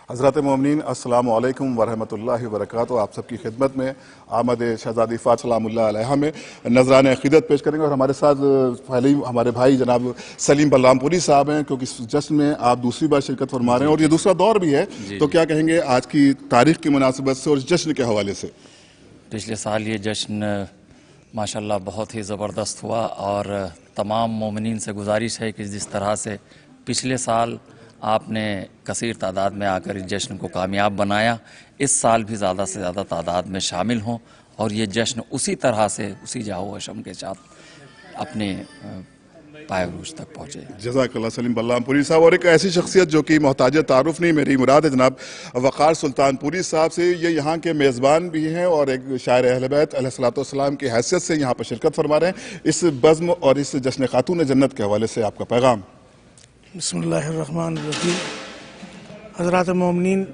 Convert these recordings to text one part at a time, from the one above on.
हज़रत मोमिनीन अस्सलामु अलैकुम वरहमतुल्लाहि वबरकातुहू। आप सबकी खिदमत में आमद शहज़ादी फ़ात सलामुल्लाह अलैहा में नजरान अक़ीदत पेश करेंगे। और हमारे साथ पहले ही हमारे भाई जनाब सलीम बलरामपुरी साहब हैं, क्योंकि इस जश्न में आप दूसरी बार शिरकत फरमा रहे हैं और ये दूसरा दौर भी है, तो क्या कहेंगे आज की तारीख़ की मुनासिबत से और इस जश्न के हवाले से? पिछले साल ये जश्न माशाल्लाह बहुत ही ज़बरदस्त हुआ और तमाम मोमिनीन से गुजारिश है कि जिस तरह से पिछले साल आपने कसीर तादाद में आकर इस जश्न को कामयाब बनाया, इस साल भी ज़्यादा से ज़्यादा तादाद में शामिल हों और ये जश्न उसी तरह से उसी जाओ अशम के साथ अपने पायरूज तक पहुँचे। जज़ाकल्लाह सलीम बलरामपुरी साहब। और एक ऐसी शख्सियत जो कि मोहताज तारुफ नहीं, मेरी मुराद है जनाब वक़ार सुल्तानपुरी साहब से। ये यहाँ के मेज़बान भी हैं और एक शायर अहले बैत अलैहिस्सलाम की हैसियत से यहाँ पर शिरकत फरमा रहे हैं। इस बज़्म और इस जश्न खातून जन्नत के हवाले से आपका पैगाम। बिस्मिल्लाहिर्रहमानिर्रहीम। हज़रात मोमिनीन,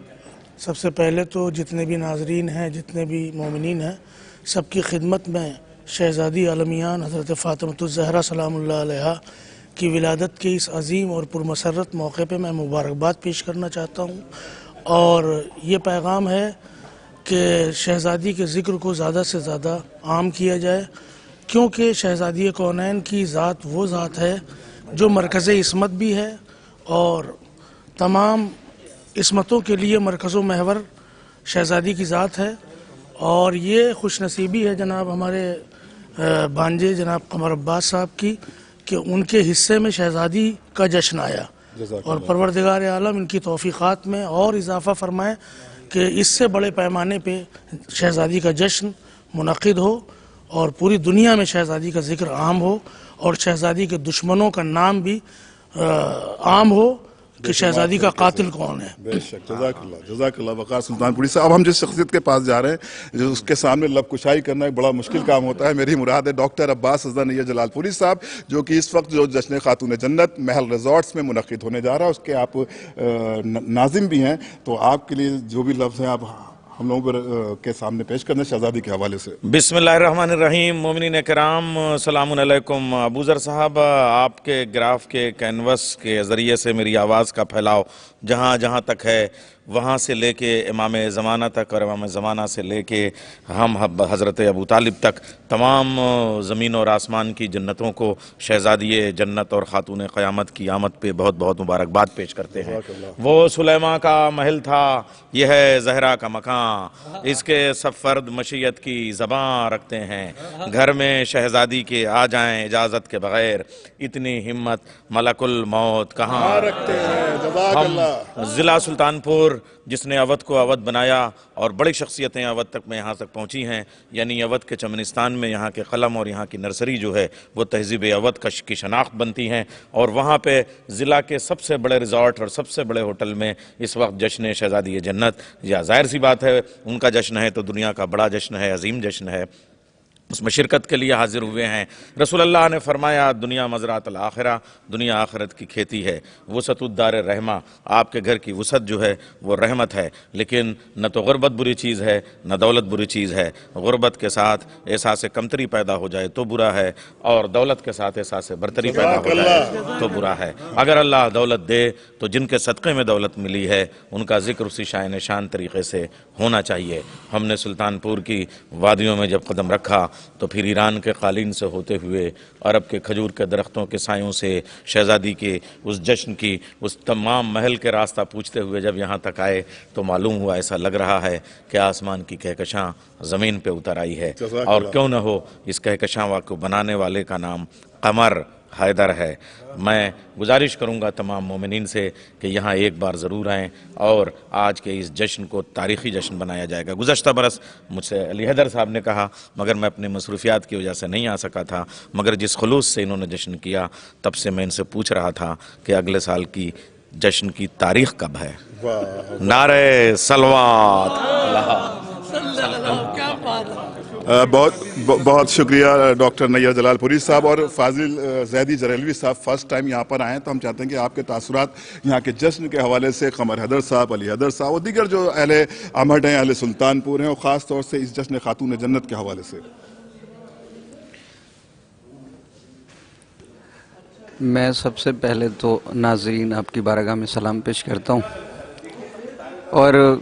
सबसे पहले तो जितने भी नाजरीन हैं, जितने भी मोमिनीन हैं, सबकी खिदमत में शहज़ादी आलमियान हज़रत फ़ातिमतुज़-ज़हरा सलामुल्लाह अलैहा की विलादत के इस अज़ीम और पुरमसरत मौके पे मैं मुबारकबाद पेश करना चाहता हूँ। और ये पैगाम है कि शहज़ादी के ज़िक्र को ज़्यादा से ज़्यादा आम किया जाए, क्योंकि शहज़ादी कौनैन की ज़ात वो ज़ात है जो मरकज़ इस्मत भी है और तमाम इस्मतों के लिए मरकज़ महवर शहज़ादी की ज़ात है। और ये खुशनसीबी है जनाब हमारे भांजे जनाब कमर अब्बास साहब की कि उनके हिस्से में शहज़ादी का जश्न आया और परवरदिगार आलम इनकी तौफ़ीक़ात में और इजाफ़ा फरमाए कि इससे बड़े पैमाने पे शहज़ादी का जश्न मुनक़िद हो और पूरी दुनिया में शहज़ादी का ज़िक्र आम हो और शहज़ादी के दुश्मनों का नाम भी आम हो कि शहज़ादी का कातिल कौन है। बेशक, जज़ाकल्लाह वक़ार सुल्तानपुरी साहब। अब हम जिस शख्सियत के पास जा रहे हैं, जो उसके सामने लब कुशाई करना एक बड़ा मुश्किल काम होता है, मेरी मुराद है डॉक्टर अब्बास हसन नैयर जलालपुरी साहब, जो कि इस वक्त जो जश्न खातून जन्नत महल रिजॉर्ट्स में मुनक़िद होने जा रहा है उसके आप नाज़िम भी हैं। तो आपके लिए जो भी लफ्ज़ हैं आप हम लोगों के सामने पेश करना शहज़ादी के हवाले से। बिस्मिल्लाहिर्रहमानिर्रहीम। मोमिनीन कराम सलामुन अलैकुम। अबूज़र साहब, आपके ग्राफ के कैनवस के ज़रिए से मेरी आवाज़ का फैलाव जहाँ जहाँ तक है, वहाँ से लेके इमाम ज़माना तक और इमाम ज़माना से लेके हम हज़रत अबू तालिब तक तमाम ज़मीन और आसमान की जन्नतों को शहज़ादी जन्नत और ख़ातून क़यामत की आमद पे बहुत बहुत मुबारकबाद पेश करते हैं। वो सुलेमा का महल था, यह है ज़हरा का मकान, इसके सब फ़र्द मशीयत की ज़बान रखते हैं, घर में शहज़ादी के आ जाएँ इजाज़त के बग़ैर, इतनी हिम्मत मलकुल मौत कहाँ रखते हैं। ज़िला सुल्तानपुर जिसने अवध को अवध बनाया और बड़ी शख्सियतें अवध तक में यहाँ तक पहुँची हैं, यानी अवध के चमनिस्तान में यहाँ के कलम और यहाँ की नर्सरी जो है वो तहज़ीब अवध की शनाख्त बनती हैं। और वहाँ पे ज़िला के सबसे बड़े रिज़ॉर्ट और सबसे बड़े होटल में इस वक्त जश्न शहज़ादी जन्नत, या ज़ाहिर सी बात है उनका जश्न है तो दुनिया का बड़ा जश्न है, अजीम जश्न है, उसमें शिरकत के लिए हाजिर हुए हैं। रसूलुल्लाह ने फरमाया दुनिया मज़रातुल आखिरा, दुनिया आखिरत की खेती है। वसतुद्दार रहमा, आपके घर की वसत जो है वो रहमत है, लेकिन न तो गुर्बत बुरी चीज़ है न दौलत बुरी चीज़ है। गुर्बत के साथ एहसास कमतरी पैदा हो जाए तो बुरा है और दौलत के साथ एहसास बरतरी पैदा हो जाए तो बुरा है। अगर अल्लाह दौलत दे तो जिनके सदक़े में दौलत मिली है उनका ज़िक्र उसी शान शान तरीक़े से होना चाहिए। हमने सुल्तानपुर की वादियों में जब कदम रखा तो फिर ईरान के कालीन से होते हुए अरब के खजूर के दरख्तों के सायों से शहज़ादी के उस जश्न की उस तमाम महल के रास्ता पूछते हुए जब यहाँ तक आए तो मालूम हुआ, ऐसा लग रहा है कि आसमान की कहकशां ज़मीन पे उतर आई है। और क्यों न हो, इस कहकशां को बनाने वाले का नाम कमर हैदर है। मैं गुजारिश करूंगा तमाम मोमिनीन से कि यहाँ एक बार ज़रूर आएँ और आज के इस जश्न को तारीख़ी जश्न बनाया जाएगा। गुज़श्ता बरस मुझसे अली हैदर साहब ने कहा, मगर मैं अपने मसरूफ़ियात की वजह से नहीं आ सका था, मगर जिस खुलूस से इन्होंने जश्न किया तब से मैं इनसे पूछ रहा था कि अगले साल की जश्न की तारीख़ कब है। नारे सलवात। बहुत शुक्रिया डॉक्टर नैयर जलालपुरी साहब। और फाजिल जैदी जरेलवी साहब फर्स्ट टाइम यहाँ पर आए, तो हम चाहते हैं कि आपके तासुरात यहाँ के जश्न के हवाले से कमर हैदर साहब, अली हैदर साहब और दीगर जो अहले अमहट हैं, अहले सुल्तानपुर हैं, और ख़ास तौर से इस जश्न खातून जन्नत के हवाले से। मैं सबसे पहले तो नाज़रीन आपकी बारगाह में सलाम पेश करता हूँ और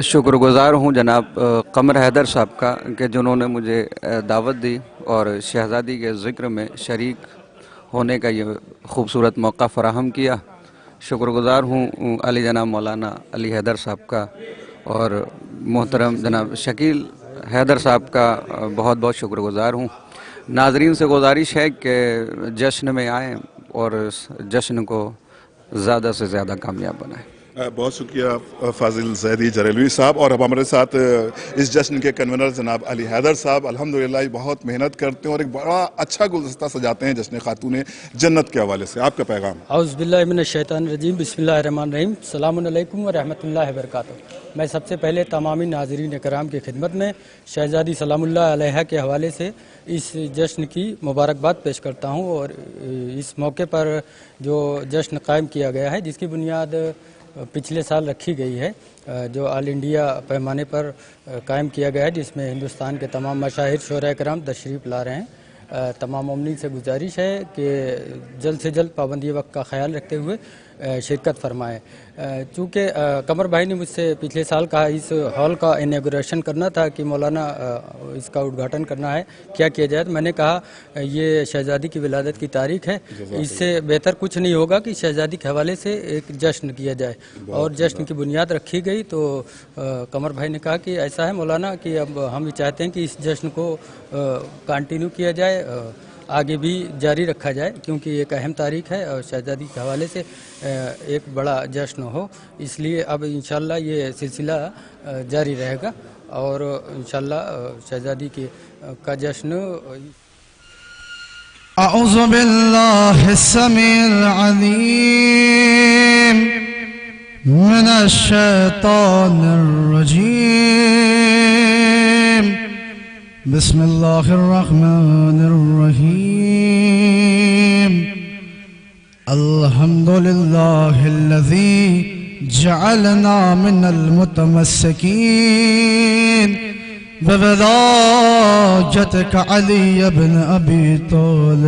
शुक्रगुज़ार हूँ जनाब कमर हैदर साहब का कि जिन्होंने मुझे दावत दी और शहज़ादी के ज़िक्र में शरीक होने का ये खूबसूरत मौका फ़राहम किया। शुक्रगुज़ार हूँ अली जनाब मौलाना अली हैदर साहब का और मोहतरम जनाब शकील हैदर साहब का बहुत बहुत शुक्रगुज़ार हूँ। नाज़रीन से गुजारिश है कि जश्न में आएँ और इस जश्न को ज़्यादा से ज़्यादा कामयाब बनाएँ। बहुत शुक्रिया फाजिल ज़ैदी जरेलवी साहब। और अब हमारे साथ इस जश्न के कन्वीनर जनाब अली हैदर साहब अल्हम्दुलिल्लाह बहुत मेहनत करते हैं और एक बड़ा अच्छा गुलदस्ता सजाते हैं जश्न खातून जन्नत के हवाले से। आपका पैगाम। औज़ुबिल्लाहिमिनश्शैतानिर्रजीम बिस्मिल्लाहिर्रहमानिर्रहीम सलामुन व रहमतुल्लाहि व बरकातुहू। मैं सबसे पहले तमामी नाज़रीन कराम की खिदमत में शहज़ादी सलामुल्लाह अलैहा के हवाले से इस जश्न की मुबारकबाद पेश करता हूँ। और इस मौके पर जो जश्न कायम किया गया है, जिसकी बुनियाद पिछले साल रखी गई है, जो ऑल इंडिया पैमाने पर कायम किया गया है, जिसमें हिंदुस्तान के तमाम मशाहिर शोरा कराम तशरीफ़ ला रहे हैं। तमाम मोमिनीन से गुजारिश है कि जल्द से जल्द पाबंदी वक्त का ख्याल रखते हुए शिरकत फरमाएँ। चूँकि कमर भाई ने मुझसे पिछले साल कहा इस हॉल का इनॉग्रेशन करना था कि मौलाना इसका उद्घाटन करना है, क्या किया जाए। तो मैंने कहा ये शहज़ादी की विलादत की तारीख़ है, इससे बेहतर कुछ नहीं होगा कि शहज़ादी के हवाले से एक जश्न किया जाए। और जश्न की बुनियाद रखी गई तो कमर भाई ने कहा कि ऐसा है मौलाना कि अब हम भी चाहते हैं कि इस जश्न को कंटिन्यू किया जाए, आगे भी जारी रखा जाए, क्योंकि एक अहम तारीख़ है और शहज़ादी के हवाले से एक बड़ा जश्न हो। इसलिए अब इंशाअल्लाह ये सिलसिला जारी रहेगा और इंशाअल्लाह शहज़ादी का जश्न। अऊज़ु बिल्लाहिस समीइल अलीम मिनश शैतानिर रजीम बिस्मिल्लाहिर्रहमानिर्रहीम अल्हम्दुलिल्लाहिल्लज़ी जअलना मिनल मुतमस्सिकीन बिवलायतिक अली इब्न अबी तालिब।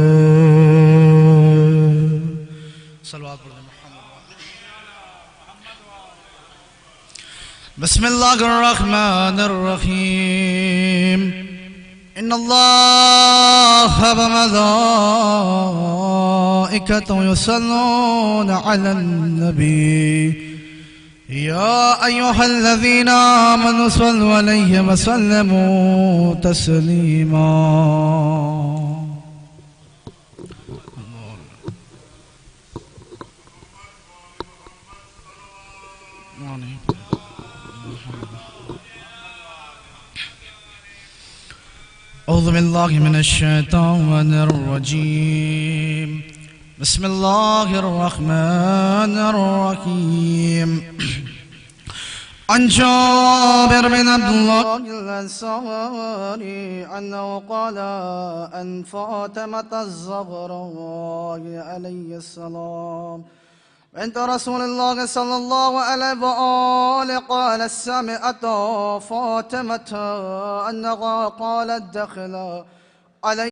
बिस्मिल्लाहिर्रहमानिर्रहीम इन्नल्लाह व मलाइकतहु युसल्लूना अलन नबी या अय्युहल्लज़ीना आमनू सल्लु अलैहि व सल्लिमू तस्लीमा। अऊज़ु बिल्लाहि मिनश शैतानिर रजीम बिस्मिल्लाहिर्रहमानिर रहीम अन जाबिर बिन अब्दुल्लाह अल-अंसारी अन्नहु क़ाला अन फ़ातिमत अज़-ज़हरा अलैहिस्सलाम बिन्त रसूलिल्लाह सल्लल्लाहु अलैहि व आलिहि क़ाल समिअत फ़ातिमत अन्नहा क़ालत दख़ला अलैहि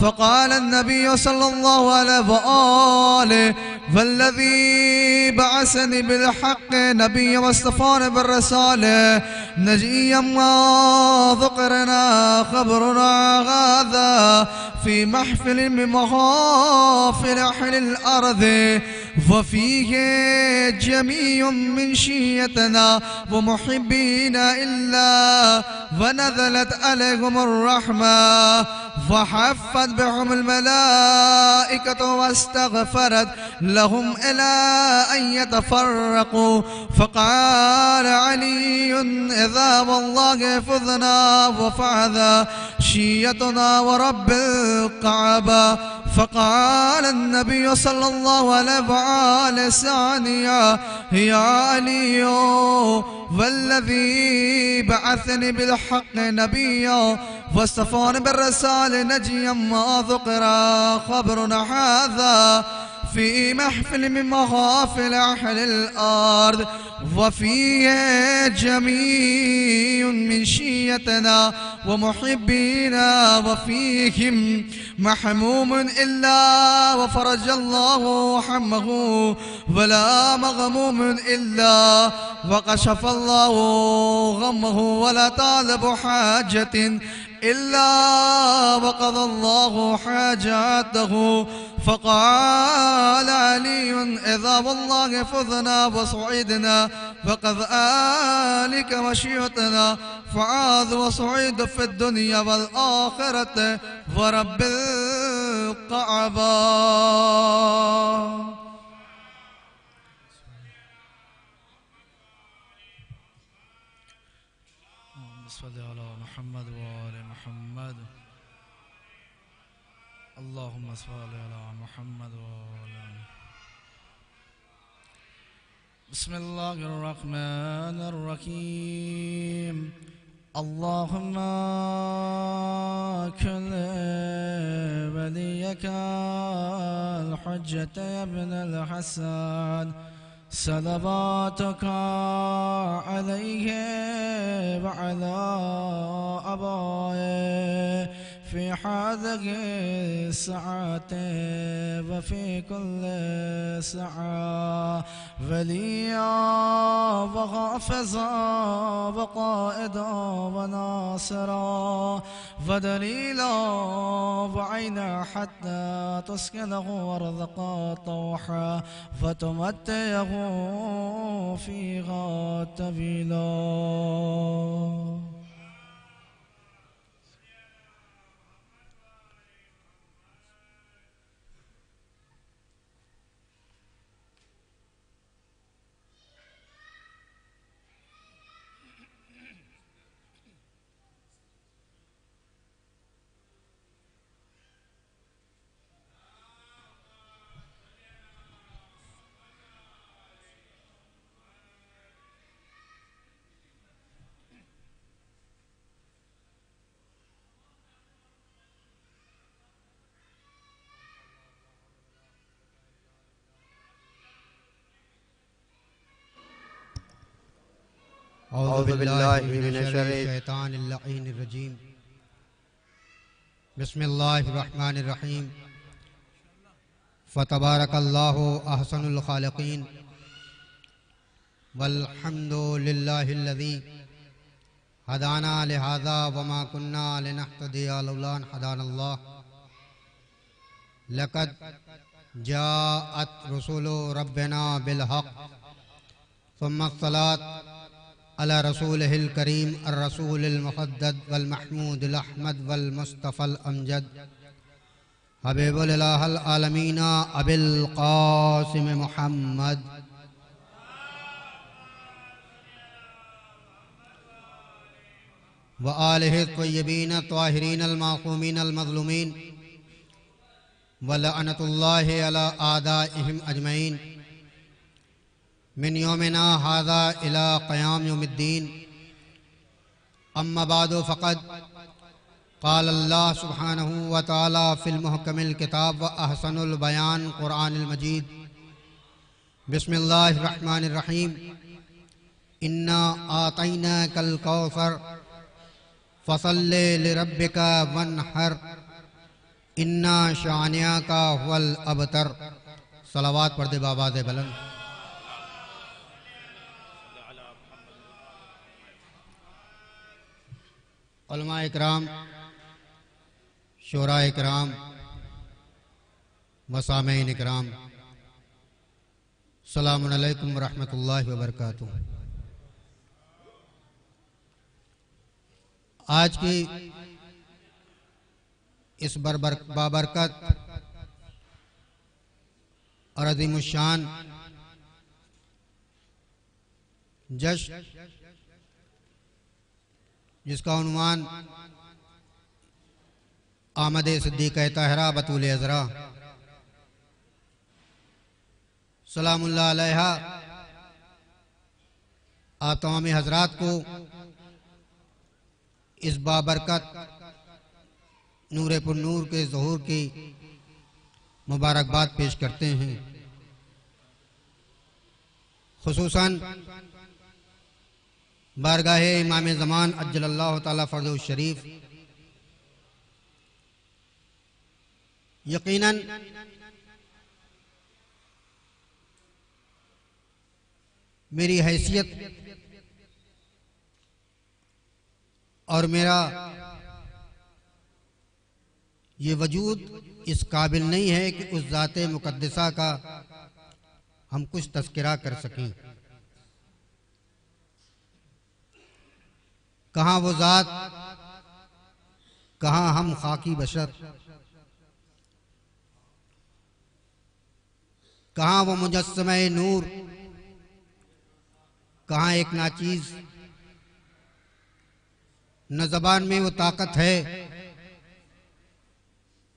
फ़क़ाल नबी सल्लल्लाहु अलैहि वआलिहि वल्लज़ी बअसनी बिलहक़ नबी वस्तफ़ानी बिर्रिसालह नजिय्यम मा ज़ुक़रना ख़बरुना हाज़ा फ़ी महफ़िल मिन महाफ़िल अहलिल अर्ज़ वफ़ीहि जमीउम मिन शिय्यतिना व मुहिब्बीना इल्ला व नज़लत अलैहिमुर रहमा वहफ़्फ़त बिहुमुल मलाइकतु वस्तग़फ़रत लहुम इला अन यतफ़र्रक़ू फ़क़ाल अलीयुन इज़ा वल्लाहि फ़ुज़ना व फ़अज़ा शिय्यतुना व रब्बिल कअबा फ़क़ाल नबी सल्लल्लाहु अलैहि वसल्लम या अली वल्लज़ी बअसनी बिलहक़ नबिय्या वस्तफ़ानी बिर्रिसालह नजिय्यम मा ज़ुक़िरा ख़बरुना हाज़ा फ़ी महफ़िल मिन महाफ़िल अहलिल अर्ज़ वफ़ीहि जमीउम मिन शिय्यतिना व मुहिब्बीना वफ़ीहिम महमूमुन इल्ला व फ़रजल्लाहु हम्महु वला मग़मूमुन इल्ला व कशफ़ल्लाहु ग़म्महु वला तालिबु हाजतिन इल्ला व क़ज़ल्लाहु हाजतहु फ़क़ाल अलीयुन इज़ा वल्लाहि फ़ुज़ना व सुዒदना वक़ज़आलिक मशिय्यतुना फ़आज़ व सुईद फ़िद दुनिया वल आख़िरत व रब्बिल कअबा। सल्लल्लाहु अलैहि मुहम्मद व आले मुहम्मद अल्लाहुम्मा सल्लि अला मुहम्मद व आले बिस्मिल्लाहिर रहमानिर रहीम अल्लाहुम्मा कुल्ल वलियका अल हुज्जत इब्न अल हसन सलवातुका अलैहि व अला आबाए फ़ी हाज़िहि सअत व फ़ी कुल्लि सअ वलिया व हाफ़िज़ा व क़ाइदा व नासिरा व दलीला व ऐना हत्ता तुस्किनहु अर्ज़क़ा तौहा व तुमत्तिअहु फ़ीहा तवीला। औज़ु बिल्लाहि मिनश शैतानिर रजीम बिस्मिल्लाहिर रहमानिर रहीम फ़तबारकल्लाहु अहसनुल खालिकीन वल्हम्दुलिल्लाहिल्लज़ी हदाना लिहाज़ा वमा कुन्ना लिनहतदिया लौला अन हदानल्लाह लक़द जाअत रसूलु रब्बिना बिलहक़ सुम्मा अस्सलात अला रसूलिहिल करीम अर रसूलिल मुक़द्दस वल महमूदिल अहमद वल मुस्तफ़ल अमजद हबीबुल इलाहिल आलमीना अबिल क़ासिम मुहम्मद व आलिहि त्वय्यबीन त्वाहिरीन अल मासूमीन अल मज़लूमीन व लअनतुल्लाहि अला आदाइहिम अजमईन मिन यौमिना हाज़ा इला क़याम यौमिद्दीन अम्मा बादु फ़क़द क़ाल अल्लाह सुब्हानहु व तआला फ़िल मुहकमिल किताब व अहसनुल बयान क़ुरआनिल मजीद बिस्मिल्लाहिर रहमानिर रहीम इन्ना आतैनाकल कौसर फसल्लि लिरब्बिका वन्हर इन्ना शानिया का हुवल अबतर। सलावात पढ़ दे बाबाज़ बुलंद। उलमा इकराम, शोरा इकराम, मसामईन इकराम, सलामुन अलैकुम रहमतुल्लाहि व बरकातुहू। आज की इस बाबरकत और अज़ीमुश्शान जश्न, जिसका उन्वान आमद सिद्दीक़ा ताहिरा बतूल अज़रा सलामुल्लाह अलैहा, आप तमाम हज़रात को इस बाबरकत नूर पुर नूर के ज़हूर की मुबारकबाद पेश करते हैं। खुसूसन बारगाहे इमाम ज़मान अज्जलल्लाहु ताला फ़र्ज़हु शरीफ, यकीनन मेरी हैसियत और मेरा ये वजूद इस काबिल नहीं है कि उस ज़ाते मुक़द्दसा का हम कुछ तज़किरा कर सकें। कहाँ वो ज़ात, कहाँ हम खाकी बशर, कहाँ वो मुजस्समे नूर, कहाँ एक नाचीज़। न ज़बान में वो ताकत है,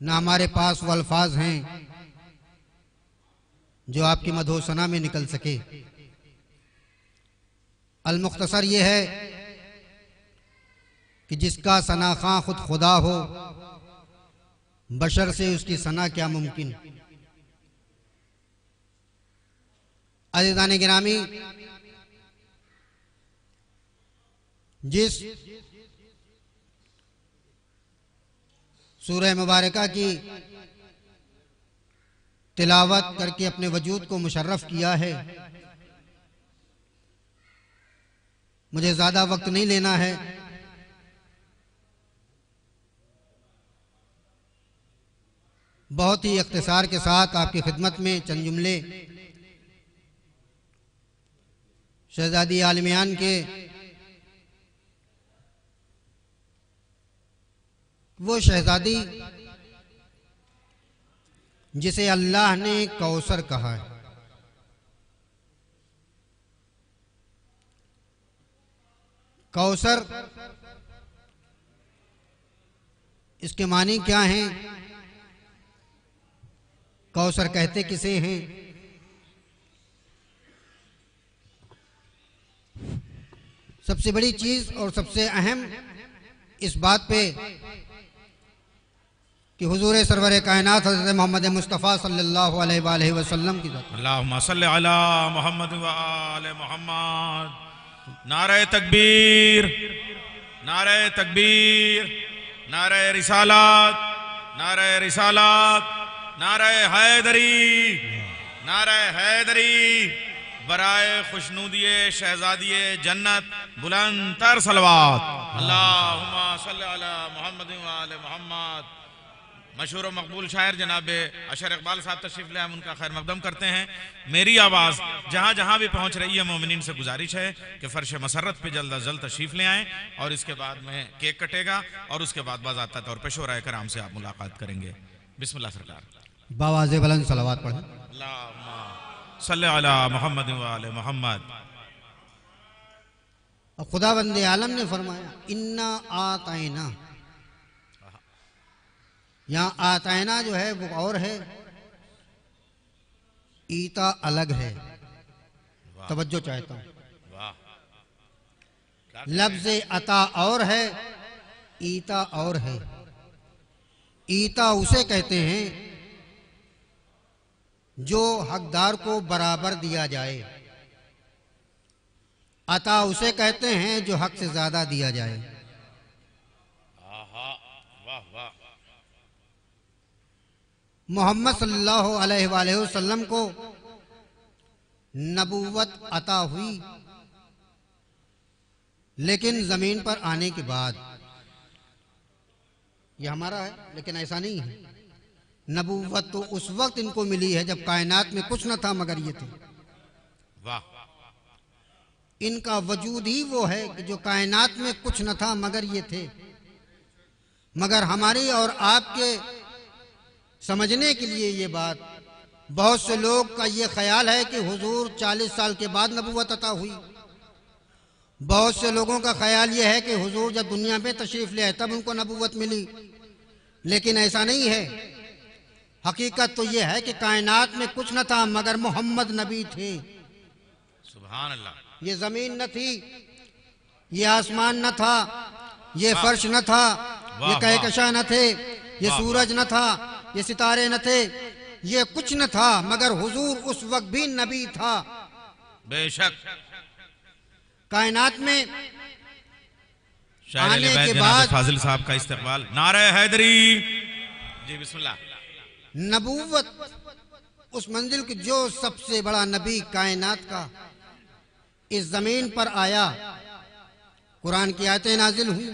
न हमारे पास वो अल्फाज हैं जो आपकी मधोसना में निकल सके। अल-मुख्तसर ये है कि जिसका सना खां खुद खुदा हो, बशर से उसकी सना क्या मुमकिन। अज़ीज़ान गिरामी, जिस सूरह मुबारका की तिलावत करके अपने वजूद को मुशर्रफ किया है, मुझे ज़्यादा वक्त नहीं लेना है। बहुत ही इख्तिसार के साथ आपकी खिदमत में चंद जुमले शहज़ादी आलमियान के वो शहज़ादी जिसे अल्लाह ने कौसर कहा है। कौसर, इसके मानी क्या हैं? कौसर कहते किसे हैं? सबसे बड़ी चीज और सबसे अहम इस बात पे कि हुजूर सरवर कायनात हज़रत मोहम्मद मुस्तफ़ा सल्लल्लाहु अलैहि वसल्लम की ज़ात। अल्लाहुम्मा सल्लि अला मोहम्मद व आले मोहम्मद। नारे तकबीर, नारे तकबीर, नारे रिसालत, नारे रिसालत, नारे हैदरी, नारे हैदरी। बराए खुशनूदिये शहजादिये जन्नत बुलंद तर सलवात। अल्लाहुम्मा सल्लि अला मोहम्मद व आले मोहम्मद। मशहूर और मकबूल शायर जनाब अशर इकबाल साहब तशरीफ ले, हम उनका खैर मकदम करते हैं। मेरी आवाज़ जहाँ जहाँ भी पहुँच रही है, मोमिनीन से गुजारिश है कि फ़र्श मसरत पे जल्द अज जल्द तशरीफ ले आएँ और इसके बाद में केक कटेगा और उसके बाद बाज़ाब्ता तौर पर शोरा कराम से आप मुलाकात करेंगे। बिस्मिल्लाह सरकार। बावाज़े बुलंद सलावत पढ़ें। अल्लाहुम्मा सल्लि अला मोहम्मद व आले मोहम्मद। और खुदावंद आलम ने फरमाया इन्ना आतैना। यहाँ आतैना जो है वो और है, ईता अलग है। तवज्जो चाहता हूँ, लफ्ज़ अता और है, ईता और है। ईता उसे कहते हैं जो हकदार को बराबर दिया जाए, अता उसे कहते हैं जो हक से ज्यादा दिया जाए। मोहम्मद सल्लल्लाहु अलैहि वसल्लम को नबूवत अता हुई, लेकिन जमीन पर आने के बाद, यह हमारा है लेकिन ऐसा नहीं है, नबूवत तो उस वक्त इनको मिली है जब कायनात में कुछ न था मगर ये थे। वाह, इनका वजूद ही वो है कि जो कायनात में कुछ न था मगर ये थे। मगर हमारी और आपके समझने के लिए ये बात, बहुत से लोग का ये ख्याल है कि हुजूर 40 साल के बाद नबूवत अता हुई। बहुत से लोगों का ख्याल ये है कि हुजूर जब दुनिया में तशरीफ ले आए तब उनको नबूवत मिली, लेकिन ऐसा नहीं है। हकीकत तो ये है कि कायनात में कुछ न था मगर मोहम्मद नबी थे। सुभान अल्लाह। ये जमीन न थी, ये आसमान न था, ये फर्श न था, ये कहकशा न थे, ये सूरज न था, ये सितारे न थे, ये कुछ न था मगर हुजूर उस वक्त भी नबी था। बेशक कायनात में शायर आने अली के जनाब बाद फाजिल साहब का इस्तकबाल। नारे हैदरी। जी बिस्मिल्लाह। नबूवत उस मंजिल की जो सबसे बड़ा नबी कायनात का इस जमीन पर आया, कुरान की आयतें नाजिल हुई,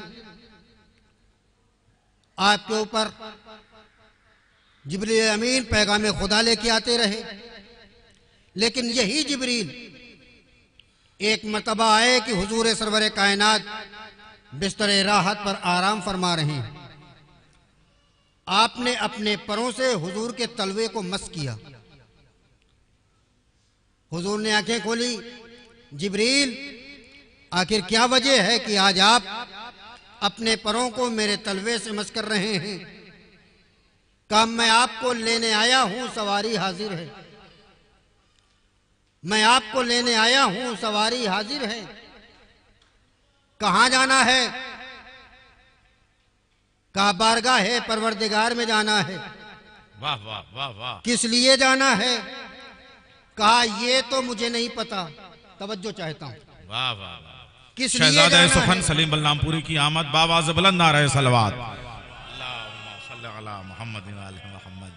आपके ऊपर जिब्रील अमीन पैगाम खुदा लेके आते रहे, लेकिन यही जिब्रील एक मर्तबा आए कि हुजूर सरवर कायनात बिस्तर राहत पर आराम फरमा रहे हैं। आपने अपने परों से हुजूर के तलवे को मस किया। हुजूर ने आंखें खोली, जिब्रील आखिर क्या वजह है कि आज आप अपने परों को मेरे तलवे से मस कर रहे हैं? कहा मैं आपको लेने आया हूं, सवारी हाजिर है। मैं आपको लेने आया हूं, सवारी हाजिर है। कहां जाना है? कहा बारगाह है परवरदिगार में जाना है। वाह वाह वाह वाह। किस लिए जाना है? कहा ये तो मुझे नहीं पता, तवज्जो चाहता हूं। वाह वाह वाह। किस लिए शहजादा जाना सुखन है? सलीम बलरामपुरी की आमद बावाज़ बुलंद आ रहे सलवात। अल्लाहुम्मा सल्ली अला मुहम्मद व आले मुहम्मद।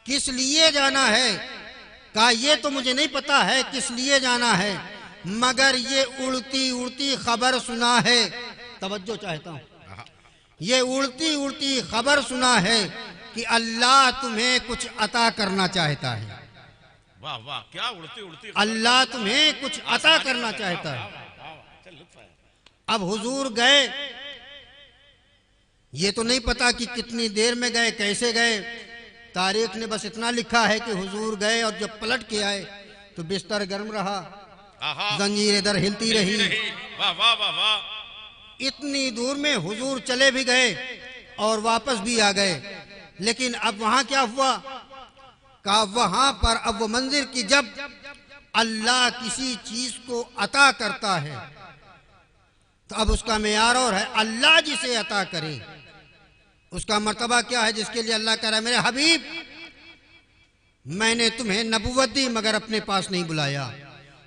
किस लिए जाना है? कहा ये तो मुझे नहीं पता है किस लिए जाना है, मगर ये उड़ती उड़ती खबर सुना है। तवज्जो चाहता हूं। ये उड़ती उड़ती खबर सुना है कि अल्लाह तुम्हें कुछ अता करना चाहता है। वाह वाह, क्या उड़ती उड़ती। अल्लाह तुम्हें कुछ अता करना चाहता है। अब हुजूर गए, ये तो नहीं पता कि कितनी देर में गए, कैसे गए। तारीख ने बस इतना लिखा है कि हुजूर गए और जब पलट के आए तो बिस्तर गर्म रहा, जंजीर इधर हिलती रही। वाह वाह वाह वाह। इतनी दूर में हुजूर चले भी गए और वापस भी आ गए, लेकिन अब वहां क्या हुआ? कहा वहां पर अब वो मंजिल की जब अल्लाह किसी चीज को अता करता है तो अब उसका मेयार और है, अल्लाह जिसे अता करे उसका मर्तबा क्या है, जिसके लिए अल्लाह कह रहा है मेरे हबीब मैंने तुम्हें नबूवत दी मगर अपने पास नहीं बुलाया,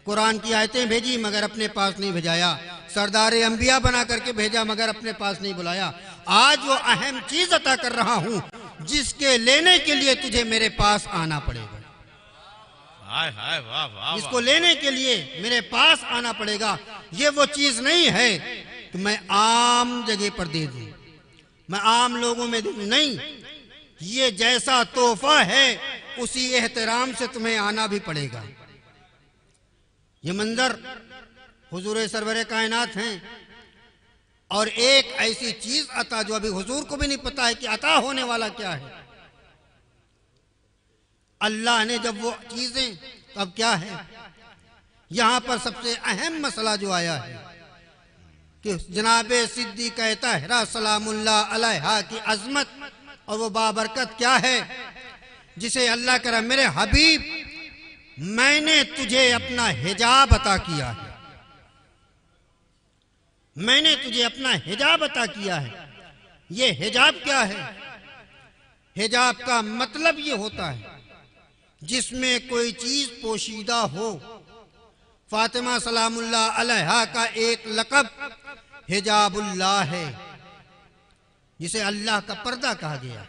कुरान की आयतें भेजी मगर अपने पास नहीं भेजाया, सरदार अंबिया बना करके भेजा मगर अपने पास नहीं बुलाया। आज वो अहम चीज अता कर रहा हूं जिसके लेने के लिए तुझे मेरे पास आना पड़ेगा। हाय हाय वाह वाह। इसको लेने के लिए मेरे पास आना पड़ेगा। ये वो चीज नहीं है कि मैं आम जगह पर दे दूं, मैं आम लोगों में दे दूं, नहीं। ये जैसा तोहफा है उसी एहतराम से तुम्हें आना भी पड़ेगा। ये मंजर हुजूर सरवर कायनात हैं और एक ऐसी चीज अता जो अभी हुजूर को भी नहीं पता है कि अता होने वाला क्या है। अल्लाह ने जब वो चीजें, तब क्या है यहां पर सबसे अहम मसला जो आया है कि जनाबे सिद्दीक़ ताहिरा सलामुल्लाह अलैहा की अजमत और वो बाबरकत क्या है जिसे अल्लाह करा मेरे हबीब मैंने तुझे अपना हिजाब अता किया है, मैंने तुझे अपना हिजाब अता किया है। ये हिजाब क्या है? हिजाब का मतलब ये होता है जिसमें कोई चीज पोशीदा हो। फातिमा सलामुल्लाह अलैहा का एक लक़ब हिजाबुल्लाह है जिसे अल्लाह का पर्दा कहा गया।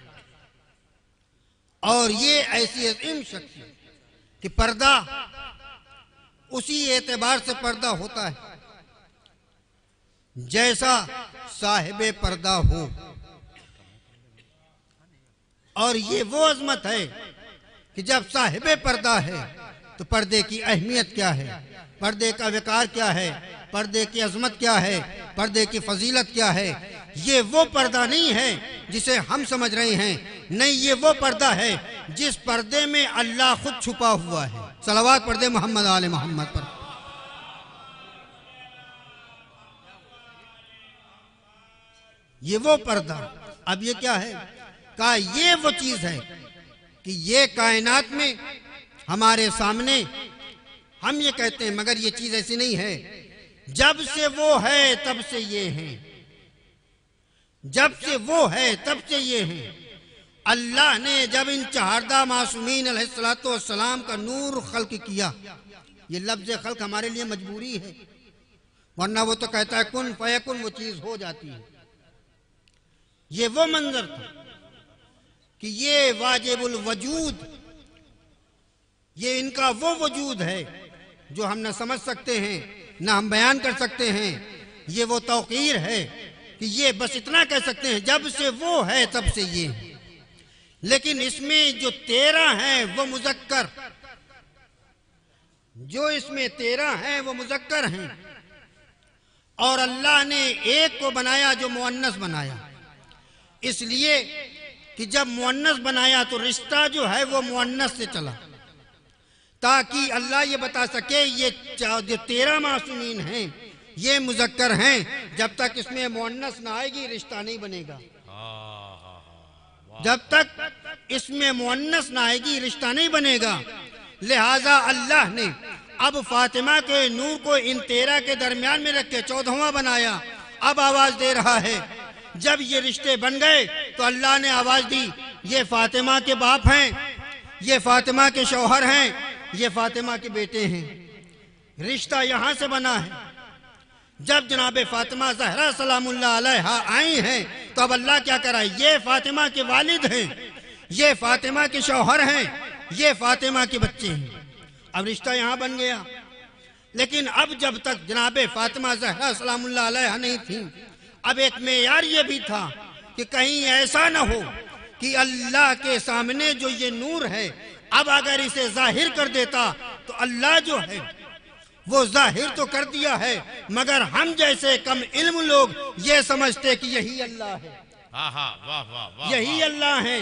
और ये ऐसी अजीम शक्ति कि पर्दा उसी एतबार से पर्दा होता है जैसा साहिबे पर्दा हो। और ये वो अजमत है कि जब साहिबे पर्दा है तो पर्दे की अहमियत क्या है, पर्दे का विकार क्या है, पर्दे की अजमत क्या है, पर्दे की फजीलत क्या है। ये वो पर्दा नहीं है जिसे हम समझ रहे हैं, नहीं, ये वो पर्दा है जिस पर्दे में अल्लाह खुद छुपा हुआ है। सलावत पढ़ दे मोहम्मद आले मोहम्मद पर। ये वो पर्दा। अब ये क्या है? कहा ये वो चीज है कि ये कायनात में हमारे सामने हम ये कहते हैं, मगर ये चीज ऐसी नहीं है। जब से वो है तब से ये है, जब से वो है तब से ये है। अल्लाह ने जब इन चहारदा मासूमीन अलैहिस्सलाम का नूर खल्क किया, ये लफ्ज खल्क हमारे लिए मजबूरी है, वरना वो तो कहता है कुन फयकुन, वो चीज हो जाती है। ये वो मंजर था कि ये वाजिबुल वजूद, ये इनका वो वजूद है जो हम न समझ सकते हैं न हम बयान कर सकते हैं। ये वो तौकीर है कि ये बस इतना कह सकते हैं जब से वो है तब से ये है। लेकिन इसमें जो 13 है वो मुज़क्कर, जो इसमें 13 है वो मुज़क्कर हैं, और अल्लाह ने एक को बनाया जो मुअन्नस बनाया, इसलिए कि जब मुअन्नस बनाया तो रिश्ता जो है वो मुअन्नस से चला, ताकि अल्लाह ये बता सके ये जो 13 मासूमीन हैं ये मुज़क्कर हैं। जब तक इसमें मुअन्नस ना आएगी रिश्ता नहीं बनेगा, जब तक इसमें मुअन्नस ना आएगी रिश्ता नहीं बनेगा। लिहाजा अल्लाह ने अब फातिमा के नूर को इन 13 के दरमियान में रख के 14वां बनाया। अब आवाज दे रहा है, जब ये रिश्ते बन गए तो अल्लाह ने आवाज दी, ये फातिमा के बाप हैं, ये फातिमा के शौहर हैं, ये फातिमा के बेटे हैं। रिश्ता यहां से बना है। जब जनाबे फातिमा ज़हरा सलामुल्लाह अलैहा आई हैं तो अब अल्लाह क्या करा, ये फातिमा के वालिद हैं, ये फातिमा के शौहर हैं, ये फातिमा के बच्चे हैं। अब रिश्ता यहां बन गया। लेकिन अब जब तक जनाबे फातिमा ज़हरा सलामुल्लाह अलैहा नहीं थी, अब एक मेयार ये भी था कि कहीं ऐसा ना हो कि अल्लाह के सामने जो ये नूर है, अब अगर इसे जाहिर कर देता तो अल्लाह जो है वो जाहिर तो कर दिया है, मगर हम जैसे कम इल्म लोग ये समझते कि यही अल्लाह है, यही अल्लाह है,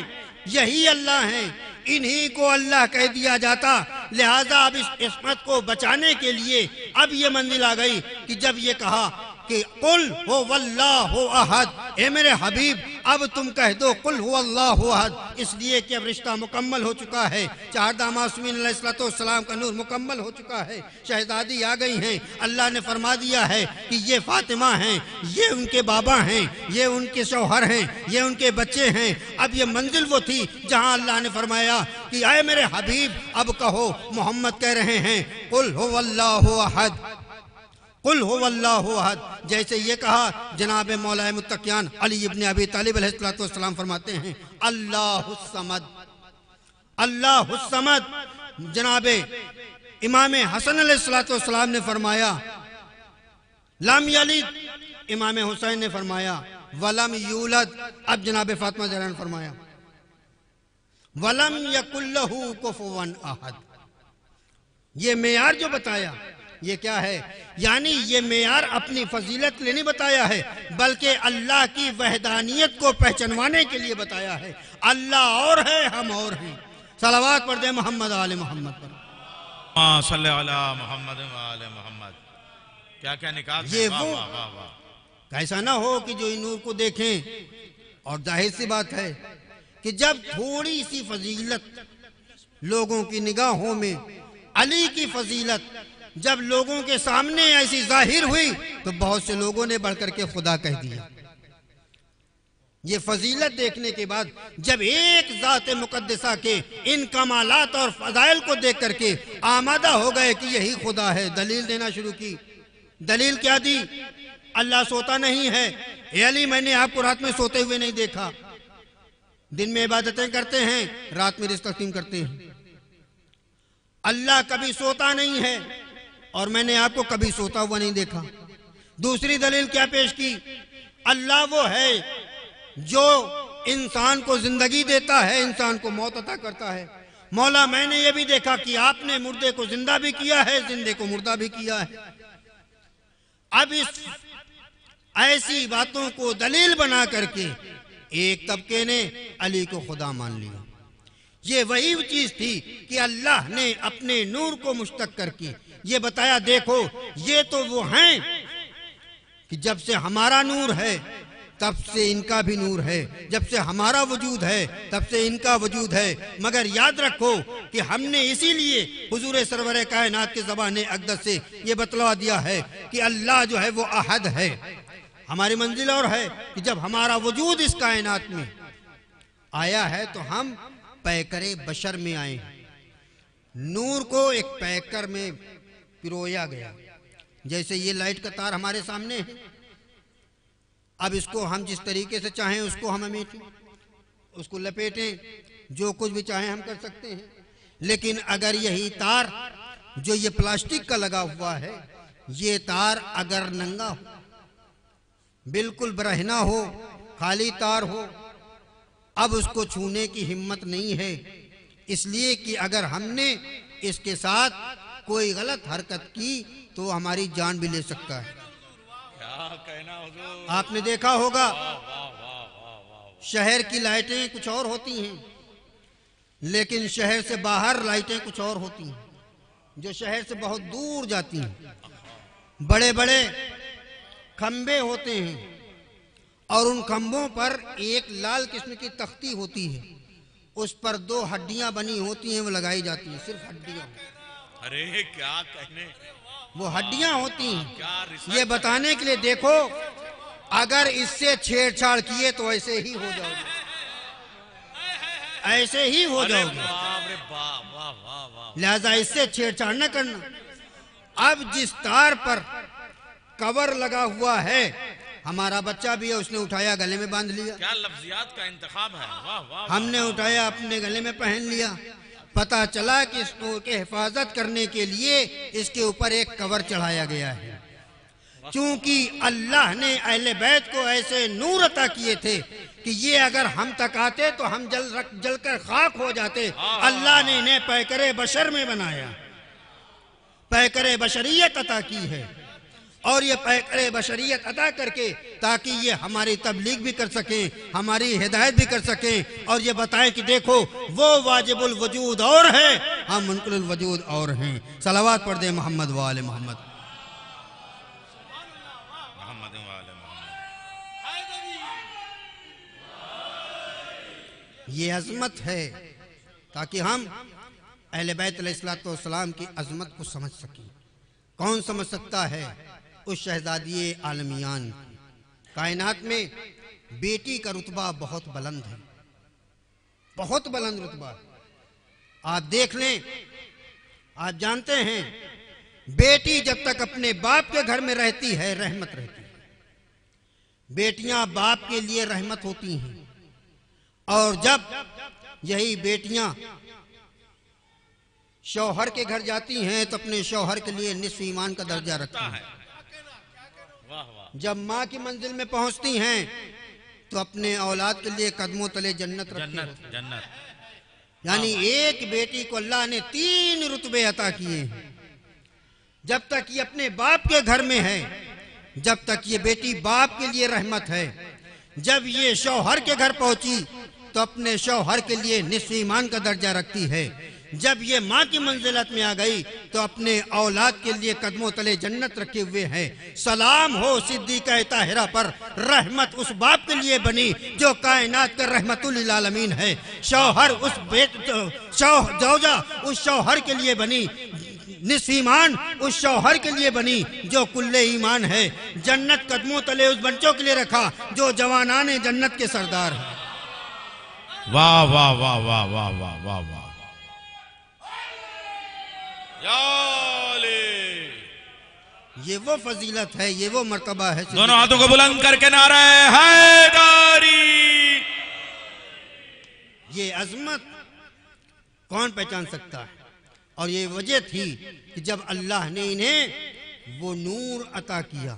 यही अल्लाह है, इन्हीं को अल्लाह कह दिया जाता। लिहाजा अब इस इस्मत को बचाने के लिए अब ये मंजिल आ गई कि जब ये कहा कि कुल हो वल्लाहु अहद, ए मेरे हबीब अब तुम कह दो कुल हो अल्लाहु अहद, इसलिए कि अब रिश्ता मुकम्मल हो चुका है। चहारदा मासूमीन अलैहिस्सलाम का नूर मुकम्मल हो चुका है, शहजादी आ गई हैं। अल्लाह ने फरमा दिया है कि ये फातिमा हैं, ये उनके बाबा हैं, ये उनके शौहर हैं, ये उनके बच्चे हैं। अब ये मंजिल वो थी जहां अल्लाह ने फरमाया कि आए मेरे हबीब अब कहो, मोहम्मद कह रहे हैं कुल हो अल्लाहु अहद, कुल हो अल्लाहु अहद। जैसे ये कहा जनाब मौलाए मुत्तकियान अली इब्न अबी तालिब अलैहिस्सलाम फरमाते हैं अल्लाहुस समद, अल्लाहुस समद। जनाबे इमाम हसन अलैहिस्सलाम ने फरमाया लम यलिद, इमाम हुसैन ने फरमाया वलम यूलद। अब जनाब फातिमा ज़हरा ने फरमाया वलम यकुल्लहु कुफुवन अहद। ये मेयार जो बताया ये क्या है, यानी ये मेयार अपनी फजीलत लिए नहीं बताया है, बल्कि अल्लाह की वहदानियत को पहचानवाने के लिए बताया है। अल्लाह और है, हम और हैं। सलावत पढ़ दे मोहम्मद आले मोहम्मद पर। सल्ले अला मोहम्मद आले मोहम्मद। क्या क्या निकाल ये वो ऐसा ना हो कि जो इन नूर को देखें, और जाहिर सी बात है कि जब थोड़ी सी फजीलत लोगों की निगाहों में अली की फजीलत जब लोगों के सामने ऐसी जाहिर हुई तो बहुत से लोगों ने बढ़कर के खुदा कह दिया। ये फजीलत देखने के बाद जब एक जात मुकद्दसा के इन कमालात और फजाइल को देख करके आमादा हो गए कि यही खुदा है, दलील देना शुरू की। दलील क्या दी? अल्लाह सोता नहीं है। ए अली, मैंने आपको रात में सोते हुए नहीं देखा। दिन में इबादतें करते हैं, रात में रिज़्क़ तक़सीम करते हैं। अल्लाह कभी सोता नहीं है और मैंने आपको कभी सोता हुआ नहीं देखा। दूसरी दलील क्या पेश की? अल्लाह वो है जो इंसान को जिंदगी देता है, इंसान को मौत अता करता है। मौला मैंने ये भी देखा कि आपने मुर्दे को जिंदा भी किया है, जिंदे को मुर्दा भी किया है। अब इस ऐसी बातों को दलील बना करके एक तबके ने अली को खुदा मान लिया। ये वही चीज थी कि अल्लाह ने अपने नूर को मुश्तक करके ये बताया, देखो ये तो वो हैं कि जब से हमारा नूर है तब से इनका भी नूर है, जब से हमारा वजूद है तब से इनका वजूद है। मगर याद रखो कि हमने इसीलिए हुजूर सरवर कायनात के ज़बान अक़दस से ये बतला दिया है कि अल्लाह जो है वो अहद है। हमारी मंजिल और है कि जब हमारा वजूद इस कायनात में आया है तो हम पैकरे बशर में आए हैं। नूर को एक पैकर में पिरोया गया। जैसे ये लाइट का तार हमारे सामने है, अब इसको हम जिस तरीके से चाहें उसको हम समेटें, उसको लपेटें, जो कुछ भी चाहें हम कर सकते हैं। लेकिन अगर यही तार जो ये प्लास्टिक का लगा हुआ है, ये तार अगर नंगा हो, बिल्कुल बरहना हो, खाली तार हो, अब उसको छूने की हिम्मत नहीं है, इसलिए कि अगर हमने इसके साथ कोई गलत हरकत की तो हमारी जान भी ले सकता है। क्या कहना हुजूर? आपने देखा होगा शहर की लाइटें कुछ और होती हैं, लेकिन शहर से बाहर लाइटें कुछ और होती हैं, जो शहर से बहुत दूर जाती हैं। बड़े बड़े खंबे होते हैं और उन खंभों पर एक लाल किस्म की तख्ती होती है, उस पर 2 हड्डियां बनी होती हैं, वो लगाई जाती हैं, सिर्फ हड्डियां। अरे क्या कहने, वो हड्डियां होती हैं क्या ये बताने के लिए, देखो अगर इससे छेड़छाड़ किए तो ऐसे ही हो जाओगे, ऐसे ही हो जाओगे। लिहाजा इससे छेड़छाड़ न करना। अब जिस तार पर कवर लगा हुआ है, हमारा बच्चा भी है, उसने उठाया गले में बांध लिया। क्या लफ्जियात का इंतखाब है, वाह वाह। हमने उठाया अपने गले में पहन लिया। पता चला कि इस नूर के हिफाजत करने के लिए इसके ऊपर एक कवर चढ़ाया गया है। चूंकि अल्लाह ने अहले बैत को ऐसे नूर अता किए थे कि ये अगर हम तक आते तो हम जलकर खाक हो जाते। अल्लाह ने इन्हें पैकरे बशर में बनाया, पैकरे बशरियत अता की है, और ये पैकरे बशरियत अदा करके ताकि ये हमारी तबलीग भी कर सकें, हमारी हिदायत भी कर सकें, और ये बताएं कि देखो वो वाजिबुल वजूद और है, हम मुनकरुल वजूद और हैं। सलावत पढ़ दे मोहम्मद वाले मोहम्मद। ये अजमत है ताकि हम अहले बैत अलैहिस्सलाम की अजमत को समझ सकें। कौन समझ सकता है? उस शहजादी आलमियान। कायनात में बेटी का रुतबा बहुत बुलंद है, बहुत बुलंद रुतबा। आप देख लें, आप जानते हैं बेटी जब तक अपने बाप के घर में रहती है रहमत रहती है। बेटियां बाप के लिए रहमत होती हैं, और जब यही बेटियां शौहर के घर जाती हैं तो अपने शौहर के लिए निस्फ ईमान का दर्जा रखती हैं। जब माँ की मंजिल में पहुंचती हैं तो अपने औलाद के लिए कदमों तले जन्नत रखती हैं। जन्नत यानी एक बेटी को अल्लाह ने 3 रुतबे अता किए हैं। जब तक ये अपने बाप के घर में है, जब तक ये बेटी बाप के लिए रहमत है। जब ये शौहर के घर पहुंची तो अपने शौहर के लिए निस्फ ईमान का दर्जा रखती है। जब ये माँ की मंजिलत में आ गई तो अपने औलाद के लिए कदमों तले जन्नत रखे हुए हैं। सलाम हो सिद्दीक़ा ताहिरा पर, रहमत उस बाप के लिए बनी जो कायनात का रहमतुल लिल आलमीन है। शौहर उस जौजा उस शौहर के लिए बनी, निस्फ ईमान उस शौहर के लिए बनी जो कुल्ले ईमान है। जन्नत कदमों तले उस बच्चों के लिए रखा जो जवानाने जन्नत के सरदार है। वाह वाह वाह वाह वाह वाह वाह वाह। ये वो फजीलत है, ये वो मर्तबा है। दोनों हाथों को बुलंद करके नारा हैदरी। कौन पहचान सकता है। और ये वजह थी कि जब अल्लाह ने इन्हें वो नूर अता किया,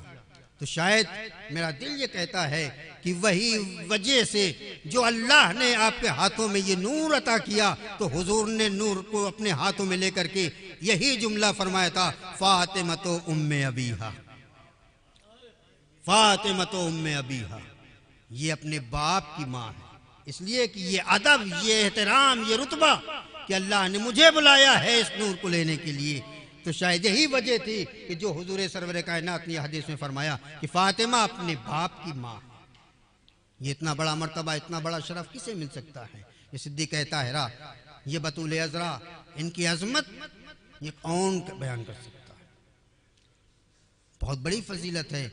तो शायद मेरा दिल ये कहता है कि वही वजह से जो अल्लाह ने आपके हाथों में ये नूर अता किया, तो हुजूर ने नूर को अपने हाथों में लेकर के यही जुमला फरमाया था, फातिमा तो उम्मे अबीहा, फातिमा तो उम्मे अबीहा। ये अपने बाप की माँ है, इसलिए कि ये अदब, ये एहतराम, ये रुतबा कि अल्लाह ने मुझे बुलाया है इस नूर को लेने के लिए। तो शायद यही वजह थी कि जो हुजूर सरवर कायनात ने हदीस में फरमाया कि फातिमा अपने बाप की माँ है। ये इतना बड़ा मर्तबा, इतना बड़ा शरफ किसे मिल सकता है। ये सिद्दीक़ ताहिरा, ये बतूल अज़रा, इनकी अजमत ये कौन बयान कर सकता है। बहुत बड़ी फजीलत है।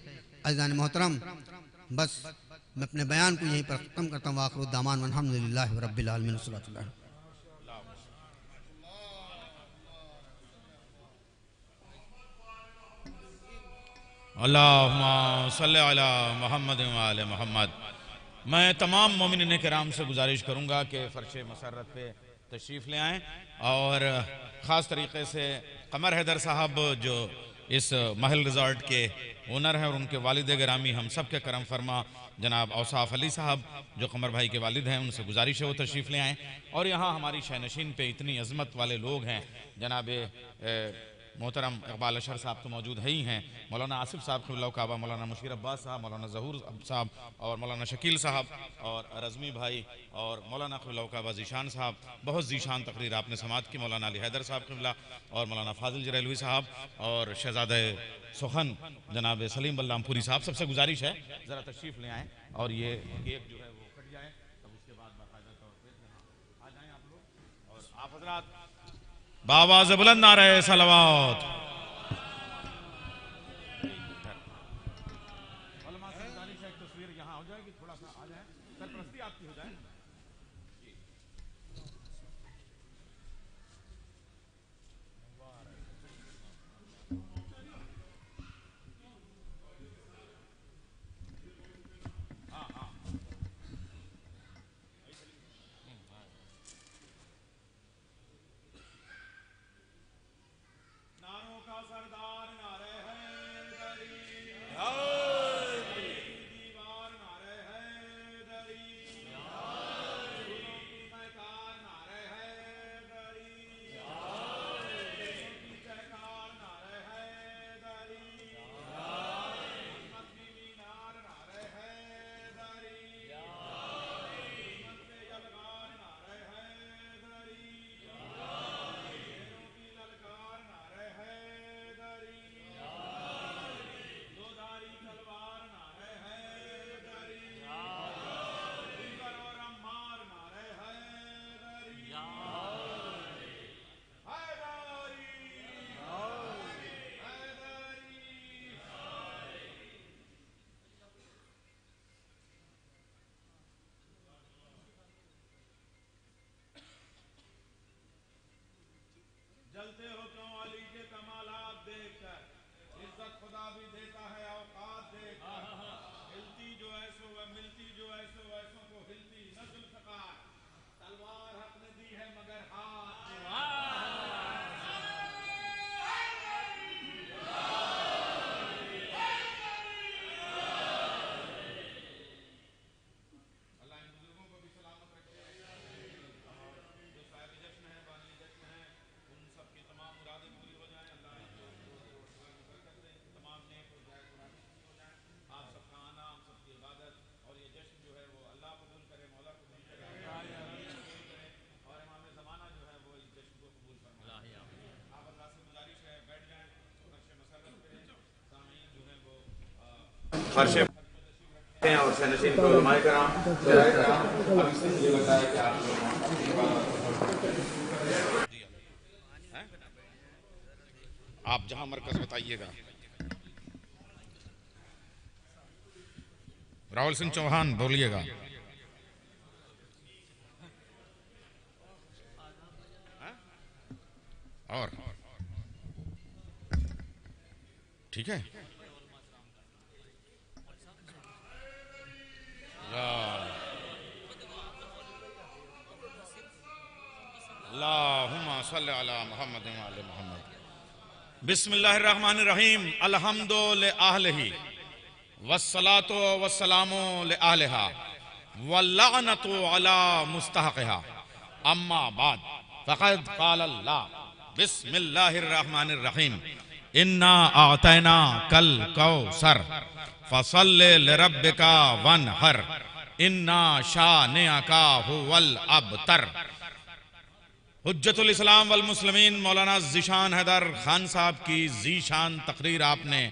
अज़ीज़ान मोहतरम, बस मैं अपने बयान को यहीं पर ख़त्म करता हूँ। आखिर दामान अल्हम्दुलिल्लाहि रब्बिल आलमीन। अल्लाहुम्मा सल्लि अला मुहम्मद व आले मोहम्मद। मैं तमाम मोमिनीन किराम से गुजारिश करूँगा कि फ़र्श मसरत पे तशरीफ़ ले आएँ, और ख़ास तरीक़े से कमर हैदर साहब जो इस महल रिज़ॉर्ट के ओनर हैं, और उनके वालिद गिरामी हम सब के करम फरमा जनाब औसाफ अली साहब जो कमर भाई के वालिद हैं, उनसे गुजारिश है वो तशरीफ़ ले आएँ। और यहाँ हमारी शहनशीन पे इतनी अज़मत वाले लोग हैं, जनाब मोहतरम इकबाल अशर साहब तो मौजूद है ही हैं, मौलाना आसिफ साहब क़िबला काबा, मौलाना मुशीर अब्बास साहब, मौलाना ज़हूर साहब, और मौलाना शकील साहब, और रज़मी भाई, और मौलाना क़िबला काबा ज़ीशान साहब। बहुत ज़ीशान तकरीर आपने समात की। मौलाना अली हैदर साहब क़िबला, और मौलाना फ़ाज़िल जरैलवी साहब, और शहज़ादे सुखन जनाब सलीम बल्लामपुरी साहब। सबसे गुजारिश है ज़रा तशरीफ़ ले आएँ, और ये केक जो है वो कट जाए, तब उसके बाद बाकायदा तौर पर आ जाएँ आप लोग, और आप हज़रात बावाज़ बुलंद नारे सलावत। तस्वीर यहाँ हो जाएगी, थोड़ा सा आ जाए, सरपरस्ती आपकी हो जाए। नारों का सरदार नारे हैदरी, दीवार नारे हैदरी, की महकार नारे हैदरी, की चहकार नारे हैदरी, मत की मीनार नारे हैदरी, मत पे यलगार नारे हैदरी, शेरों की ललकार नारे हैदरी, दोधारी तलवार नारे हैदरी, दिलबर और अम्मार नारे हैदरी, हैदरी, हैदरी। जलते हो क्यों अली के कमालात देखकर, इज्जत खुदा भी देता है औकात देखकर, हिलती जो ऐसो वह मिलती जो ऐसो वैसों को हिलती न जुल्फ़कार, तलवार हक ने दी है मगर हाथ अल्लाह इन बुजुर्गों को भी सलामत रखे, और जो साहिब जश्न है, बानी जश्न है, उन सब की तमाम मुरादें पूरी हो जाएं। अल्लाह इनको बरकत दे, तमाम नेक हो जाए, मुरादें पूरी हो जाएं। आप सबका आना, आप सबकी इबादत और ये जश्न जो है वो अल्लाह कबूल करे, मौला कबूल करे, और इमाम ज़माना जो है वो इस जश्न को कबूल फरमाए। आप अल्लाह से गुजारिश है बैठ जाएं, फर्श मसरत पे सामीन जो है वो फर्श और शहनशीन को उलमाए कराम अब इससे मुझे बताया कि आप आप जहां मरकज बताइएगा। राहुल सिंह चौहान बोलिएगा। और ठीक है, ला सल्लि अला मुहम्मद व आले मुहम्मद। बिस्मिल्लाहिर्रहमानिर्रहीम। अलहम्दु लिअहलिही वस्सलातु वस्सलामु लिअहलिहा वल्लअनतु अला मुस्तहक़िहा। अम्मा बाद फ़क़द क़ाल अल्लाह बिस्मिल्लाहिर्रहमानिर्रहीम इन्ना आतैना कल कौसर फसल्लि लिरब्बिका वनहर इन्ना शानिअका हुवल अबतर। हुज्जतुल इस्लाम वल मुस्लिमीन मौलाना ज़ीशान हैदर खान साहब की ज़ीशान तकरीर आपने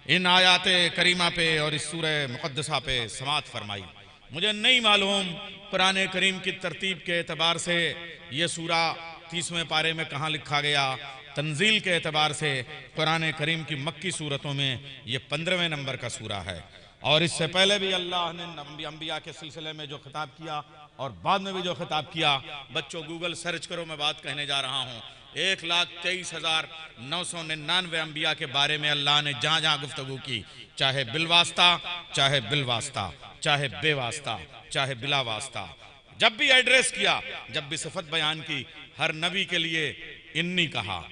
इन आयात करीमा पे और इस सूरह मुक़द्दसा पे समात फरमाई। मुझे नहीं मालूम कुरान करीम की तरतीब के एतबार से ये सूरा 30वें पारे में कहाँ लिखा गया। तंजील के एतबार से कुरान करीम की मक्की सूरतों में ये 15वें नंबर का सूरा है। और इससे पहले भी अल्लाह ने अंबिया के सिलसिले में जो खिताब किया और बाद में भी जो खिताब किया, बच्चों गूगल सर्च करो, मैं बात कहने जा रहा हूँ। 1,23,999 अंबिया के बारे में अल्लाह ने जहाँ जहाँ गुफ्तगू की, चाहे बिलवास्ता, चाहे बिलवास्ता, चाहे बेवास्ता, चाहे बिला वास्ता, जब भी एड्रेस किया, जब भी सिफत बयान की, हर नबी के लिए इन्नी कहा,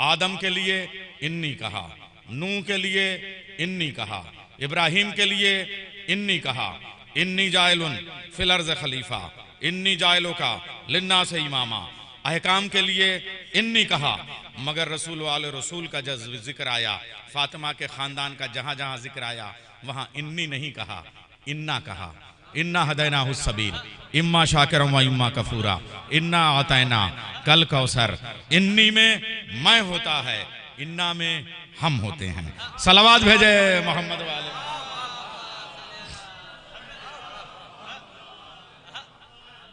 आदम के लिए इन्नी कहा, नूह के लिए इन्नी कहा, इब्राहिम के लिए इन्नी कहा, इन्नी जाइलुन फिल अर्ज़ खलीफा, इन्नी जाइलो का लिन्ना से इमामा। अहकाम के लिए इन्नी कहा, मगर रसूल वाले रसूल का जब जिक्र आया, फातिमा के खानदान का जहां जहां जिक्र आया, वहां इन्नी नहीं कहा, इन्ना कहा। इन्ना हदैना हुस्सबील इम्मा शाकिरम व इम्मा कफूरा इन्ना आतैना कल कौसर। इन्नी में मैं होता है, इन्ना में हम होते हैं। सलावत भेजे मोहम्मद वाले।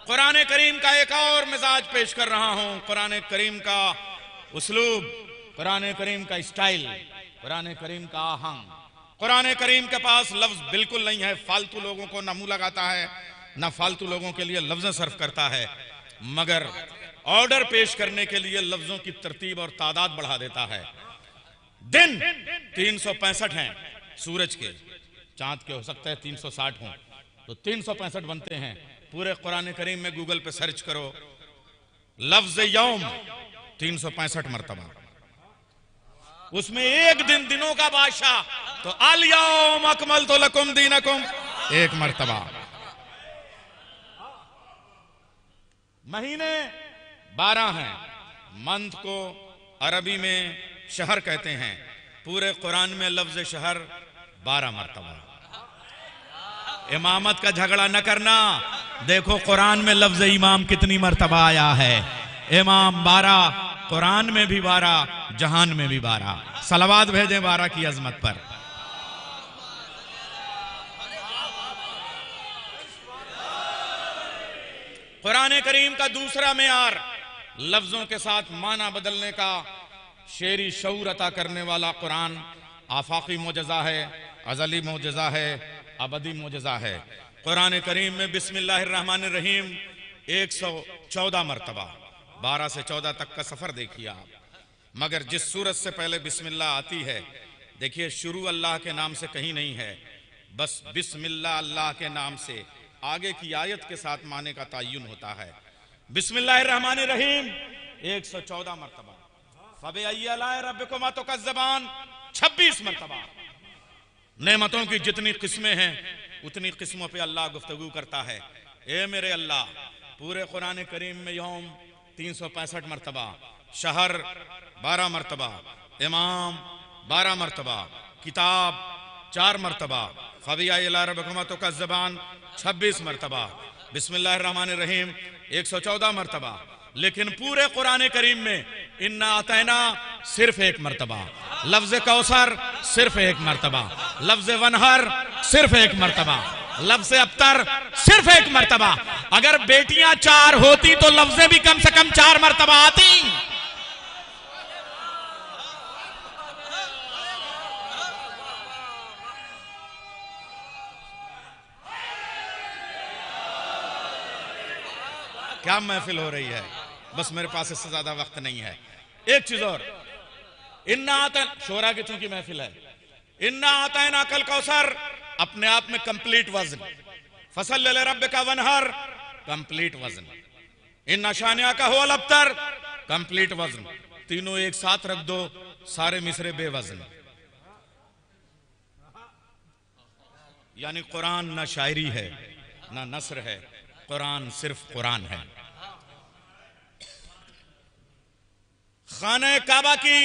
कुरान करीम का एक और मिजाज पेश कर रहा हूं। कुरान करीम का उसलूब, कुरान करीम का स्टाइल, कुरान करीम का आहंग। कुरान करीम के पास लफ्ज बिल्कुल नहीं है। फालतू लोगों को ना मुंह लगाता है, ना फालतू लोगों के लिए लफ्ज़ सर्फ करता है, मगर ऑर्डर पेश करने के लिए लफ्जों की तरतीब और तादाद बढ़ा देता है। दिन 365 हैं सूरज के, चांद के हो सकते हैं 360 हों, तो 365 बनते हैं। पूरे कुरान करीम में गूगल पे सर्च करो, लफ्ज यौम 365 मरतबा। उसमें एक दिन दिनों का बादशाह तो अल यौम अकमलतु लकुम दीनकुम 1 मरतबा। महीने 12 हैं, मंथ को अरबी में शहर कहते हैं। पूरे कुरान में लफ्ज शहर 12 मरतबा। इमामत का झगड़ा न करना, देखो कुरान में लफ्ज इमाम कितनी मरतबा आया है। इमाम 12, कुरान में भी 12, जहान में भी 12। सलावत भेजें 12 की अजमत पर। कुरान करीम का दूसरा मेयार लफ्जों के साथ माना बदलने का शेरी शऊर अता करने वाला कुरान आफाकी मोजज़ा है, अज़ली मोजज़ा है, अबदी मोजज़ा है। कुरान करीम में बिस्मिल्लाहिर्रहमानिर्रहीम 114 मरतबा, 12 से 14 तक का सफर देखिए आप। मगर जिस सूरत से पहले बिस्मिल्लाह आती है, देखिए शुरू अल्लाह के नाम से कहीं नहीं है, बस बिस्मिल्लाह अल्लाह के नाम से आगे की आयत के साथ माने का तय्युन होता है। बिस्मिल्लाहिर्रहमानिर्रहीम 114 मरतबा, फबिअय्यि आलाइ रब्बिकुमा तुकज़्ज़िबान 26 मरतबा। नेमतों की जितनी किस्में हैं उतनी किस्मों पे अल्लाह गुफ्तगू करता है। ए मेरे अल्लाह, पूरे कुरान करीम में यौम 365 मरतबा, शहर 12 मरतबा, इमाम 12 मरतबा, किताब 4 मरतबा, फबिअय्यि आलाइ रब्बिकुमा तुकज़्ज़िबान 26 मरतबा, बिस्मिल्लाहिर्रहमानिर्रहीम 114 मरतबा। लेकिन पूरे कुरान करीम में इन्ना आतैना सिर्फ 1 मरतबा, लफ्ज कौसर सिर्फ 1 मरतबा, लफ्ज वनहर सिर्फ 1 मरतबा, लफ्ज अबतर सिर्फ 1 मरतबा। अगर बेटियां 4 होती तो लफ्जें भी कम से कम 4 मरतबा आती। क्या महफिल हो रही है, बस मेरे पास इससे ज्यादा वक्त नहीं है। एक चीज और, इन्ना आतैना शोरा की चूंकि महफिल है, इन्ना आतैना कल कौसर अपने आप में कंप्लीट वजन, फसल्लि लिरब्बिका वनहर कंप्लीट वजन, इन्ना शानिअका हुवल अबतर कंप्लीट वजन, तीनों एक साथ रख दो, सारे मिसरे बेवजन। यानी कुरान ना शायरी है ना नस्र है, कुरान सिर्फ कुरान है। खाने काबा की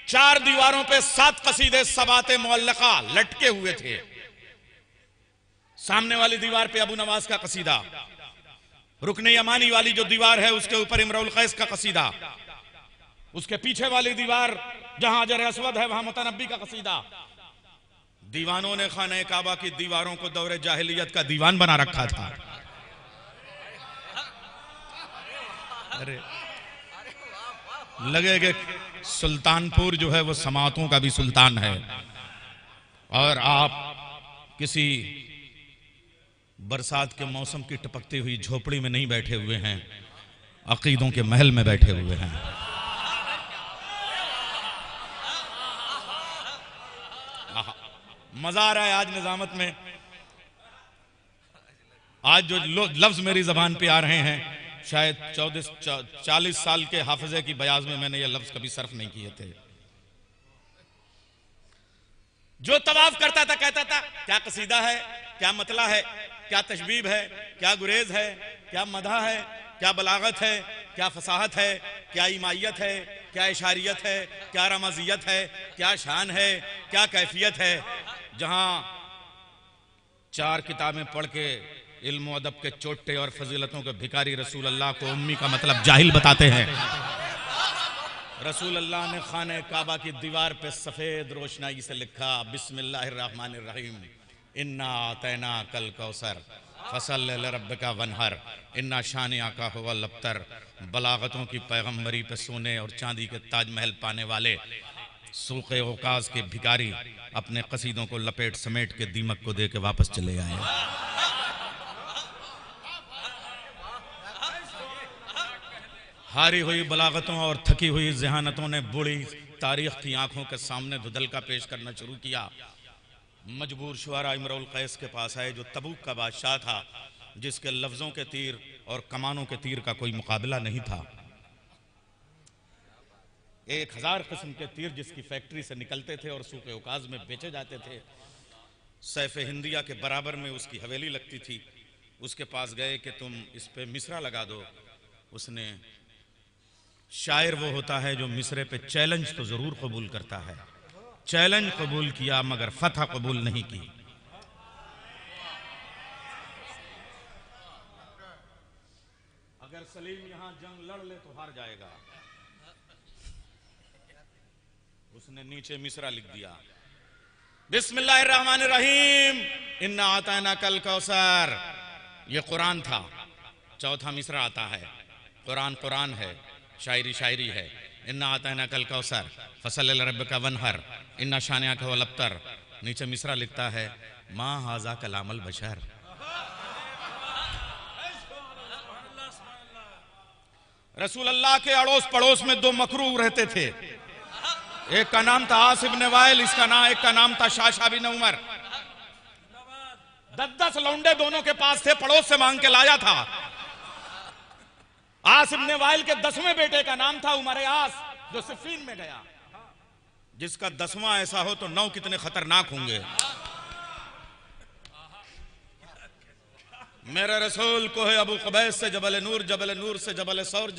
4 दीवारों पे 7 कसीदे सबाते मुअल्लका लटके हुए थे। सामने वाली दीवार पे अबू नवाज का कसीदा, रुकने यमानी वाली जो दीवार है उसके ऊपर इमरुल कैस का कसीदा, उसके पीछे वाली दीवार जहां हजर अस्वद है वहां मुतनब्बी का कसीदा। दीवानों ने खाने काबा की दीवारों को दौरे जाहिलियत का दीवान बना रखा था। अरे लगे कि सुल्तानपुर जो है वो समातों का भी सुल्तान है, और आप किसी बरसात के मौसम की टपकती हुई झोपड़ी में नहीं बैठे हुए हैं, अकीदों के महल में बैठे हुए हैं। मजा आ रहा है आज निजामत में। आज जो लफ्ज मेरी जबान पे आ रहे हैं, शायद 40 साल के हाफिजे की बयाज में मैंने ये लफ्ज कभी सर्फ नहीं किए थे। जो तवाफ करता था कहता था क्या कसीदा है, क्या मतला है, क्या तशबीब है, क्या गुरेज है, क्या मदा है, क्या बलागत है, क्या फसाहत है, क्या ईमायत है, क्या इशारियत है, क्या रमजियत है, क्या शान है, क्या कैफियत है। जहां 4 किताबें पढ़ के इल्म अदब के चोटे और फजीलतों के भिखारी रसूल अल्लाह को उम्मी का मतलब जाहिल बताते हैं। रसूल अल्लाह ने खाने काबा की दीवार पे सफेद रोशनाई से लिखा, बिस्मिल्लाहिर्रहमानिर्रहीम, इन्ना आतैना कल कौसर फसल लिरब्बिका वनहर, इन्ना शानिया का हुवल अब्तर। बलागतों की पैगंबरी पे सोने और चांदी के ताजमहल पाने वाले सूखे औकाज के भिखारी अपने कसीदों को लपेट समेट के दीमक को दे के वापस चले आए। हारी हुई बलागतों और थकी हुई जहानतों ने बूढ़ी तारीख की आंखों के सामने धुदलका पेश करना शुरू किया। मजबूर शुआरा इमरुल कैस के पास आए, जो तबूक का बादशाह था, जिसके लफ्जों के तीर और कमानों के तीर का कोई मुकाबला नहीं था। 1000 किस्म के तीर जिसकी फैक्ट्री से निकलते थे और सूखे औकाज में बेचे जाते थे। सैफ हिंदिया के बराबर में उसकी हवेली लगती थी। उसके पास गए कि तुम इस पे मिसरा लगा दो। उसने, शायर वो होता है जो मिसरे पे चैलेंज तो जरूर कबूल करता है, चैलेंज कबूल किया मगर फतह कबूल नहीं की। अगर सलीम यहां जंग लड़ ले तो हार जाएगा। उसने नीचे मिसरा लिख दिया, बिस्मिल्लाहिर्रहमानिर्रहीम, इन्ना आताना कल कौसर। ये कुरान था। चौथा मिसरा आता है, कुरान कुरान है, शायरी शायरी है। इन्ना आताना कल कौसर फसल लिरब्बिका वनहर, इन्ना शानिया का हुवल अब्तर। नीचे मिसरा लिखता है, माँ हाजा कलामल बशर। रसूल अल्लाह के अड़ोस पड़ोस में 2 मकरूह रहते थे। एक का नाम था आस इब्न वाइल, एक का नाम था शाशा बिन उमर। 10 लौंडे दोनों के पास थे, पड़ोस से मांग के लाया था। आस इब्न वाइल के 10वें बेटे का नाम था उमर आस, जो सिफीन में गया। जिसका 10वां ऐसा हो तो 9 कितने खतरनाक होंगे। मेरे रसूल को है अबू कुबैस से जबल नूर से जबल सौर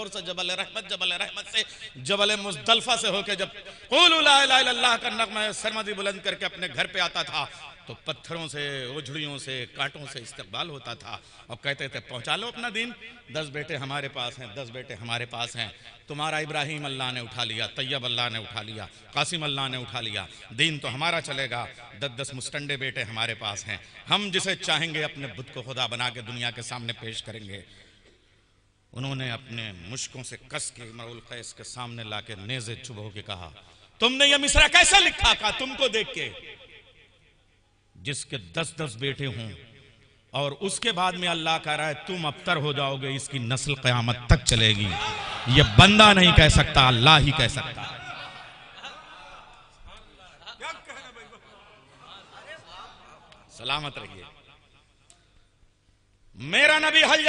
से जबल रहमत से जबल मुज़दलिफा से होके जब क़ुलू ला इलाहा इल्लल्लाह का नग़मा सरमदी बुलंद करके अपने घर पे आता था तो पत्थरों से, ओझड़ियों से, कांटों से इस्तकबाल होता था और कहते थे पहुंचा लो अपना दीन। 10 बेटे हमारे पास हैं, 10 बेटे हमारे पास हैं। तुम्हारा इब्राहिम अल्लाह ने उठा लिया, तैयब अल्लाह ने उठा लिया, कासिम अल्लाह ने उठा लिया, दीन तो हमारा चलेगा। 10 मुस्टंडे बेटे हमारे पास हैं। हम जिसे चाहेंगे अपने बुत को खुदा बना के दुनिया के सामने पेश करेंगे। उन्होंने अपने मुश्कों से कस के इमरुल कैस के सामने लाके नेज़े चुभ के कहा, तुमने ये मिसरा कैसे लिखा? कहा तुमको देख के, जिसके 10 बेटे हों और उसके बाद में अल्लाह कह रहा है तुम अबतर हो जाओगे, इसकी नस्ल क़यामत तक चलेगी। ये बंदा नहीं कह सकता, अल्लाह ही कह सकता है। सलामत रहिए। मेरा नबी हल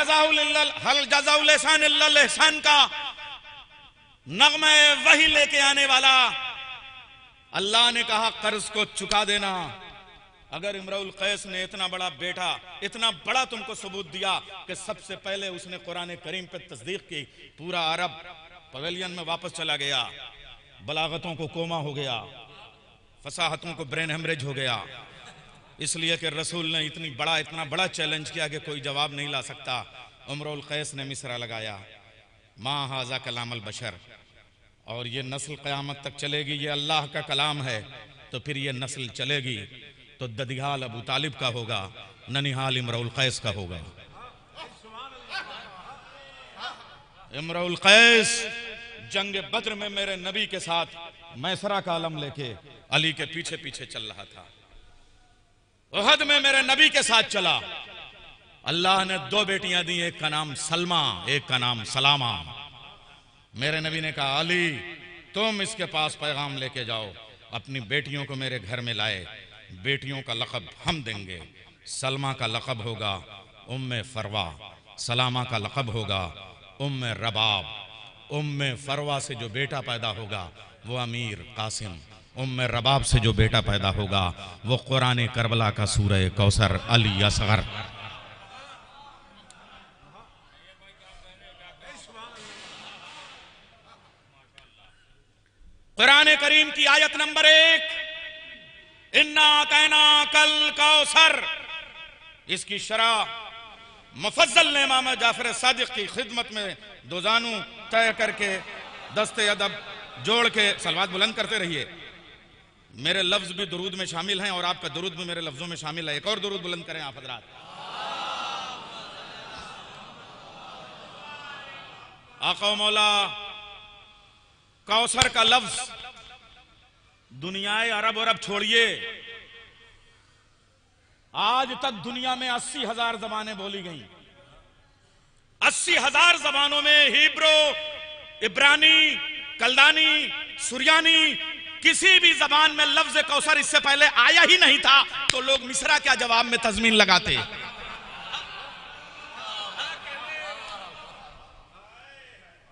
जज़ाउल इहसान का नगमे वही लेके आने वाला। अल्लाह ने कहा कर्ज को चुका देना। अगर इमरुल कैस ने इतना बड़ा बेटा, इतना बड़ा तुमको सबूत दिया कि सबसे पहले उसने कुरान करीम पे तस्दीक की, पूरा अरब पवेलियन में वापस चला गया, बलागतों को कोमा हो गया, फसाहतों को ब्रेन हेमरेज हो गया, इसलिए कि रसूल ने इतना बड़ा चैलेंज किया कि कोई जवाब नहीं ला सकता। इमरुल कैस ने मिसरा लगाया, माँ हाजा कलाम अल बशर, और ये नस्ल क़यामत तक चलेगी, ये अल्लाह का कलाम है। तो फिर ये नस्ल चलेगी तो ददिहाल अबू तालिब का होगा, ननिहाल इमरुल कैस का होगा। इमरुल कैस जंग बद्र में मेरे नबी के साथ मैसरा का अलम लेके अली के पीछे पीछे चल रहा था। उहद में मेरे नबी के साथ चला। अल्लाह ने 2 बेटियां दी, एक का नाम सलमा, एक का नाम सलामा। मेरे नबी ने कहा अली तुम इसके पास पैगाम लेके जाओ, अपनी बेटियों को मेरे घर में लाए। बेटियों का लक़ब हम देंगे। सलमा का लक़ब होगा उम्मे फरवा, सलामा का लक़ब होगा उम्मे रबाब। उम्मे फरवा से जो बेटा पैदा होगा वो अमीर कासिम, उम्मे रबाब से जो बेटा पैदा होगा वो कुरान करबला का सूरह कौसर अली असगर। कुरान करीम की आयत नंबर 1, इन्ना कैना कल कौसर, इसकी शरह मुफज्जल ने इमाम जाफर सादिक की खिदमत में दोजानू तय करके दस्ते अदब जोड़ के सलवात बुलंद करते रहिए। मेरे लफ्ज भी दुरूद में शामिल हैं और आपका दुरूद भी मेरे लफ्जों में शामिल है। एक और दुरूद बुलंद करें आप हजरात। आका मौला कौसर का लफ्ज दुनियाए अरब और अब छोड़िए, आज तक दुनिया में 80,000 जबानें बोली गई। 80,000 जबानों में हिब्रू, इब्रानी, कल्दानी, सुरियानी, किसी भी जबान में लफ्ज कौसर इससे पहले आया ही नहीं था, तो लोग मिसरा क्या जवाब में तजमीन लगाते।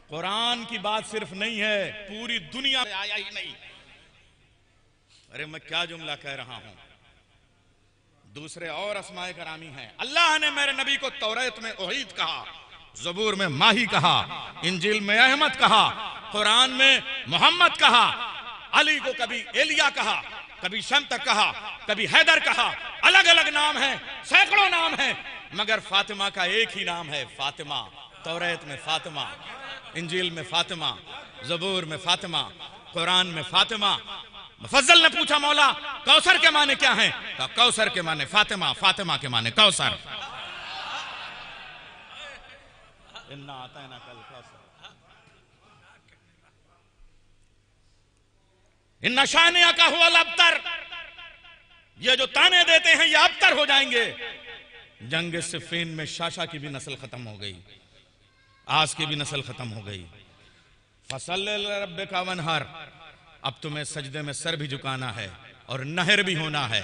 कुरान की बात सिर्फ नहीं है, पूरी दुनिया में आया ही नहीं। अरे मैं क्या जुमला कह रहा हूं। दूसरे और अस्माए करामी हैं। अल्लाह ने मेरे नबी को तौरात में ओहीद कहा, ज़बूर में माही कहा, इंजील में अहमद कहा, कुरान में मोहम्मद कहा, अली को कभी एलिया कहा, कभी शम्त कहा, कभी हैदर कहा। अलग अलग नाम है, सैकड़ों नाम है, मगर फातिमा का एक ही नाम है, फातिमा। तौरात में फातिमा, इंजील में फातिमा, ज़बूर में फातिमा, कुरान में फातिमा। मुफज्जल ने पूछा मौला कौसर के माने क्या हैं? तो कौसर के माने फातिमा, फातिमा के माने कौसर। इन्ना आतैना कल कौसर, इन्ना शानिया का हुआ अबतर। ये जो ताने देते हैं ये अबतर हो जाएंगे। जंग सिफ़ीन में शाशा की भी नस्ल खत्म हो गई, आज की भी नस्ल खत्म हो गई। फसल्लि लिरब्बिका वनहर, अब तुम्हें सजदे में सर भी झुकाना है और नहर भी होना है।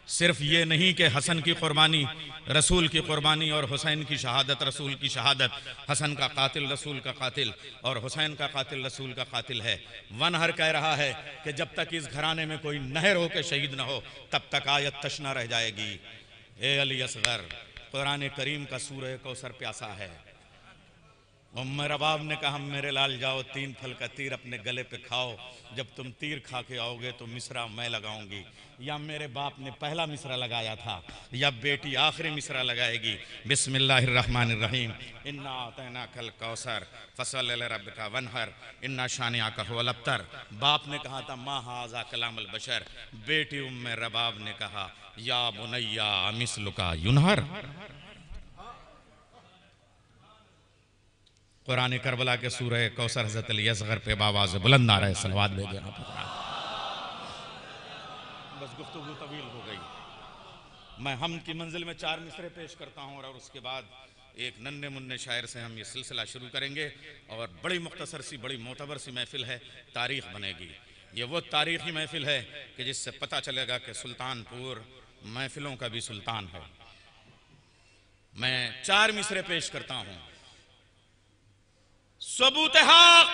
सिर्फ ये नहीं कि हसन की कुर्बानी रसूल की कुर्बानी और हुसैन की शहादत रसूल की शहादत, हसन का कातिल रसूल का कातिल और हुसैन का कातिल रसूल का कातिल है। वनहर कह रहा है कि जब तक इस घराने में कोई नहर हो के शहीद न हो तब तक आयत तशना रह जाएगी। ए अली असगर, कुरान करीम का सूरह कौसर प्यासा है। उम्मे रबाब ने कहा मेरे लाल जाओ, 3 फल का तीर अपने गले पे खाओ, जब तुम तीर खा के आओगे तो मिसरा मैं लगाऊंगी। या मेरे बाप ने पहला मिसरा लगाया था या बेटी आखिरी मिसरा लगाएगी। बिस्मिल्लाहिर्रहमानिर्रहीम, इन्ना आतैना कल कौसर फसल्लि लिरब्बिका वनहर इन्ना शानिअका हुवल अबतर। बाप ने कहा था मा हाज़ा कलामुल बशर, बेटी उम्मे रबाब ने कहा या बुनैया मिस्लुका युनहर। कुरान करबला के सूरह कौसर हज़रत अली असगर पे बावाज़ बुलंद आ रहे सलवात भेजे आप। बस गुफ्तगू तवील हो गई। मैं हम की मंजिल में 4 मिसरे पेश करता हूँ और उसके बाद एक नन्हे मुन्ने शायर से हम ये सिलसिला शुरू करेंगे। और बड़ी मुख्तसर सी बड़ी मोतबर सी महफिल है, तारीख बनेगी। ये वो तारीखी महफिल है कि जिससे पता चलेगा कि सुल्तानपुर महफिलों का भी सुल्तान है। मैं 4 मिसरे पेश करता हूँ। सबूत हक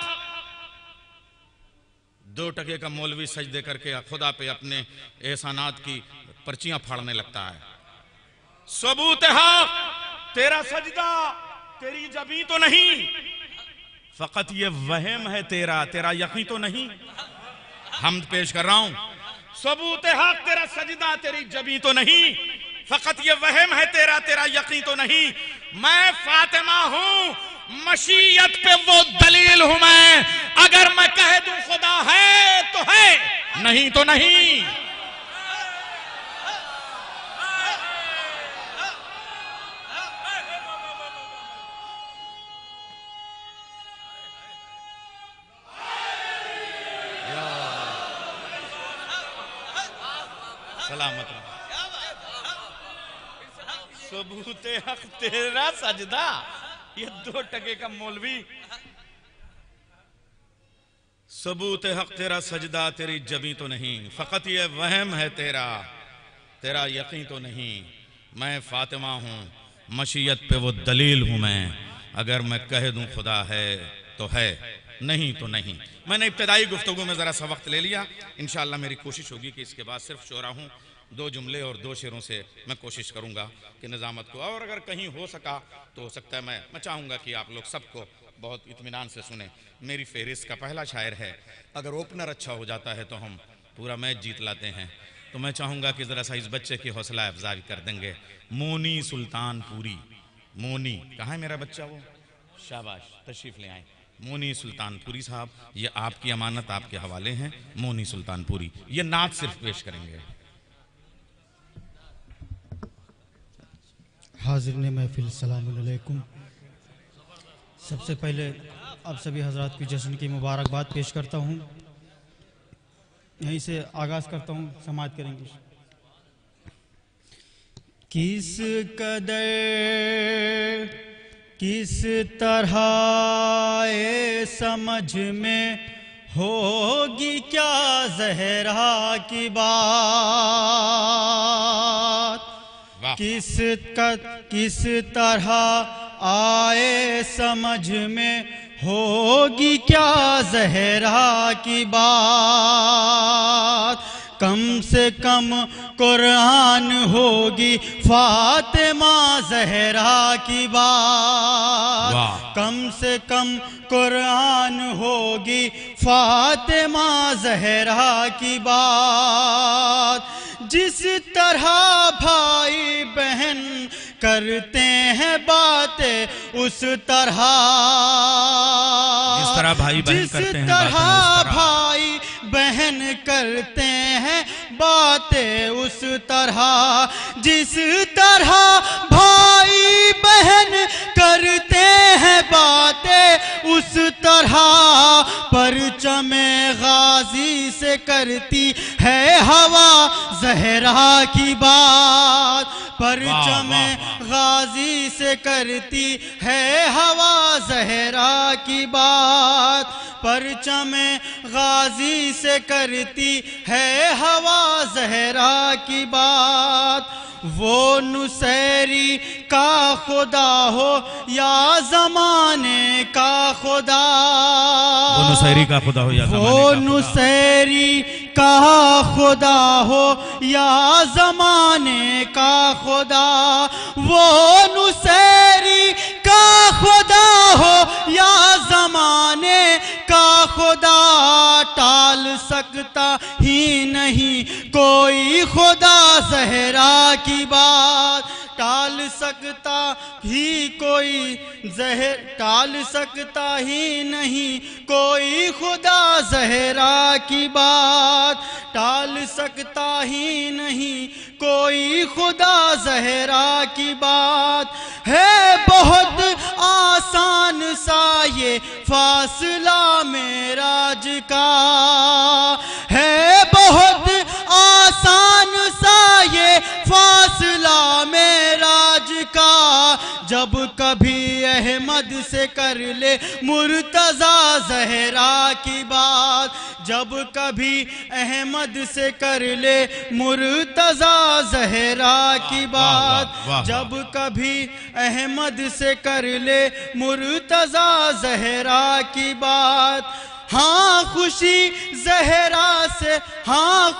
2 टके का मौलवी सजदे करके खुदा पे अपने एहसानात की पर्चियां फाड़ने लगता है। सबूत हक तेरा सजदा तेरी जबी तो नहीं, फकत ये वहम है तेरा, तेरा यकीन तो नहीं। हमद पेश कर रहा हूं। सबूत हक तेरा सजदा तेरी जबी तो नहीं, फकत ये वहम है तेरा, तेरा यकीन तो नहीं। मैं फातिमा हूं, मशीयत पे वो दलील हूं मैं। अगर मैं कह दूं खुदा है तो है, नहीं तो नहीं। सलामत रहो। सबूत हक तेरा सजदा, ये 2 टके का मौलवी। सबूत हक तेरा सजदा तेरी जबी तो नहीं, फकत ये वहम है तेरा, तेरा यकीन तो नहीं। मैं फातिमा हूं, मशीयत पे वो दलील हूं मैं। अगर मैं कह दूं खुदा है तो है, नहीं तो नहीं। मैंने इब्तदाई गुफ्तगू में ज़रा सा वक्त ले लिया। इंशाअल्लाह मेरी कोशिश होगी कि इसके बाद सिर्फ शोरा हूँ 2 जुमले और 2 शेरों से मैं कोशिश करूँगा कि निज़ामत को, और अगर कहीं हो सका तो हो सकता है मैं चाहूँगा कि आप लोग सबको बहुत इत्मीनान से सुने। मेरी फहरिस्त का पहला शायर है। अगर ओपनर अच्छा हो जाता है तो हम पूरा मैच जीत लाते हैं। तो मैं चाहूँगा कि ज़रा सा इस बच्चे की हौसला अफजाई कर देंगे। मोनी सुल्तानपुरी। मोनी कहाँ है मेरा बच्चा? वो शाबाश, तशरीफ़ ले आए। मोनी सुल्तानपुरी साहब, ये आपकी अमानत आपके हवाले हैं। मोनी सुल्तानपुरी ये नात सिर्फ पेश करेंगे। हाज़िरीन महफिल सलाम अलैकुम। सबसे पहले आप सभी हजरात की जश्न की मुबारकबाद पेश करता हूँ। यहीं से आगाज़ करता हूँ, समाअत करेंगे। किस कदर किस तरह ए समझ में होगी क्या ज़हरा की बात, किस तरह आए समझ में होगी क्या ज़हरा की बात। कम से कम कुरान होगी फातिमा ज़हरा की बात। कम से कम कुरान होगी फातिमा ज़हरा की बात। जिस तरह भाई बहन करते हैं बातें उस तरह, जिस तरह भाई बहन करते हैं भाई बहन करते हैं बातें उस तरह, जिस तरह भाई बहन करते हैं बातें उस तरह। परचमे गाजी से करती है हवा ज़हरा की बात, परचमे गाजी से करती है हवा ज़हरा की बात, परचमे गाजी से करती है हवा ज़हरा की बात। वो नुसैरी का खुदा हो या ज़माने का खुदा, वो नुसैरी का खुदा हो या नुसैरी का खुदा हो या ज़माने का खुदा, वो नुसैरी का खुदा हो या ज़माने का खुदा। टाल सकता ही नहीं कोई खुदा ज़हरा की बात, टाल सकता ही कोई टाल सकता ही नहीं कोई खुदा ज़हरा की बात, टाल सकता ही नहीं कोई खुदा ज़हरा की बात। है बहुत आसान सा ये फासला मेराज का, है बहुत आसान सा ये फासला मेराज का। जब कभी अहमद से कर ले मुर्तज़ा ज़हरा की बात, जब कभी अहमद से कर ले मुर्तज़ा ज़हरा की बात, जब कभी अहमद से कर ले मुर्तज़ा ज़हरा की बात। हाँ खुशी जहरा से, हाँ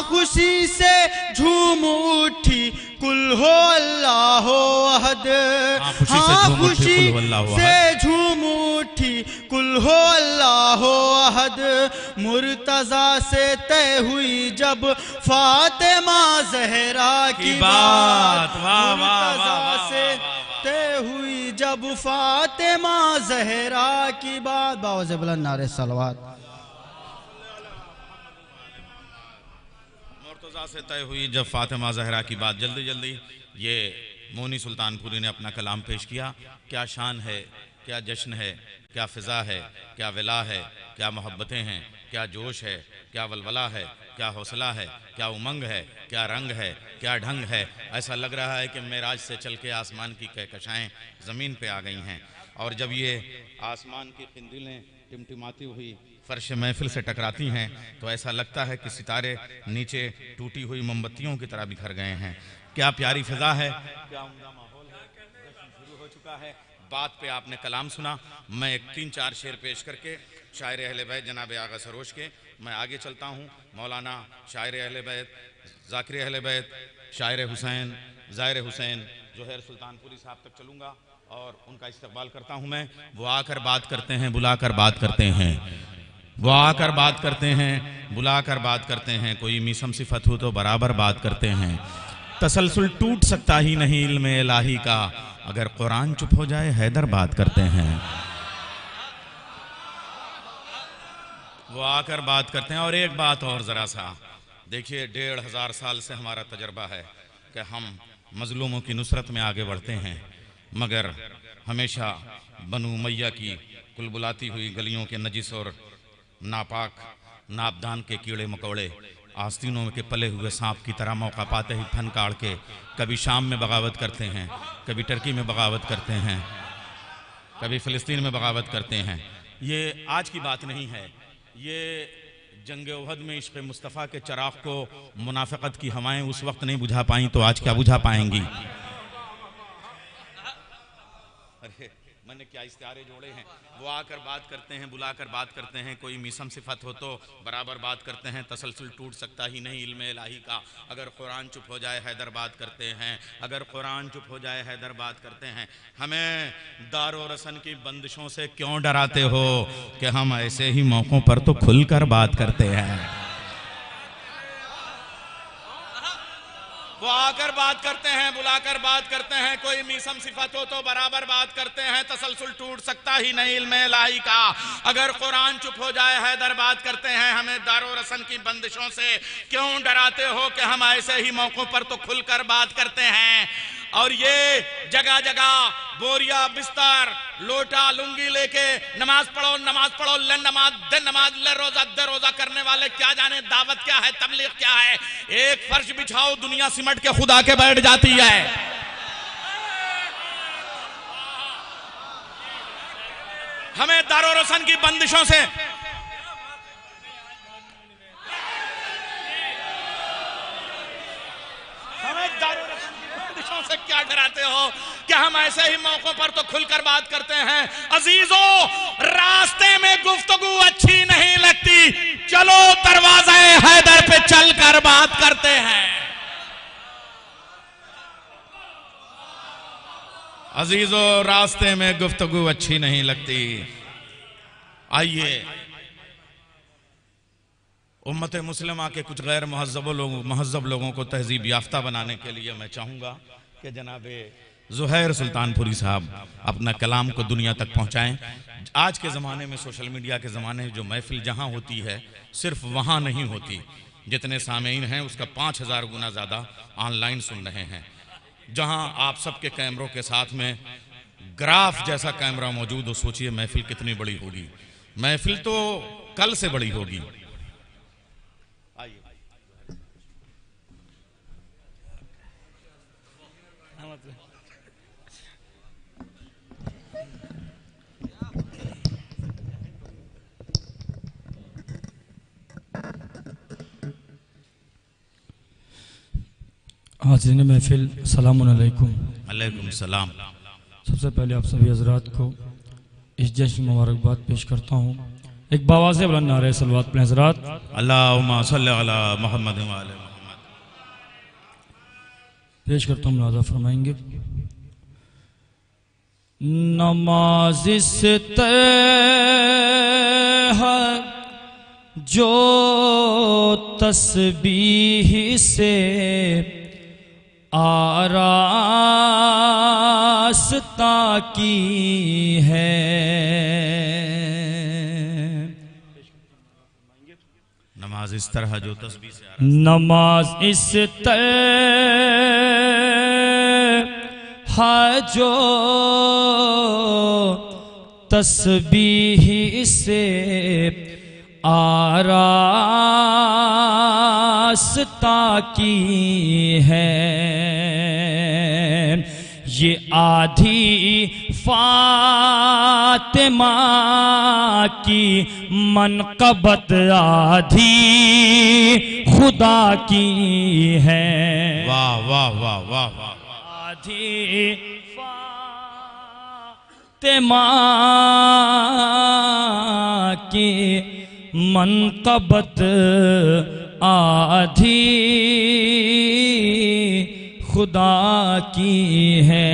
खुशी से झूम उठी कुल हो अल्लाह हो अहद, हाँ खुशी से झूम उठी कुल हो अल्लाह हो अहद। मुर्तजा से तय हुई जब फातिमा जहरा की बात, मुर्तजा से तय हुई जब फातिमा जहरा की बात। बावज़ बुलंद नारे सलवात। मुर्तज़ा से तय हुई जब फातिमा जहरा की बात। जल्दी जल्दी ये मोनी सुल्तानपुरी ने अपना कलाम पेश किया। क्या शान है, क्या जश्न है, क्या फ़िज़ा है, क्या विला है, क्या मोहब्बतें हैं, क्या जोश है, क्या वलवला है, क्या हौसला है, क्या उमंग है, क्या रंग है, क्या ढंग है। ऐसा लग रहा है कि मेराज से चल के आसमान की कहकशाएँ ज़मीन पे आ गई हैं। और जब ये आसमान की खिंदिलें टिमटिमाती हुई फर्श महफिल से टकराती हैं तो ऐसा लगता है कि सितारे नीचे टूटी हुई मोमबत्तियों की तरह बिखर गए हैं। क्या प्यारी फ़िज़ा है, क्या उम्दा माहौल है। शुरू हो चुका है। बात पे आपने कलाम सुना। मैं एक 3-4 शेर पेश करके शायर अहले बैत जनाब आगा सरोज के मैं आगे चलता हूँ। मौलाना शायर अहले बैत, ज़ाकिर अहले बैत, शायर हुसैन, ज़ाहिर हुसैन, जोहर सुल्तानपुरी साहब तक चलूँगा और उनका इस्तकबाल करता हूँ मैं। वो आकर बात करते हैं, बुलाकर बात करते हैं, वो आकर बात करते हैं, बुलाकर बात करते हैं। कोई मीसम सिफत हो तो बराबर बात करते हैं। तसलसल टूट सकता ही नहीं इल्म इलाही का, अगर कुरान चुप हो जाए हैदर बात करते हैं। वो आकर बात करते हैं। और एक बात और ज़रा सा देखिए, 1500 साल से हमारा तजर्बा है कि हम मजलूमों की नुसरत में आगे बढ़ते हैं, मगर हमेशा बनु उमैया की कुलबुलाती हुई गलियों के नजिस और नापाक नापदान के कीड़े मकोड़े आस्तीनों के पले हुए सांप की तरह मौका पाते ही फन काढ़ के कभी शाम में बगावत करते हैं, कभी टर्की में बगावत करते हैं, कभी फ़िलिस्तीन में बगावत करते हैं। ये आज की बात नहीं है। ये जंग उहद में इश्क़ मुस्तफ़ा के चराग़ को मुनाफ़िक़त की हवाएं उस वक्त नहीं बुझा पाईं तो आज क्या बुझा पाएंगी। अरे मैंने क्या इस्तारे जोड़े हैं। वो आकर बात करते हैं, बुलाकर बात करते हैं। कोई मीसम सिफत हो तो बराबर बात करते हैं। तसलसल टूट सकता ही नहीं इल्म इलाही का, अगर कुरान चुप हो जाए हैदर बात करते हैं, अगर कुरान चुप हो जाए हैदर बात करते हैं। हमें दारो रसन की बंदिशों से क्यों डराते हो कि हम ऐसे ही मौक़ों पर तो खुलकर बात करते हैं। वो आकर बात करते हैं, बुलाकर बात करते हैं। कोई मीसम सिफत हो तो बराबर बात करते हैं। तसलसल टूट सकता ही नहीं इल्म इलाही का, अगर कुरान चुप हो जाए हैदर बात करते हैं। हमें दारो रसन की बंदिशों से क्यों डराते हो कि हम ऐसे ही मौक़ों पर तो खुलकर बात करते हैं। और ये जगह जगह बोरिया बिस्तर लोटा लुंगी लेके नमाज पढ़ो ले नमाज दे नमाज ले रोजा दे रोजा करने वाले क्या जाने दावत क्या है, तबलीग क्या है। एक फर्श बिछाओ दुनिया सिमट के खुदा के बैठ जाती है। हमें दारो रसन की बंदिशों से से क्या डराते हो कि हम ऐसे ही मौकों पर तो खुलकर बात करते हैं। अजीजों, रास्ते में गुफ्तगू अच्छी नहीं लगती, चलो दरवाज़े हैदर पे चलकर बात करते हैं। अजीजों, रास्ते में गुफ्तगू अच्छी नहीं लगती। आइए उम्मत मुस्लिमा के कुछ गैर महज़्ज़ब लोगों को तहजीब याफ्ता बनाने के लिए मैं चाहूँगा कि जनाबे ज़ुहैर सुल्तानपुरी साहब अपना कलाम को दुनिया तक पहुँचाएँ। आज के ज़माने में, सोशल मीडिया के ज़माने में, जो महफ़िल जहाँ होती है सिर्फ वहाँ नहीं होती। जितने सामीन हैं उसका 5000 गुना ज़्यादा ऑनलाइन सुन रहे हैं। जहाँ आप सबके कैमरों के साथ में ग्राफ जैसा कैमरा मौजूद हो, सोचिए महफ़िल कितनी बड़ी होगी। महफ़िल तो कल से बड़ी होगी। हाज़रीन महफ़िल सलामुन अलैकुम। अलैकुम सलाम। सबसे पहले आप सभी हज़रात को इस जश्न में मुबारकबाद पेश करता हूँ। एक बाबा से बुलंद नारे सलवात पे हज़रात। अल्लाहुम्मा सल्ली अला मुहम्मद व आले मुहम्मद। पेश करता हूँ, मुलाज़ा फरमाएंगे। नमाज इस तरह जो तस्बीह से आरास्ता की है, नमाज इस तरह जो तस्बीह से नमाज इस तरह जो तस्बीह से आरास्ता की है, ये आधी फातिमा की मनक़बत आधी खुदा की है। वाह वाह वाह वाह वाह। आधी फातिमा की मनक़बत आधी खुदा की है।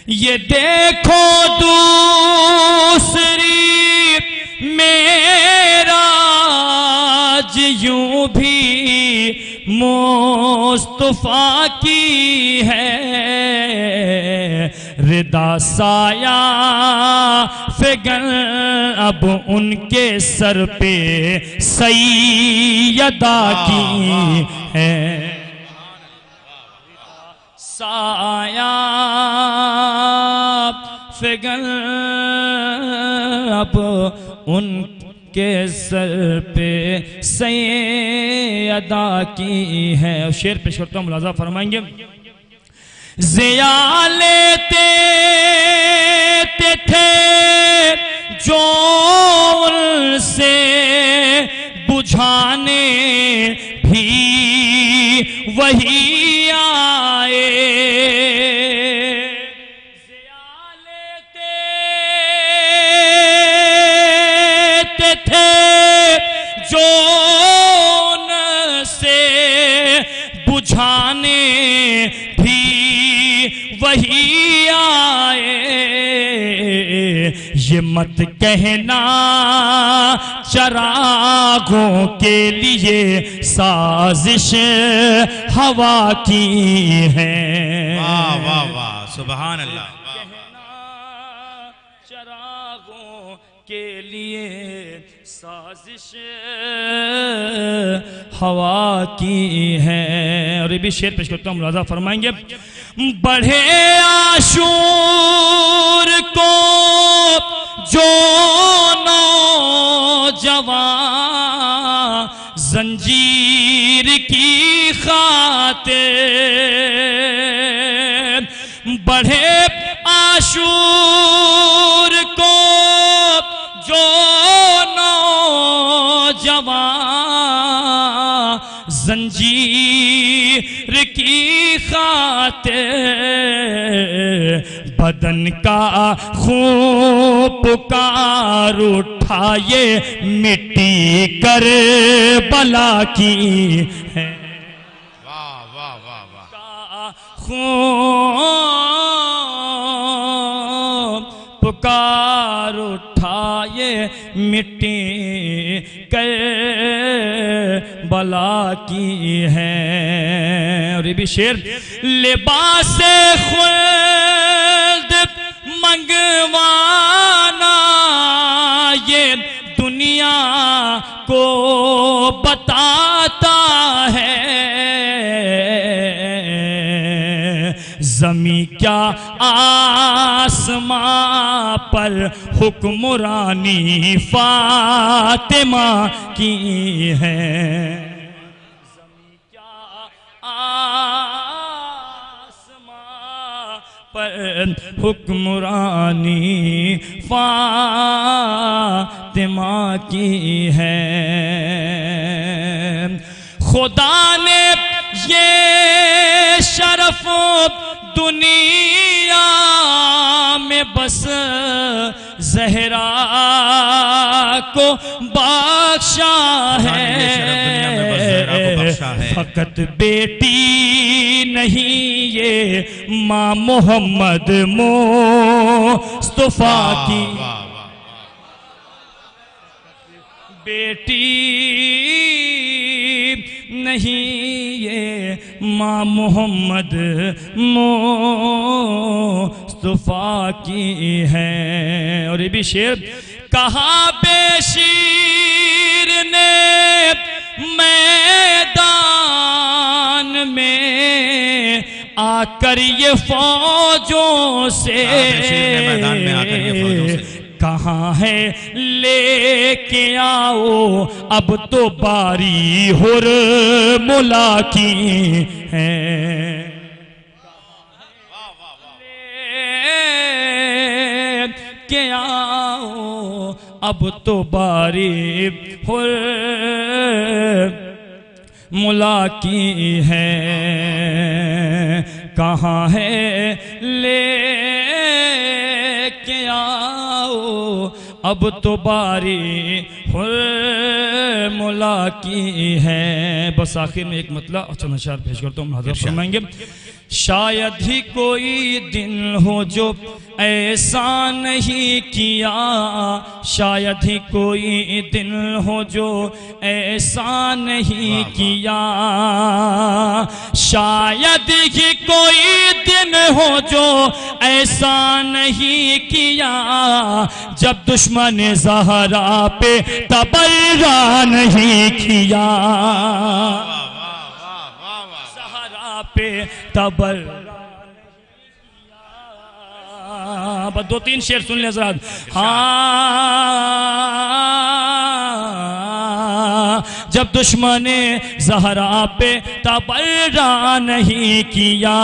ये देखो दूसरी मेराज यूं भी मुस्तफा की है, रिदा साया फिगन अब उनके सर पे सैयदा की है। साया फिगन अब उनके सर पे सैयदा की है। शेर पेश करता हूँ, मुलाज़ा फरमाएंगे। ज़िया लेते थे जो उनसे बुझाने भी वही आए, ज़िया लेते थे जो उनसे बुझाने वही आए। ये मत कहना चरागों के लिए साजिश हवा की है। वाह वाह वाह, सुभान अल्लाह। चरागों के लिए साजिश हवा की है। और ये भी शेर पेश करता हूँ, मुलाज़ा फरमाएंगे। बढ़े आशूर को जो नौजवान जंजीर की खातिर, बढ़े आशूर को जो नौजवान जंजीर की खातिर, बदन का खून पुकार उठाए मिट्टी कर बला की है। वाह वाह वाह वाह। खून पुकार उठाए मिट्टी कर बला की है। और ये भी शेर। लिबास खुल्द मंगवाना ये दुनिया को बताता है, ज़मी क्या आसमां पर हुक्मरानी फातिमा की है। ज़मी क्या आसमां पर हुक्मरानी फातिमा की है। खुदा ने ये शरफ दुनिया को बख्शा है, फकत बेटी नहीं ये माँ मोहम्मद मुस्तफा की बेटी नहीं ये माँ मोहम्मद मुस्तफा की है। और ये भी शेर कहा बेशीर ने मैदान में आकर ये फौजों से, मैदान में आकर ये फौजों से कहाँ है लेके आओ अब तो बारी हुर्मुला की है, लेके आओ अब तो बारी हुर्मुला की है, कहाँ है लेके आओ अब तो बारी हुर्मुला की है। बस आखिर में एक मतलब अच्छा नशार पेश करता हूँ, हाज़िर फरमाएंगे। शायद ही कोई दिन हो जो ऐसा नहीं किया, शायद ही कोई दिन हो जो ऐसा नहीं किया, शायद ही कोई दिन हो जो ऐसा नहीं किया, जब दुश्मन ज़हरा पे तबर्रा नहीं किया, ज़हरा पे तबर्रा। बस दो तीन शेर सुन ले हज़रात। हाँ, जब दुश्मने ज़हरा पे तबर्रा नहीं किया,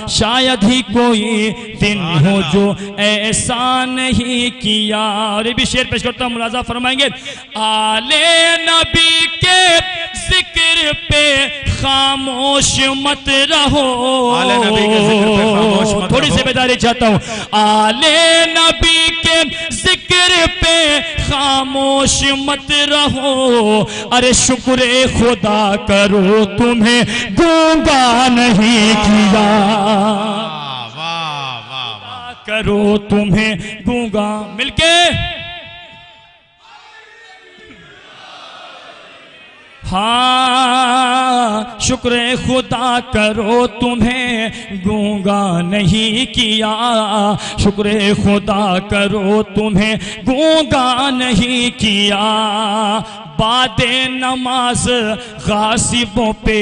शायद ही कोई दिन हो जो ऐसा नहीं किया। और ये भी शेर पेश करता हूँ, मुलाज़ा फरमाएंगे। आले नबी के जिक्र पे खामोश मत रहो, आले नबी के जिक्र पे खामोश मत थोड़ी सी बेदारी चाहता हूँ। आले नबी के जिक्र पे खामोश मत रहो, अरे शुक्र खुदा करो तुम्हें गूंगा नहीं किया, करो तुम्हें गूंगा मिलके। हाँ, शुक्र खुदा करो तुम्हें गूंगा नहीं किया, शुक्र खुदा करो तुम्हें गूंगा नहीं किया। बादे नमाज गासिबों पे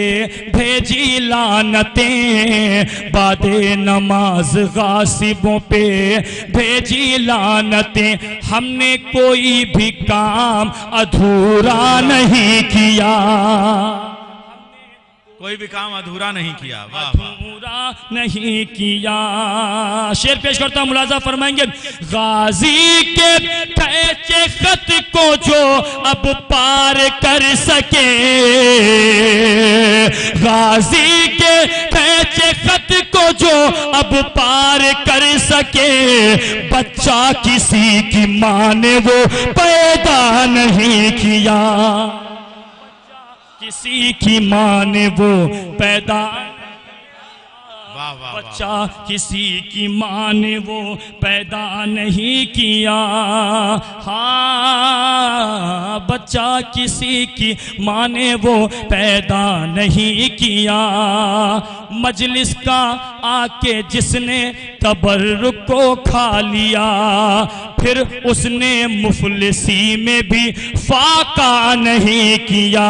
भेजी लानतें, बादे नमाज गासिबों पे भेजी लानतें, हमने कोई भी काम अधूरा नहीं किया, कोई भी काम अधूरा नहीं किया, अधूरा नहीं किया। शेर पेश करता हूं, मुलाजा फरमाएंगे। गाजी के खैचे खत को जो अब पार कर सके, गाजी के खैचे खत को जो अब पार कर सके, बच्चा किसी की मां ने वो पैदा नहीं किया, किसी की मां ने वो पैदा, बच्चा किसी की मां ने वो पैदा नहीं किया। हाँ, बच्चा किसी की मां ने वो पैदा नहीं किया। मजलिस का आके जिसने तबर्रुक को खा लिया, फिर उसने मुफलिसी में भी फाका नहीं किया,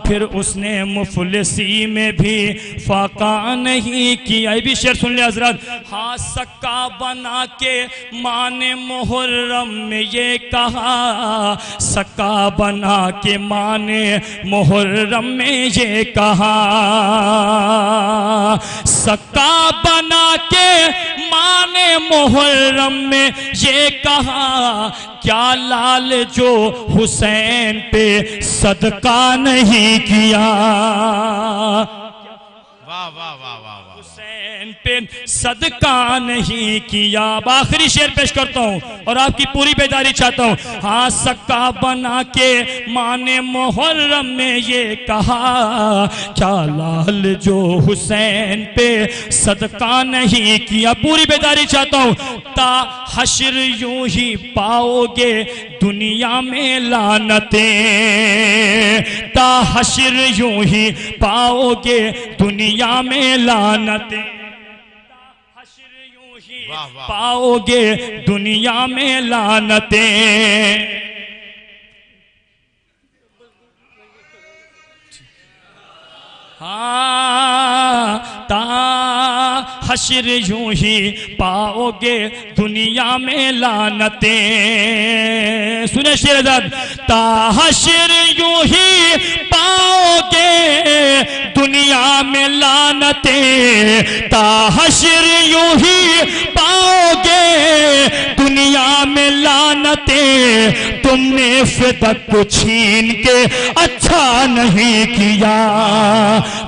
फिर उसने मुफलिसी में भी फाका नहीं किया। ये भी शेर सुन ले हजरत। हाँ, सक्का बना के माँ ने मुहर्रम में ये कहा, सक्का बना के माँ ने मुहर्रम में ये कहा, सक्का बना के माँ ने मुहर्रम में ये कहा, क्या लाल जो हुसैन पे सदका नहीं किया, वाह वाह वाह वाह, हुसैन हुसैन पे सदका नहीं किया। आखिरी शेर पेश करता हूँ और आपकी पूरी बेदारी चाहता हूँ। हाँ, सक्का बना के माँ ने मुहर्रम में ये कहा, क्या लाल जो हुसैन पे सदका नहीं किया। पूरी बेदारी चाहता हूँ। ता हश्र यूं ही पाओगे दुनिया में लानतें, ता हश्र यूं ही पाओगे दुनिया में लानतें, ता हश्र यूं ही पाओगे दुनिया में लानतें। हाँ, ता हश्र यूं ही पाओगे दुनिया में लानतें। सुने शेरजाद, ता हश्र यूं ही पाओगे दुनिया में लानतें, ता हश्र यूं ही पाओगे दुनिया में लानतें। तुमने फिदक को छीन के अच्छा नहीं किया,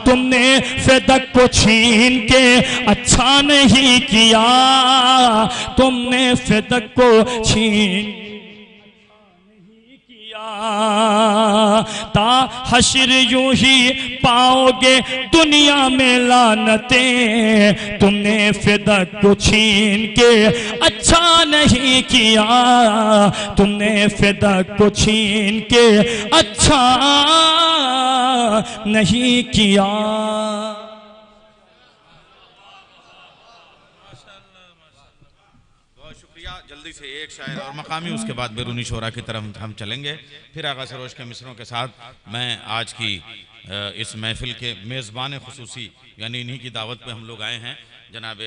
तुमने फिदक को छीन के अच्छा नहीं किया, तुमने फिदक को छीन ता हश्र यूं ही पाओगे दुनिया में लानतें। तुमने फिदक को छीन के अच्छा नहीं किया, तुमने फिदक को छीन के अच्छा नहीं किया। जल्दी से एक शायर और मकामी, उसके बाद बैरूनी शोरा की तरफ हम चलेंगे। फिर आगा सरोज के मिसरों के साथ मैं आज की इस महफिल के मेज़बान खुसूसी यानी इन्हीं की दावत पे हम लोग आए हैं, जनाब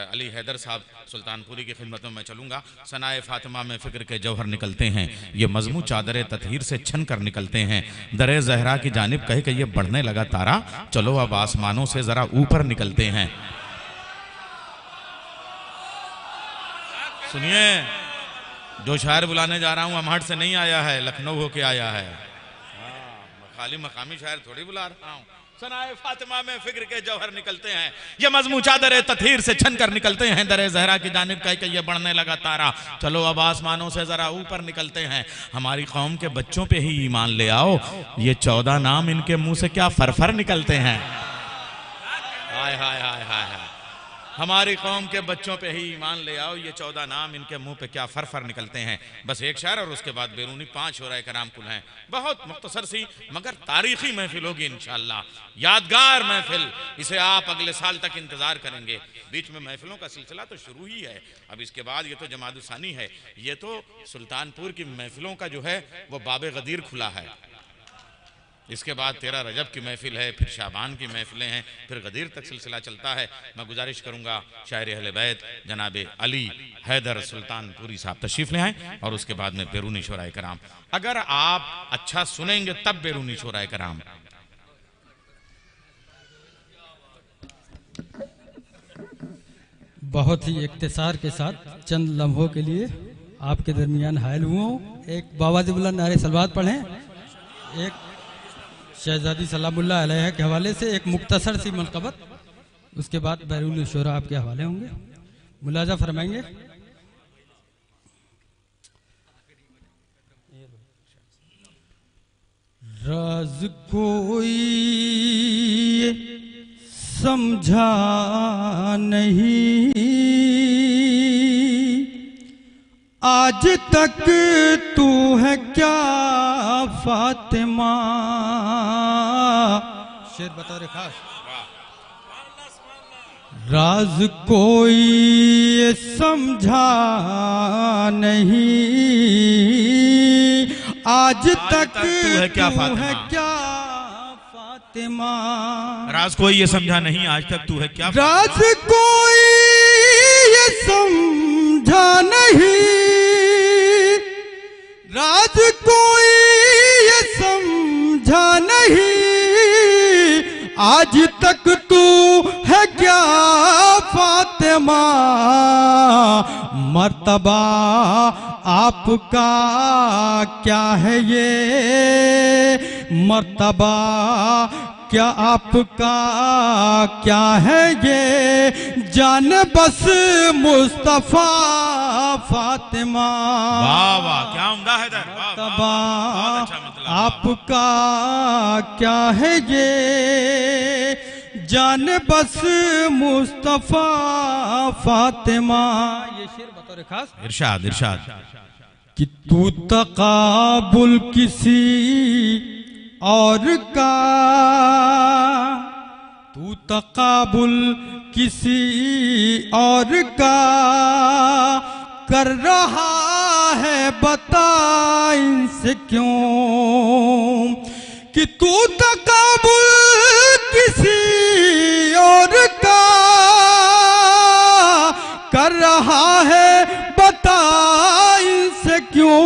अली हैदर साहब सुल्तानपुरी की खिदमत में मैं चलूँगा। सनाए फातिमा में फ़िक्र के जौहर निकलते हैं, ये मजमू चादर ततहीर से छन कर निकलते हैं। दरे ज़हरा की जानिब कहे कि ये बढ़ने लगा तारा, चलो अब आसमानों से ज़रा ऊपर निकलते हैं। सुनिए, जो शायर बुलाने जा रहा हूँ अमहट से नहीं आया है, लखनऊ होके आया है। खाली मकामी शायर थोड़ी बुला रहा हूँ। सनाए फातिमा में फिक्र के जौहर निकलते हैं, ये मजमू चादर ततहीर से छन कर निकलते हैं। दरे ज़हरा की जानिब कह के ये बढ़ने लगा तारा, चलो अब आसमानों से जरा ऊपर निकलते हैं। हमारी कौम के बच्चों पे ही ईमान ले आओ, ये 14 नाम इनके मुंह से क्या फरफर निकलते हैं। हाय हाय हाय हाय हाय, हमारी कौम के बच्चों पे ही ईमान ले आओ, ये 14 नाम इनके मुंह पे क्या फरफर निकलते हैं। बस एक शायर और उसके बाद बैरूनी 5 शोराए कराम कुल हैं। बहुत मुख्तसर सी मगर तारीखी महफिल होगी इंशाअल्लाह, यादगार महफिल। इसे आप अगले साल तक इंतजार करेंगे। बीच में महफिलों का सिलसिला तो शुरू ही है, अब इसके बाद ये तो जमादुसानी है, ये तो सुल्तानपुर की महफिलों का जो है वो बाबे गदीर खुला है। इसके बाद 13 रजब की महफिल है, फिर शाबान की महफिलें हैं, फिर गदीर तक सिलसिला चलता है। मैं गुजारिश करूंगा शायर अहले बैत जनाब अली हैदर सुल्तानपुरी साहब तशरीफ ले आए और उसके बाद में बैरूनी शोराए कराम। अगर आप अच्छा सुनेंगे तब बैरूनी शोराए कराम। बहुत ही इख्तिसार के साथ चंद लम्हों के लिए आपके दरमियान हायल हुआ हूँ। एक बावाज़ बुलंद नारे सलवात पढ़ें, एक शहजादी सलामुल्लाह अलैहा के हवाले से एक मुख्तसर सी मनक़बत, उसके बाद बैरून शोरा आपके हवाले होंगे, मुलाजा फरमाएंगे। राज कोई समझा नहीं आज तक तू है क्या फातिमा। शेर बता रे खास। राज कोई समझा नहीं आज तक तू है क्या फातिमा। राज कोई ये समझा नहीं आज तक तू है क्या। राज कोई ये समझा नहीं राज कोई ये समझा नहीं आज तक तू है क्या फातिमा। मर्तबा आपका क्या है ये मर्तबा क्या आपका क्या है ये जान बस मुस्तफा फातिमा। वाह वाह, क्या उम्दा है मर्तबा आपका क्या है ये जान बस मुस्तफा फातिमा। ये शेर बतौर खास इरशाद इरशाद कि तू तकाबुल किसी और का, तू तकाबुल किसी और का कर रहा है बता इनसे क्यों, कि तू तकाबुल किसी और का कर रहा है बता इनसे क्यों।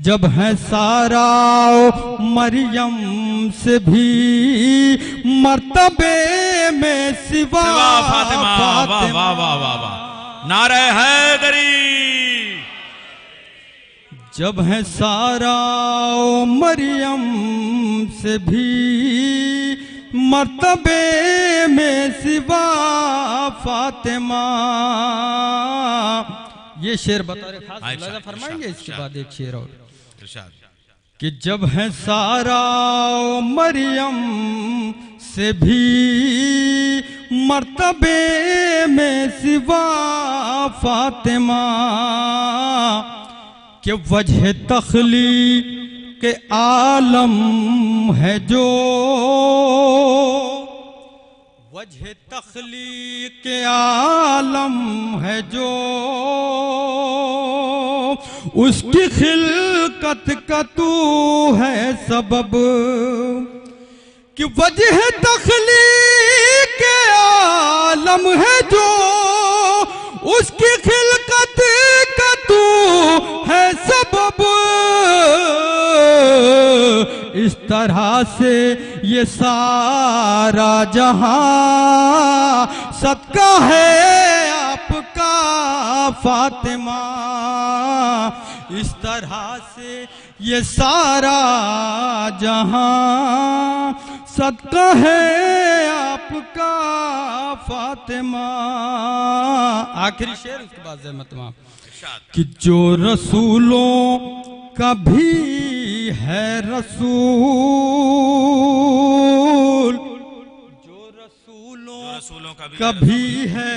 जब है सारा मरियम से भी मर्तबे में सिवा फातिमा। वाह वाह वाह वाह वाह, नारे हैदरी। जब है सारा मरियम से भी मर्तबे में सिवा फातिमा। ये शेर बतौर खास मुलाजा फरमाएंगे। इसके बाद एक शेर और कि जब है सारा मरियम से भी मर्तबे में सिवा फातिमा, कि वजह तख्लीक के आलम है जो, वजह तख्लीक के आलम है जो उसकी खिलकत का तू है सबब, कि वजह तख्लीक के आलम है जो उसकी खिलकत का तू है सबब। इस तरह से ये सारा जहां सदका है आपका फातिमा। इस तरह से ये सारा जहां सदका है आपका फातिमा। आखिरी शेर उसके बाद ज़हमत कि जो रसूलों का भी है रसूल, जो रसूलों का भी है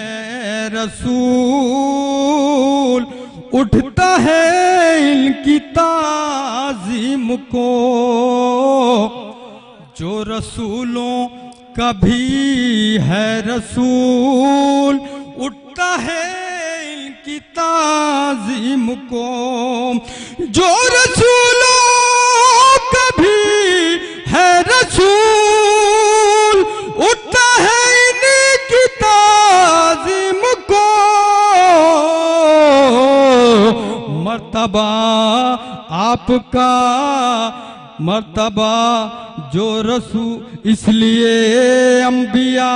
रसूल, उठता है इनकी ताज़ीम को। जो रसूलों का भी है रसूल, उठता है इनकी ताज़ीम को। जो रसूलों का भी है रसूल, उठता है इनकी ताज़ीम को। मर्तबा आपका मर्तबा जो रसूल, इसलिए अंबिया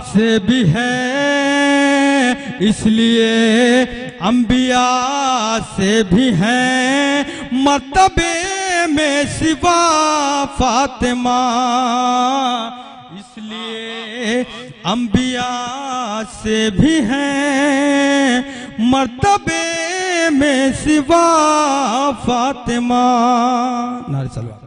से भी है, इसलिए अंबिया से भी हैं मर्तबे में सिवा फातिमा। इसलिए अंबिया से भी हैं मर्तबे में सिवा फातिमा। नारे सल्लल्लाहु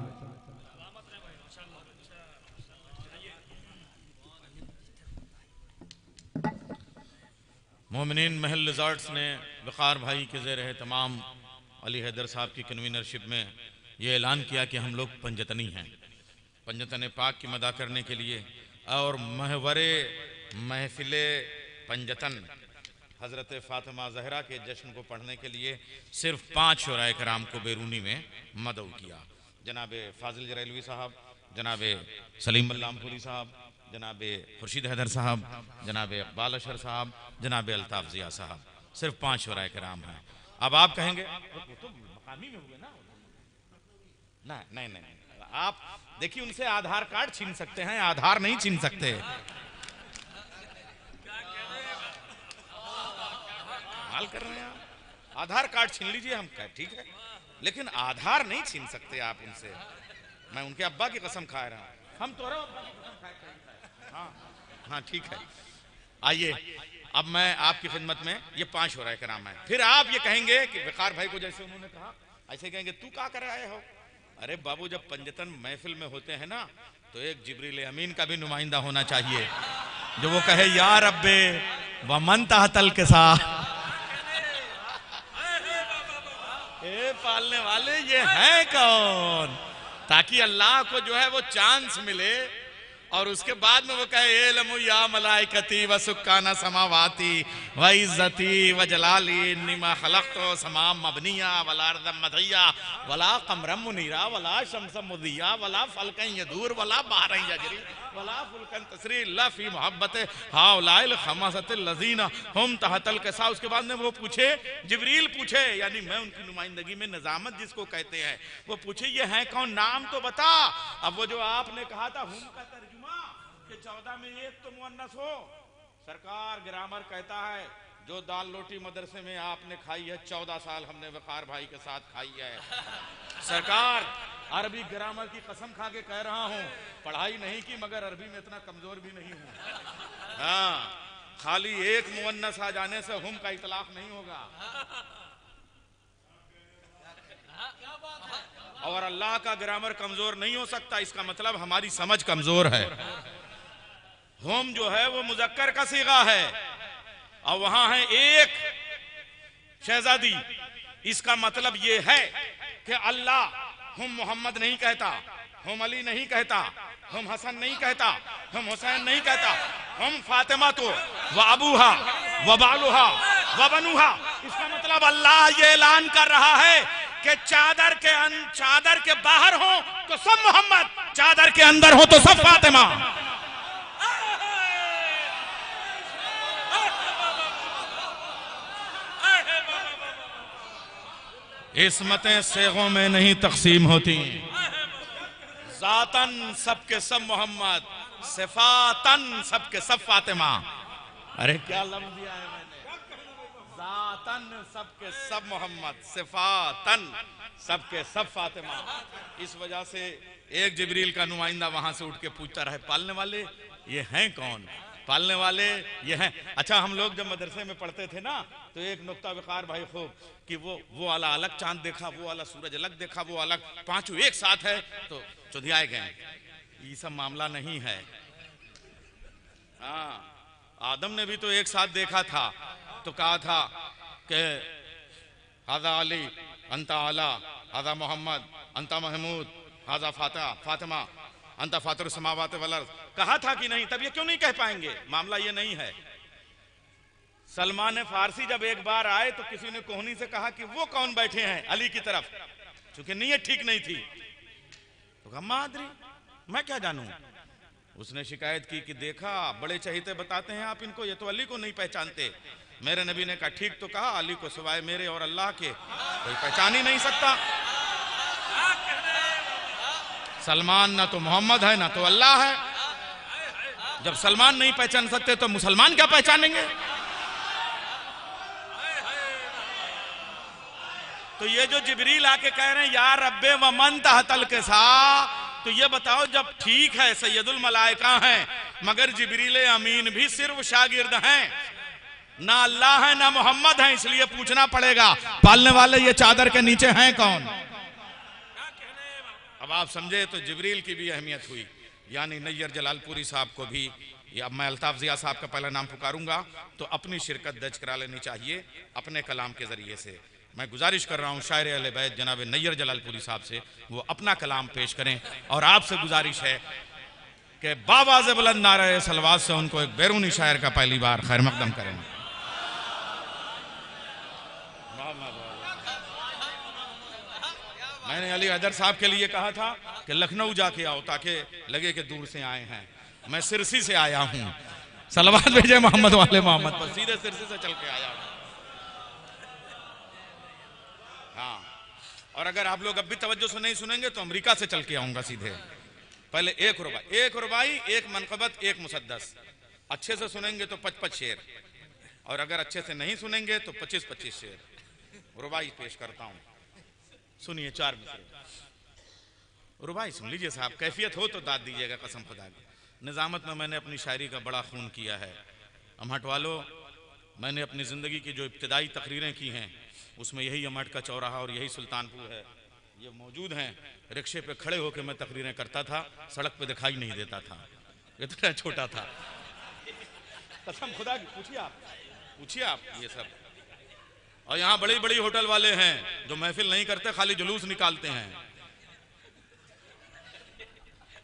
मोमिनीन महल रिजॉर्ट्स ने वक़ार भाई के ज़ेर तमाम अली हैदर साहब की कन्वीनरशिप में ये ऐलान किया कि हम लोग पंजतनी हैं। पंजतन पाक की मदा करने के लिए और महवरे महफिले पंजतन हज़रत फ़ातिमा ज़हरा के जश्न को पढ़ने के लिए सिर्फ 5 शुराए कराम को बैरूनी में मदऊ किया। जनाब फाजिल जरैलवी साहब, जनाब सलीम बल्लामपुरी साहब, जनाब खुर्शीद हैदर साहब, जनाब इकबाल अशर साहब, जनाब अल्ताफ़ ज़िया साहब, सिर्फ 5 शुराए कराम हैं। अब आप कहेंगे तो मकामी में हुए ना? नहीं, आप देखिए उनसे आधार कार्ड छीन सकते हैं, आधार नहीं छीन सकते। हाल कर रहे हैं आप, आधार कार्ड छीन लीजिए, हम कह ठीक है लेकिन आधार नहीं छीन सकते आप उनसे। मैं उनके अब्बा की कसम खा रहा हूं, हम तो अब्बा की कसम खाए। हाँ हाँ ठीक है। आइए अब मैं आपकी खिदमत में, ये 5 हो रहा है कराम है। फिर आप ये कहेंगे कि वकार भाई को जैसे उन्होंने कहा, ऐसे कहेंगे तू क्या कर आए हो। अरे बाबू, जब पंजतन महफिल में होते हैं ना, तो एक जिब्रील अमीन का भी नुमाइंदा होना चाहिए, जो वो कहे या रब्बे व मन तहतल के साथ। ए पालने वाले ये हैं कौन, ताकि अल्लाह को जो है वो चांस मिले और उसके बाद में वो कहे एलमु या मलाइकती व सुक्काना समावाती व इज्जती व जलाली निमा खलक़तो समाम मबनिया वला अर्दम मदहिया वला कमरम मुनीरा वला शमसम मुदिया वला फलकन यदूर वला बहरन यजरी वला फुलकन तसरी इल्ला फी मोहब्बत हाउलाइल खमसतिल लजीना हम तहतल कसा। उसके बाद में वो पूछे, जिब्रील पूछे, यानी मैं उनकी नुमाइंदगी में निजामत जिसको कहते हैं, वो पूछे ये है कौन, नाम तो बता। अब वो जो आपने कहा था हम का तर्जुमा कि 14 में एक तो मुअन्नस हो, सरकार ग्रामर कहता है जो दाल रोटी मदरसे में आपने खाई है 14 साल हमने वकार भाई के साथ खाई है। सरकार अरबी ग्रामर की कसम खा के कह रहा हूं, पढ़ाई नहीं की मगर अरबी में इतना कमजोर भी नहीं हूं। हाँ, खाली एक मुअन्नस आ जाने से हम का इतलाक नहीं होगा। और अल्लाह का ग्रामर कमजोर नहीं हो सकता, इसका मतलब हमारी समझ कमजोर है। हम जो है वो मुजक्कर का सीगा है और वहां है एक शहजादी। इसका मतलब ये है कि अल्लाह हम मोहम्मद नहीं कहता, हम अली नहीं कहता, हम हसन नहीं कहता, हम हुसैन नहीं कहता, हम फातिमा तो व अबूहा व बालुहा व बनुहा। इसका मतलब अल्लाह ये ऐलान कर रहा है कि चादर के बाहर हो तो सब मोहम्मद, चादर के अंदर हो तो सब फातिमा। इस्मतें सेगों में नहीं तकसीम होती, जातन सबके सब मोहम्मद, सिफातन सबके सब फातिमा। अरे क्या लफ्ज़ दिया है मैंने, जातन सबके सब मोहम्मद, सिफातन सबके सब फातिमा। इस वजह से एक जिब्रील का नुमाइंदा वहां से उठ के पूछता रहे, पालने वाले ये हैं कौन, पालने वाले ये हैं। अच्छा, हम लोग जब मदरसे में पढ़ते थे ना, तो एक नुक्ता विकार भाई खूब कि वो वाला अलग चांद देखा, वो वाला सूरज अलग देखा, वो अलग, पांचों एक साथ है तो चुधियाए गए। ये सब मामला नहीं है। हाँ, आदम ने भी तो एक साथ देखा था, तो कहा था कि हाजा अली अंता आला, हाजा मोहम्मद अंता महमूद, हाजा फातिमा अंता फातिर समावात वल अर्ज़। कहा था कि नहीं? तब ये क्यों नहीं कह पाएंगे? मामला ये नहीं है। सलमान फारसी जब एक बार आए तो किसी ने कोहनी से कहा कि वो कौन बैठे हैं अली की तरफ, क्योंकि नीयत ठीक नहीं थी। तो कहा मादरी, मैं क्या जानूं। उसने शिकायत की कि देखा बड़े चहीते बताते हैं आप इनको, ये तो अली को नहीं पहचानते। मेरे नबी ने कहा ठीक तो कहा, अली को सिवाय मेरे और अल्लाह के कोई पहचान ही नहीं सकता। सलमान ना तो मोहम्मद है ना तो अल्लाह है। जब सलमान नहीं पहचान सकते तो मुसलमान क्या पहचानेंगे? तो ये जो जिब्रील आके कह रहे हैं या रब्बे व मन तहतल के साथ, तो ये बताओ जब ठीक है सैयदुल मलाइका हैं, मगर जिब्रील अमीन भी सिर्फ शागिर्द हैं, ना अल्लाह है ना मोहम्मद है। इसलिए पूछना पड़ेगा पालने वाले ये चादर के नीचे हैं कौन? अब आप समझे तो जिब्रील की भी अहमियत हुई। यानी नैयर जलालपुरी साहब को भी, या मैं अल्ताफ ज़िया साहब का पहला नाम पुकारूंगा, तो अपनी शिरकत दर्ज करा लेनी चाहिए अपने कलाम के ज़रिए से। मैं गुजारिश कर रहा हूँ शायर अहले बैत जनाब नैयर जलालपुरी साहब से, वो अपना कलाम पेश करें। और आपसे गुजारिश है कि बावाज़ बुलंद नारे सलवात से उनको एक बैरूनी शायर का पहली बार खैर मकदम करें। मैंने अली हैदर साहब के लिए कहा था कि लखनऊ जाके आओ ताकि लगे कि दूर से आए हैं। मैं सिरसी से आया हूं, सलवात भेजे मोहम्मद वाले मोहम्मद पर, सीधे सिरसी से चल के आया हूं। हाँ, और अगर आप लोग अब भी तवज्जो से नहीं सुनेंगे तो अमेरिका से चल के आऊंगा सीधे। पहले एक रुबाई, एक मनकबत, एक मुसद्दस। अच्छे से सुनेंगे तो 55 शेर, और अगर अच्छे से नहीं सुनेंगे तो 25-25 शेर रुबाई पेश करता हूं। सुनिए 4 मिसरे। रुबाई सुन लीजिए साहब, कैफियत हो तो दाद दीजिएगा कसम खुदा की। निजामत में मैंने अपनी शायरी का बड़ा खून किया है। अमहट वालों, मैंने अपनी ज़िंदगी की जो इब्तदाई तकरीरें की हैं उसमें यही अमहट का चौराहा और यही सुल्तानपुर है, ये मौजूद हैं। रिक्शे पे खड़े होकर मैं तकरीरें करता था, सड़क पे दिखाई नहीं देता था, इतना छोटा था। कसम खुदा की, पूछिए आप ये सब। और यहाँ बड़ी बड़ी होटल वाले हैं जो महफिल नहीं करते, खाली जुलूस निकालते हैं।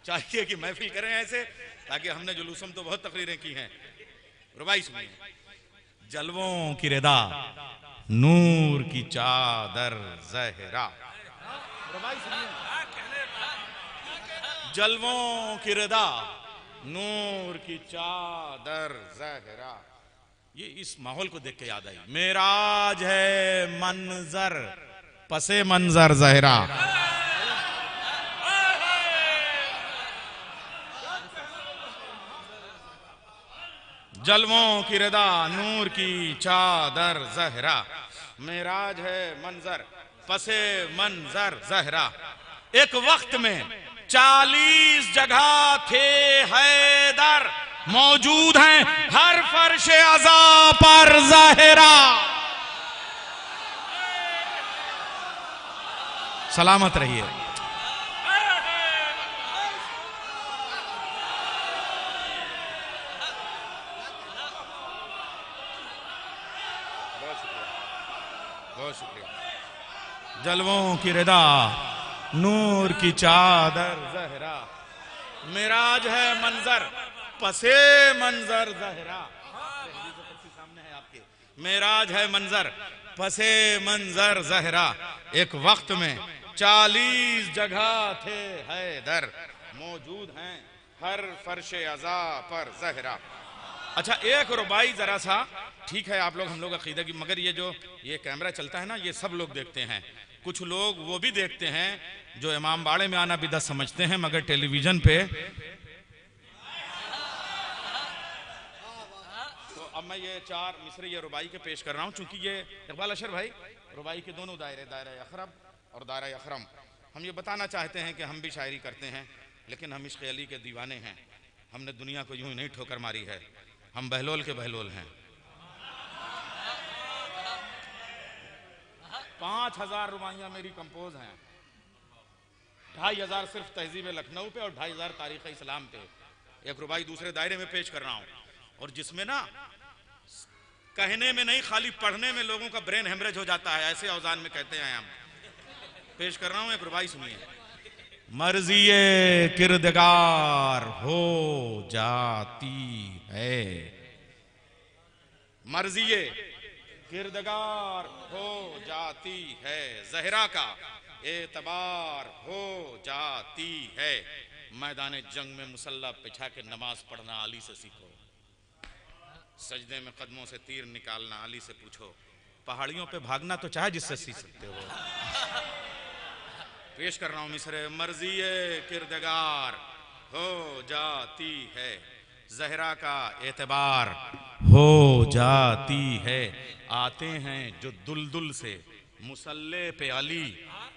चाहिए कि महफिल करें ऐसे, ताकि हमने जुलूसों में तो बहुत तकरीरें की हैं। रुबाई सुनिए। जलवों की रिदा नूर की चादर ज़हरा। रुबाई सुनिए। जलवों की रिदा नूर की चादर ज़हरा। ये इस माहौल को देख के याद आई। मेराज है मंजर पसे मंजर ज़हरा। जलवों की रिदा नूर की चादर ज़हरा। मेराज है मंजर पसे मंजर ज़हरा। एक वक्त में 40 जगह थे हैदर, मौजूद हैं हर फर्श अज़ा पर ज़हरा। सलामत रहिए। बहुत शुक्रिया। जलवों की रिदा नूर की चादर ज़हरा। मिराज है मंजर पसे मंजर ज़हरा। सामने है आपके। मिराज है मंजर पसे मंजर ज़हरा। एक वक्त में 40 जगह थे हैदर, मौजूद हैं हर फर्श अज़ा पर ज़हरा। अच्छा, एक रुबाई जरा सा, ठीक है आप लोग हम लोग अकीदा की, मगर ये कैमरा चलता है ना, ये सब लोग देखते हैं। कुछ लोग वो भी देखते हैं जो इमाम बाड़े में आना बिदअत समझते हैं, मगर टेलीविजन पे। तो अब मैं ये 4 मिसरे ये रुबाई के पेश कर रहा हूँ, चूंकि ये इकबाल अशर भाई रुबाई के दोनों दायरे, दायरा अखरब और दायरा अखरम, हम ये बताना चाहते हैं कि हम भी शायरी करते हैं, लेकिन हम इश्क़ अली के दीवाने हैं। हमने दुनिया को यूं ही नहीं ठोकर मारी है, हम बहलोल के बहलोल हैं। 5000 रुबाइयाँ मेरी कंपोज हैं, 2500 सिर्फ तहजीब लखनऊ पे और 2500 तारीख़ इस्लाम पे। एक रुबाई दूसरे दायरे में पेश कर रहा हूँ, और जिसमें ना कहने में नहीं खाली पढ़ने में लोगों का ब्रेन हेमरेज हो जाता है, ऐसे औजान में कहते हैं हम। पेश कर रहा हूँ एक रुबाई, सुनिए। मर्ज़ी किरदगार हो जाती है, मर्ज़ी किरदगार हो जाती है, ज़हरा का एतबार हो जाती है। मैदान जंग में मुसल्ला बिछा के नमाज पढ़ना अली से सीखो, सजदे में कदमों से तीर निकालना अली से पूछो, पहाड़ियों पे भागना तो चाहे जिससे सीख सकते हो। पेश कर रहा हूं मिसरे। मर्ज़ी किरदगार हो जाती है, ज़हरा का एतबार हो जाती है। आते हैं जो दुलदुल से मुसल्ले पे अली,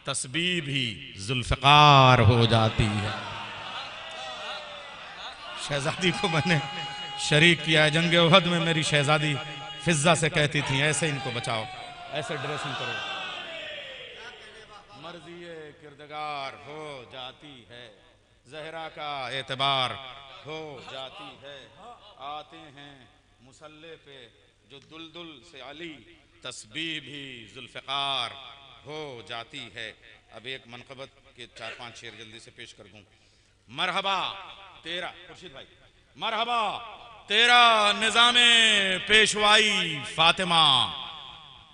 तस्बीह भी जुल्फ़िकार हो जाती है। शहजादी को मैंने शरीक किया है जंग उहद में, मेरी शहजादी फिज़्ज़ा से कहती थी ऐसे इनको बचाओ, ऐसे ड्रेसिंग करो। मर्ज़ी किरदगार हो जाती है, ज़हरा का एतबार हो जाती है। आते हैं मुसल्ले पे जो दुलदुल से अली, तस्बीह भी जुल्फ़िकार हो जाती है। अब एक मनक़बत के 4-5 शेर जल्दी से पेश कर दूं। मरहबा तेरा, खुर्शीद भाई, मरहबा तेरा निज़ामे पेशवाई फातिमा,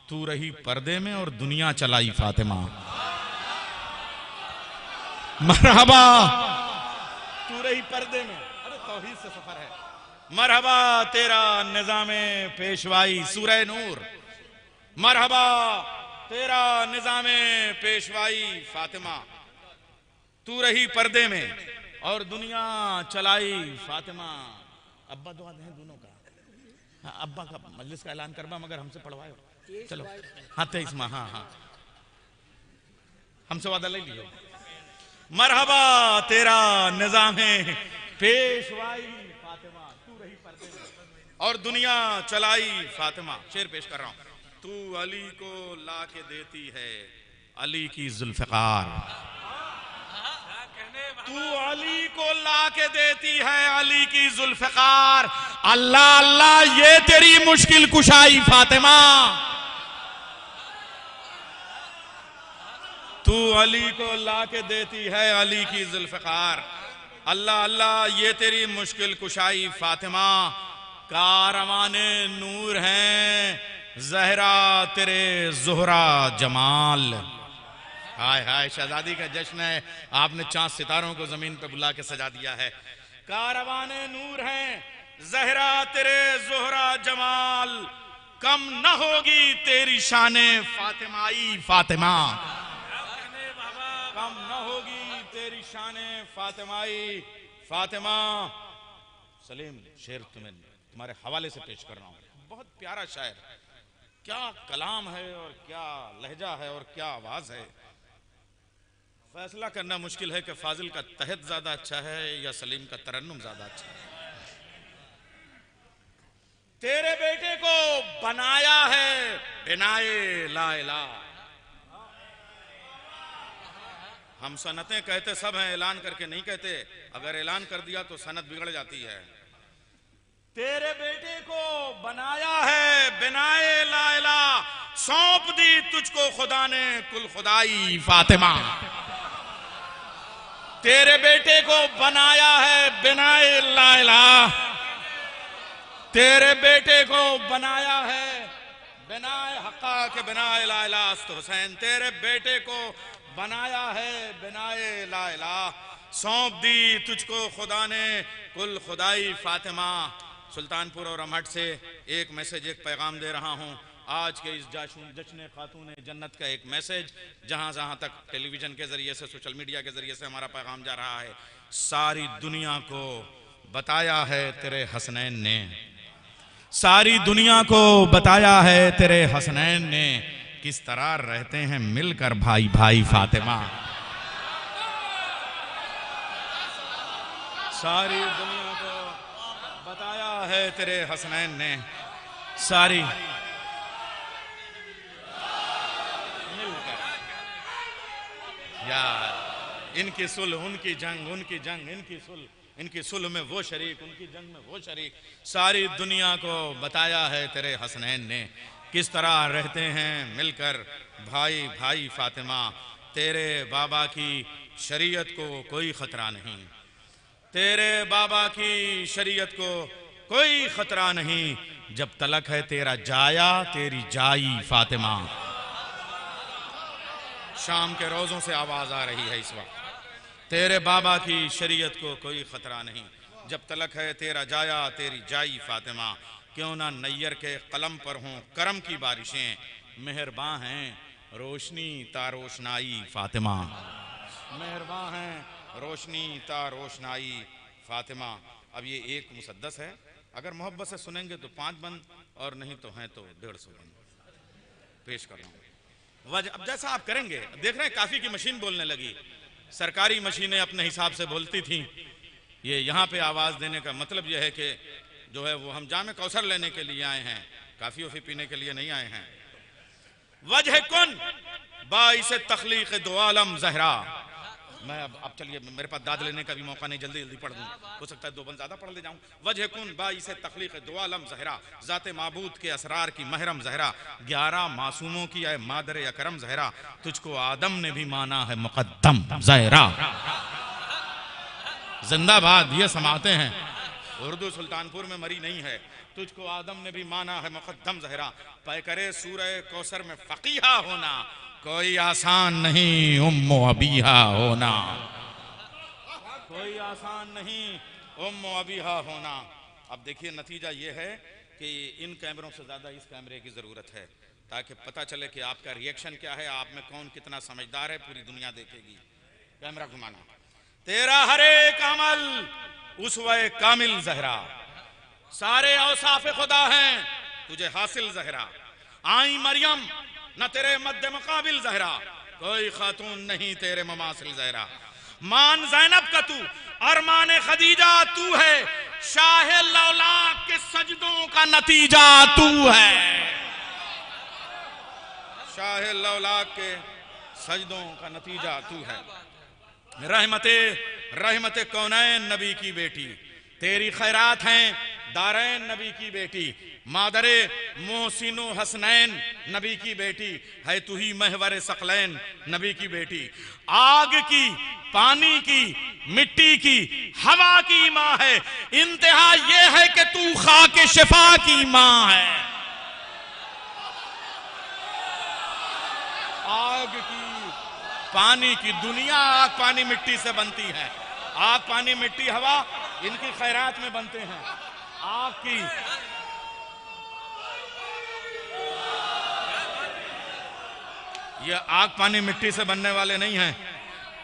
तू रही पर्दे में और दुनिया चलाई फातिमा। मरहबा तू रही पर्दे में, अरे तौहीद से सफर है। मरहबा तेरा निज़ामे पेशवाई, सूरह नूर। मरहबा तेरा निज़ामे पेशवाई फातिमा, तू रही पर्दे में और दुनिया चलाई फातिमा। अब्बा दुआ दें दोनों का। हाँ, अब्बा का मजलिस का ऐलान करवा, मगर हमसे पढ़वाए। चलो हाँ 23 माह, हाँ हाँ हमसे वादा ले लियो। मरहबा तेरा निज़ामे पेशवाई फातिमा, तू रही पर्दे में और दुनिया चलाई फातिमा। शेर पेश कर रहा हूं। तू अली को ला के देती है अली की जुल्फ़िकार, तू अली को ला के देती है अली की जुल्फ़िकार। अल्लाह अल्लाह ये तेरी मुश्किल कुशाई फातिमा, तू अली को ला के देती है अली की जुल्फ़िकार। अल्लाह अल्लाह ये तेरी मुश्किल कुशाई फातिमा। कारवाने नूर हैं ज़हरा तेरे ज़ुहरा जमाल। हाय हाय, शहजादी का जश्न है, आपने चांद सितारों को जमीन पे बुला के सजा दिया है। कारवाने नूर हैं ज़हरा तेरे ज़ुहरा जमाल, कम न होगी तेरी शाने फातिमाई फातिमा, कम न होगी तेरी शाने फातिमाई फातिमा। सलीम, शेर तुम्हारे हवाले से पेश कर रहा हूं। बहुत प्यारा शायर, क्या कलाम है और क्या लहजा है और क्या आवाज है। फैसला करना मुश्किल है कि फाजिल का तहत ज्यादा अच्छा है या सलीम का तरन्नुम ज्यादा अच्छा है। तेरे बेटे को बनाया है बिनाए ला इलाह। हम सनतें कहते सब हैं, ऐलान करके नहीं कहते। अगर ऐलान कर दिया तो सनत बिगड़ जाती है। तेरे बेटे को बनाया है बिनाए ला इलाह, सौंप दी तुझको खुदा ने कुल खुदाई फातिमा। तेरे बेटे को बनाया है बिनाए ला इलाह, तेरे बेटे को बनाया है बिनाए हक्का के बिनाए ला इलाह तो हुसैन। तेरे बेटे को बनाया है बिनाए ला इलाह, सौंप दी तुझको खुदा ने कुल खुदाई फातिमा। सुल्तानपुर और अमहट से एक मैसेज, एक पैगाम दे रहा हूं। आज के इस जश्न खातून जन्नत का एक मैसेज, जहां जहां तक टेलीविजन के जरिए से, सोशल मीडिया के जरिए से हमारा पैगाम जा रहा है। सारी दुनिया को बताया है तेरे हसनैन ने, सारी दुनिया को बताया है तेरे हसनैन ने, किस तरह रहते हैं मिलकर भाई भाई फातिमा। सारी दुनिया को बताया है तेरे हसनैन ने, सारी मिलकर। यार इनकी सुलह उनकी जंग, उनकी जंग इनकी सुलह, इनकी सुलह में वो शरीक, उनकी जंग में वो शरीक। सारी दुनिया को बताया है तेरे हसनैन ने, किस तरह रहते हैं मिलकर भाई भाई फातिमा। तेरे बाबा की शरीयत को कोई खतरा नहीं, तेरे बाबा की शरीयत को कोई खतरा नहीं, जब तलक है तेरा जाया तेरी जाई फातिमा। शाम के रोजों से आवाज आ रही है इस वक्त। तेरे बाबा की शरीयत को कोई खतरा नहीं, जब तलक है तेरा जाया तेरी जाई फातिमा। क्यों ना नैयर के कलम पर हों करम की बारिशें, मेहरबां हैं रोशनी ता रोशनाई फातिमा। मेहरबां हैं रोशनी ता रोशनाई फातिमा। अब ये एक मुसद्दस है, अगर मोहब्बत से सुनेंगे तो 5 बंद, और नहीं तो हैं तो 150 बंद पेश कर रहा हूँ। अब जैसा आप करेंगे, देख रहे हैं काफी की मशीन बोलने लगी। सरकारी मशीनें अपने हिसाब से बोलती थी, ये यहाँ पे आवाज देने का मतलब यह है कि जो है वो हम जामे कौसर लेने के लिए आए हैं, काफी वफी पीने के लिए नहीं आए हैं। वजह कुन बाइस तख्लीक दो आलम ज़हरा। मैं अब चलिए, मेरे पास दाद लेने का भी मौका नहीं, जल्दी जल्दी पढ़ दूं, हो सकता है 2 बंद ज्यादा पढ़ ले जाऊं। वजह कुन बाइस तख्लीक दो आलम ज़हरा, ज़ाते माबूद के असरार की महरम ज़हरा, 11 मासूमों की है मादर अकरम ज़हरा, तुझको आदम ने भी माना है मुकद्दम ज़हरा। जिंदाबाद, ये समाते हैं, उर्दू सुल्तानपुर में मरी नहीं है। तुझको आदम ने भी माना है मुकद्दम ज़हरा, पैकरे सूरह कौसर में फ़कीहा होना कोई आसान नहीं, उम्मो अबीहा होना कोई आसान नहीं, उम्मो अबीहा होना। अब देखिए नतीजा ये है कि इन कैमरों से ज़्यादा इस कैमरे की ज़रूरत है, ताकि पता चले कि आपका रिएक्शन क्या है, आप में कौन कितना समझदार है, पूरी दुनिया देखेगी। कैमरा घुमाना। तेरा हर एक अमल उसवे कामिल ज़हरा, सारे औसाफ खुदा हैं तुझे हासिल ज़हरा। आई मरियम न तेरे मद्दे मुकाबिल ज़हरा, कोई खातून नहीं तेरे ममासिल ज़हरा। मान ज़ैनब का तू और मान खदीजा तू है, शाह लौलाक के सजदों का नतीजा तू है। शाह लौलाक के सजदों का नतीजा तू है। रहमते कौनैन नबी की बेटी, तेरी खैरात हैं दारैन नबी की बेटी, मादरे मोहसिनो हसनैन नबी की बेटी है तू ही, महवर सकलैन नबी की बेटी। आग की, पानी की, मिट्टी की, हवा की माँ है, इंतहा ये है कि तू खाके शिफा की माँ है। आग की, पानी की, दुनिया आग पानी मिट्टी से बनती है। आग पानी मिट्टी हवा इनकी खैरात में बनते हैं। आग की, ये आग पानी मिट्टी से बनने वाले नहीं हैं,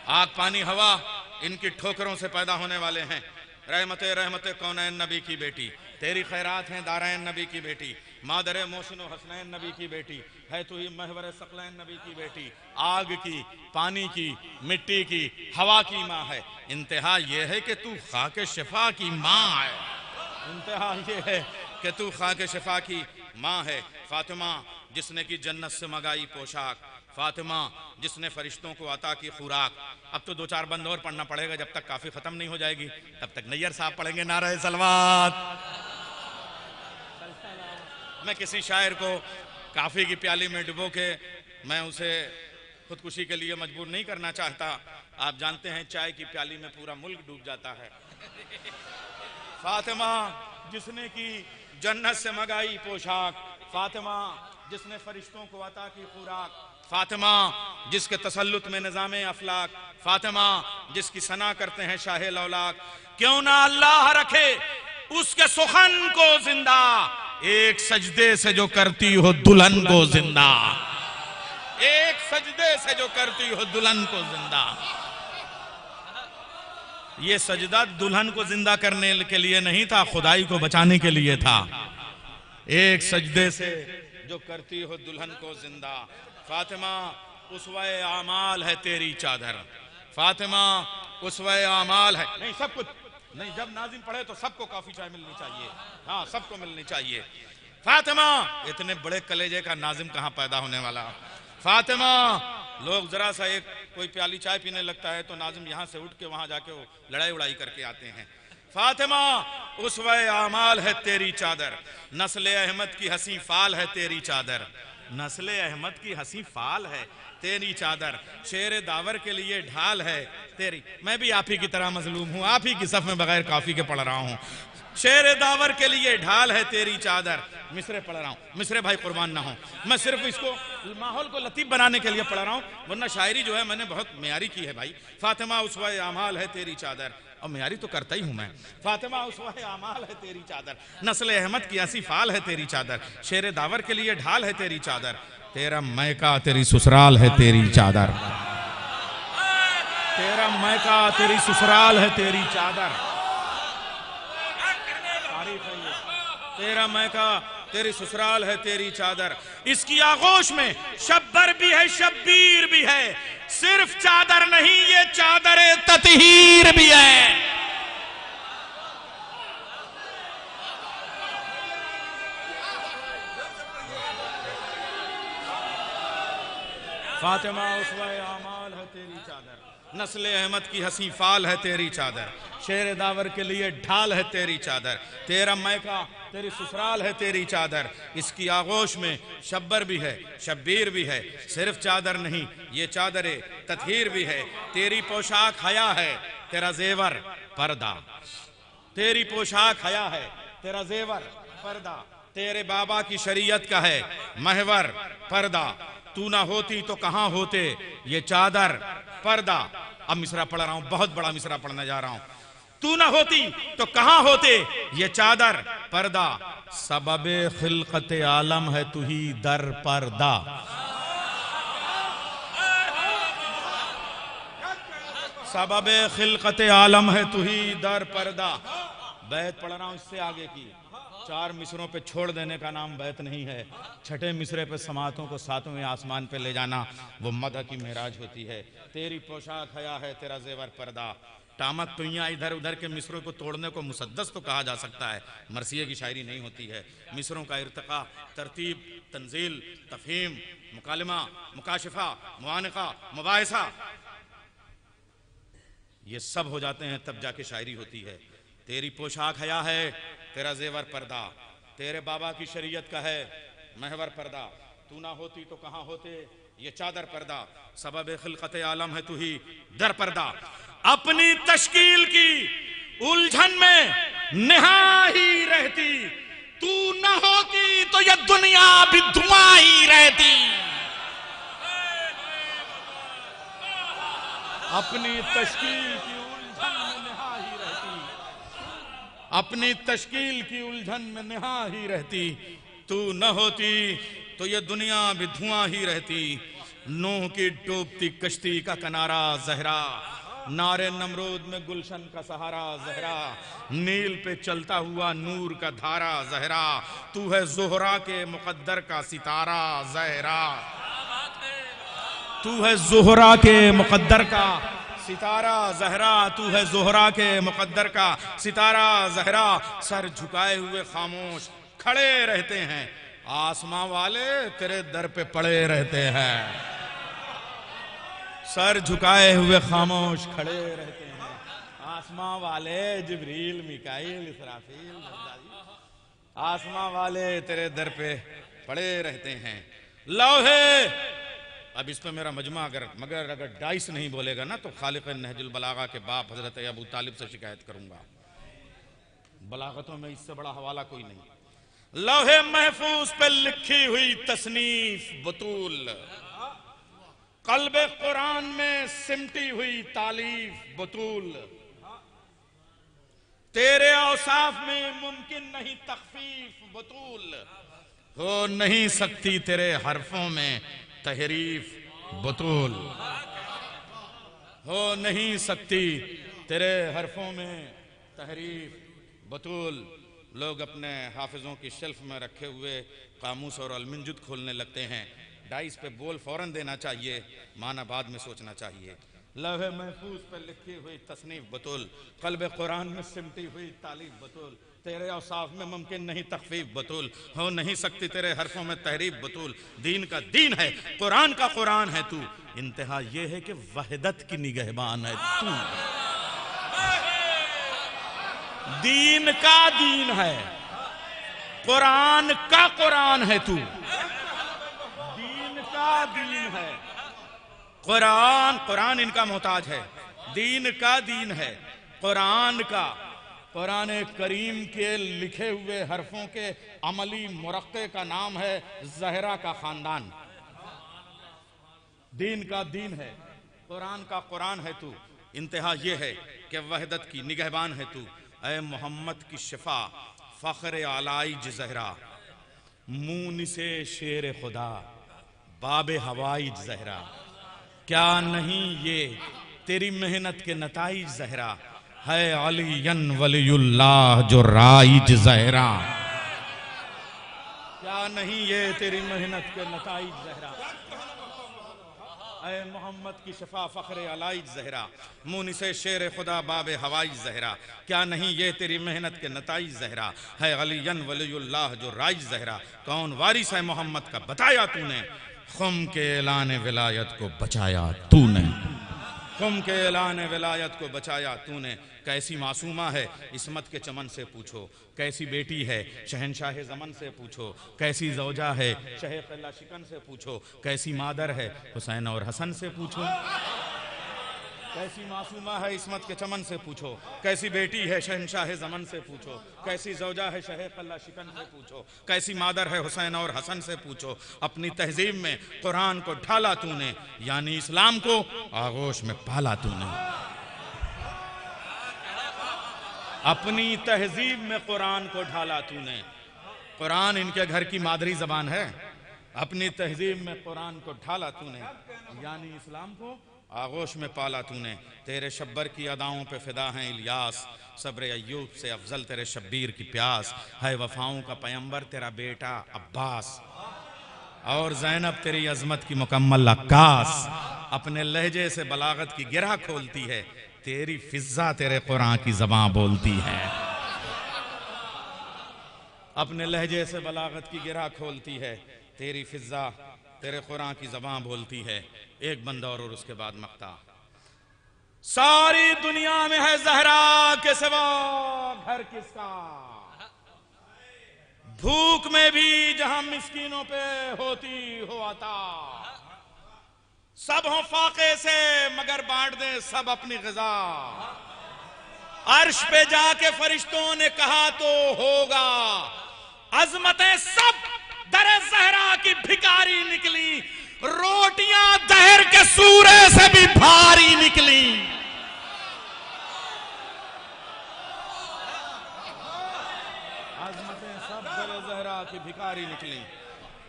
आग पानी हवा इनकी ठोकरों से पैदा होने वाले हैं। रहमते कौनैन नबी की बेटी, तेरी खैरात हैं दारैन नबी की बेटी, मादरे मोहसिन हसनैन नबी की बेटी है तू ही, महवर सकलैन नबी की बेटी। आग की, पानी की, मिट्टी की, हवा की माँ है, इंतहा ये है कि तू खाके शिफा की माँ है। इंतहा ये है कि तू खाके शिफा की माँ है। फातिमा जिसने की जन्नत से मंगाई पोशाक, फातिमा जिसने फरिश्तों को अता की खुराक। अब तो 2-4 बंद और पढ़ना पड़ेगा, जब तक काफी खत्म नहीं हो जाएगी तब तक नैयर साहब पढ़ेंगे नारे सलवात। मैं किसी शायर को काफी की प्याली में डुबो के मैं उसे खुदकुशी के लिए मजबूर नहीं करना चाहता। आप जानते हैं चाय की प्याली में पूरा मुल्क डूब जाता है। फातिमा जिसने की जन्नत से मंगाई पोशाक, फातिमा जिसने फरिश्तों को अता की खुराक, फातिमा जिसके तसल्लुत में निज़ामे अफलाक, फातिमा जिसकी सना करते हैं शाह लौलाक। क्यों ना अल्लाह रखे उसके सुखन को जिंदा, एक सजदे से जो करती हो दुल्हन को जिंदा। एक सजदे से जो करती हो दुल्हन को जिंदा। ये सजदा दुल्हन को जिंदा करने के लिए नहीं था, खुदाई को बचाने के लिए था। एक सजदे से जो करती हो दुल्हन को जिंदा। फातिमा उसवे आमाल है तेरी चादर, फातिमा उसवे आमाल है। नहीं सब कुछ नहीं, जब नाज़िम पढ़े तो सबको काफी चाय मिलनी चाहिए। हाँ सबको मिलनी चाहिए। फातिमा इतने बड़े कलेजे का नाज़िम कहाँ पैदा होने वाला। फातिमा लोग जरा सा एक कोई प्याली चाय पीने लगता है तो नाज़िम यहाँ से उठ के वहां जाके वो लड़ाई उड़ाई करके आते हैं। फातिमा उसवे आमाल है तेरी चादर, नस्ले अहमद की हसी फाल है तेरी चादर, नस्ले अहमद की हसी फाल है तेरी चादर, शेर दावर के लिए ढाल है तेरी। मैं भी आप ही की तरह मजलूम हूँ, आप ही की सफ में बगैर काफी के पढ़ रहा हूँ। शेर दावर के लिए ढाल है तेरी चादर। मिसरे पढ़ रहा हूँ, मिसरे भाई कुर्बान ना हो, मैं सिर्फ इसको माहौल को लतीफ बनाने के लिए पढ़ रहा हूँ, वरना शायरी जो है मैंने बहुत मेयारी की है भाई। फातिमा उसवे आमाल है तेरी चादर, और मेयारी तो करता ही हूं मैं। फातिमा उसवे आमाल है तेरी चादर, नस्ल अहमद की ऐसी फाल है तेरी चादर, शेर दावर के लिए ढाल है तेरी चादर, तेरा मैका तेरी ससुराल है तेरी चादर, तेरा मैका तेरी ससुराल है तेरी चादर। तेरा मैका तेरी ससुराल है तेरी चादर। इसकी आगोश में शब्बर भी है शब्बीर भी है, सिर्फ चादर नहीं ये चादर ततहीर भी है। फातिमा उसवे आमाल है तेरी चादर, नस्ले अहमद की हसी फाल है तेरी चादर, शेर दावर के लिए ढाल है तेरी चादर, तेरा मैका तेरी ससुराल है तेरी चादर। इसकी आगोश में शब्बर भी है शब्बीर भी है, सिर्फ चादर नहीं ये चादर ततहीर भी है। तेरी पोशाक हया है तेरा जेवर पर्दा, तेरी पोशाक हया है तेरा जेवर पर्दा, तेरे बाबा की शरीयत का है महवर पर्दा। तू ना होती तो कहां होते ये चादर पर्दा। अब मिसरा पढ़ रहा हूं, बहुत बड़ा मिसरा पढ़ने जा रहा हूं। तू ना होती तो कहां होते ये चादर पर्दा, सबबे खिलकत आलम है तू ही दर पर्दा। सबबे खिलकत आलम है तू ही दर पर्दा। बैत पढ़ रहा हूं इससे आगे की, 4 मिसरों पे छोड़ देने का नाम बैत नहीं है। छठे मिसरे पे समातों को 7वें आसमान पे ले जाना वो मदह की मेराज होती है। तेरी पोशाक हया है, तेरा जेवर पर्दा। टामक तुइयाँ इधर उधर के मिसरों को तोड़ने को मुसद्दस तो कहा जा सकता है, मरसिये की शायरी नहीं होती है। मिसरों का इर्तिका, तरतीब, तंजील, तफहीम, मुकालमा, मुकाशिफा, मुआनिका, मुबाहिसा, ये सब हो जाते हैं तब जाके शायरी होती है। तेरी पोशाक हया है, तेरा जेवर पर्दा। तेरे बाबा की शरीयत का है महवर पर्दा। तू ना होती तो कहाँ होते ये चादर पर्दा। सबब खिलकत आलम है तू ही दर पर्दा। अपनी तश्कील की उलझन में निहा ही रहती, तू न होती तो ये दुनिया भी धुआं ही रहती। अपनी तश्कील की उलझन में निहा ही रहती, अपनी तश्कील की उलझन में निहा ही रहती। तू न होती तो ये दुनिया भी धुआं ही रहती। नूह की डूबती कश्ती का किनारा ज़हरा, नारे नमरूद में गुलशन का सहारा ज़हरा। नील पे चलता हुआ नूर का धारा ज़हरा। तू है ज़ोहरा के मुक़द्दर का सितारा ज़हरा। तू है ज़ोहरा के मुक़द्दर का सितारा ज़हरा। तू है ज़ोहरा के मुक़द्दर का सितारा ज़हरा। सर झुकाए हुए खामोश खड़े रहते हैं, आसमां वाले तेरे दर पे पड़े रहते हैं। सर झुकाए हुए खामोश खड़े रहते हैं, आसमां वाले जिब्रील, मिकाईल, इसराफील, आसमां वाले तेरे दर पे पड़े रहते हैं। लौहे, अब इस पे मेरा मजमा अगर डाइस नहीं बोलेगा ना तो खालिक नहजुल बलागा के बाप हजरत अबू तालिब से शिकायत करूंगा। बलागतों में इससे बड़ा हवाला कोई नहीं। लौहे महफूज पे लिखी हुई तसनीफ बतूल, कल्बे कुरान में सिमटी हुई तालीफ बतूल। तेरे औसाफ में मुमकिन नहीं तखफीफ बतूल, हो नहीं सकती तेरे हरफों में तहरीफ बतूल। हो नहीं सकती तेरे हरफों में तहरीफ बतूल। लोग अपने हाफिजों की शेल्फ में रखे हुए कामूस और अलमिंजुद खोलने लगते हैं। डाइस पे बोल फौरन देना चाहिए, माना बाद में सोचना चाहिए। लौहे महफूज पे लिखी हुई तसनीफ बतूल, कल्बे कुरान में सिमटी हुई तालीफ बतूल। तेरे औसाफ में मुमकिन नहीं तखफीफ बतूल, हो नहीं सकती तेरे हरफों में तहरीफ बतूल। दीन का दीन है, कुरान का कुरान है तू। इंतहा यह है कि वहदत की निगहबान है तू। दीन का दीन है, कुरान का कुरान है तू। दीन का दीन है, कुरान इनका मोहताज है। दीन का दीन है, कुरान का। कुरान करीम के लिखे हुए हरफों के अमली मुरक्के का नाम है ज़हरा का खानदान। दीन का दीन है, कुरान का कुरान है तू। इंतहा यह है कि वहदत की निगहबान है तू। ऐ मोहम्मद की शिफा फ़ख्र आलाइज ज़हरा, मूनिसे शेर खुदा बाब हवाइज ज़हरा। क्या नहीं ये तेरी मेहनत के नताइज ज़हरा, है अलीयन वलीउल्लाह जो राइज ज़हरा। क्या नहीं ये तेरी मेहनत के नताइज ज़हरा, ऐ मोहम्मद की शफा फ़ख्र अलाइज ज़हरा, मूनिसे शेर खुदा बाब हवाइज ज़हरा। क्या नहीं ये तेरी मेहनत के नताइज ज़हरा, है अलीयन वलीउल्लाह जो राइज ज़हरा। कौन वारिस है मोहम्मद का बताया तूने, खुम के ऐलान विलायत को बचाया तूने। खुम के ऐलान विलायत को बचाया तूने। कैसी मासूमा है इस्मत के चमन से पूछो, कैसी बेटी है शहनशाह ज़मन से पूछो, कैसी ज़ौजा है शहे क़िला शिकन से पूछो, कैसी मादर है हुसैन और हसन से पूछो। कैसी मासूमा है इस्मत के चमन से पूछो, कैसी बेटी है शहनशाह ज़मन से पूछो, कैसी ज़ौजा है शहे क़िला शिकन से पूछो, कैसी मादर है हुसैन और हसन से पूछो। अपनी तहज़ीब में कुरान को ढाला तूने, यानी इस्लाम को आगोश में पाला तूने। अपनी तहज़ीब में कुरान को ढाला तूने। कुरान इनके घर की मादरी ज़बान है। अपनी तहज़ीब में कुरान को ढाला तूने, यानी इस्लाम को आगोश में पाला तूने, तेरे शब्बर की अदाओं पे फिदा हैं इलियास, सब्र अय्यूब से अफजल तेरे शब्बीर की प्यास, है वफाओं का पैगंबर तेरा बेटा अब्बास, और ज़ैनब तेरी अजमत की मुकम्मल अक्कास, अपने लहजे से बलागत की गिरह खोलती है, तेरी फिजा तेरे कुरान की ज़बां बोलती है। अपने लहजे से बलागत की गिरह खोलती है, तेरी फिजा तेरे कुरान की ज़बां बोलती है। एक बंदा और उसके बाद मक्ता। सारी दुनिया में है ज़हरा के सिवा घर किसका, भूख में भी जहां मिस्कीनों पे होती हो आता, सब हो फाके से मगर बांट दे सब अपनी ग़िज़ा, अर्श पे जाके फरिश्तों ने कहा तो होगा, अज़मतें सब दरे ज़हरा की भिखारी निकली, रोटियां दहर के सूरे से भी भारी निकली। अज़मतें सब दरे ज़हरा की भिखारी निकली,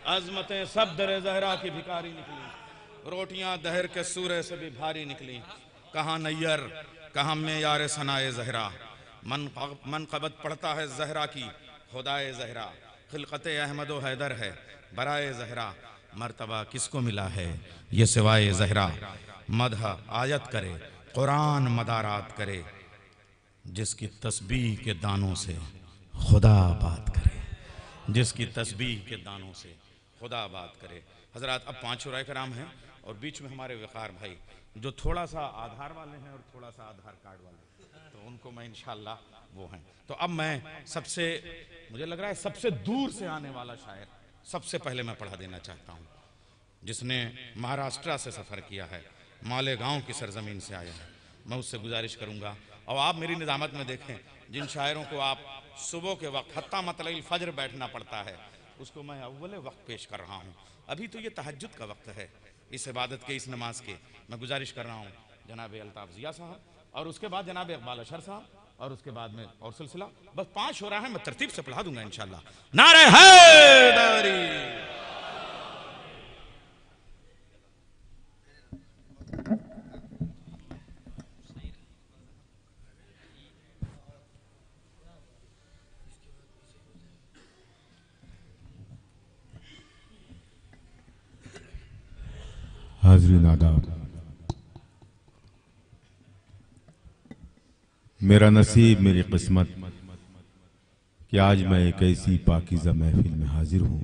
अज़मतें सब दरे ज़हरा की भिखारी निकली, रोटियां दहर के सूरे से भी भारी निकली। कहाँ नैयर कहाँ में यार सनाए ज़हरा, मन क़बत पढ़ता है ज़हरा की खुदाए ज़हरा, खिलकते अहमद व हैदर है बराए ज़हरा, मर्तबा किसको मिला है ये सिवाए ज़हरा, मदह आयत करे कुरान मदारात करे, जिसकी तस्बीह के दानों से खुदा बात करे, जिसकी तस्बीह के दानों से खुदा बात करे। हजरात अब 5 शुराए कराम हैं और बीच में हमारे वक़ार भाई जो थोड़ा सा आधार वाले हैं और थोड़ा सा आधार कार्ड वाले, तो उनको मैं इंशाअल्लाह वो हैं। तो अब मैं सबसे, मुझे लग रहा है सबसे दूर से आने वाला शायर सबसे पहले मैं पढ़ा देना चाहता हूँ, जिसने महाराष्ट्र से सफ़र किया है, मालेगांव की सरजमीन से आया है। मैं उससे गुजारिश करूँगा, और आप मेरी निज़ामत में देखें, जिन शायरों को आप सुबह के वक्त हत्ता मतलइल फज्र बैठना पड़ता है, उसको मैं अव्वल वक्त पेश कर रहा हूँ। अभी तो ये तहज्जुद का वक्त है, इस इबादत के, इस नमाज के। मैं गुजारिश कर रहा हूँ जनाब अल्ताफ़ ज़िया साहब, और उसके बाद जनाब इकबाल अशर साहब, और उसके बाद में और सिलसिला। बस 5 हो रहा है, मैं तरतीब से पढ़ा दूंगा इंशाअल्लाह। नारे हैदरी। हाज़रीन आदाब, मेरा नसीब मेरी किस्मत कि आज मैं एक ऐसी पाकीज़ा महफिल में हाजिर हूँ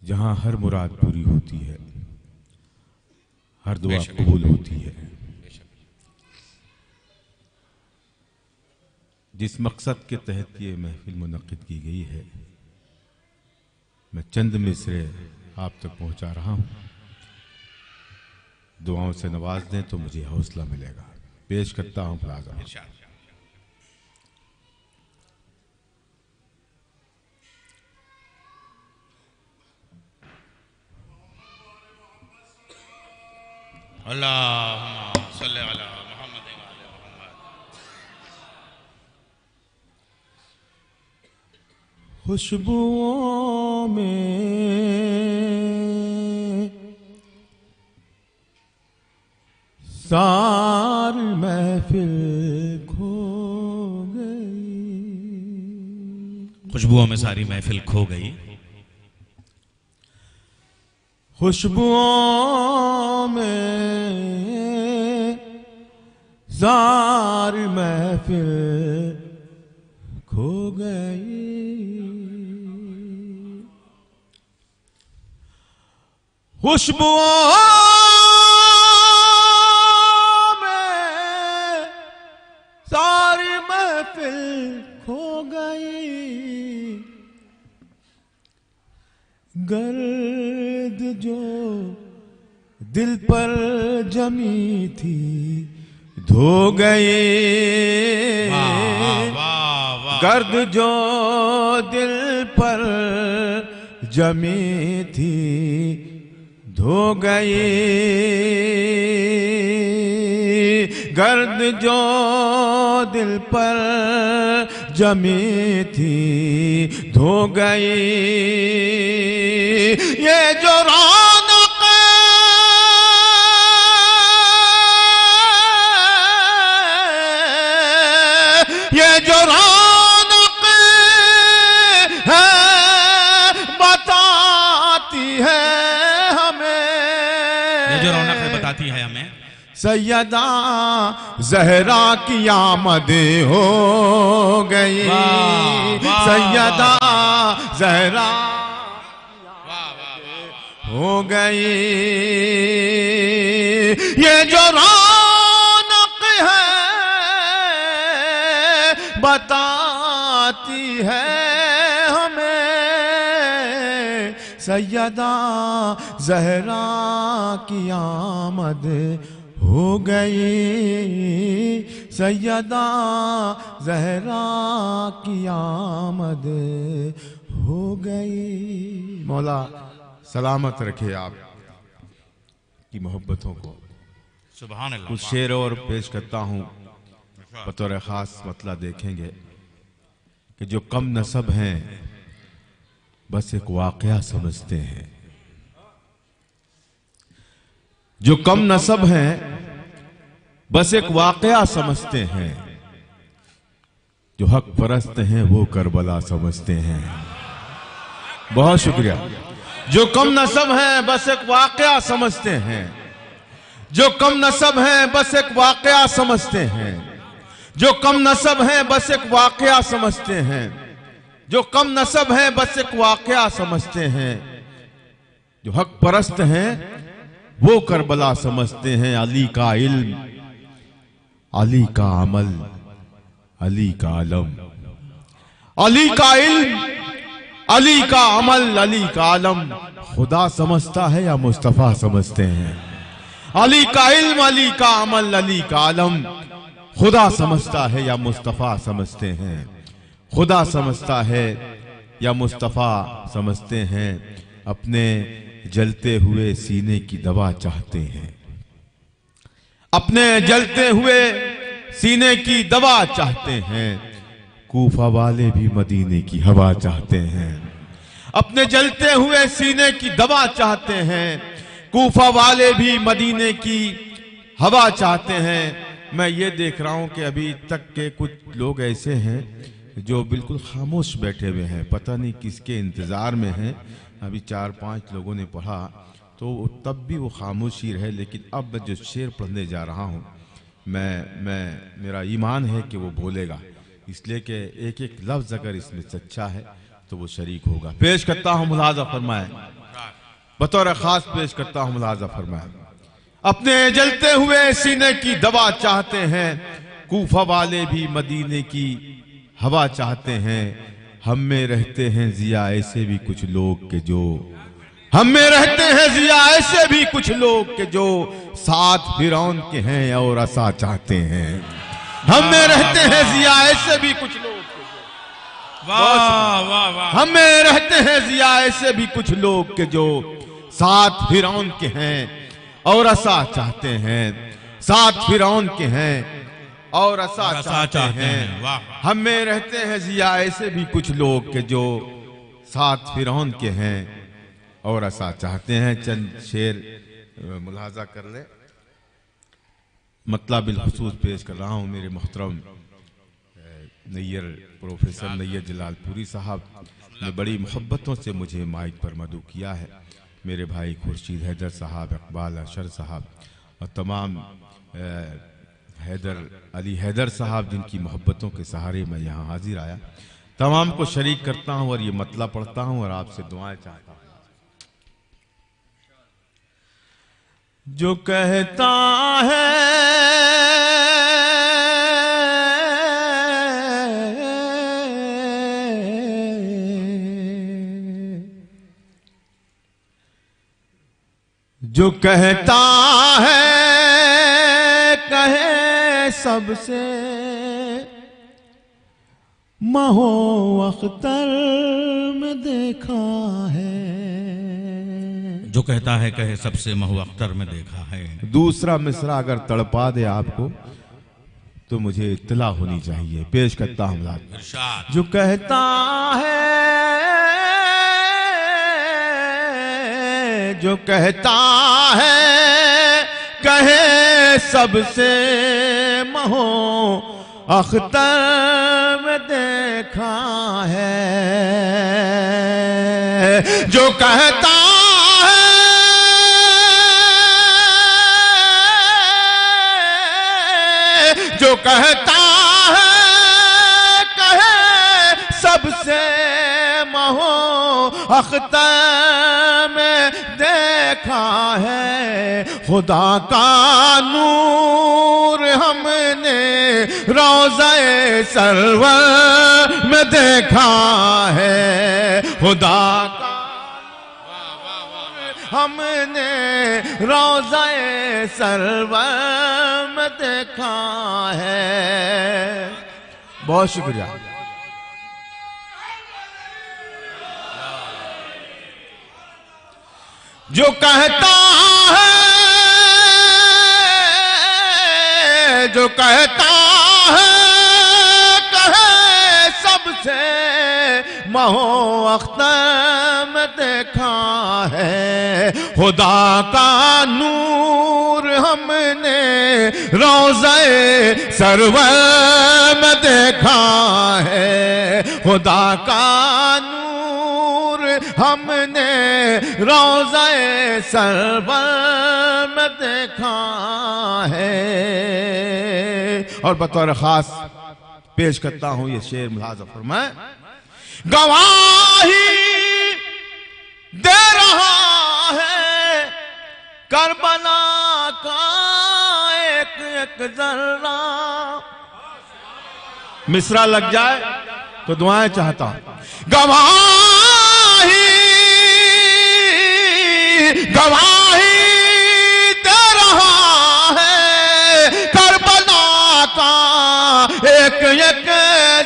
जहाँ हर मुराद पूरी होती है, हर दुआ कबूल होती है। जिस मकसद के तहत ये महफिल मुनक्किद की गई है, मैं चंद मिसरे आप तक पहुंचा रहा हूं। दुआओं से नवाज दें तो मुझे हौसला मिलेगा। पेश करता हूं प्लाजा। अल्लाहुम्मा सल्ली अला मुहम्मद व आले मुहम्मद। खुशबुओं में सारी महफिल खो गई, खुशबुओं में सारी महफिल खो गई, खुशबुओं में सारी महफिल खो गई, खुशबुओं में सारी महफिल खो गई, गर्द जो दिल पर जमी थी धो गए, गर्द जो दिल पर जमी थी धो गए, गर्द जो दिल पर जमी थी धो गई, ये जो रौनक ये जो रौनक है बताती है हमें, ये जो रौनक है बताती है हमें, सैयदा ज़हरा की आमद हो गई, सैयदा ज़हरा हो गई, ये जो रौनक है बताती है हमें, सैयदा ज़हरा की आमद हो गई, सैयदा ज़हरा की आमद हो गई। मौला सलामत रखे आप की मोहब्बतों को। सुभान अल्लाह। कुछ शेर और पेश करता हूँ, बतौर ख़ास मतला देखेंगे कि जो कम नसब हैं बस एक वाक़या समझते हैं, जो कम नसब हैं बस एक वाक़या समझते हैं, जो हक परस्त हैं वो करबला समझते हैं। बहुत शुक्रिया। जो कम नसब हैं बस एक वाक़या समझते हैं, जो कम नसब हैं बस एक वाक़या समझते हैं, जो कम नसब हैं बस एक वाक़या समझते हैं, जो कम नसब हैं बस एक वाक़या समझते हैं, जो हक परस्त हैं वो करबला समझते हैं। अली का इल्म, अली का अमल, अली का अलम, अली का इल्म, अली का अमल, अली का आलम खुदा समझता है या मुस्तफा समझते हैं। अली का इल्म, अली का अमल, अली का आलम खुदा समझता है या मुस्तफा समझते हैं, खुदा समझता है या मुस्तफा समझते हैं। अपने जलते हुए सीने की दवा चाहते हैं, अपने जलते हुए सीने की दवा चाहते हैं। कूफा वाले भी मदीने की हवा चाहते हैं, अपने जलते हुए सीने की दवा चाहते हैं। कूफा वाले भी मदीने की हवा चाहते हैं। मैं ये देख रहा हूं कि अभी तक के कुछ लोग ऐसे हैं जो बिल्कुल खामोश बैठे हुए हैं, पता नहीं किसके इंतजार में हैं। अभी 4-5 लोगों ने पढ़ा तो तब भी वो खामोशी रहे, लेकिन अब जो शेर पढ़ने जा रहा हूँ मेरा ईमान है कि वो बोलेगा, इसलिए कि एक एक लफ्ज अगर इसमें सच्चा है तो वो शरीक होगा। पेश करता हूँ, मुलाजा फरमाए, बतौर खास पेश करता हूँ, मुलाजा फरमाए। अपने जलते हुए सीने की दवा चाहते हैं, कूफा वाले भी मदीने की हवा चाहते हैं। हम में रहते हैं जिया ऐसे भी कुछ लोग के जो, हम में रहते हैं जिया ऐसे भी कुछ लोग के जो साथ फिरौन के हैं और असा चाहते हैं। हम में रहते हैं जिया ऐसे भी कुछ लोग के जो, वाह वाह वाह, हम में रहते हैं जिया ऐसे भी कुछ लोग के जो साथ फिरौन के हैं और असा चाहते हैं, साथ फिरौन के हैं और असा चाहते हैं। हम में रहते हैं जिया ऐसे भी कुछ लोग के जो साथ फिरौन के हैं और असा चाहते हैं। चंद शेर मुलाजा कर ले, मतलब बिलखुसूस पेश कर रहा हूँ। मेरे मोहतरम नैयर प्रोफेसर नैयर जलालपुरी साहब ने बड़ी मोहब्बतों से मुझे माइक पर मदऊ किया है। मेरे भाई खुर्शीद हैदर साहब, इकबाल अशर साहब और तमाम अली हैदर साहब जिनकी मोहब्बतों के सहारे मैं यहाँ हाजिर आया, तमाम को शरीक करता हूँ और ये मतलब पढ़ता हूँ और आपसे दुआएं चाहता हूँ। जो कहता है जो कहता है कहे सबसे महो अख्तर में देखा है। जो कहता है कहे सबसे महू अख्तर में देखा है। दूसरा मिसरा अगर तड़पा दे आपको तो मुझे इत्तला होनी चाहिए। पेश करता हूं इरशाद। जो कहता है कहे सबसे महो अख्तर में देखा है। जो कहता है कहे सबसे महो अख्तर में देखा है। खुदा का नूर हमने रोज़े सरवर में देखा है। खुदा का हमने रोज़े सरवर में देखा है। बहुत शुक्रिया। जो कहता है कहे सबसे महो अख्तर में देखा है। खुदा का नूर हमने रोज़े सरवर में देखा है। खुदा का नूर हमने रोज़े सरवर में देखा है। और बतौर खास पेश करता हूं ये शेर मुलाज़ा फरमाए। गवाही दे रहा है करबला का एक एक जर्रा। मिसरा लग जाए तो दुआएं चाहता हूं। गवाही दे रहा है करबला का एक एक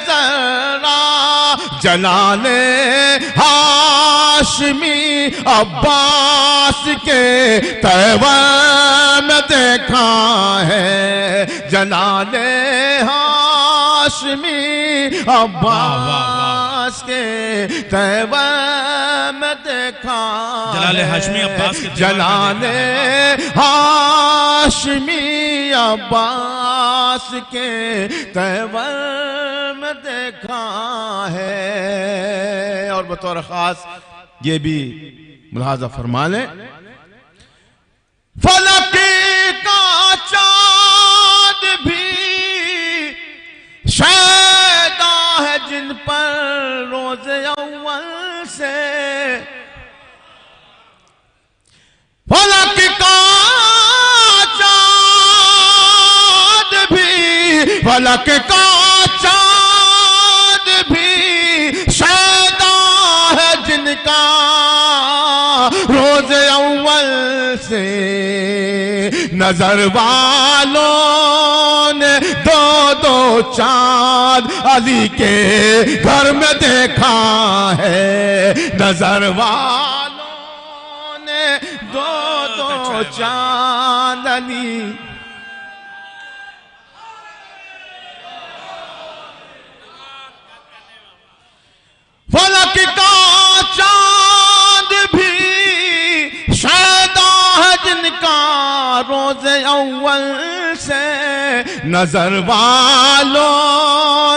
जर्रा। जलाले हाशमी अब्बास के तैबा में देखा है। जलाले हाशमी अब्बास के तैबा में देखा। जलाले हाशमी अब्बास के जलाले हाशमी अब्बास के तैबा में देखा है। और बतौर खास ये भी मुलाहाजा फरमा लें। फलक का चाँद भी शैदा है जिन पर रोज़े अव्वल से। फलक का चाँद भी शैदा है जिनका रोज़े अव्वल से। नजर वालों ने दो दो चाँद अली के घर में देखा है। नजर वालों ने दो दो चाँद अली फलक का चाँद भी शैदा है जिनका रोज़े अव्वल से। नजर वालों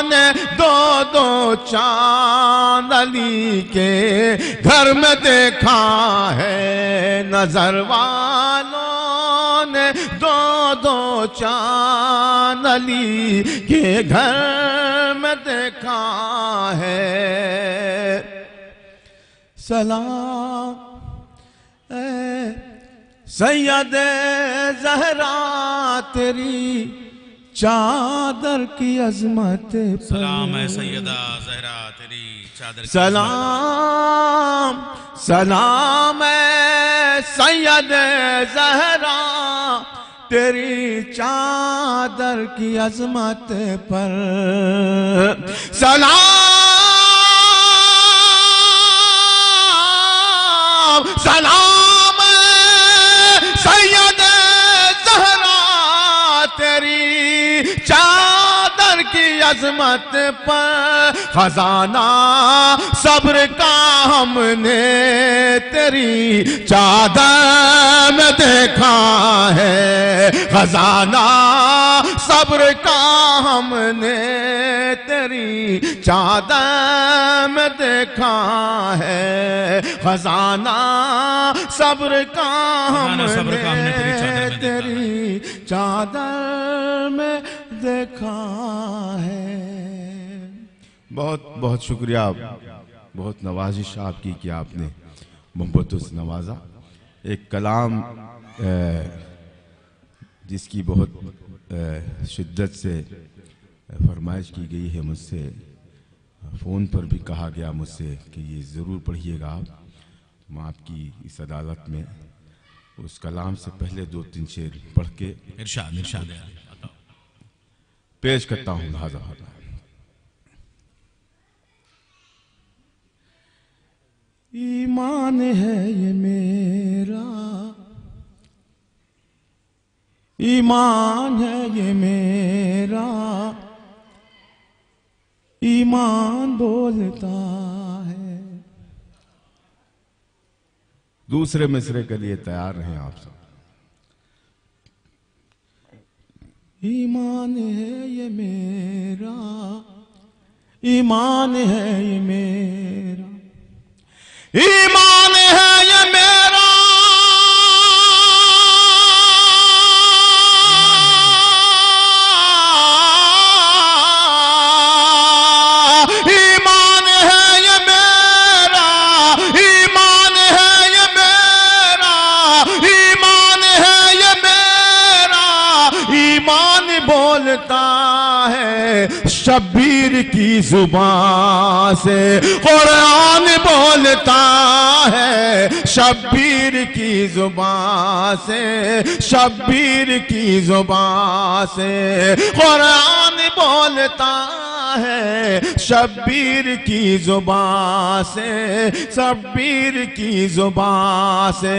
ने दो दो चाँद अली के घर में देखा है। नजर वालों ने दो दो चाँद अली के घर में देखा है। सलाम सैयद ज़हरा तेरी चादर की अजमत पर। सलाम है सैयदा ज़हरा तेरी चादर की। सलाम है सैयद ज़हरा तेरी चादर की अजमत पर। सलाम सैयद ज़हरा तेरी चादर अजमत पर खजाना सब्र का हमने तेरी चादर में देखा है। खजाना सब्र का हमने तेरी चादर में देखा है। खजाना सब्र का हमने तेरी चादर में देखा है। बहुत बहुत शुक्रिया, बहुत नवाजिश आपकी कि आपने मोहब्बतों से नवाजा। एक कलाम जिसकी बहुत शिद्दत से फरमाइश की गई है मुझसे, फ़ोन पर भी कहा गया मुझसे कि ये ज़रूर पढ़िएगा आप। मैं आपकी इस अदालत में उस कलाम से पहले 2-3 शेर पढ़ के इरशाद पेश करता हूँ। हाज़ा ईमान है ये मेरा, ईमान है ये मेरा, ईमान बोलता है। दूसरे मिसरे के लिए तैयार रहें आप सब। ईमान है ये मेरा, ईमान है ये मेरा, ईमान है ये मेरा, ईमान है ये मेरा, ईमान है ये मेरा, ईमान है ये मेरा, ईमान बोलता है शब्बीर की जुबान से। कुरान बोलता है शब्बीर की जुबान से, शब्बीर की जुबान से। कुरान बोलता है शब्बीर की जुबान से, शब्बीर की जुबान से।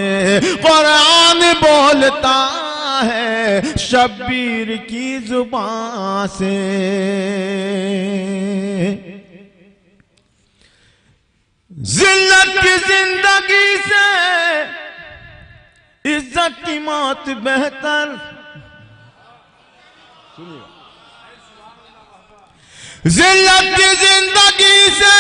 कुरान बोलता है शब्बीर की जुबान से। जिल्लत की जिंदगी से इज्जत की मौत बेहतर। जिल्लत की जिंदगी से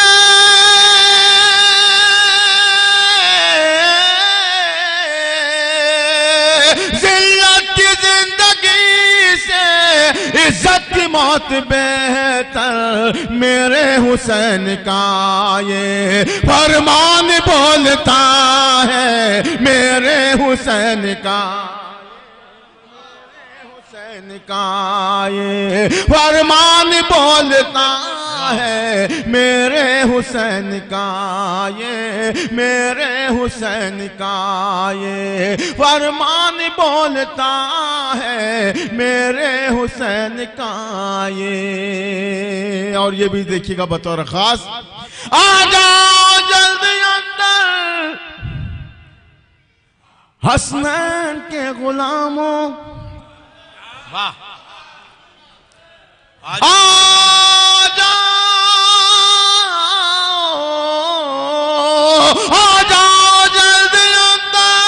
इज्जत की मौत बेहतर। मेरे हुसैन का ये फरमान बोलता है, मेरे हुसैन का, हुसैन का ये फरमान बोलता है। मेरे हुसैन का ये, मेरे हुसैन का ये फरमान बोलता है। मेरे हुसैन का ये। और ये भी देखिएगा बतौर खास, आ जाओ जल्दी अंदर हसनैन के गुलामों। वाह, आ जाओ, आ जाओ जल्दी अंदर,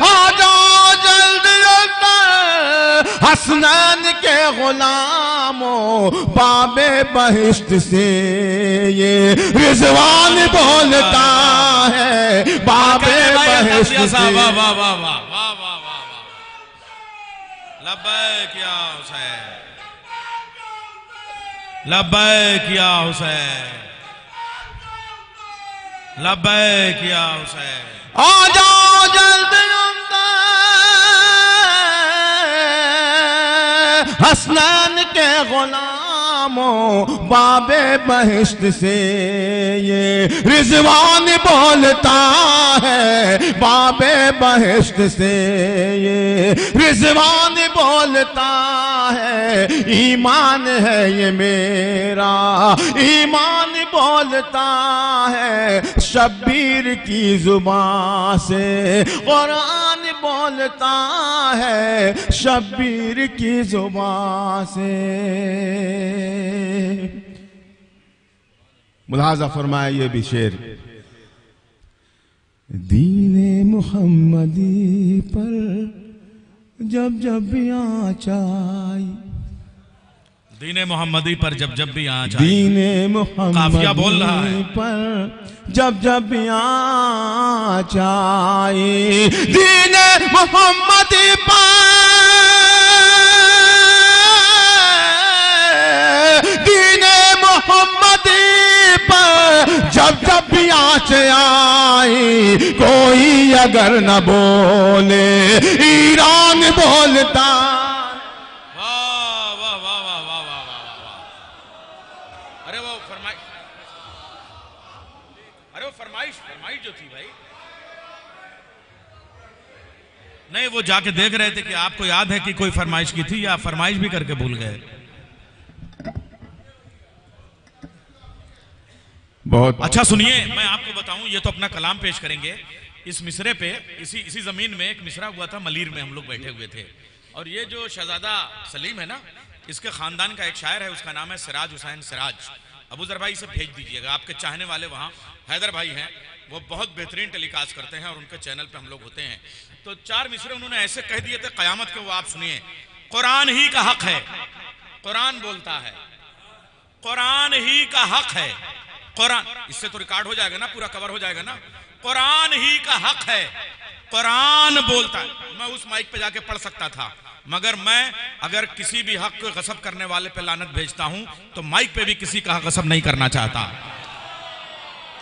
आ जाओ जल्दी अंदर हसनैन के गुलामों। बाबे बहिश्त से ये रिजवान बोलता है, बाबे बहिश्त से। वाह वाह वाह वाह वाह वाह वाह, लब्बैक या हुसैन, लब्बैक या हुसैन, लब्बैक या हुसैन। आ जाओ जल्दी अंदर हसनैन के गुलामों। बाबे बहिश्त से ये रिजवान बोलता है, बाबे बहिश्त से ये रिजवान बोलता है। ईमान है ये मेरा, ईमान बोलता है शब्बीर की जुबान से। कुरान बोलता है शब्बीर की जुबान से। मुलाजा फरमाया ये भी शेर, दीने मुहम्मदी पर जब जब भी आँच आई, दीने मोहम्मदी पर जब जब भी आँच आई, दीने मुहम्मदी बोल रहा है पर जब जब भी आँच आई, दीने मुहम्मदी पर, दीने मुहम्मदी पर जब जब भी आँच आई, कोई अगर न बोले ईरान बोलता। फरमाइश जो थी भाई, नहीं वो जाके देख रहे थे कि आपको याद है कि कोई फरमाइश की थी या फरमाइश भी करके भूल गए। बहुत अच्छा सुनिए, मैं आपको बताऊं, ये तो अपना कलाम पेश करेंगे इस मिसरे पे। इसी जमीन में एक मिसरा हुआ था, मलीर में हम लोग बैठे हुए थे, और ये जो शहजादा सलीम है ना, इसके खानदान का एक शायर है, उसका नाम है सिराज हुसैन सिराज। अबूजर भाई से भेज दीजिएगा, आपके चाहने वाले वहाँ हैदर भाई हैं, वो बहुत बेहतरीन टेलीकास्ट करते हैं और उनके चैनल पे हम लोग होते हैं। तो 4 मिसरे उन्होंने ऐसे कह दिए थे कयामत के, वो आप सुनिए। कुरान ही का हक है, कुरान बोलता है, कुरान ही का हक है, कुरान, इससे तो रिकॉर्ड हो जाएगा ना, पूरा कवर हो जाएगा ना। कुरान ही का हक है, कुरान बोलता है। मैं उस माइक पे जाके पढ़ सकता था, मगर मैं अगर किसी भी हक को गसब करने वाले पे लानत भेजता हूं तो माइक पे भी किसी का हक गसब नहीं करना चाहता।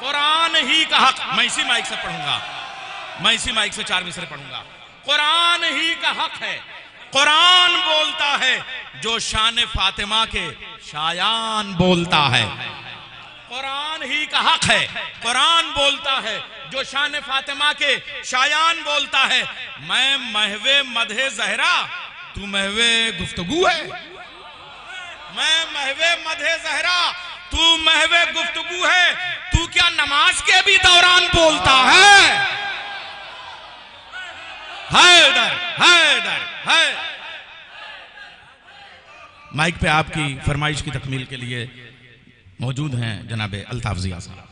कुरान ही का हक, मैं इसी माइक से पढ़ूंगा, मैं इसी माइक से 4 मिसरे पढ़ूंगा। कुरान ही का हक है, कुरान बोलता है जो शान फातिमा के शायान बोलता है। कुरान ही का हक है, कुरान बोलता है जो शान फातिमा के शायान बोलता है। मैं महवे मदहे जहरा, तू महवे गुफ्तगू है। मैं महवे मदहे जहरा, तू महवे गुफ्तगू है। तू क्या नमाज के भी दौरान बोलता है? हैदर हैदर है। माइक पे आपकी फरमाइश की तकमील के लिए मौजूद हैं जनाबे अल्ताफ जिया साहब।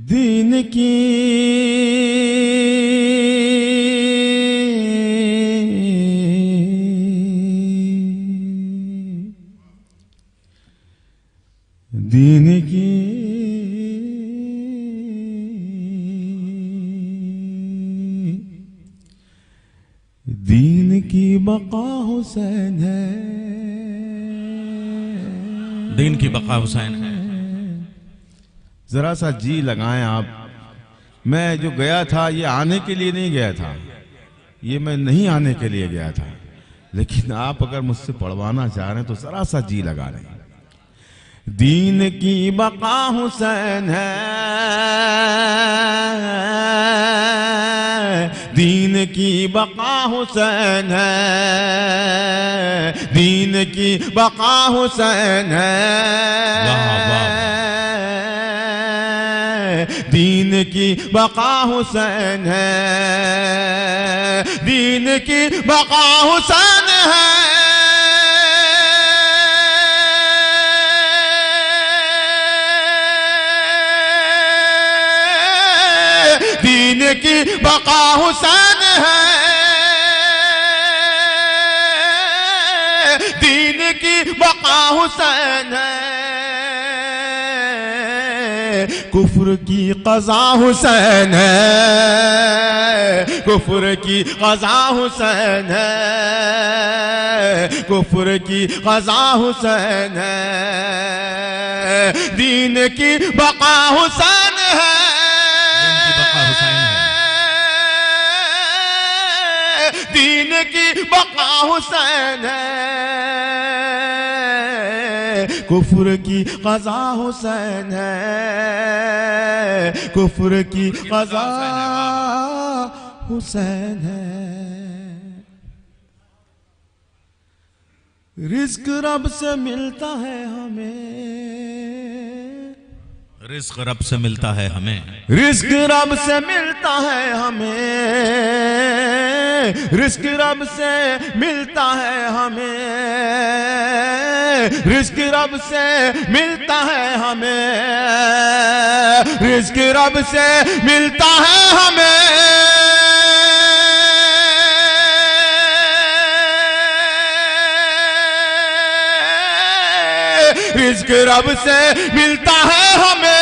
दीन की दीन की बका हुसैन है, दीन की बका हुसैन है। जरा सा जी लगाएं आप। मैं जो गया था ये आने के लिए नहीं गया था, ये मैं नहीं आने के लिए गया था, लेकिन आप अगर मुझसे पढ़वाना चाह रहे हैं तो जरा सा जी लगा लें। दीन की बका हुसैन है, दीन की बका हुसैन है, दीन की बका हुसैन है, दीन की बका हुसैन है, दीन की बका हुसैन है। दीन की बका हुसैन है, दीन की बका हुसैन है। कुफ्र की क़ज़ा हुसैन है, कुफ्र की क़ज़ा हुसैन है, कुफ्र की क़ज़ा हुसैन है, दीन की बका हुसैन है, दीन की बका हुसैन है, कुफ्र की क़ज़ा हुसैन है, कुफ्र की क़ज़ा हुसैन है। रिज़्क़ रब से मिलता है हमें, रिस्क रब से मिलता है हमें, रिस्क रब से मिलता है हमें, रिस्क रब से मिलता है हमें, रिस्क रब से मिलता है हमें, रिस्क रब से मिलता है हमें, रिस्क रब से मिलता है हमें,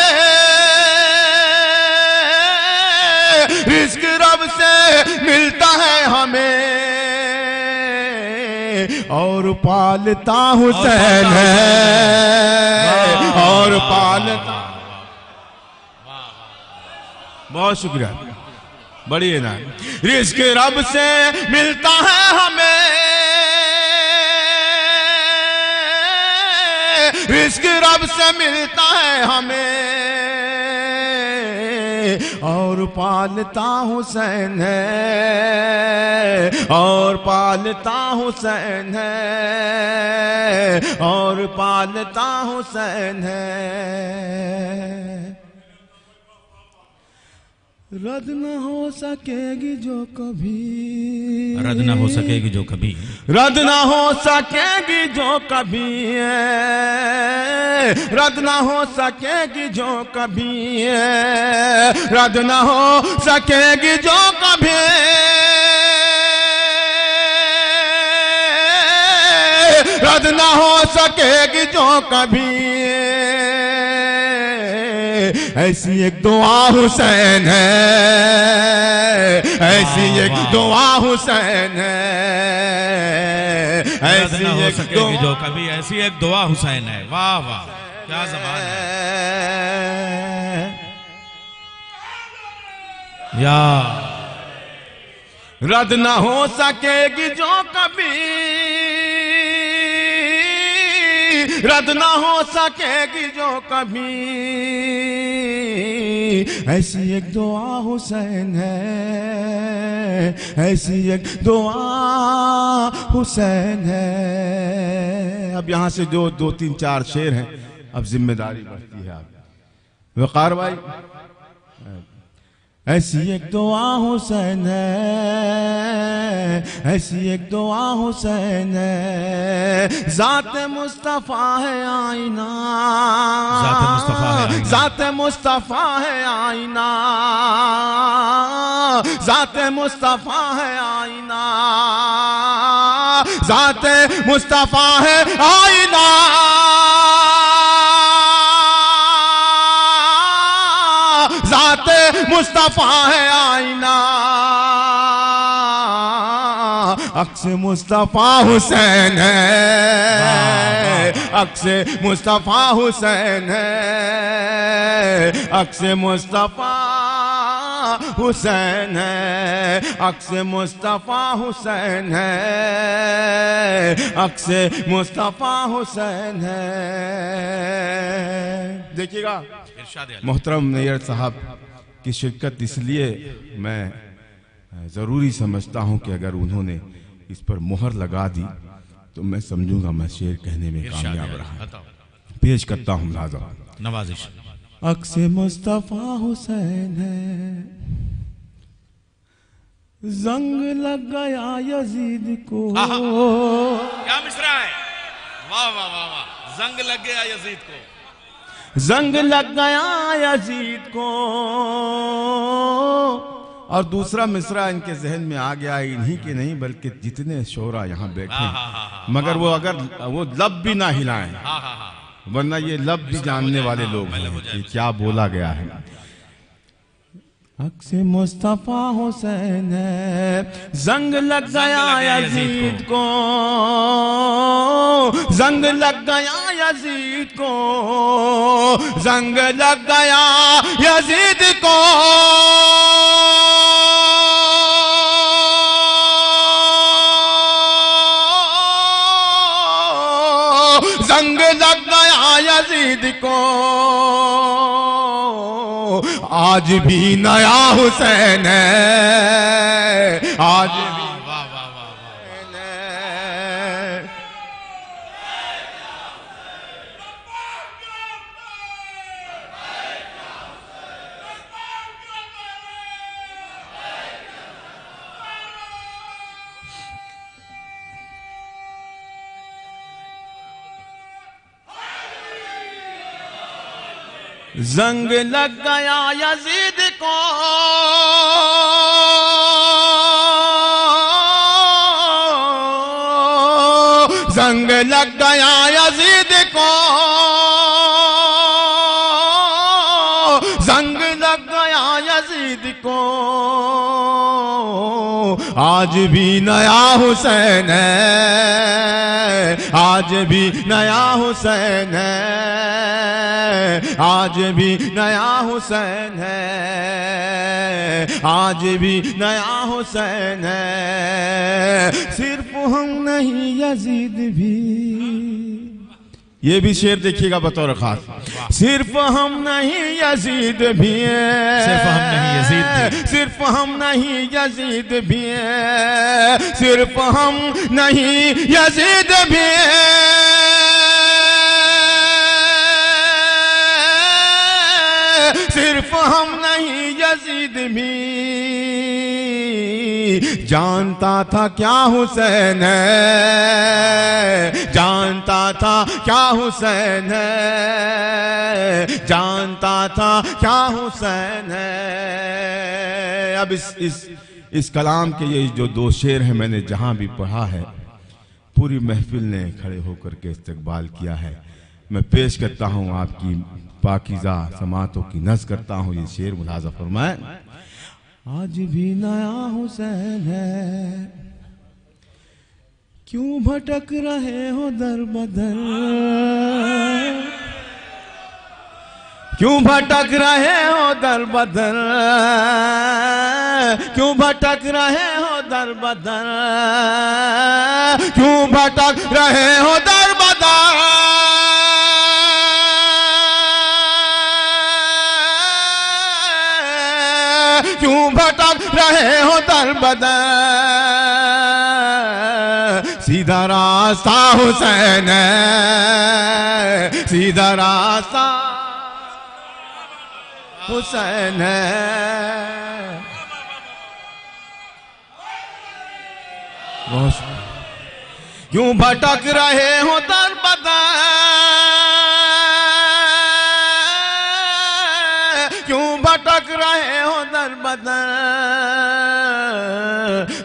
रिस्क रब से मिलता है हमें, और पालता हुसैन है, और पालता। बहुत शुक्रिया, बढ़िया ना। रिस्क रब से मिलता है हमें, रिस्क रब से मिलता है हमें, और पालता हुसैन है, और पालता हुसैन है, और पालता हुसैन है। रद न हो सकेगी जो कभी, रद न हो सकेगी जो कभी, रद न हो सकेगी जो कभी, रद न हो सकेगी जो कभी, रद न हो सकेगी जो कभी, रद न हो सकेगी जो कभी, ऐसी एक दुआ हुसैन है, ऐसी एक दुआ हुसैन है, ऐसी एक दुआ जो कभी, ऐसी एक दुआ हुसैन है। वाह वाह, क्या ज़बान है या। रद न हो सकेगी जो कभी, रद न हो सकेगी जो कभी, ऐसी एक दुआ हुसैन है, ऐसी एक दुआ हुसैन है। अब यहाँ से जो 2-3-4 शेर हैं, अब जिम्मेदारी बढ़ती है आप वकार भाई। ऐसी एक दुआ हुसैन है, ऐसी एक दुआ हुसैन है, ज़ात मुस्तफ़ा है आईना, ज़ात मुस्तफ़ा है आईना, ज़ात मुस्तफ़ा है आईना, ज़ात मुस्तफ़ा है आईना, ज़ात मुस्तफ़ा है आईना, अक्स मुस्तफ़ा हुसैन है, अक्स मुस्तफ़ा हुसैन है, अक्स मुस्तफ़ा हुसैन है, अक्स मुस्तफ़ा हुसैन है, अक्स मुस्तफ़ा हुसैन है। देखिएगा मोहतरम नैयर साहब की शिरकत इसलिए मैं ज़रूरी समझता हूं कि अगर उन्होंने इस पर मोहर लगा दी तो मैं समझूंगा मैं शेर कहने में कामयाब रहा। पेश करता हूं लाज़ा नवाजिश। अक्स मुस्तफ़ा हुसैन है, जंग लग गया यजीद को। क्या मिसरा है, वाह वाह वाह वाह। जंग लग गया यजीद को, जंग लग गया यजीद को। और दूसरा मिसरा इनके जहन में आ गया, इन्हीं के नहीं बल्कि जितने शोरा यहाँ बैठे हैं, मगर वो अगर वो लब भी ना हिलाएं, वरना ये लब भी जानने वाले लोग हैं कि क्या बोला गया है। अक्स मुस्तफ़ा हुसैन है, जंग लग गया यजीद को, जंग लग गया यजीद को, जंग लग गया यजीद को। जंग लग गया यजीद को, आज भी नया हुसैन है, आज भी जंग लग गया यजीद को, जंग लग गया यजीद को, जंग लग गया यजीद को। आज भी नया हुसैन है, आज भी नया हुसैन है, आज भी नया हुसैन है, आज भी नया हुसैन है। सिर्फ हम नहीं यजीद भी, ये भी शेर देखिएगा बतौर खास। सिर्फ हम नहीं यजीद भी हैं, सिर्फ हम नहीं यजीद भी, सिर्फ हम नहीं यजीद भी हैं, सिर्फ हम नहीं यजीद भी हैं, सिर्फ हम नहीं यजीद भी। जानता था क्या हुसैन है, जानता था क्या हुसैन है, जानता था क्या हुसैन है। अब इस कलाम के ये जो दो शेर हैं मैंने जहां भी पढ़ा है पूरी महफिल ने खड़े होकर के इस्तकबाल किया है। मैं पेश करता हूं आपकी पाकीज़ा समातों की नज़्म करता हूं ये शेर, मुलाज़ा फरमाएं। आज भी नया हुसैन है, क्यों भटक रहे हो दर बदर, क्यों भटक रहे हो दर बदर, क्यों भटक रहे हो दर बदर, क्यों भटक रहे हो दर बदर। क्यों भटक रहे हो दर बदर। सीधा रास्ता हुसैन है, सीधा रास्ता हुसैन है। क्यों भटक रहे हो दर बदर, क्यों भटक रहे हो दर बदर।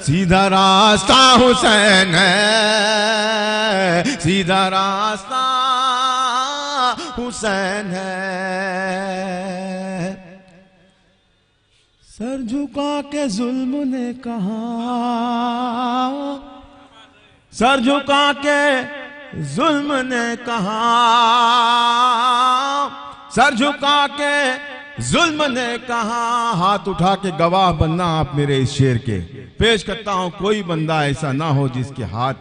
सीधा रास्ता हुसैन है, सीधा रास्ता हुसैन है। सर झुका के जुल्म ने कहा, सर झुका के जुल्म ने कहा, सर झुका के जुल्म ने कहा। हाथ उठा के गवाह बनना आप मेरे इस शेर के। पेश करता हूं कोई बंदा ऐसा ना हो जिसके हाथ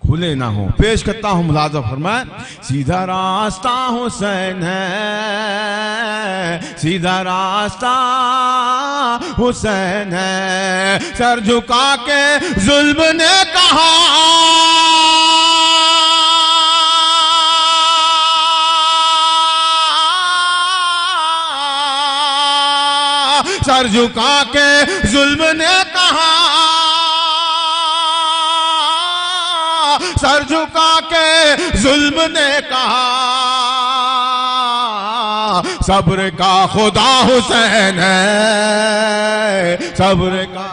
खुले ना हो। पेश करता हूं मुलाज़ा फरमाए। सीधा रास्ता हुसैन है, सीधा रास्ता हुसैन है। सर झुका के जुल्म ने कहा, सर झुका के जुल्म ने कहा, सर झुका के जुल्म ने कहा। सब्र का खुदा हुसैन है, सब्र का।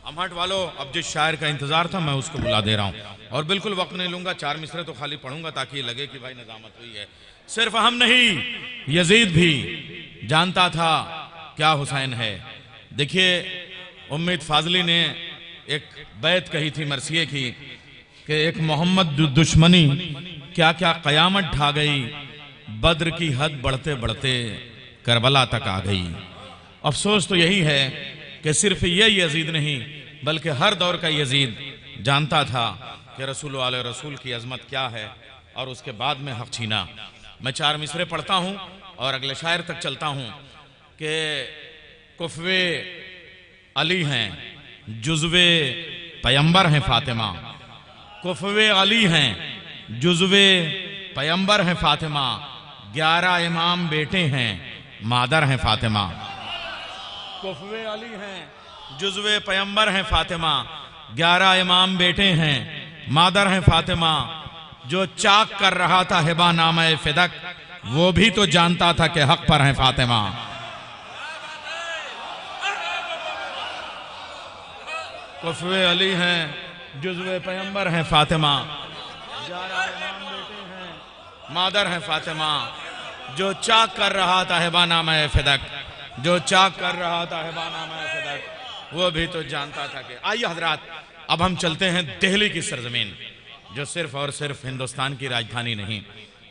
अमहट वालों, अब जिस शायर का इंतजार था मैं उसको बुला दे रहा हूं और बिल्कुल वक्त नहीं लूंगा। 4 मिसरे तो खाली पढ़ूंगा ताकि लगे कि भाई निजामत हुई है। सिर्फ हम नहीं यजीद भी जानता था क्या हुसैन है। देखिए उम्मीद फाजली ने एक बैत कही थी मरसिए की कि एक मोहम्मद दुश्मनी क्या क्या कयामत ढा गई, बद्र की हद बढ़ते बढ़ते करबला तक आ गई। अफसोस तो यही है कि सिर्फ ये यजीद नहीं बल्कि हर दौर का यजीद जानता था कि रसूल वाले रसूल की अजमत क्या है और उसके बाद में हक छीना। मैं 4 मिसरे पढ़ता हूँ और अगले शायर तक चलता हूँ कि कुफवे अली हैं, जुज़्वे पैगंबर हैं फातिमा। कुफवे अली हैं, जुज़्वे पैगंबर हैं फातिमा। 11 इमाम बेटे हैं, मादर हैं फातिमा। कुफवे अली हैं, जुज़्वे पैगंबर हैं फातिमा। 11 इमाम बेटे हैं, मादर हैं फातिमा। जो चाक कर रहा था हिबा नामे फिदक, वो भी तो जानता था कि हक पर हैं फातिमा। कुफवे अली हैं, जुज़्वे पैगंबर हैं फातिमा। ज़हरा इमाम बेटे हैं, मादर हैं फातिमा। जो चाक कर रहा था हिबा नामे फिदक, जो चाक कर रहा था हिबा नामे फिदक, वो भी तो जानता था कि। आइए हजरात, अब हम चलते हैं दिल्ली की सरजमीन, जो सिर्फ और सिर्फ हिंदुस्तान की राजधानी नहीं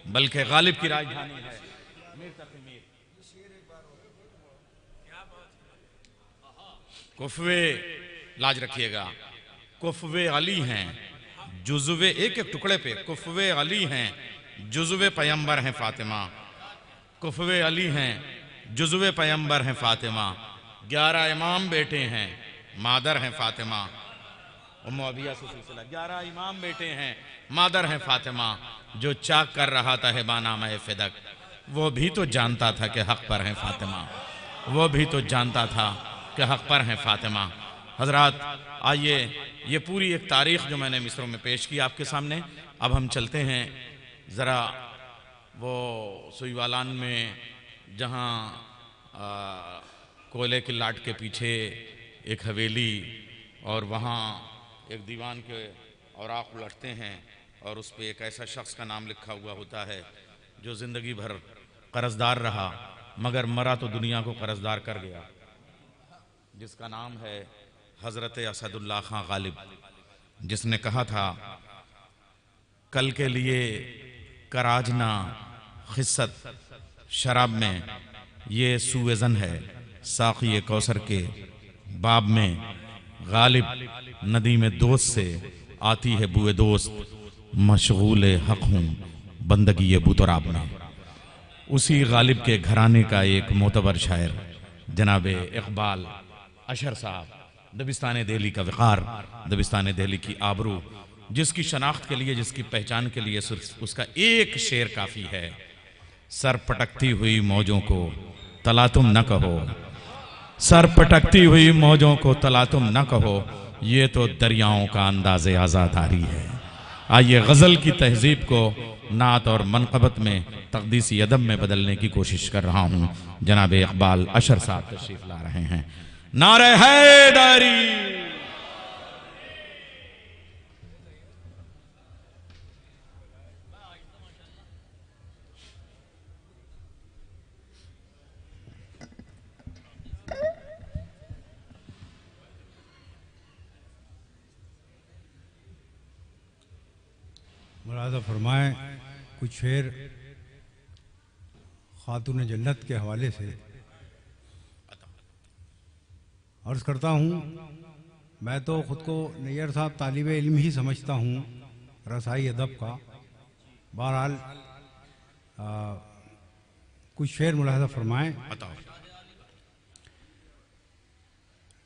बल्कि गालिब की राजधानी है। कुफवे, लाज रखिएगा, कुफवे अली हैं, जुज़्वे एक एक टुकड़े पे कुफवे अली हैं, जुज़्वे पैगंबर हैं फातिमा। कुफवे अली हैं, जुज़्वे पैगंबर हैं फातिमा। 11 इमाम बेटे हैं, मादर हैं फातिमा। उम्मु अबिया से सिलसिला 11 इमाम बेटे हैं, मादर हैं फातिमा। जो चाक कर रहा था हिबा नामे फिदक, वो भी तो जानता था कि हक पर हैं फातिमा। वो भी तो जानता था कि हक पर हैं फातिमा। हजरात, आइए, ये पूरी एक तारीख़ जो मैंने मिस्रों में पेश की आपके सामने, अब हम चलते हैं ज़रा वो सुईवालान में, जहाँ कोयले की लाट के पीछे एक हवेली और वहाँ एक दीवान के औराक उलटते हैं और उस पर एक ऐसा शख्स का नाम लिखा हुआ होता है जो ज़िंदगी भर कर्जदार रहा मगर मरा तो दुनिया को कर्जदार कर गया, जिसका नाम है हज़रत असदुल्लाह खां गालिब, जिसने कहा था कल के लिए कराजना खिस्सत शराब में ये सूएज़न है, साक़ी कौसर के बाब में गालिब नदी में दोस्त से आती है बुए दोस्त, मशगूल हक हूँ बंदगी बुतराब में। उसी गालिब के घराने का एक मोतबर शायर जनाब इकबाल अशर साहब, दबिस्तान दिल्ली का वक़ार, दबिस्तान दिल्ली की आबरू, जिसकी शनाख्त के लिए, जिसकी पहचान के लिए सिर्फ उसका एक शेर काफ़ी है। सर पटकती हुई मौजों को तला तुम न कहो, सर पटकती हुई मौजों को तला तुम न कहो, ये तो दरियाओं का अंदाज़े आज़ादारी है। आइए गज़ल की तहजीब को नात और मनक़बत में तक़दीसी अदब में बदलने की कोशिश कर रहा हूँ। जनाब इकबाल अशर साहब तशरीफ़ ला रहे हैं। नारे हैदरी। मुरादा फरमाए कुछ शेर खातून जन्नत के हवाले से अर्ज़ करता हूँ। मैं तो ख़ुद को नैयर साहब तालिब इल्म ही समझता हूँ रसाई अदब का। बहरहाल कुछ शेर मुलाहज़ा फरमाए।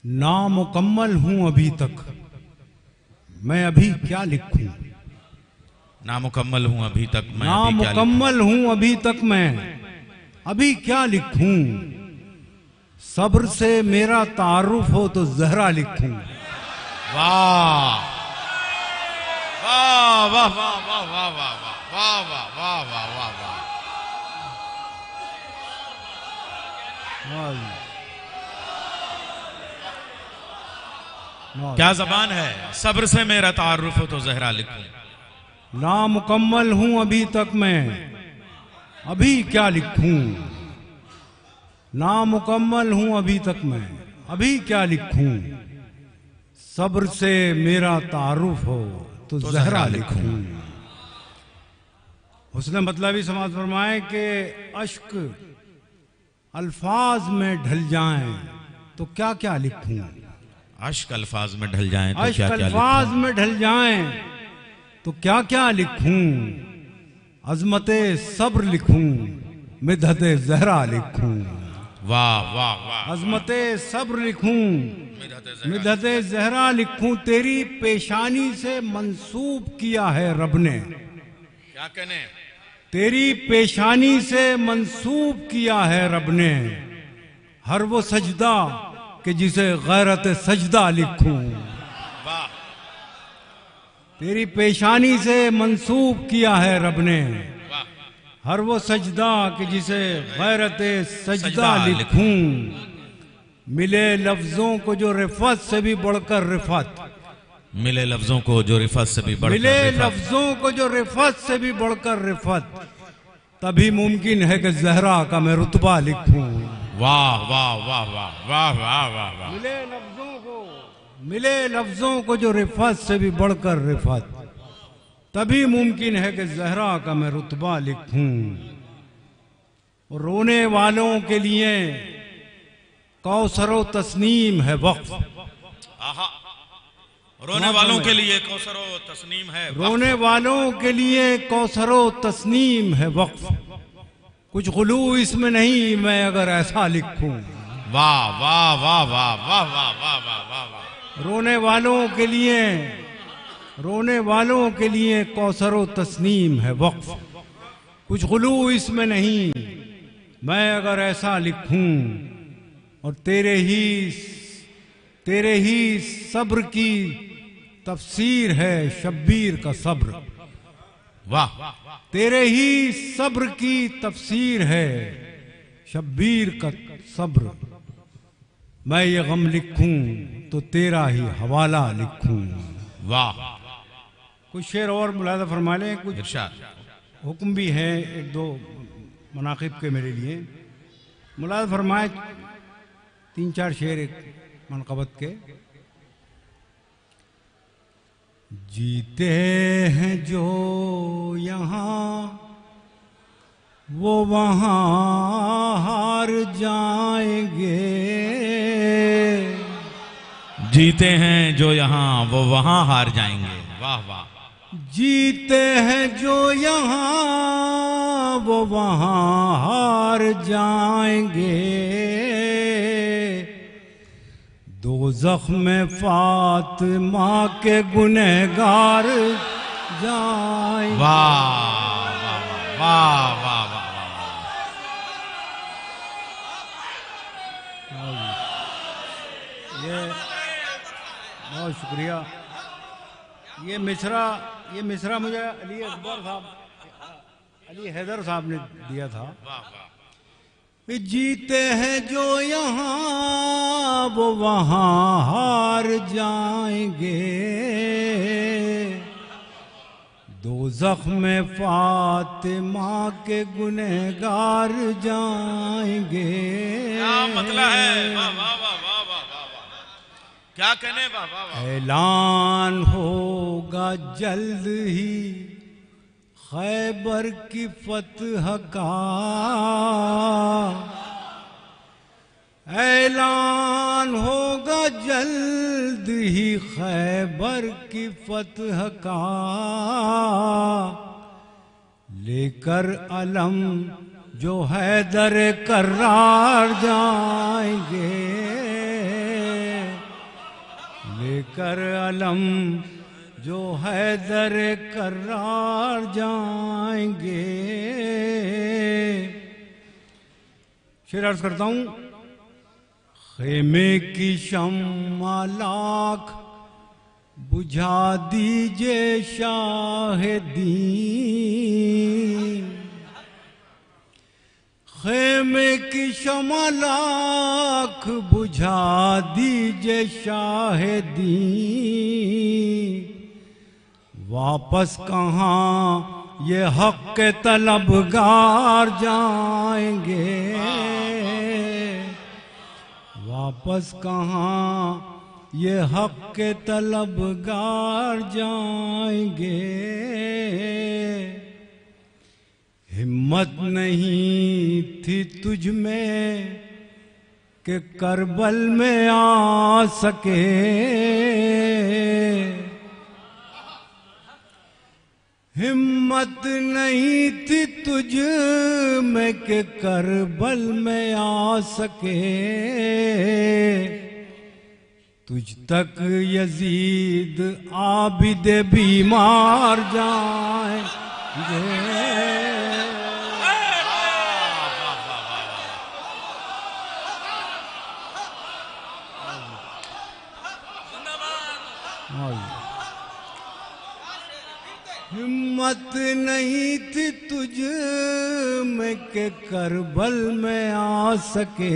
नामुकम्मल हूँ अभी तक, मैं अभी क्या लिखूं। नामुकम्मल हूँ अभी तक मैं, नामुकम्मल हूँ अभी तक मैं, अभी क्या लिखूं। सब्र से मेरा तारुफ हो तो ज़हरा लिखूं। वाह वाह वाह वाह वाह वाह वाह वाह वाह वाह वाह वाह वाह। क्या ज़बान है। सब्र से मेरा तारुफ हो तो ज़हरा लिखूं। नामुकम्मल हूँ अभी तक मैं, अभी क्या लिखूं। नामुकम्मल हूँ अभी तक मैं, अभी क्या लिखूं। सब्र से मेरा तारुफ हो तो ज़हरा लिखूं। उसने मतलब ही समाज फरमाए कि अश्क अल्फाज में ढल जाएं तो क्या क्या लिखूं। अश्क अल्फाज में ढल जाएं तो अश्क अल्फाज में ढल जाएं तो क्या क्या लिखूं। अज़मते सब्र लिखूं, मिदहते ज़हरा लिखूं। वाह वाह वाह। अज़मते सब्र लिखूं, मिदहते ज़हरा लिखूं। तेरी पेशानी से मंसूब किया है रब ने। क्या कहने। तेरी पेशानी से मंसूब किया है रब ने हर वो सजदा कि जिसे गैरत सजदा लिखूं। तेरी पेशानी से मंसूब किया है रब ने हर वो सजदा कि जिसे गैरत सजदा लिखूं। मिले लफ्जों को जो रिफत से भी बढ़कर रिफत, मिले लफ्जों को जो रिफत से भी बढ़कर मिले रिफत, लफ्जों को जो रिफत से भी बढ़कर रिफत, तभी मुमकिन है कि जहरा का मैं रुतबा लिखूं। वाह वाह वाह वाह वाह वाह वाह वाह। मिले लफ्जों को जो रिफत से भी बढ़कर रिफत, तभी मुमकिन है कि जहरा का मैं रुतबा लिखूं। और रोने वालों के लिए कौसरो तस्नीम है वक्फ। आहा, रोने वालों के लिए कौसरो तस्नीम है वक्फ। रोने वालों के लिए कौसरो तस्नीम है वक्फ। कुछ गुलू इसमें नहीं मैं अगर ऐसा लिखूं। वाह वाह वाह वाह वाह वाह वाह वाह वाह वाह। रोने वालों के लिए कौसरो तस्नीम है वक्फ। कुछ गुलू इसमें नहीं मैं अगर ऐसा लिखूं। और तेरे ही सब्र की तफसीर है शब्बीर का सब्र। वाह। तेरे ही सब्र की तफसीर है शब्बीर का सब्र। मैं ये गम लिखूं तो तेरा ही हवाला लिखूं। वाह। कुछ शेर और मुलादा फरमा लें। कुछ इरशाद हुक्म भी है एक दो मनाकिब के मेरे लिए। मुलादा फरमाए 3-4 शेर एक मनकबत के। जीते हैं जो यहाँ वो वहाँ हार जाएंगे। जीते हैं जो यहाँ वो वहाँ हार जाएंगे। वाह वाह। जीते हैं जो यहाँ वो वहाँ हार जाएंगे। दोज़ख में फातिमा के गुनहगार जाएंगे। वाह वाह वाह वाह वाह। ये बहुत शुक्रिया। ये मिसरा मुझे अली अकबर साहब, अली हैदर साहब ने दिया था। जीते हैं जो यहाँ वो वहाँ हार जाएंगे। दोज़ख में फातिमा के गुनहगार जाएंगे। क्या मतलब है? वाह वाह वाह वाह वाह वाह। क्या कहने? वाह वाह वाह। ऐलान होगा जल्द ही खैबर की फतह का। ऐलान होगा जल्द ही खैबर की फतह का। लेकर अलम जो हैदर कर्रार जाएंगे। लेकर अलम जो हैदर कर्रार जाएंगे। शेर अर्ज करता हूं। खेमे की शम्मा लाख बुझा दीजिए शाहिदी। खेमे की शम्मा लाख बुझा दीजिए शाहिदी। वापस कहाँ ये हक के तलबगार जाएंगे। वापस कहाँ ये हक के तलबगार जाएंगे। हिम्मत नहीं थी तुझ में कि करबल में आ सके। हिम्मत नहीं थी तुझ में के करबल में आ सके। तुझ तक यजीद आबिद बीमार जाएंगे। हिम्मत नहीं थी तुझ में के करबल में आ सके,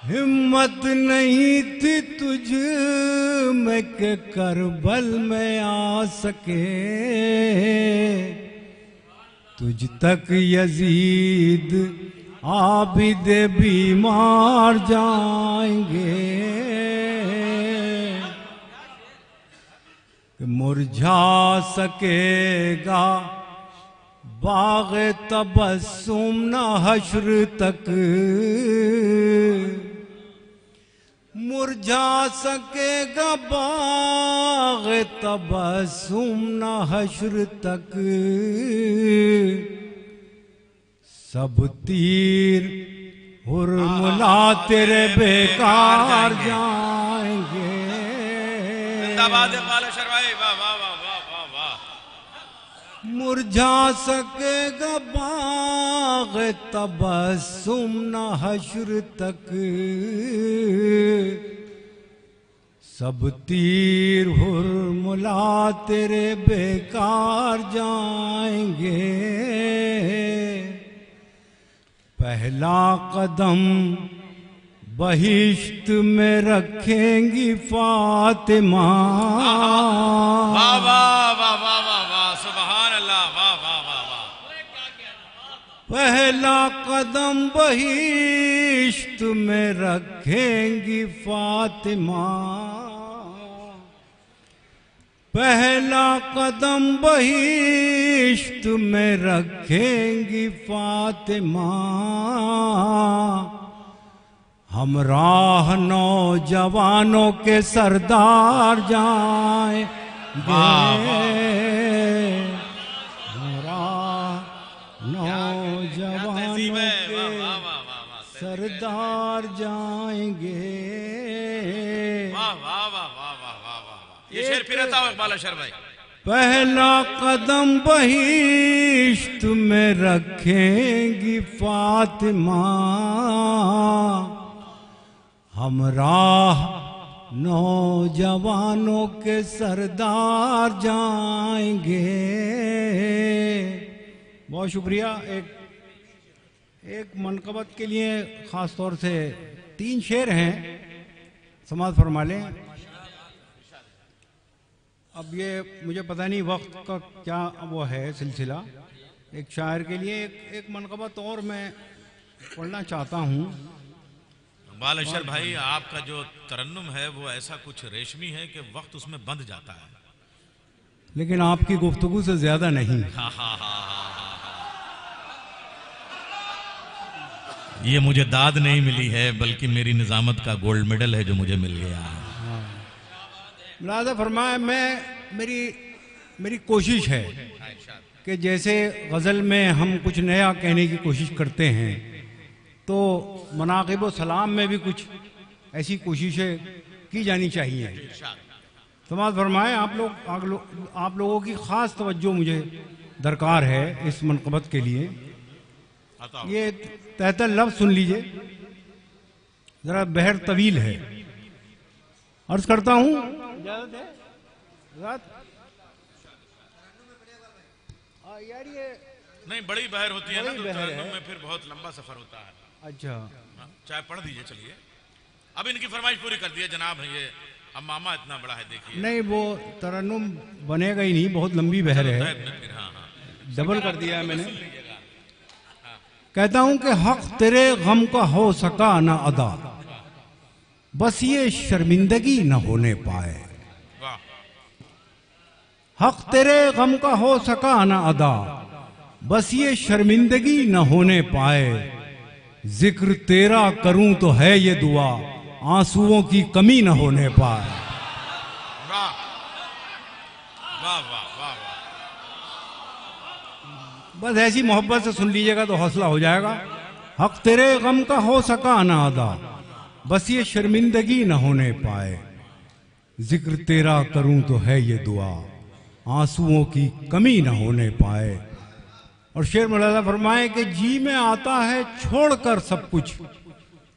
हिम्मत नहीं थी तुझ में के करबल में आ सके, तुझ तक यजीद आबिद बीमार जाएंगे, मुरझा सकेगा बाग तबस्सुम न हश्र तक, मुरझा सकेगा बाग तबस्सुम न हश्र तक, सब तीर हुरमुला तेरे बेकार जाएंगे। जिंदाबाद बालेश्वर भाई, वाह वाह वाह वाह वाह वाह। मुरझा सकेगा बाग तबस्सुम न हश्र तक, सब तीर हुरमुला तेरे बेकार जाएंगे। पहला कदम बहिश्त में रखेंगी फातिमा, वाह वाह वाह वाह वाह वाह, सुभान अल्लाह, वाह वाह वाह वाह। पहला कदम बहिश्त में रखेंगी फातिमा, पहला कदम बहिश्त में रखेंगी फातिमा, हम राह नौजवानों के सरदार जाएंगे, नौजवानों के सरदार जाएंगे। वाह वाह वाह वाह वाह वाह वाह। ये शेर फिर आता है बालेश्वर भाई। पहला कदम बहिश्त में रखेंगी फातिमा, हम राह नौजवानों के सरदार जाएंगे। बहुत शुक्रिया। एक मनकबत के लिए ख़ास तौर से 3 शेर हैं, समाज फरमा लें। अब ये मुझे पता नहीं वक्त का क्या वो है सिलसिला। एक शायर के लिए एक मनकबत और मैं पढ़ना चाहता हूँ। बालेश्वर भाई, आपका जो तरन्नुम है वो ऐसा कुछ रेशमी है कि वक्त उसमें बंध जाता है, लेकिन आपकी गुफ्तगू से ज्यादा नहीं। हाँ हाँ हाँ हाँ। ये मुझे दाद नहीं मिली है, बल्कि मेरी निजामत का गोल्ड मेडल है जो मुझे मिल गया। मुलाज़ा फरमाए, मेरी कोशिश है कि जैसे गज़ल में हम कुछ नया कहने की कोशिश करते हैं, तो मनाक़िब व सलाम में भी कुछ ऐसी कोशिशें की जानी चाहिए। समाज फरमाए, आप लोगों की ख़ास तवज्जो मुझे दरकार है इस मनक़बत के लिए। ये तहत लफ्ज़ सुन लीजिए, ज़रा बहर तवील है। अर्ज़ करता हूँ, इजाज़त है? यार ये नहीं, बड़ी बहर होती है ना, तो तरन्नुम में फिर बहुत लंबा सफर होता है। अच्छा, चाहे पढ़ दीजिए। चलिए, अब इनकी फरमाइश पूरी कर दिए जनाब। ये अब मामा इतना बड़ा है, देखिए। नहीं, वो तरन्नुम बनेगा ही नहीं, बहुत लंबी बहर है। हाँ हाँ, डबल कर दिया है मैंने। कहता हूं कि हक तेरे गम का हो सका ना अदा, बस ये शर्मिंदगी न होने पाए। हक तेरे गम का हो सका ना अदा, बस ये शर्मिंदगी न होने पाए। जिक्र तेरा करूं तो है ये दुआ, आंसुओं की कमी न होने पाए। वाह वाह वाह वाह। बस ऐसी मोहब्बत से सुन लीजिएगा तो हौसला हो जाएगा। हक तेरे गम का हो सका ना अदा, बस ये शर्मिंदगी न होने पाए। जिक्र तेरा करूं तो है ये दुआ, आंसुओं की कमी न होने पाए। और शेर मुलाज़ा फरमाए कि जी में आता है छोड़कर सब कुछ,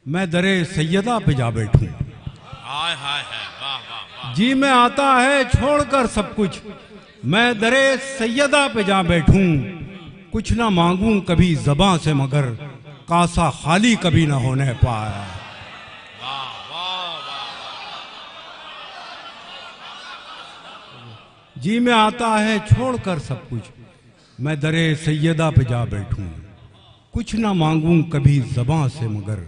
मैं दरे सैयदा पे जा बैठूं। हाय हाय है, वाह वाह वाह। जी में आता है छोड़कर सब कुछ, मैं दरे सैयदा पे जा बैठूं, कुछ ना मांगूं कभी ज़बां से मगर कासा खाली कभी ना होने पाया। जी में आता है छोड़कर सब कुछ, मैं दरे सैयदा पे जा बैठूं, कुछ ना मांगूं कभी ज़बां से मगर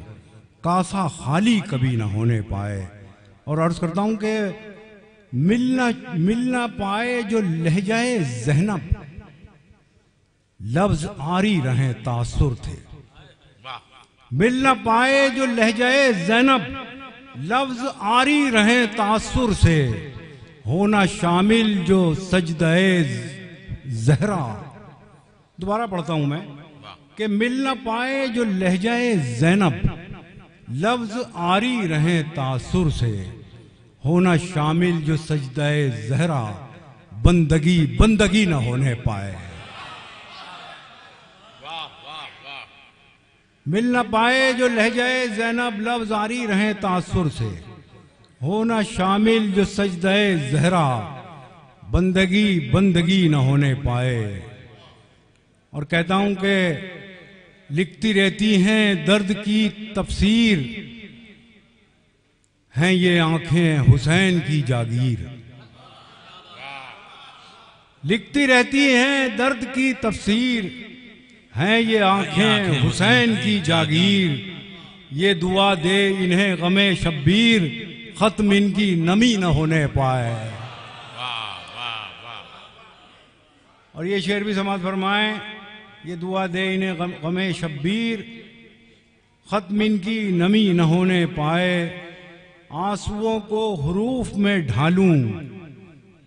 कासा खाली कभी ना होने पाए। और अर्ज करता हूं कि मिलना पाए जो लहजाए ज़हनब, लफ्ज आरी रहें तासुर थे। मिल न पाए जो लहजाए ज़ैनब, लफ्ज आरी रहें तासुर से, होना शामिल जो सजदाए ज़हरा। दोबारा पढ़ता हूं मैं कि मिल न पाए जो लहजाए ज़ैनब, लफ्ज आरी रहें तासुर से, होना शामिल जो सजदाए ज़हरा, बंदगी न होने पाए। मिल न पाए जो लहजाए ज़ैनब, लफ्ज आरी रहें तासुर से, होना शामिल जो सजदाए ज़हरा, बंदगी न होने पाए। और कहता हूं कि लिखती रहती हैं दर्द की तफसीर, हैं ये आंखें हुसैन की जागीर। लिखती रहती हैं दर्द की तफसीर, हैं ये आंखें हुसैन की जागीर। ये दुआ दे इन्हें गमे शब्बीर, खत्म इनकी नमी न होने पाए। और ये शेर भी समाज फरमाएं, ये दुआ दे इन्हें गमे शब्बीर, खत्म इनकी नमी न होने पाए। आंसुओं को हुरूफ में ढालूं,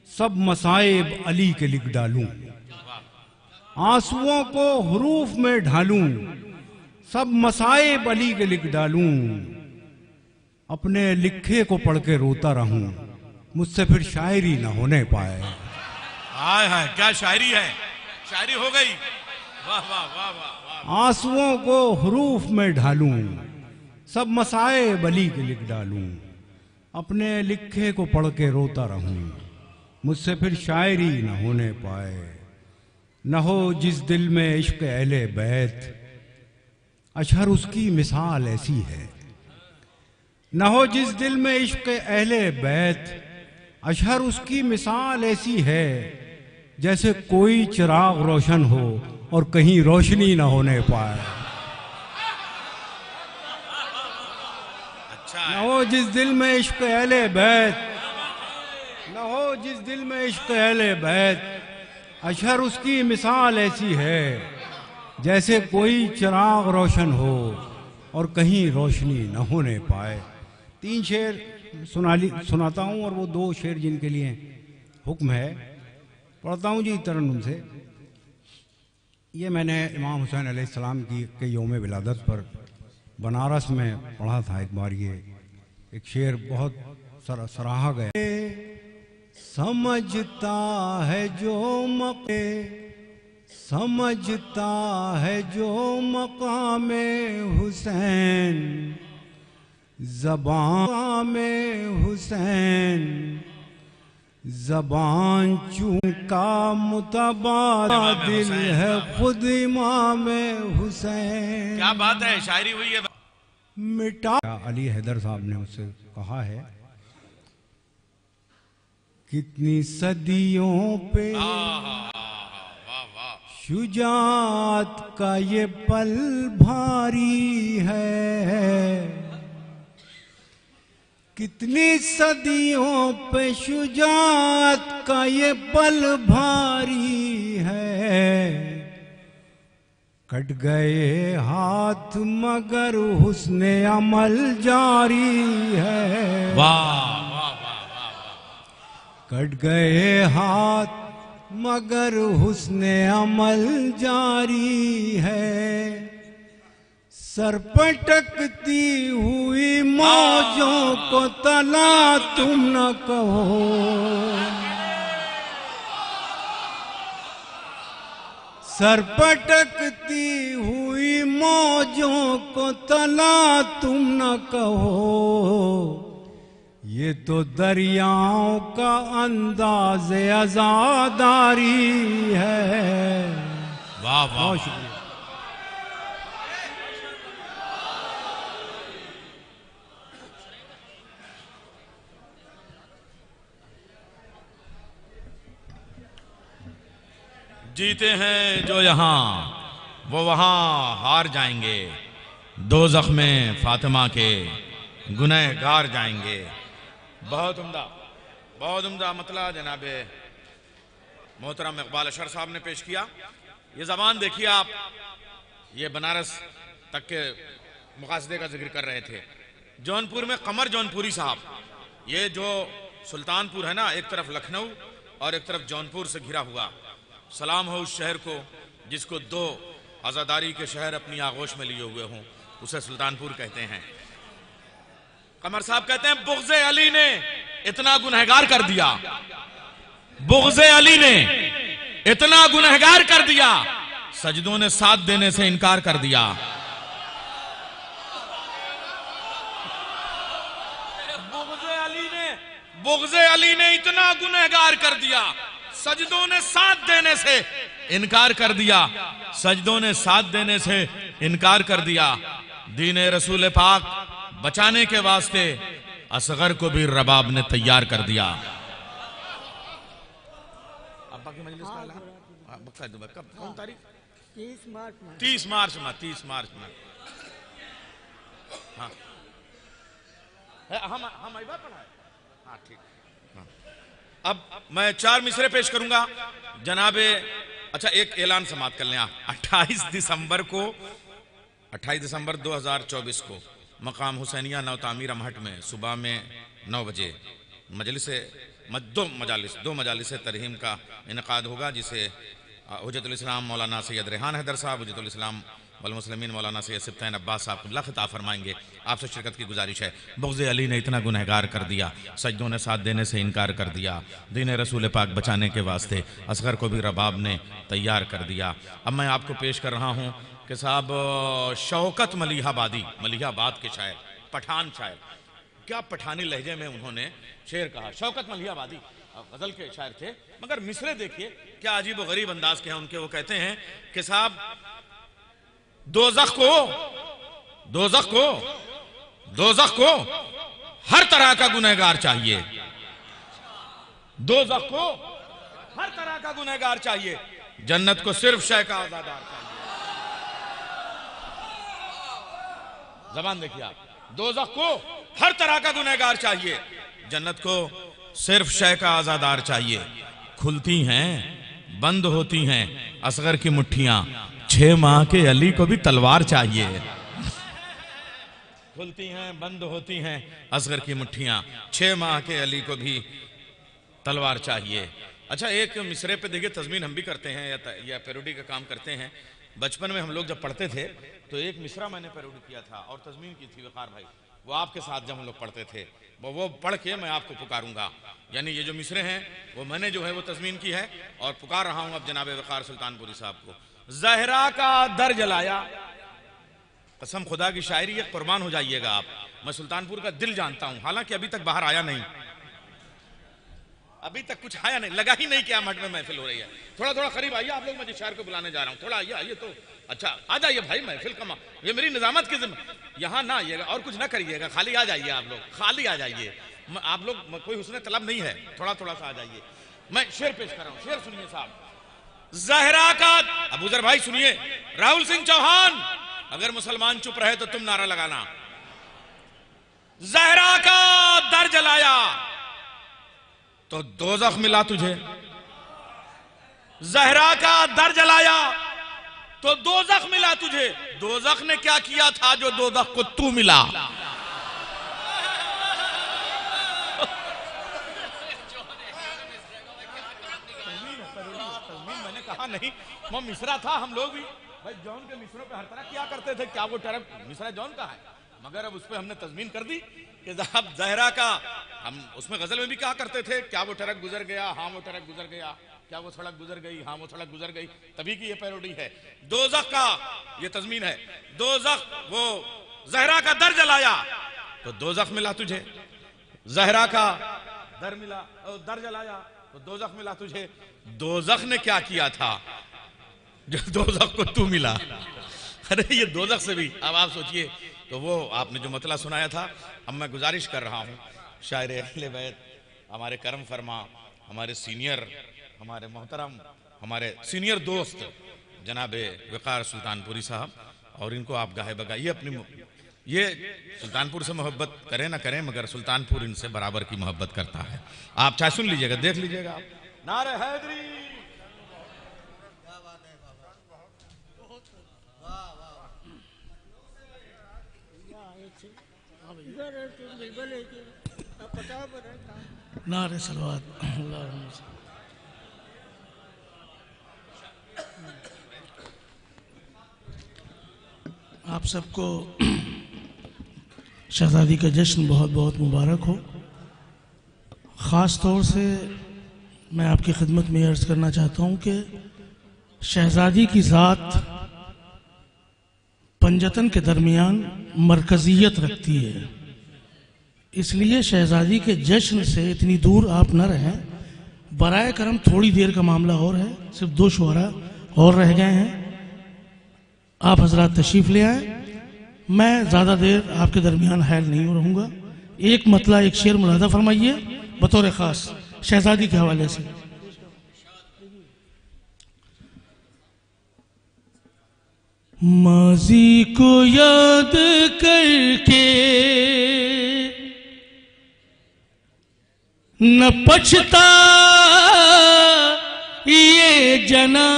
सब मसाइब अली के लिख डालूं। आंसुओं को हुरूफ में ढालूं, सब मसाइब अली के लिख डालूं। अपने लिखे को पढ़ के रोता रहूं, मुझसे फिर शायरी न होने पाए। हाय हाय क्या शायरी है, शायरी हो गई। वाह वाह वाह वाह। आंसुओं को हुरूफ में ढालूं, सब मसाइब अली के लिख डालूं। अपने लिखे को पढ़ के रोता रहूं, मुझसे फिर शायरी न होने पाए। न हो जिस दिल में इश्क अहले बैत, अशहर उसकी मिसाल ऐसी है। न हो जिस दिल में इश्क अहले बैत, अशहर उसकी मिसाल ऐसी है। जैसे कोई चिराग रोशन हो और कहीं रोशनी न होने पाए। न हो जिस दिल में इश्क अहले बैत, न हो जिस दिल में इश्क अहले बैत, अशहर उसकी मिसाल ऐसी है। जैसे कोई चिराग रोशन हो और कहीं रोशनी न होने पाए। 3 शेर सुनाता हूँ और वो 2 शेर जिनके लिए हुक्म है पढ़ता हूँ जी तरन्नुम से। ये मैंने इमाम हुसैन अलैहिस्सलाम की के यौम विलादत पर बनारस में पढ़ा था एक बार। ये एक शेर बहुत सराहा गया। समझता है जो समझता है जो मकामे हुसैन, ज़बान में हुसैन, ज़बान चूंका मुतबादिल है खुद इमाम हुसैन। क्या बात है, शायरी हुई है। मिटा अली हैदर साहब ने मुझसे कहा है, कितनी सदियों पे शुजात का ये पल भारी है। कितनी सदियों पे शुजात का ये पल भारी है। कट गए हाथ मगर हुस्ने अमल जारी है। वाह। कट गए हाथ मगर हुस्ने अमल जारी है। सर पटकती हुई मौजों को तला तुम न कहो। सर पटकती हुई मौजों को तला तुम न कहो। ये तो दरियाओं का अंदाज आजादारी है। वाह वाह, बहुत शुक्रिया। जीते हैं जो यहाँ वो वहाँ हार जाएंगे, दोज़ख में फातिमा के गुनहगार जाएंगे। बहुत उम्दा मतला जनाब मोहतरम इकबाल अशर साहब ने पेश किया। ये ज़बान देखिए आप, ये बनारस तक के मुकासदे का जिक्र कर रहे थे। जौनपुर में कमर जौनपुरी साहब, ये जो सुल्तानपुर है ना, एक तरफ लखनऊ और एक तरफ जौनपुर से घिरा हुआ, सलाम हो उस शहर को जिसको दो आज़ादारी के शहर अपनी आगोश में लिए हुए हों, उसे सुल्तानपुर कहते हैं। कमर साहब कहते हैं बुग़्ज़े अली ने इतना गुनहगार कर दिया, बुग़्ज़े अली ने इतना गुनहगार कर दिया, सजदों ने साथ देने से इनकार कर दिया। बुग़्ज़े अली ने इतना गुनहगार कर दिया, सजदों ने साथ देने से इनकार कर दिया, सजदों ने साथ देने से इनकार कर दिया। दीन रसूल पाक बचाने के वास्ते असगर को भी रबाब ने तैयार कर दिया। अब्बा की मजलिस का ऐलान कब, कौन तारीख? 30 मार्च में। हाँ हम आइबा पढ़ा है। हाँ ठीक। हाँ। अब मैं 4 मिसरे पेश करूंगा जनाबे। अच्छा, एक ऐलान समाप्त कर लें आप। 28 दिसंबर 2024 को मकाम हुसैनिया नौ तामीर अमहट में सुबह में 9 बजे दो मजालिस तरहीम का इनकाद होगा, जिसे हुज्जतुल इस्लाम मौलाना सैयद रेहान हैदर साहब, हुज्जतुल इस्लाम वल मुस्लिमीन मौलाना सैयद सिब्तैन अब्बास साहब क़िबला खिताब फरमाएंगे। आपसे शिरकत की गुजारिश है। बुग़्ज़े अली ने इतना गुनहगार कर दिया, सजदों ने साथ देने से इनकार कर दिया, दीन रसूल पाक बचाने के वास्ते असगर को भी रबाब ने तैयार कर दिया। अब मैं आपको पेश कर रहा हूँ कि साहब शौकत मलिहाबाद के शायर, पठान शायर, क्या पठानी लहजे में उन्होंने शेर कहा। शौकत मलिहाबादी गजल के शायर थे, मगर मिसरे देखिए क्या अजीब व गरीब अंदाज के हैं उनके। वो कहते हैं कि साहब दोज़ख को हर तरह का गुनहगार चाहिए, दोज़ख को हर तरह का गुनहगार चाहिए, जन्नत को सिर्फ शय का आज़ादार चाहिए। ज़बान देखिए आप, दोज़ख को हर तरह का गुनहगार चाहिए, जन्नत को सिर्फ शय का आज़ादार चाहिए। खुलती हैं बंद होती हैं असगर की मुट्ठियां, 6 माह के अली को भी तलवार चाहिए। खुलती हैं बंद होती हैं असगर की मुट्ठियां, 6 माह के अली को भी तलवार चाहिए। अच्छा, एक मिसरे पे देखिए, तज़मीन हम भी करते हैं या पैरोडी का काम करते हैं। बचपन में हम लोग जब पढ़ते थे तो एक मिसरा मैंने पैरोडी किया था और तज़मीन की थी वक़ार भाई, वो आपके साथ जब हम लोग पढ़ते थे, वो पढ़ के मैं आपको पुकारूंगा। यानी ये जो मिसरे हैं वो मैंने जो है वो तज़मीन की है और पुकार रहा हूं अब जनाब वक़ार सुल्तानपुरी साहब को। ज़हरा का दर जलाया, कसम खुदा की शायरी है, कुर्बान हो जाइएगा आप। मैं सुल्तानपुर का दिल जानता हूं, हालांकि अभी तक बाहर आया नहीं, अभी तक कुछ आया नहीं, लगा ही नहीं कि मठ में महफिल हो रही है। थोड़ा करीब आइए आप लोग, मैं जिस शायर को बुलाने जा रहा हूँ, थोड़ा आइए तो। अच्छा आ जाइए भाई, महफिल का ये मेरी निजामत की जिम्मे, यहाँ ना आइएगा और कुछ ना करिएगा, खाली आ जाइए आप लोग, खाली आ जाइए आप लोग, कोई हुस्न तलब नहीं है, थोड़ा सा आ जाइए। मैं शेर पेश कर रहा हूँ, शेर सुनिए साहब। ज़हरा का, अबूजर भाई सुनिए, राहुल सिंह चौहान, अगर मुसलमान चुप रहे तो तुम नारा लगाना। ज़हरा का दर जलाया तो दोज़ख मिला तुझे, ज़हरा का दर जलाया तो दोज़ख मिला तुझे, दोज़ख ने क्या किया था जो दोज़ख को तू मिला। मैंने कहा नहीं, वो मिसरा था, हम लोग भी भाई जौन के मिसरों पे हर तरह क्या करते थे, क्या वो टरक मिसरा जौन का है, मगर अब उस पर हमने तज़मीन कर दी कि साहब ज़हरा का, हम उसमें गजल में भी कहा करते थे, क्या वो टरक गुजर गया, हाँ वो टरक गुजर गया, क्या वो सड़क गुजर गई, हाँ वो सड़क गुजर गई, तभी की ये पैरोडी है। दोज़ख का ये तज़मीन है, दोज़ख वो ज़हरा का दर जलाया तो दोज़ख मिला तुझे, जहरा का दर मिला, दर जलाया तो दोजख मिला तुझे। दोजख ने क्या किया था जो दोजख को तू मिला? अरे ये दोजख से भी अब आप सोचिए। तो वो आपने जो मतला सुनाया था, अब मैं गुजारिश कर रहा हूँ शायर अहले बैत, हमारे करम फरमा, हमारे सीनियर, हमारे मोहतरम, हमारे सीनियर दोस्त जनाबे वक़ार सुल्तानपुरी साहब, और इनको आप गाहे बगाइए अपनी। ये सुल्तानपुर से मोहब्बत करें ना करें, मगर सुल्तानपुर इनसे बराबर की मोहब्बत करता है। आप चाहे सुन लीजिएगा, देख लीजिएगा आप। नारे हैदरी। नारे सलवात। आप सबको शहजादी का जश्न बहुत बहुत मुबारक हो। ख़ास तौर से मैं आपकी खिदमत में अर्ज़ करना चाहता हूँ कि शहजादी की ज़ात पंजतन के दरमियान मरकज़ियत रखती है, इसलिए शहजादी के जश्न से इतनी दूर आप न रहें। बराए करम थोड़ी देर का मामला और है, सिर्फ 2 शुअरा और रह गए हैं। आप हजरात तशरीफ़ ले आए, मैं ज़्यादा देर आपके दरमियान हायल नहीं रहूँगा। एक मतला एक शेर मुलादा फरमाइए बतौर ख़ास शहजादी के हवाले से। माज़ी को याद करके न पछता ये जना,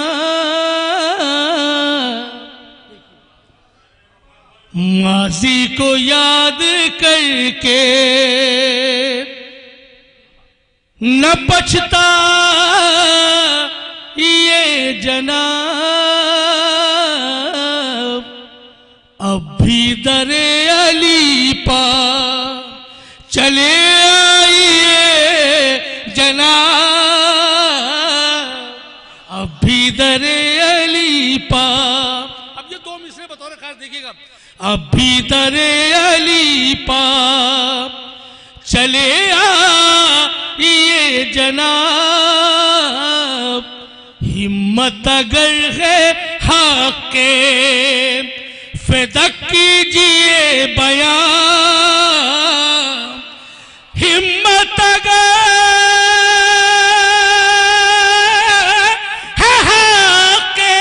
माज़ी को याद करके न पछता ये जना, अब भी दरे अली पा चले आइए जनाब, अब भी दरे अली पा। अब ये 2 मिसरे बतौर खास देखिएगा। अब भी दरे अली पा चले आइए जनाब, हिम्मत अगर है हक़ के फ़िदा कीजिए बयान, हिम्मत अगर है हक़ के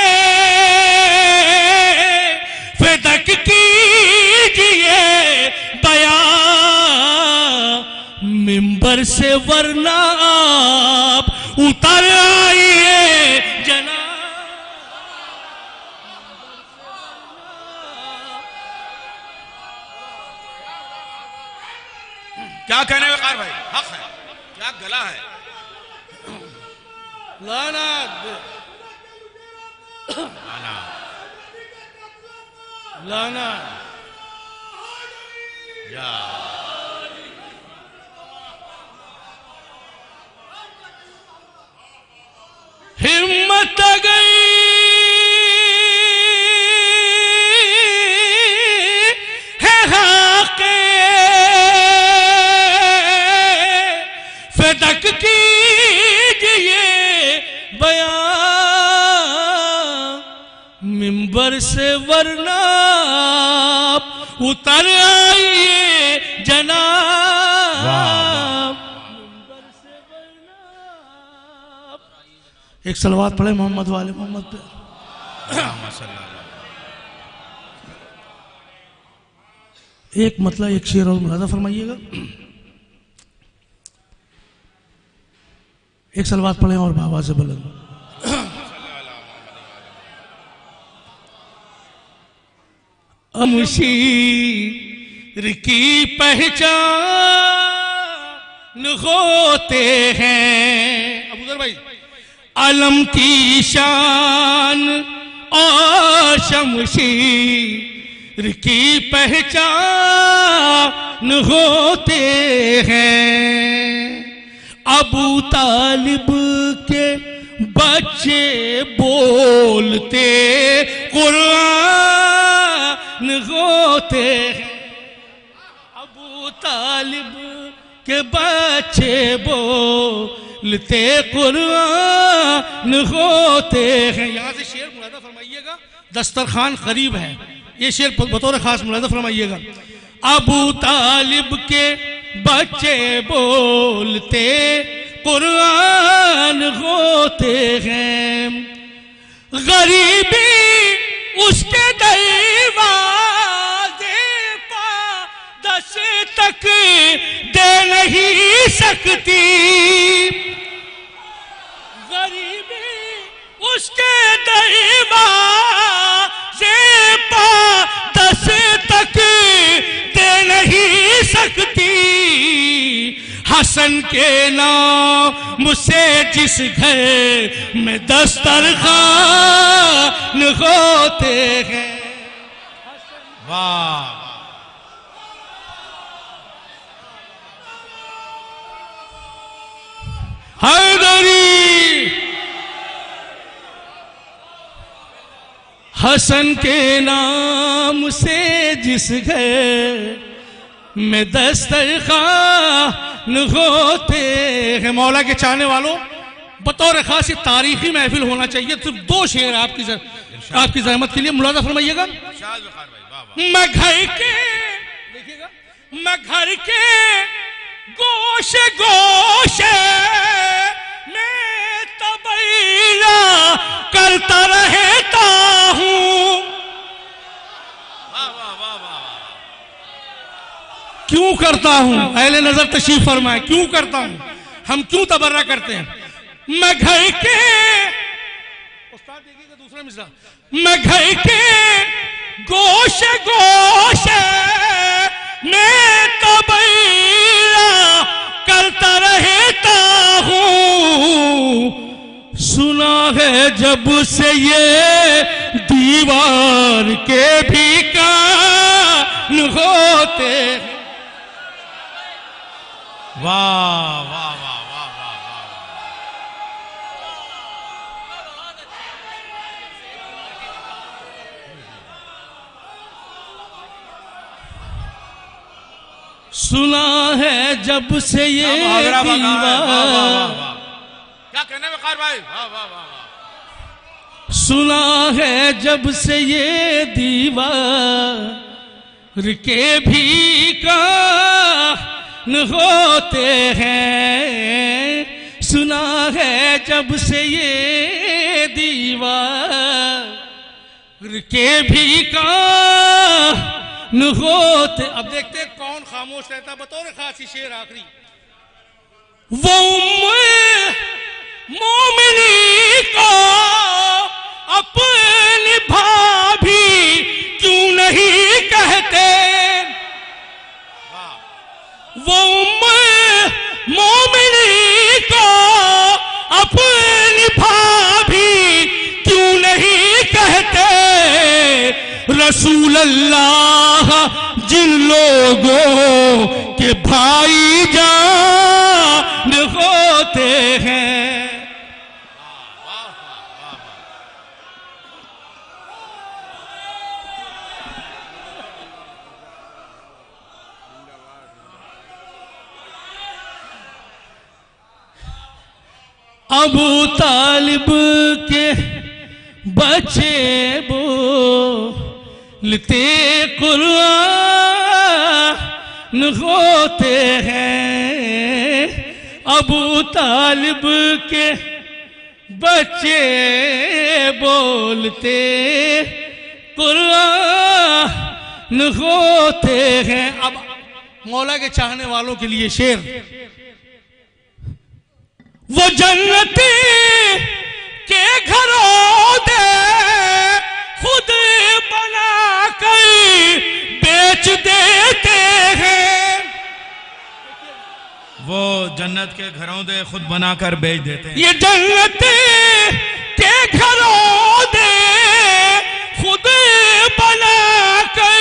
फ़िदा कीजिए बयान, मिंबर से वरना आप उतर आइए जना। क्या कहने वक़ार भाई, हक है, क्या गला है। लाना लाना या हिम्मत गई है हक़ फ़िदक कीजिए बयान, मिंबर से वरना उतर आइए जनाब। एक सलवात पढ़े मोहम्मद वाले मोहम्मद पे। एक मतलब एक शेर और मुलादा फरमाइएगा। एक सलवात पढ़े और बाबा से बुलंद। अमशीर की पहचान होते हैं अबूजर भाई, अलम की शान और शमशीर की पहचान होते हैं। अबू तालिब के बच्चे बोलते कुरान होते हैं। अबू तालिब के बच्चे बोलते कुरान होते हैं। यहाँ से शेर मुलादा फरमाइएगा, दस्तरखान करीब है, ये शेर बतौर खास मुलादा फरमाइएगा। अबू तालिब के बच्चे बोलते कुरान होते हैं, गरीबी उसके दरवाजे दस तक दे नहीं सकती, गरीबी उसके दरवाजे दस तक दे नहीं सकती। हसन के नाम से जिस घर में दस्तरखान होते हैं। वाह, हैदरी हसन के नाम से जिस घर में दस्तरखान होते हैं। मौला के चाहने वालों, बतौर खास तारीखी महफिल होना चाहिए। सिर्फ दो शेर आपकी जहमत के लिए मुलाजा फरमाइएगा। मैं घर के, देखिएगा, मैं घर के गोशे गोशे में तबैया करता रहता हूँ। क्यों करता हूं? अहले नजर तशरीफ फरमाए, क्यों करता हूं? हम क्यों तबर्रा करते हैं? मैं घर के, उस्ताद देखिएगा दूसरा मिसरा, मैं घर के गोशे गोशे में तबैया करता रहता हूं। सुना है जब से ये दीवार के भी कान होते। वाह वाह वाह वाह वाह वाह। सुना है जब से ये दीवार, क्या कहने में कार भाई, वाह वाह वाह। सुना है जब से ये दीवार के भी कान होते हैं। सुना है जब से ये दीवार के भी कान होते। अब देखते कौन खामोश रहता। बतौर खासी शेर आखिरी, वो मोमिनी को अपनी भाभी क्यों नहीं कहते। वो मोमिनी को अपनी भाभी क्यों नहीं कहते। रसूल अल्लाह जिन लोगों के भाई जान होते हैं। अबू तालिब के बच्चे बोलते कुरान होते हैं। अबू तालिब के बच्चे बोलते कुरान होते हैं। अब मौला के चाहने वालों के लिए शेर, वो जन्नती के घरों दे खुद बना कर बेच देते हैं। वो जन्नत के घरों दे खुद बनाकर बेच देते हैं। ये जन्नत के घरों दे खुद बना कर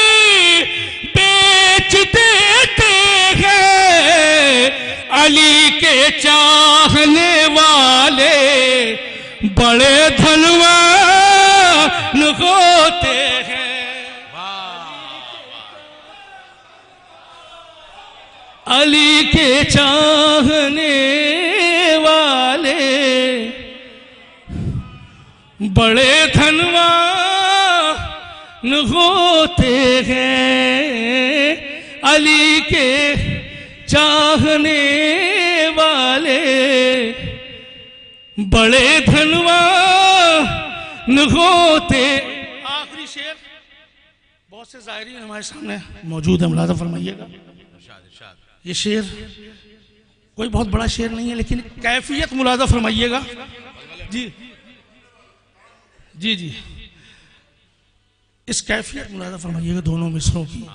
बेच देते हैं। अली के चाहने वाले बड़े धनवान होते हैं। अली के चाहने वाले बड़े धनवान होते हैं। अली के चाहने वाले बड़े धनवान होते। आखिरी शेर, बहुत से ज़ाहिरीन हमारे सामने मौजूद है, मुलाज़ा फरमाइएगा। ये शेर कोई बहुत बड़ा शेर नहीं है, लेकिन कैफियत मुलाज़ा फरमाइएगा। जी जी जी, इस कैफियत मुलाज़ा फरमाइएगा दोनों मिसरों की।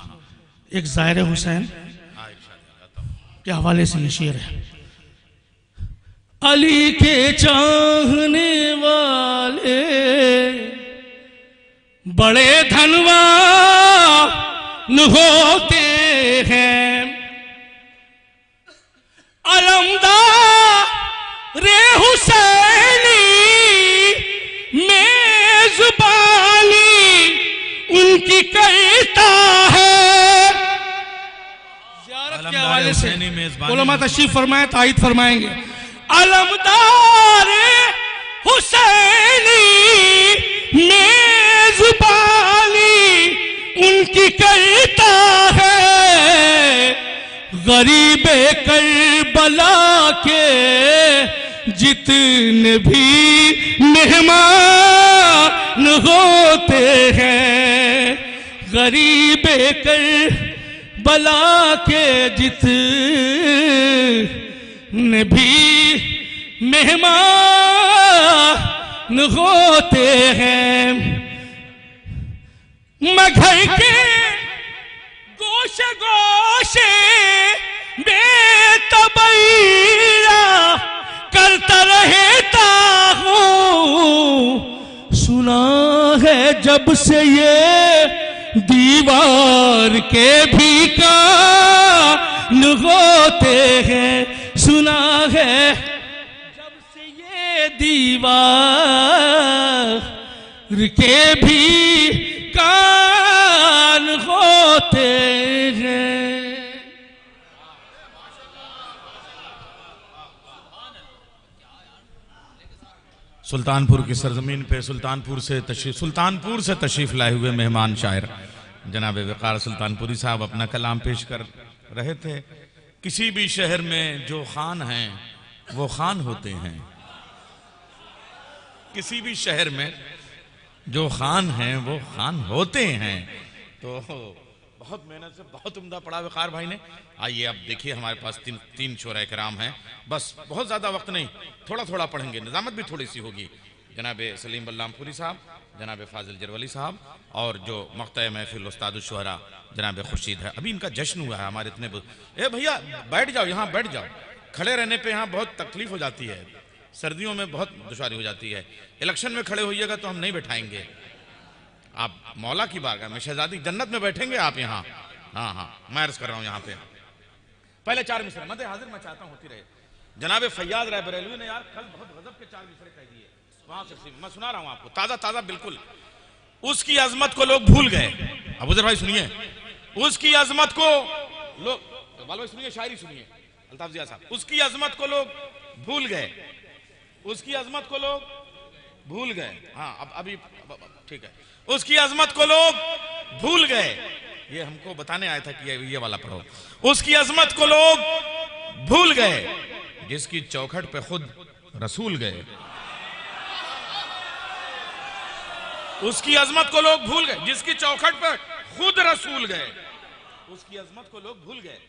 एक ज़ाहिर हुसैन के हवाले से ये शेर है। अली के चाहने वाले बड़े धनवान होते हैं। अलमदार हुसैनी मेज़बानी उनकी करता है। ज़ियारत के हवाले से उलमा तशरीफ फरमाए, तायीद फरमाएंगे। अलमदार हुसैनी मेज़बानी उनकी करता है। गरीब करबला के जितने भी मेहमान होते हैं, गरीब करबला के जितने भी मेहमान होते हैं। मैं घर के गोशे गोशे बेतबैया करता रहता हूँ। सुना है जब से ये दीवार के भी कान होते हैं। सुना है जब से ये दीवार के भी कान होते हैं। सुल्तानपुर की सरजमीन पे सुल्तानपुर से तशरीफ लाए हुए मेहमान शायर जनाब वक़ार सुल्तानपुरी साहब अपना कलाम पेश कर रहे थे। किसी भी शहर में जो खान हैं वो खान होते हैं। किसी भी शहर में जो खान हैं वो खान होते हैं। तो बहुत मेहनत से बहुत उम्दा पढ़ा वक़ार भाई ने। आइए अब देखिए, हमारे पास तीन शोरा कराम हैं, बस बहुत ज़्यादा वक्त नहीं, थोड़ा थोड़ा पढ़ेंगे, निज़ामत भी थोड़ी सी होगी। जनाब सलीम बल्लामपुरी साहब, जनाब फाजिल जरवली साहब और जो मक़ता महफिल उस्ताद शुहरा जनाब खुर्शीद है। अभी इनका जश्न हुआ है। हमारे इतने ए भैया बैठ जाओ, यहाँ बैठ जाओ। खड़े रहने पे यहाँ बहुत तकलीफ हो जाती है, सर्दियों में बहुत दुश्वारी हो जाती है। इलेक्शन में खड़े होइएगा तो हम नहीं बैठाएंगे। आप मौला की बारगाह में शहजादी जन्नत में बैठेंगे आप यहाँ। हाँ हाँ, मैं अर्ज कर रहा हूँ यहाँ पे पहले 4 मिसरे मत हाजिर मैं चाहता हूँ होती रहे। जनाब फैयाद राय बरेलवी ने यार कल बहुत गजब के 4 मिसरे कह दिए, वहां से मैं सुना रहा हूँ आपको ताजा ताजा बिल्कुल। उसकी अजमत को लोग भूल गए। अबूजर भाई सुनिए, उसकी अजमत को लोग, बाल भाई सुनिए, शायरी सुनिए, अल्ताफ जिया साहब। उसकी अजमत को लोग भूल गए, उसकी अजमत को लोग भूल गए। हाँ अब अभी ठीक है। उसकी अजमत को लोग भूल गए, ये हमको बताने आया था कि ये वाला पढ़ो। उसकी अजमत को लोग भूल गए जिसकी चौखट पे खुद रसूल गए। उसकी अजमत को लोग भूल गए जिसकी चौखट पे खुद रसूल गए। उसकी अजमत को लोग भूल गए।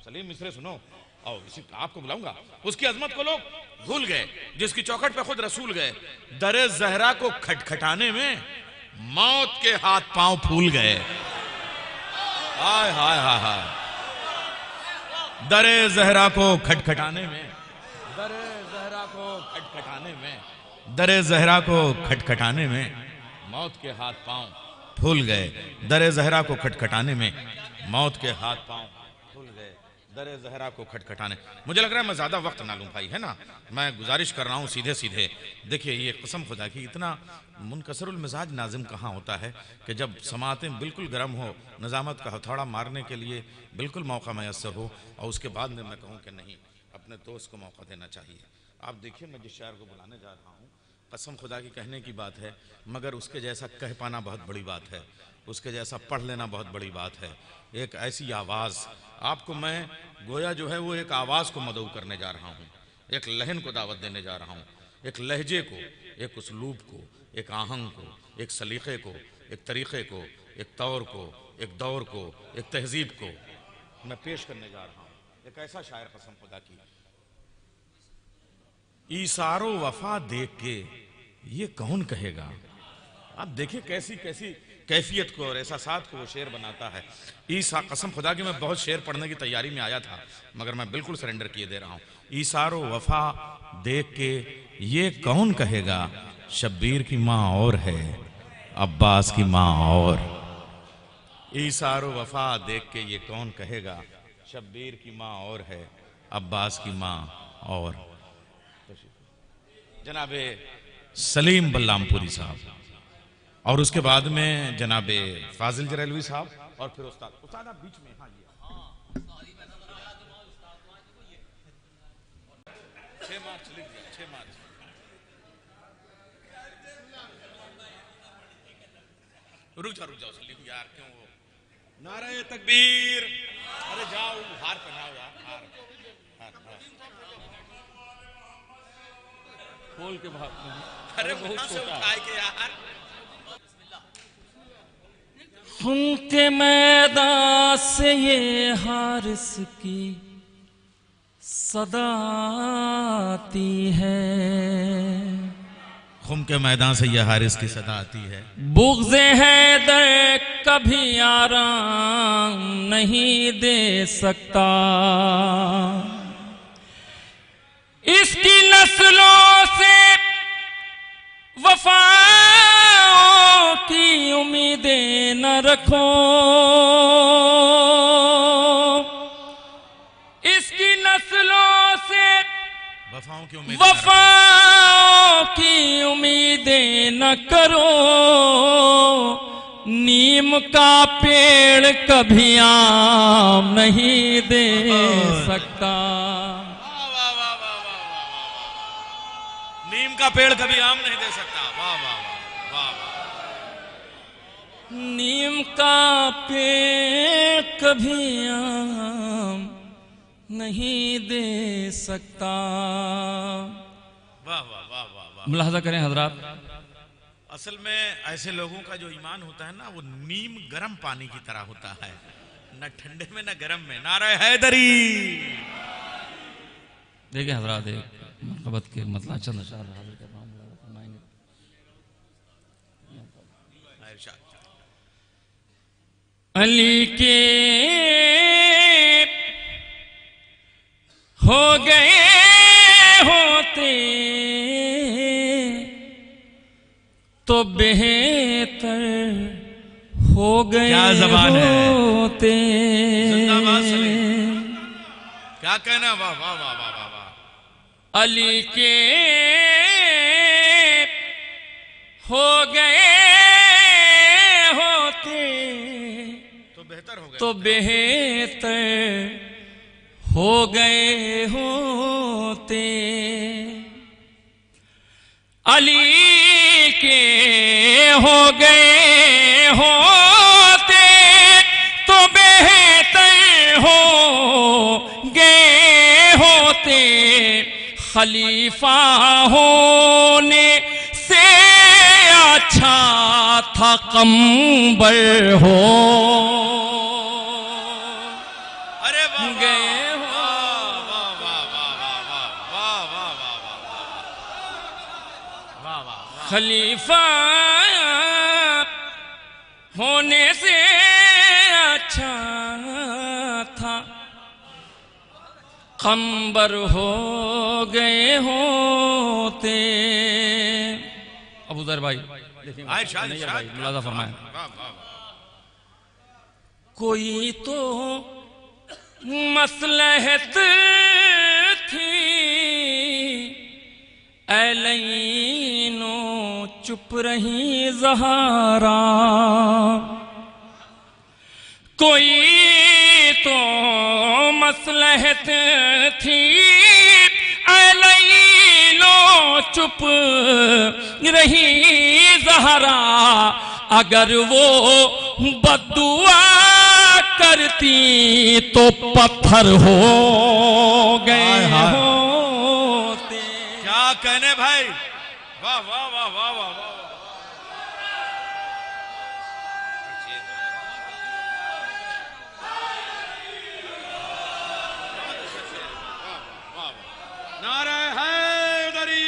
सलीम मिसरे सुनो, और इसी आपको बुलाऊंगा। उसकी अजमत को लोग भूल गए जिसकी चौखट पे खुद रसूल गए। दरे जहरा को खटखटाने में मौत के हाथ पांव फूल गए। हाय हाय हाय हाय। दरे जहरा को खटखटाने में, दरे जहरा को खटखटाने में, दरे जहरा को खटखटाने में मौत के हाथ पांव फूल गए। दरे जहरा को खटखटाने में मौत के हाथ पांव फूल गए। दरे जहरा को खटखटाने। मुझे लग रहा है मैं ज़्यादा वक्त ना लूँ भाई, है ना। मैं गुजारिश कर रहा हूँ सीधे सीधे। देखिए ये कसम खुदा की इतना मुनकसरुल मिजाज नाजिम कहाँ होता है कि जब समातें बिल्कुल गर्म हो, निज़ामत का हथौड़ा मारने के लिए बिल्कुल मौका मैसर हो, और उसके बाद में मैं कहूँ कि नहीं, अपने दोस्त को मौका देना चाहिए। आप देखिए मैं जिस शायर को बुलाने जा रहा हूँ, कसम खुदा की कहने की बात है, मगर उसके जैसा कह पाना बहुत बड़ी बात है, उसके जैसा पढ़ लेना बहुत बड़ी बात है। एक ऐसी आवाज़, आपको मैं गोया जो है वो एक आवाज़ को मदऊ करने जा रहा हूँ, एक लहन को दावत देने जा रहा हूँ, एक लहजे को, एक उसलूब को, एक आहंग को, एक सलीक़े को, एक तरीक़े को, एक तौर को, एक दौर को, एक तहजीब को मैं पेश करने जा रहा हूँ। एक ऐसा शायर कसम खुदा की, ईसारो वफा देख के ये कौन कहेगा। आप देखिए कैसी कैसी कैफियत को और एहसासात को वो शेर बनाता है। ईसा, कसम खुदा की मैं बहुत शेर पढ़ने की तैयारी में आया था, मगर मैं बिल्कुल सरेंडर किए दे रहा हूँ। ईसारो वफा देख के ये कौन कहेगा, शब्बीर की माँ और है, अब्बास की माँ और। ईसारो वफा देख के ये कौन कहेगा, शब्बीर की माँ और है, अब्बास की माँ और। जनाबे सलीम बल्लामपुरी साहब, और उसके बाद में जनाबे फाजिल जरैलवी साहब, और फिर उस्ताद आप बीच में। हाँ जी, 6 मार्च लिख दिया, 6 मार्च। रुक जाओ सलीम यार, क्यों वो नारे तकबीर, अरे जाओ हार पहनाओ यार, हार खोल के भाग, अरे बहुत छोटा के यार। खून के मैदान से ये हारिस की सदा आती है, खून के मैदान से ये हारिस की सदा आती है। बुग़्ज़े हैदर कभी आराम नहीं दे सकता, इसकी नस्लों से वफाओं की उम्मीदें न रखो, इसकी नस्लों से वफाओं की उम्मीदें न करो, नीम का पेड़ कभी आम नहीं दे सकता। नीम का पेड़ कभी आम नहीं दे सकता। वाह वाह वाह वाह। नीम का पेड़ कभी आम नहीं दे सकता। वाह वाह वाह वाह वाह। मुलाहजा करें हजरात, असल में ऐसे लोगों का जो ईमान होता है ना, वो नीम गर्म पानी की तरह होता है, न ठंडे में न गर्म में। नारे हैदरी। देखिए हजरात, एक मरकबत के मतलब चंद अशार हाजिर कर रहा हूँ, फरमाएंगे। अली के हो गए होते तो बेहतर हो गए क्या ज़बान होते। जिंदाबाद सलीम। क्या कहना, वाह वाह वाह वाह वाह वाह। अली के हो गए होते तो बेहतर हो गए होते। अली के हो गए होते तो बेहतर हो गए होते। खलीफा होने से अच्छा था कंबर हो गए हो। खलीफा होने से अच्छा था कंबर हो गए होते। अबूजर भाई भाई मुलाजा फरमाएं। कोई तो मसलहत थी ऐलैनो चुप रही ज़हरा, कोई तो मसलहत थी ऐलैनो चुप रही ज़हरा, अगर वो बद्दुआ करती तो पत्थर हो गए होते। क्या कहने भाई, वाह वाह वाह वाह वाह वाह। नारे हैदरी।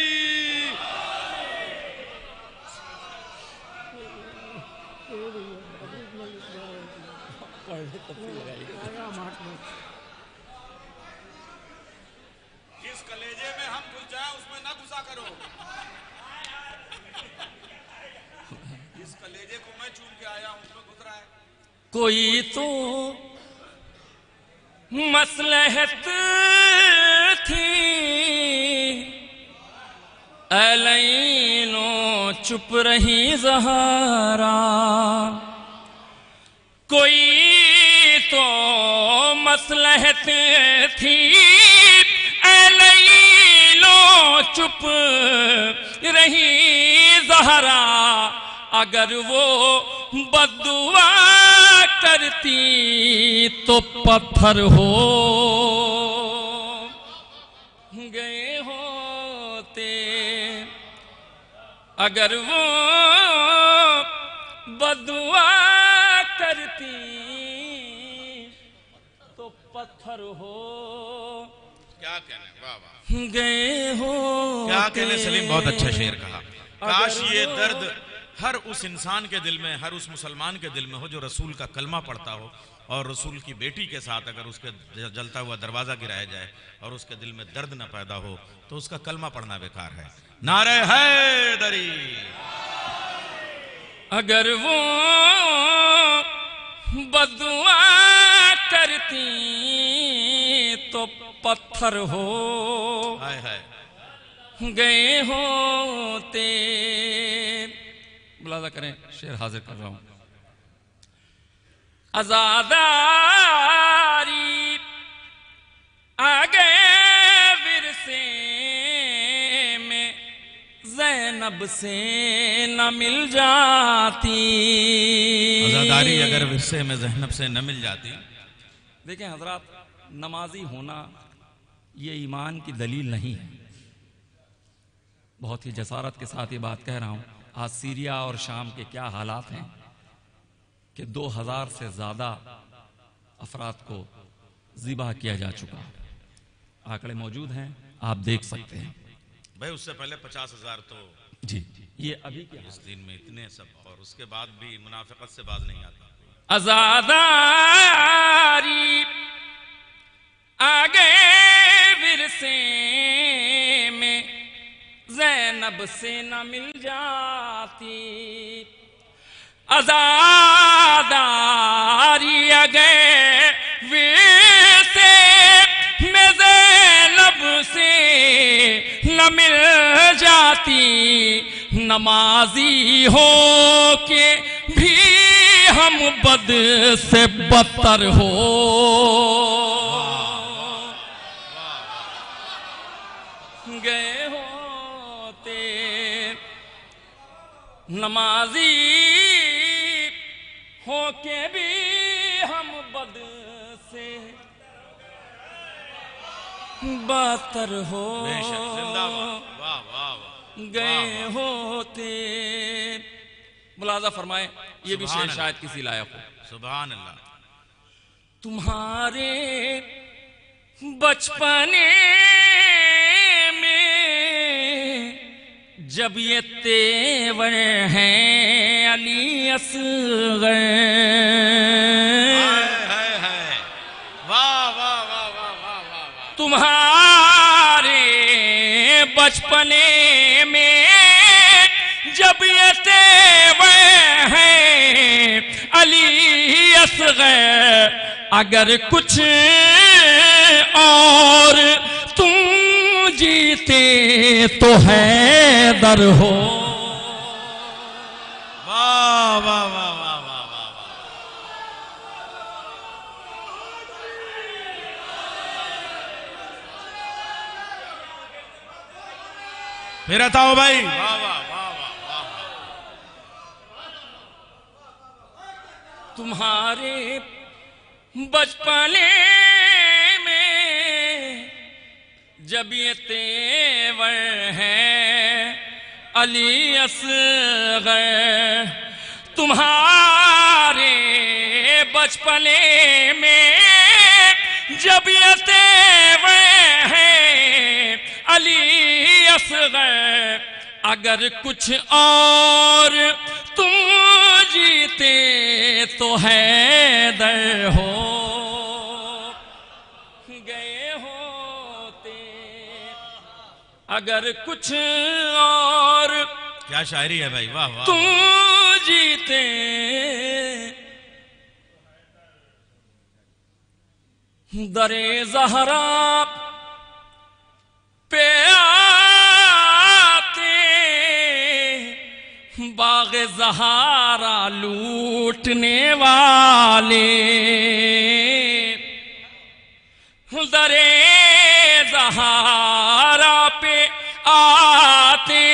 जिस कलेजे में हम घुस जाए उसमें ना घुसा करो। इस कलेजे को मैं चूम के आया हूं उसमें घुस रहा है। कोई तो मसलहत थी ऐलैनो चुप रही ज़हरा, कोई तो मसलहत थी ऐलैनो चुप रही ज़हरा, अगर वो बद्दुआ करती तो पत्थर हो गए होते, अगर वो बद्दुआ करती तो पत्थर हो क्या कहने, वाह वाह गए हो। क्या कहने सलीम, बहुत अच्छा शेर कहा। काश ये दर्द हर उस इंसान के दिल में, हर उस मुसलमान के दिल में हो जो रसूल का कलमा पढ़ता हो और रसूल की बेटी के साथ अगर उसके जलता हुआ दरवाजा गिराया जाए और उसके दिल में दर्द न पैदा हो तो उसका कलमा पढ़ना बेकार है। नारे हैदरी। अगर वो बद्दुआ करती तो पत्थर हो गए होते। बुलादा करें, शेर हाजिर कर रहा हूं। अज़ादारी आ गए विरसे में, ज़ैनब से न मिल जाती। अज़ादारी अगर विरसे में ज़ैनब से न मिल जाती। देखें हजरात, नमाजी होना ये ईमान की दलील नहीं है। बहुत ही जसारत के साथ ये बात कह रहा हूं। आज सीरिया और शाम के क्या हालात हैं कि 2000 से ज़्यादा अफराद को ज़िबा किया जा चुका। आंकड़े मौजूद हैं, आप देख सकते हैं। भाई उससे पहले 50,000 तो जी, ये अभी के इस दिन में इतने सब, और उसके बाद भी मुनाफिकत से बाज नहीं आता। अज़ादारी आ गए विरसे में, ज़ैनब से न मिल जाती। अज़ादारी आ गए विरसे में, ज़ैनब से न मिल जाती। नमाजी हो के भी हम बद से बदतर हो गए होते। नमाजी हो के भी हम बद से बदतर हो गए होते। मुलाजा फरमाए, ये भी शेर शायद किसी लायक हो। सुभान अल्लाह। तुम्हारे बचपने में जब ये तेवर हैं अली असग़र, वाह वाह वाह वाह वाह वाह। तुम्हारे बचपने में जब ये तेवर हैं अली असग़र, अगर कुछ और तुम जीते तो हैदर हो। वाह वाह वाह वाह वाह वाह। फिर बताओ भाई। वाह वाह वाह वाह वाह। तुम्हारे बचपने में जब ये तेवर है अली असग़र, तुम्हारे बचपने में जब ये तेवर है अली असग़र, अगर कुछ और तुम जीते तो हैदर हो गए होते। अगर कुछ और क्या शायरी है भाई, वाह वाह। तुम जीते दरे ज़हरा पे आते बाग़ ज़हरा लूटने वाले, दरे ज़हरा पे आते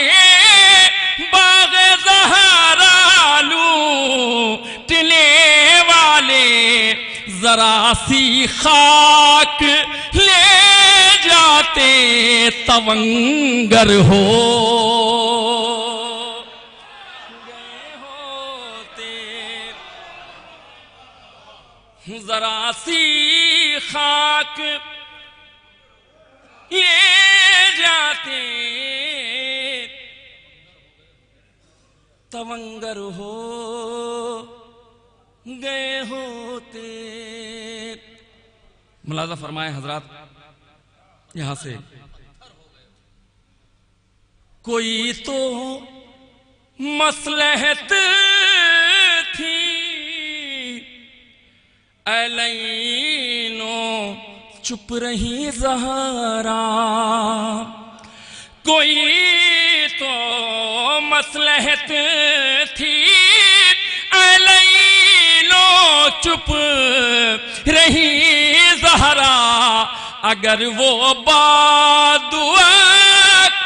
बाग़ ज़हरा लूटने वाले, जरा सी खाक ले जाते तवंगर हो गए होते। जरा सी खाक ले जाते तवंगर हो गए होते। मुलाज़ा फरमाए हजरात, यहां से कोई तो मसलहत थी अलैनो चुप रही ज़हरा, कोई तो मसलहत थी अलैनो चुप रही ज़हरा, अगर वो बादुआ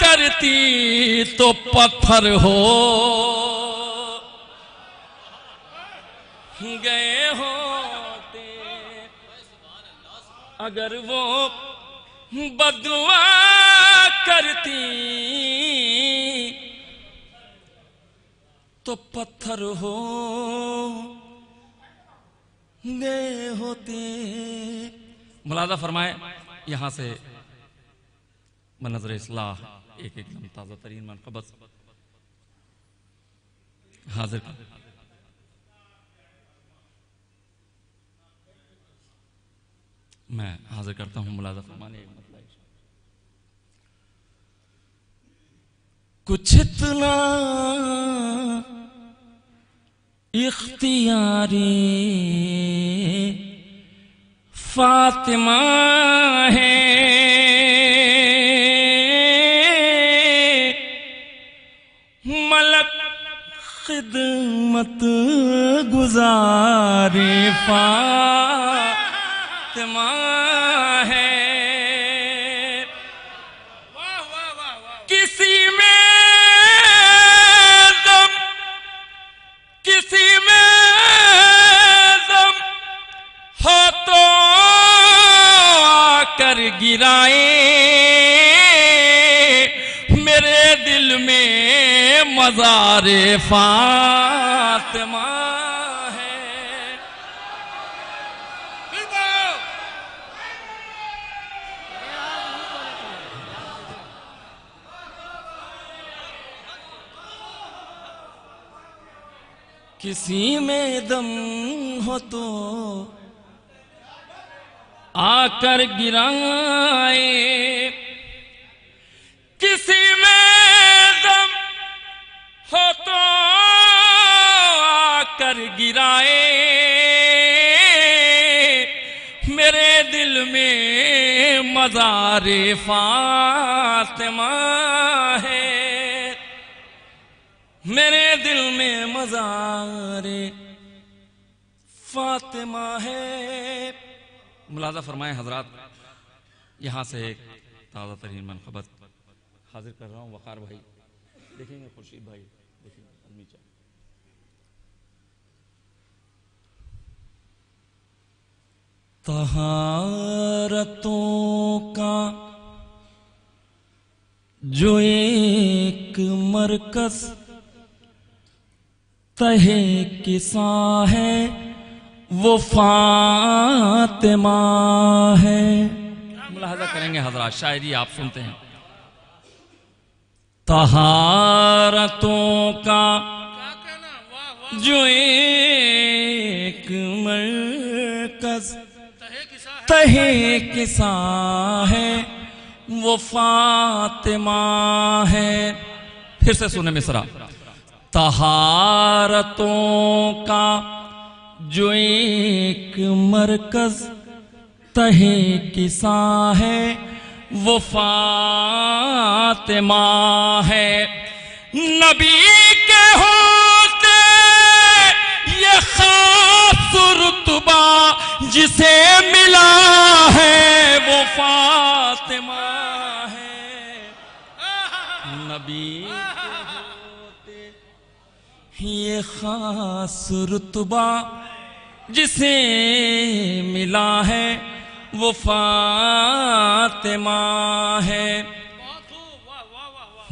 करती तो पत्थर हो गए होते। अगर वो बदुआ करती तो पत्थर हो गए होते। मुलाज़ा फरमाए यहां से मनज़र इस्लाह एक एकदम ताज़ा तरीन मनक़बत हाजिर कर। मैं हाजिर करता हूं मुलाज़ा फरमाने एक मतलब कुछ इतना इख्तियारी फातिमा है, मलक खिदमत गुजारे फातिमा है। किसी में दम किसी में दम हो तो आकर गिराए, मेरे दिल में मज़ारे फातिमा है। किसी में दम हो तो आकर गिराए, किसी में दम हो तो आकर गिराए, मेरे दिल में मज़ारे फातिमा है, मेरे दिल में मज़ारे फातिमा है। मुलाज़ा फरमाएं हजरात, यहाँ से एक ताज़ा तरीन मनक़बत हाजिर कर रहा हूँ। वक़ार भाई देखेंगे, खुर्शीद भाई देखेंगे, नीचे तहारतों का जो एक मरकज तहे किसा है वो फातिमा है। मुलाहजा करेंगे हजरात, शायरी आप सुनते हैं। तहारतों का जो एक मरकज तहे किसा है वो फातिमा है। फिर से सुने मिसरा। तहारतों का जो एक मरकज तहे किसा है वो फातिमा है। नबी के होते ये खास रुतबा जिसे मिला है वो फातिमा है। नबी के होते ये खास रुतबा जिसे मिला है वो फातिमा है।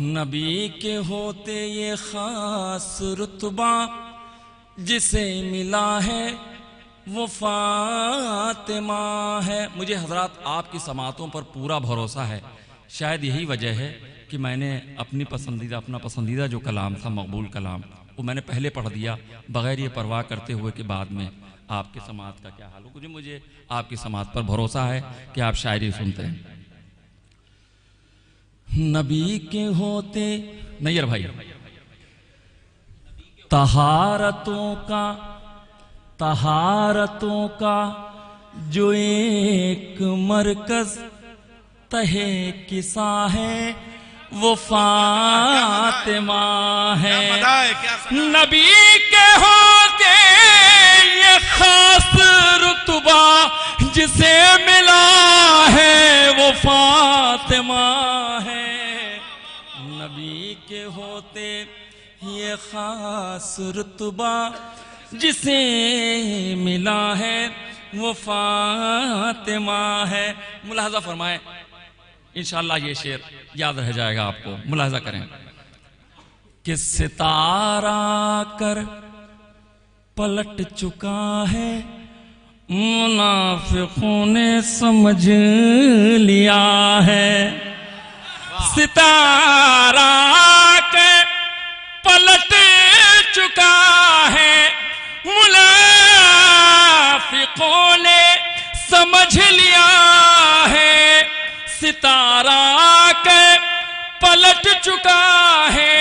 नबी के होते ये खास रुतबा जिसे मिला है वो फातिमा है। मुझे हजरात आपकी समातों पर पूरा भरोसा है। शायद यही वजह है कि मैंने अपना पसंदीदा जो कलाम था, मकबूल कलाम, वो मैंने पहले पढ़ दिया बग़ैर ये परवाह करते हुए कि बाद में आपके समात का क्या हाल हो। मुझे आपकी समात पर भरोसा है कि आप शायरी सुनते हैं। नबी के होते नैयर भाई, तहारतों का जो एक मरकज तहे किसा है वो फातिमा है। नबी के होते ये खास रुतबा जिसे मिला है वो फातिमा है। नबी के होते ये खास रुतबा जिसे मिला है वो फातिमा है। मुलाहजा फरमाए, इंशाअल्लाह ये शेर याद रह जाएगा आपको। मुलाहजा करें कि सितारा कर पलट चुका है, मुनाफिकों ने समझ लिया है। सितारा कर पलट चुका है, मुनाफिकों ने समझ लिया है। सितारा के पलट चुका है,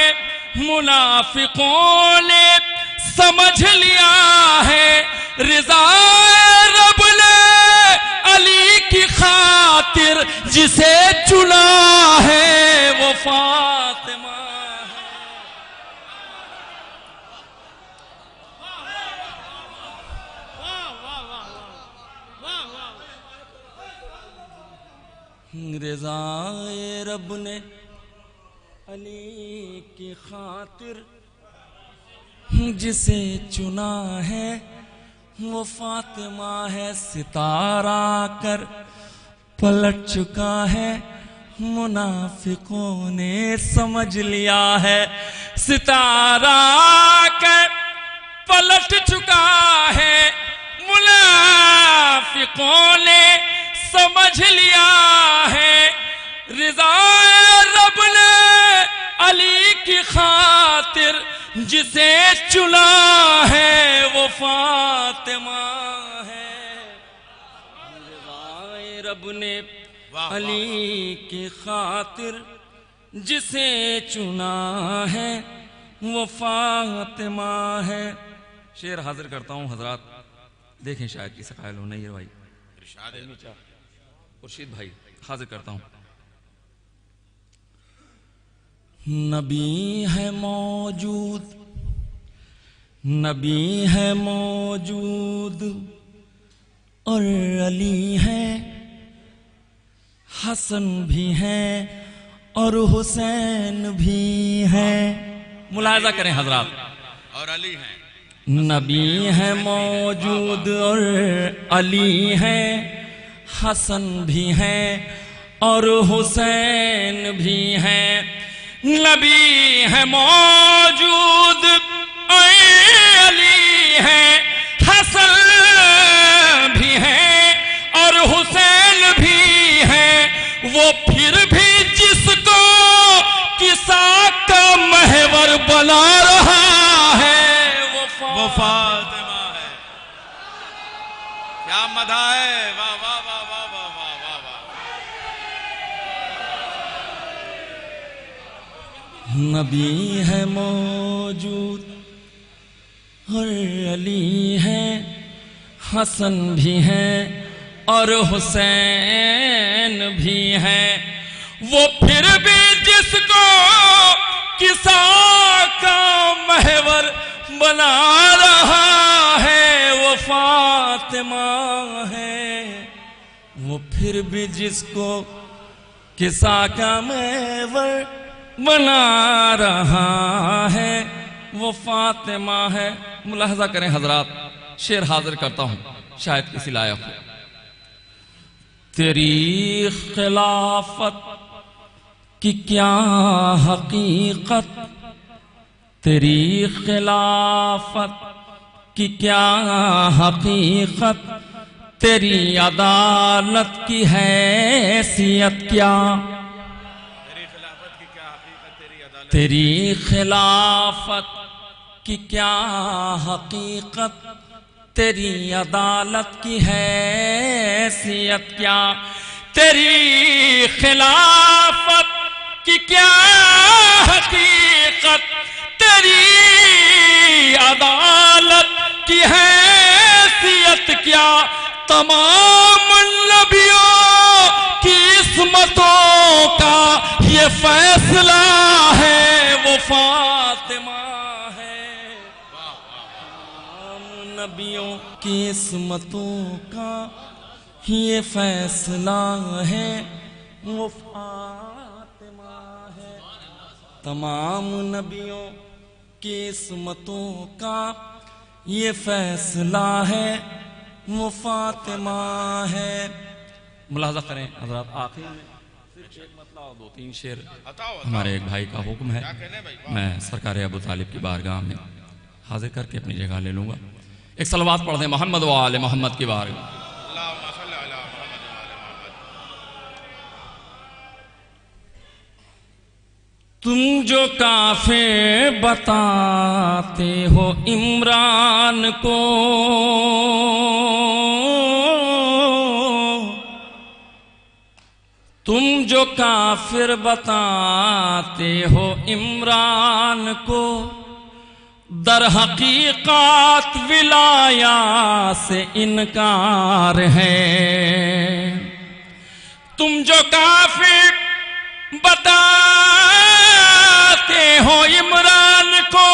मुनाफिकों ने समझ लिया है। रिज़ा रब ने अली की खातिर जिसे चुना है वो फातिमा है। रिज़ाए रब ने अली की खातिर जिसे चुना है वो फातिमा है। सितारा कर पलट चुका है, मुनाफिकों ने समझ लिया है। सितारा कर पलट चुका है, मुनाफिकों ने समझ लिया है। रिज़ा रब ने अली की खातिर जिसे चुना है वो फातिमा है। रिज़ाए रब ने अली की खातिर जिसे चुना है वो फातिमा है। शेर हाजिर करता हूँ हजरात, देखें शायद किसी कायल हो। नहीं भाई खुर्शीद भाई हाजिर करता हूं। नबी है मौजूद, नबी है मौजूद और अली है, हसन भी है और हुसैन भी है। मुलाहिजा करें हजरात, और अली हैं, नबी है मौजूद और अली है, हसन भी है और हुसैन भी है। नबी है मौजूद और अली है, हसन भी है और हुसैन भी है। वो फिर भी जिसको किसा का महवर बना रहा है वो फातिमा है। क्या मदा है, वाह वाह वाह वाह वाह वाह वाह वाह। नबी है मौजूद और अली है, हसन भी है और हुसैन भी है। वो फिर भी जिसको किसा का महवर बना रहा है वो फातिमा है। वो फिर भी जिसको किसा का महवर बना रहा है वो फातिमा है। मुलाहजा करें हजरात, शेर हाजिर करता हूं, शायद किसी लायक हो। तेरी खिलाफत की क्या हकीकत, तेरी खिलाफत की क्या हकीकत, तेरी अदालत की हैसियत क्या। तेरी खिलाफत की क्या हकीकत, तेरी अदालत की हैसियत क्या। तेरी खिलाफत की क्या हकीकत, तेरी अदालत की हैसियत क्या। तमाम नबियों की इस्मतों का ये फैसला है वो फातिमा है। तमाम नबियों की इस्मतों का ये फैसला है वो फातिमा है। तमाम नबियों की इस्मतों का ये फैसला है वो फातिमा है। मुलाहजा करें हजरात, आखिर में सिर्फ एक मतला और 2-3 शेर हमारे एक भाई का हुक्म है, मैं सरकार अबू तालिब की बारगाह में हाजिर करके अपनी जगह ले लूँगा। एक सलवात पढ़ दें मोहम्मद व आले मोहम्मद की बारगाह। तुम जो काफिर बताते हो इमरान को, तुम जो काफिर बताते हो इमरान को, दर हकीकत विलाया से इनकार है। तुम जो काफिर बताते हो इमरान को,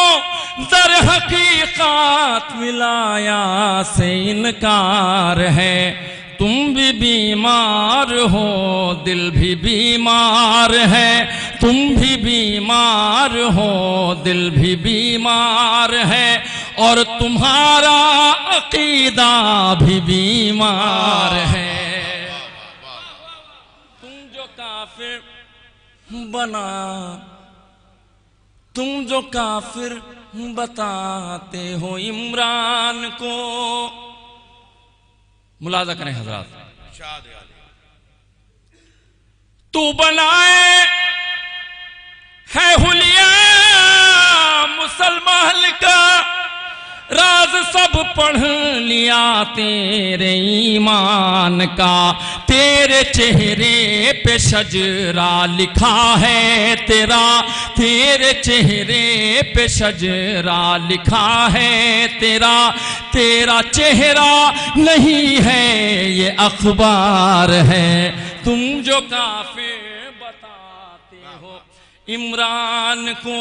दर हकीकत विलाया से इनकार है। तुम भी बीमार हो, दिल भी बीमार है। तुम भी बीमार हो, दिल भी बीमार है। और तुम्हारा अकीदा भी बीमार है। तुम जो काफिर बना, तुम जो काफिर बताते हो इमरान को। मुलाजा करें हजरात, तू बनाए है हुलिया मुसलमान का, राज सब पढ़ लिया तेरे ईमान का। तेरे चेहरे पे शजरा लिखा है तेरा, तेरे चेहरे पे शजरा लिखा है तेरा। तेरा चेहरा नहीं है ये अखबार है, तुम जो काफे बताते हो इमरान को।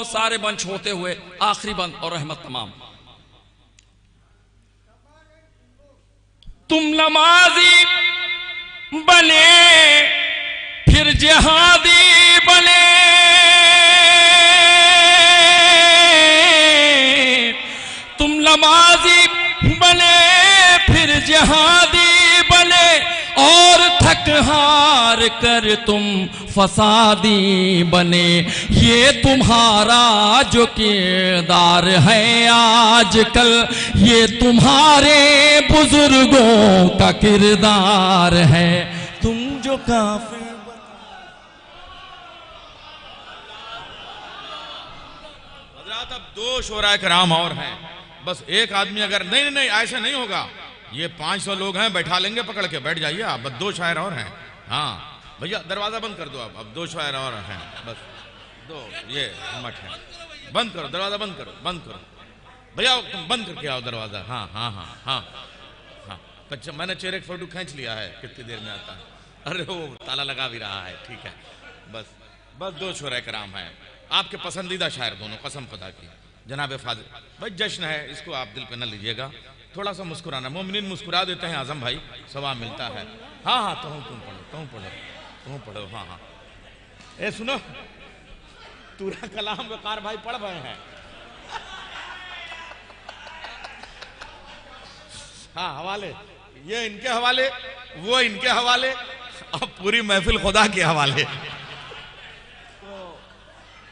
सारे बंद छोड़ते हुए आखिरी बंद और रहमत तमाम। तुम नमाजी बने फिर जिहादी बने, तुम नमाजी बने फिर जिहादी बने और थक हार कर तुम फसादी बने। ये तुम्हारा जो किरदार है आजकल, ये तुम्हारे बुजुर्गों का किरदार है। तुम जो काफी अब दो शोराए कराम और हैं, बस एक आदमी अगर नहीं नहीं ऐसे नहीं होगा, ये 500 लोग हैं, बैठा लेंगे पकड़ के, बैठ जाइए आप, बस 2 शायर और हैं। हाँ भैया दरवाजा बंद कर दो आप, अब 2 शायर और हैं, बस 2 ये मठ है, बंद करो दरवाजा, बंद करो, बंद करो भैया, तुम बंद करके आओ दरवाजा। हाँ हाँ हाँ हाँ हाँ, अच्छा मैंने चेहरे का फोटो खींच लिया है, कितनी देर में आता है? अरे वो ताला लगा भी रहा है, ठीक है, बस 2 शोराए कराम हैं, आपके पसंदीदा शायर दोनों, कसम खुदा की। जनाब फाजिल भाई जश्न है, इसको आप दिल पे न लीजिएगा, थोड़ा सा मुस्कुराना, मोमिनीन मुस्कुरा देते हैं आजम भाई, सवाब मिलता है। हाँ हाँ तुम पढ़ो, तुम पढ़ो, तुम पढ़ो। हाँ हाँ ए सुनो, पूरा कलाम वकार भाई पढ़ रहे हैं। हाँ हवाले, ये इनके हवाले, वो इनके हवाले, अब पूरी महफिल खुदा के हवाले।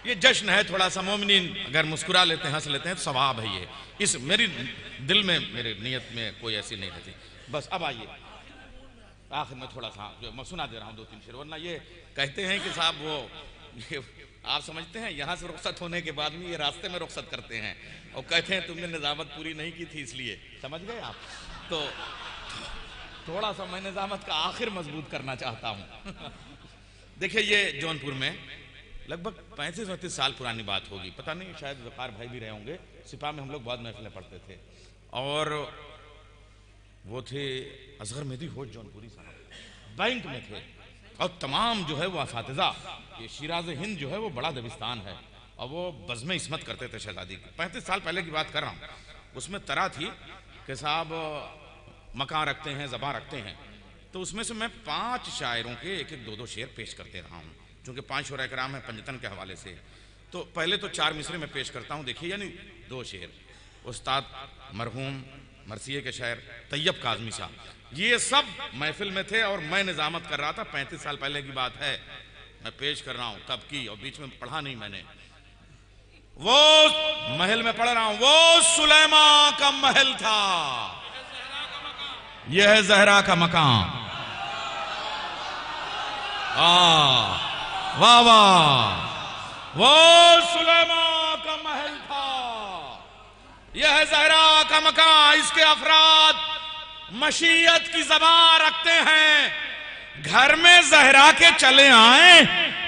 ये जश्न है थोड़ा सा, मोमिनीन अगर मुस्कुरा लेते हैं, हंस लेते हैं तो सवाब है ये। इस मेरी दिल में, मेरे नियत में कोई ऐसी नहीं रहती। बस अब आइए आखिर में थोड़ा सा जो मैं सुना दे रहा हूँ 2-3 शेर, वरना ये कहते हैं कि साहब वो आप समझते हैं यहाँ से रुखसत होने के बाद में ये रास्ते में रुखसत करते हैं और कहते हैं तुमने निजामत पूरी नहीं की थी इसलिए, समझ गए आप? तो थोड़ा सा मैं निजामत का आखिर मजबूत करना चाहता हूँ। देखिए ये जौनपुर में लगभग 35-38 साल पुरानी बात होगी, पता नहीं शायद वकार भाई भी रहे होंगे, सिपा में हम लोग बहुत महफिलें पढ़ते थे, और वो थे असगर मेहदी होश जौनपुरी साहब, बैंक में थे, और तमाम जो है वो असातिज़ा, ये शिराज हिंद जो है वो बड़ा दबिस्तान है, और वो बज़्म इस्मत करते थे शहजादी की। 35 साल पहले की बात कर रहा हूँ। उसमें तरह थी कि साहब मकान रखते हैं, ज़बां रखते हैं, तो उसमें से मैं 5 शायरों के 1-1, 2-2 शेर पेश करते रहा हूँ, चूँकि 5 शोराए कराम है पंजतन के हवाले से। तो पहले तो 4 मिसरे में पेश करता हूँ, देखिए, यानी 2 शेर। उस्ताद मरहूम मरसिये के शायर तैयब काज़मी साहब, ये सब महफिल में थे और मैं निजामत कर रहा था, 35 साल पहले की बात है, मैं पेश कर रहा हूँ तब की, और बीच में पढ़ा नहीं मैंने। वो महल में पढ़ रहा हूँ, वो सुलेमा का महल था, यह है जहरा का मकान। वाह वाह, वो सुलेमा का महल था, यह है जहरा का मकान, इसके अफराद मशीयत की ज़बान रखते हैं, घर में जहरा के चले आए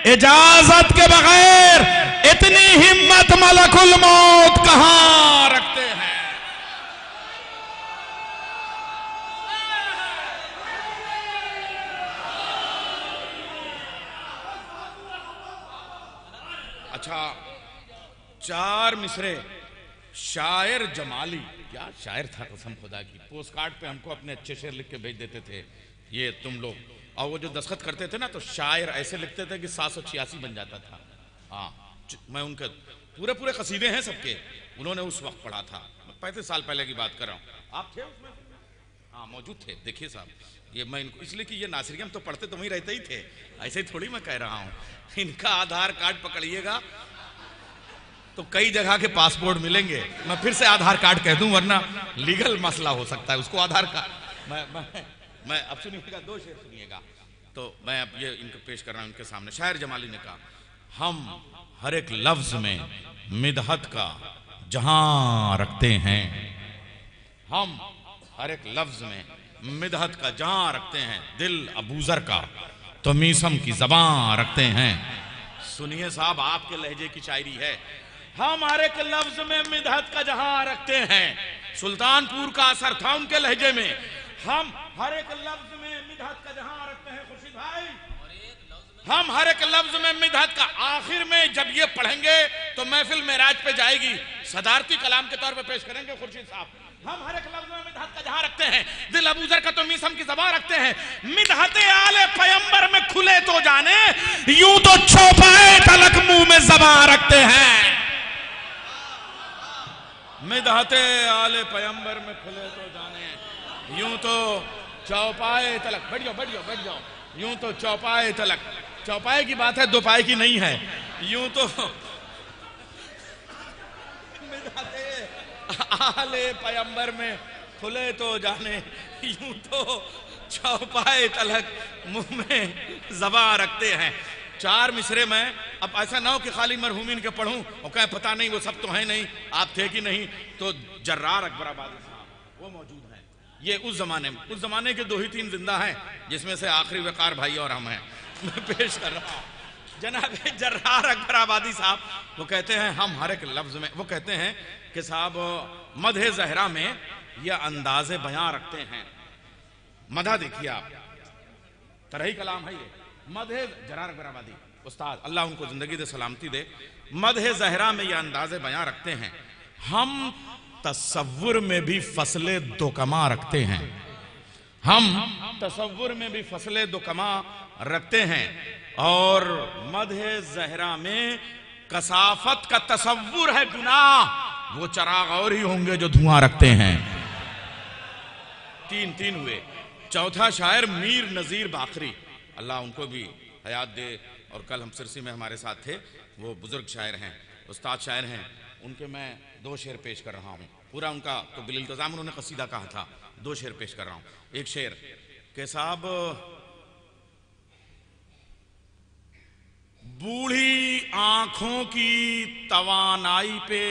इजाजत के बगैर, इतनी हिम्मत मलकुल मौत कहां रखते हैं। अच्छा, 4 मिसरे, शायर जमाली, क्या शायर था कसम खुदा की, पोस्ट कार्ड पे हमको अपने अच्छे शेर लिख के भेज देते थे ये तुम लोग, और वो जो दस्तखत करते थे ना तो शायर ऐसे लिखते थे कि 786 बन जाता था। हाँ, मैं उनके पूरे कसीदे हैं सबके, उन्होंने उस वक्त पढ़ा था, 35 साल पहले की बात कर रहा हूँ। आप थे उसमें? हाँ मौजूद थे। देखिए साहब, ये मैं इनको इसलिए कि ये नासिरी हम तो पढ़ते तो वहीं रहते ही थे, ऐसे ही थोड़ी मैं कह रहा हूँ। इनका आधार कार्ड पकड़िएगा तो कई जगह के पासपोर्ट मिलेंगे, मैं फिर से आधार कार्ड कह दूं वरना लीगल मसला हो सकता है, उसको आधार कार्ड मैं अब सुनिएगा, 2 शेर सुनिएगा। तो मैं अब ये इनको पेश कर रहा हूं इनके सामने। शायर जमाली ने कहा, हम हर एक लफ्ज में मिदहत का जहां रखते हैं, हम हर एक लफ्ज में मिदहत का जहां रखते हैं, दिल अबूजर का तो मीसम की ज़बान रखते हैं। सुनिए साहब, आपके लहजे की शायरी है, हम हर एक लफ्ज में मिदहत का जहां रखते हैं, सुल्तानपुर का असर था उनके लहजे में, हम हर एक लफ्ज में मिदहत का जहां रखते हैं खुर्शीद भाई, हम हर एक लफ्ज में मिदहत का, आखिर में जब ये पढ़ेंगे तो महफिल मेराज पे जाएगी, सदारती कलाम के तौर पे पेश करेंगे खुर्शीद साहब। हम हर एक लफ्ज में मिदहत का जहां रखते हैं, दिल अबूजर का तो मीसम की ज़बान रखते हैं। मिदहत आले पैगंबर में खुले तो जाने, यूं तो चौपाए तलक मुंह में ज़बान रखते हैं। मिदहत आले पैगंबर में खुले तो जाने, यूं तो चौपाए तलक, बैठ जाओ बैठ जाओ बैठ जाओ, यूं तो चौपाए तलक, चौपाए की बात है, दोपाए की नहीं है। यूं तो आले पैगंबर में खुले तो जाने, यूं तो चौपाए तलक मुंह में ज़बान रखते हैं। 4 मिसरे में, अब ऐसा ना हो कि खाली मरहूमिन के पढ़ूं और कहें पता नहीं वो सब तो है नहीं, आप थे कि नहीं। तो जर्रार अकबराबादी साहब वो मौजूद हैं, ये उस जमाने के 2 ही 3 जिंदा हैं, जिसमें से आखिरी वकार भाई और हम हैं। मैं पेश कर रहा हूं जनाब जर्रार अकबराबादी साहब। वो कहते हैं हम हर एक लफ्ज में, वो कहते हैं कि साहब मदह ज़हरा में ये अंदाज़े बयां रखते हैं। मदा देखिए आप, तरही कलाम है ये, मदह जर्रार अकबराबादी उस्ताद, अल्लाह उनको जिंदगी दे सलामती दे। मदह ज़हरा में ये अंदाज़े बयां रखते हैं, हम तसव्वुर में भी फसले दोकमा रखते हैं, हम तसव्वुर में भी फसले दोकमा रखते हैं। और मदह ज़हरा में कसाफत का तसव्वुर है गुनाह, वो चराग और ही होंगे जो धुआं रखते हैं। 3 हुए। चौथा शायर मीर नज़ीर बाकरी, अल्लाह उनको भी हयात दे। और कल हम सिरसी में हमारे साथ थे, वो बुजुर्ग शायर हैं, उस्ताद शायर हैं, उनके मैं 2 शेर पेश कर रहा हूँ। पूरा उनका तो बिल-इल्तिज़ाम उन्होंने कसीदा कहा था, 2 शेर पेश कर रहा हूँ। एक शेर के साहब, बूढ़ी आंखों की तवानाई पे,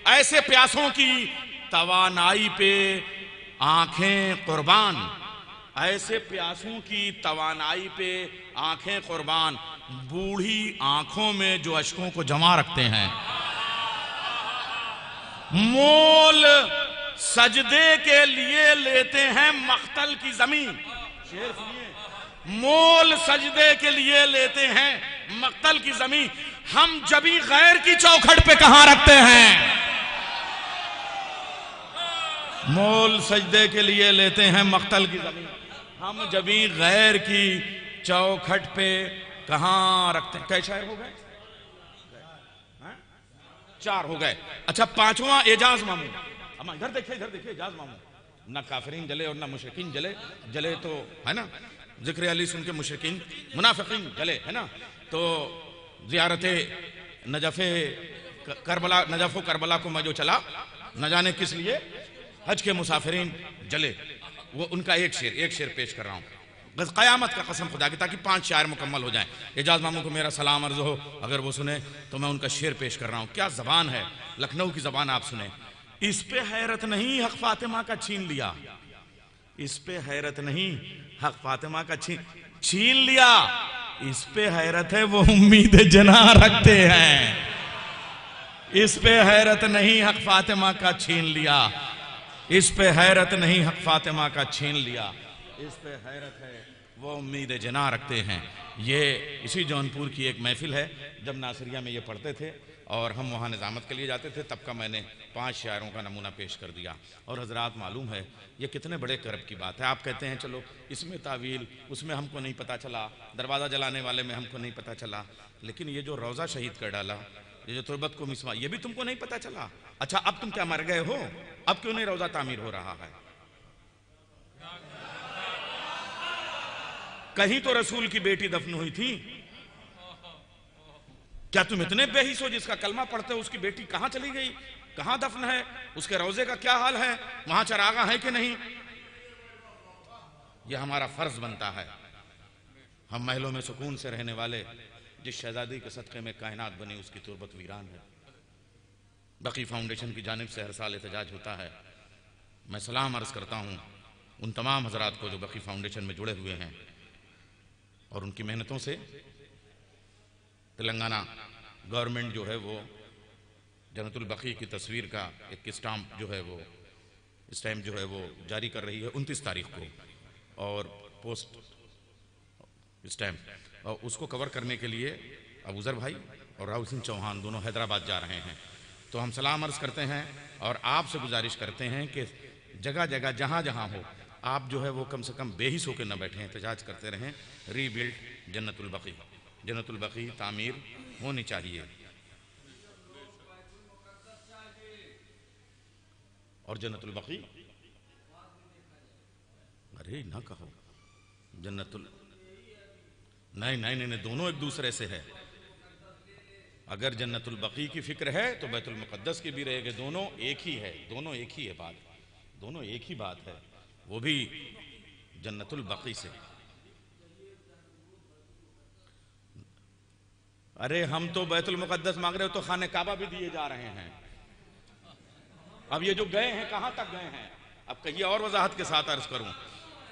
ऐसे प्यासों की तवानाई पे आंखें कुर्बान, ऐसे प्यासों की तवानाई पे आंखें कुर्बान, बूढ़ी आंखों में जो अश्कों को जमा रखते हैं। मोल सजदे के लिए लेते हैं मख्तल की जमीन, शेर सुनिए, मोल सजदे के लिए लेते हैं मख्तल की जमीन, हम जबी गैर की चौखट पे कहां रखते हैं। मोल सजदे के लिए लेते हैं मख्तल की जमीन, हम जबी गैर की चौखट पे कहां रखते हैं। कैसे शायर हो गए? 4 हो गए। अच्छा, 5वां एजाज मामू, हम इधर देखिए एजाज मामू, ना काफिरीन जले और ना मुशरिकीन जले तो है ना, जिक्र अली सुन के मुशरिकीन मुनाफिकीन जले है ना। तो ज़ियारत नजफ़े करबला को मैं जो चला, न जाने किस लिए हज के मुसाफिरीन जले। वो उनका एक शेर पेश कर रहा हूँ, क़यामत का कसम खुदा की, ताकि 5 शायर मुकम्मल हो जाएं। एजाज मामू को मेरा सलाम अर्ज़ हो, अगर वो सुने तो मैं उनका शेर पेश कर रहा हूँ। क्या ज़बान है, लखनऊ की ज़बान, आप सुने। इस पे हैरत नहीं हक़ फ़ातिमा का छीन लिया, इस पे हैरत नहीं हक़ फ़ातिमा का छीन लिया, इस पे हैरत है वो उम्मीद जना रखते हैं। इस पे हैरत नहीं हक़ फ़ातिमा का छीन लिया, इस पे हैरत नहीं हक़ फ़ातिमा का छीन लिया, इस पे हैरत है वो उम्मीद जना रखते हैं। ये इसी जौनपुर की एक महफिल है, जब नासिरिया में ये पढ़ते थे और हम वहाँ निज़ामत के लिए जाते थे, तब का मैंने 5 शायरों का नमूना पेश कर दिया। और हजरात मालूम है ये कितने बड़े करब की बात है। आप कहते हैं चलो इसमें तावील, उसमें हमको नहीं पता चला, दरवाज़ा जलाने वाले में हमको नहीं पता चला, लेकिन ये जो रोज़ा शहीद कर डाला, ये जो तुरबत को मिसवा, ये भी तुमको नहीं पता चला। अच्छा, अब तुम क्या मर गए हो? अब क्यों नहीं रोज़ा तामीर हो रहा है? कहीं तो रसूल की बेटी दफन हुई थी, क्या तुम इतने बेहिस हो? जिसका कलमा पढ़ते हो उसकी बेटी कहां चली गई, कहां दफन है, उसके रोजे का क्या हाल है, वहां चरागा है कि नहीं? यह हमारा फर्ज बनता है। हम महलों में सुकून से रहने वाले, जिस शहजादी के सदक़े में कायनात बनी, उसकी तुरबत वीरान है। बकी फाउंडेशन की जानिब से हर साल एहतजाज होता है। मैं सलाम अर्ज़ करता हूँ उन तमाम हजरात को जो बकी फाउंडेशन में जुड़े हुए हैं, और उनकी मेहनतों से तेलंगाना गवर्नमेंट जो है वो जन्नतुल बकी की तस्वीर का एक स्टैम्प जो है वो जारी कर रही है 29 तारीख को, और पोस्ट स्टैम्प, और उसको कवर करने के लिए अबूजर भाई और राहुल सिंह चौहान दोनों हैदराबाद जा रहे हैं। तो हम सलाम अर्ज़ करते हैं और आपसे गुजारिश करते हैं कि जगह जगह जहाँ जहाँ हो आप जो है वो कम से कम बेहिस होकर न बैठें, एहतजाज करते रहें। रीबिल्ड जन्नतुल बकी, जन्नतुल बकी तामीर होनी चाहिए। और जन्नतुल बकी, अरे ना कहो जन्नतुल, नहीं नहीं नहीं, दोनों एक दूसरे से है। अगर जन्नतुल बकी की फिक्र है तो बैतुल मुक़द्दस की भी रहेगी, दोनों एक ही है, दोनों एक ही है बात, दोनों एक ही बात है, वो भी जन्नतुल बकी से। अरे हम तो बैतुल मुक़द्दस मांग रहे हो तो खाने काबा भी दिए जा रहे हैं। अब ये जो गए हैं कहां तक गए हैं, अब कहिए और वजाहत के साथ अर्ज करूं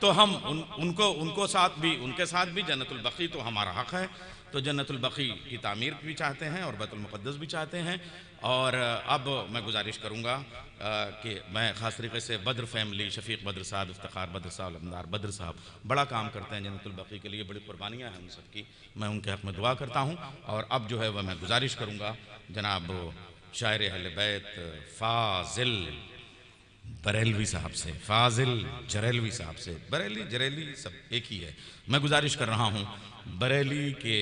तो हम उनके साथ भी जन्नतुल बकी तो हमारा हक है, तो जन्नतुल बकी की तामीर भी चाहते हैं और बैतुल मुक़द्दस भी चाहते हैं। और अब मैं गुजारिश करूंगा कि मैं ख़ास तरीके से बद्र फैमिली, शफीक बद्र साहब, इफ्तिखार बद्र साहब, अलमदार बद्र साहब बड़ा काम करते हैं जन्नतुल बकी के लिए, बड़ी कुर्बानियाँ हैं उन सब की, मैं उनके हक़ में दुआ करता हूँ। और अब जो है वह मैं गुजारिश करूँगा जनाब शायर अहले बैत फाजिल बरेलवी साहब से, फाजिल जरेलवी साहब से, बरेली जरेली सब एक ही है, मैं गुजारिश कर रहा हूँ बरेली के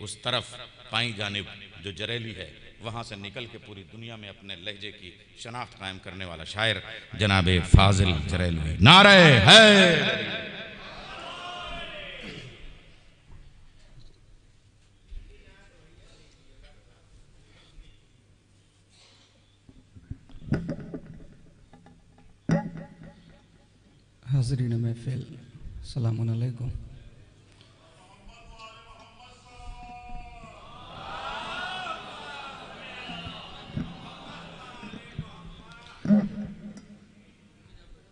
उस तरफ पाई जानिब जो जरेली है वहाँ से निकल के पूरी दुनिया में अपने लहजे की शनाख्त कायम करने वाला शायर जनाब फाजिल जरेलवी। नारे है हाज़रीन महफ़िल, सलामुन अलैकुम।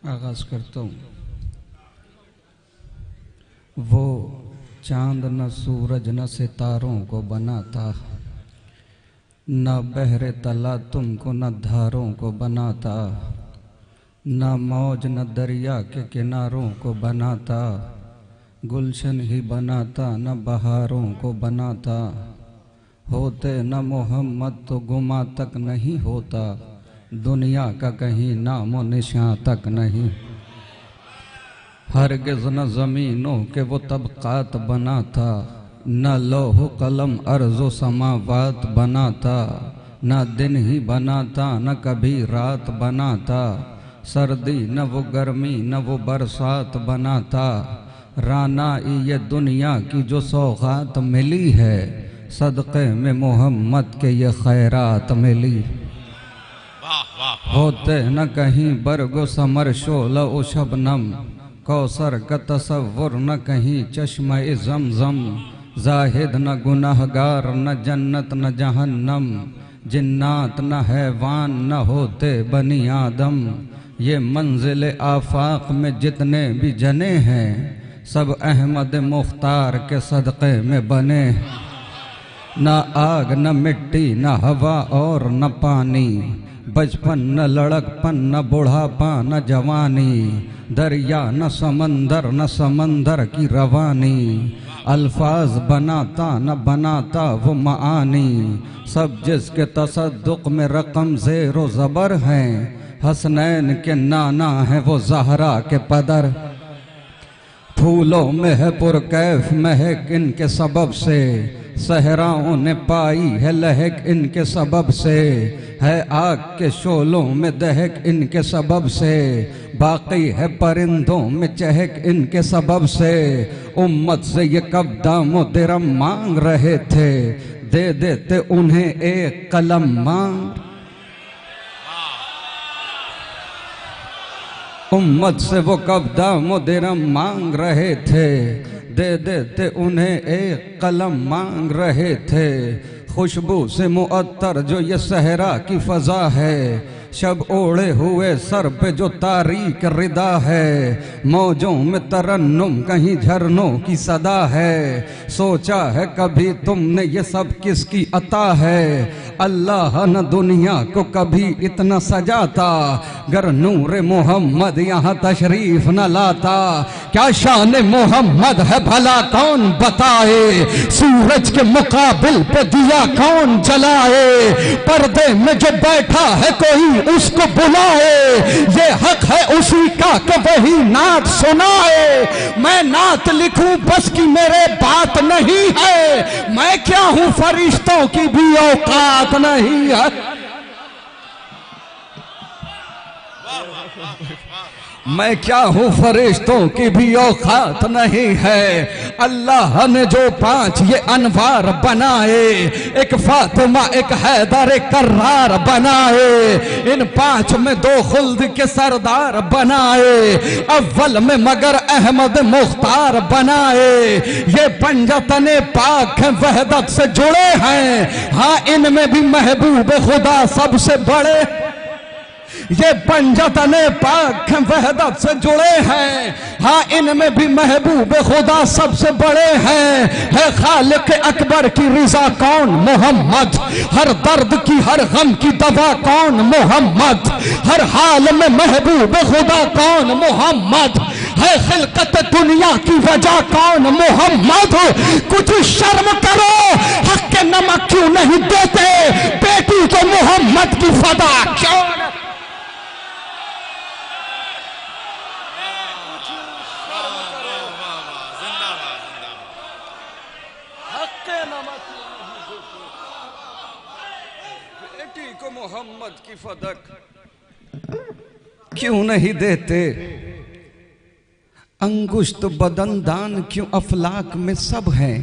आगाज़ करता हूँ। वो चांद न सूरज न सितारों को बनाता, न बहरे तला तुमको न धारों को बनाता, न मौज न दरिया के किनारों को बनाता, गुलशन ही बनाता न बहारों को बनाता, होते न मोहम्मद तो गुमा तक नहीं होता, दुनिया का कहीं नामो निशां तक नहीं। हरगिज़ न ज़मीनों के वो तबक़ात बनाता, न लौह कलम अर्ज़ो समावात बनाता, न दिन ही बनाता न कभी रात बनाता, सर्दी न वो गर्मी न वो बरसात बनाता, राना ये दुनिया की जो सौगात मिली है, सदक़े में मोहम्मद के ये खैरात मिली। होते न कहीं बरगो समर शोला ओ शबनम, कौसर का तसव्वुर न कहीं चश्मा ए ज़मज़म, जाहिद न गुनाहगार न जन्नत न जहन्नम, जिन्नात न हैवान न होते बनी आदम, ये मंजिल आफाक में जितने भी जने हैं, सब अहमद मुख्तार के सदक़े में बने। न आग न मिट्टी न हवा और न पानी, बचपन न लड़कपन न बुढ़ापा न जवानी, दरिया न समंदर की रवानी, अल्फाज बनाता न बनाता वो मानी, सब जिसके तसद्दुक़ में रकम ज़ेरो ज़बर हैं, हसनैन के नाना है वो ज़हरा के पदर। फूलों में है पुरकैफ महक इनके सबब से, सहराओं ने पाई है लहक इनके सबब से, है आग के शोलों में दहक इनके सबब से, बाकी है परिंदों में चहक इनके सबब से। उम्मत से ये कब दामो दिरम मांग रहे थे, दे देते उन्हें एक कलम मांग। उम्मत से वो कब दामो दिरम मांग रहे थे, दे देते उन्हें एक कलम मांग रहे थे। खुशबू से मुअत्तर जो ये सहरा की फ़ज़ा है, शब ओढ़े हुए सर पे जो तारीक रिदा है, मौजों में तरन्नुम कहीं झरनों की सदा है। सोचा है कभी तुमने ये सब किसकी अता है, अल्लाह न दुनिया को कभी इतना सजाता, गर नूर मोहम्मद यहाँ तशरीफ न लाता। क्या शान मोहम्मद है भला कौन बताए, सूरज के मुकाबिल पे दिया कौन जलाए, पर्दे में जो बैठा है कोई उसको बुलाए, ये हक है उसी का कि वही नात सुनाए। मैं नात लिखूं बस की मेरे बात नहीं है, मैं क्या हूं फरिश्तों की भी औकात नहीं है। मैं क्या हूँ फरिश्तों की भी औकात नहीं है। अल्लाह ने जो 5 ये अनवार बनाए, एक फातिमा एक हैदर एक कर्रार बनाए, इन 5 में 2 खुल्द के सरदार बनाए, अव्वल में मगर अहमद मुख्तार बनाए। ये पंजतने पाक हैं वहदत से जुड़े हैं, हाँ इनमें भी महबूब खुदा सबसे बड़े। ये पंजतने पाक वहदत से जुड़े हैं, हाँ इनमें भी महबूब खुदा सबसे बड़े हैं। है खालिक अकबर की रिजा कौन, मोहम्मद। हर दर्द की हर गम की दवा कौन, मोहम्मद। हर हाल में महबूब खुदा कौन, मोहम्मद। है खिलकत दुनिया की वजह कौन, मोहम्मद। कुछ शर्म करो, हक के नमक क्यों नहीं देते, बेटी को मोहम्मद की फदा क्यों। मोहम्मद की फदक क्यों नहीं देते, अंगुश्त बदन दान क्यों अफलाक में सब हैं,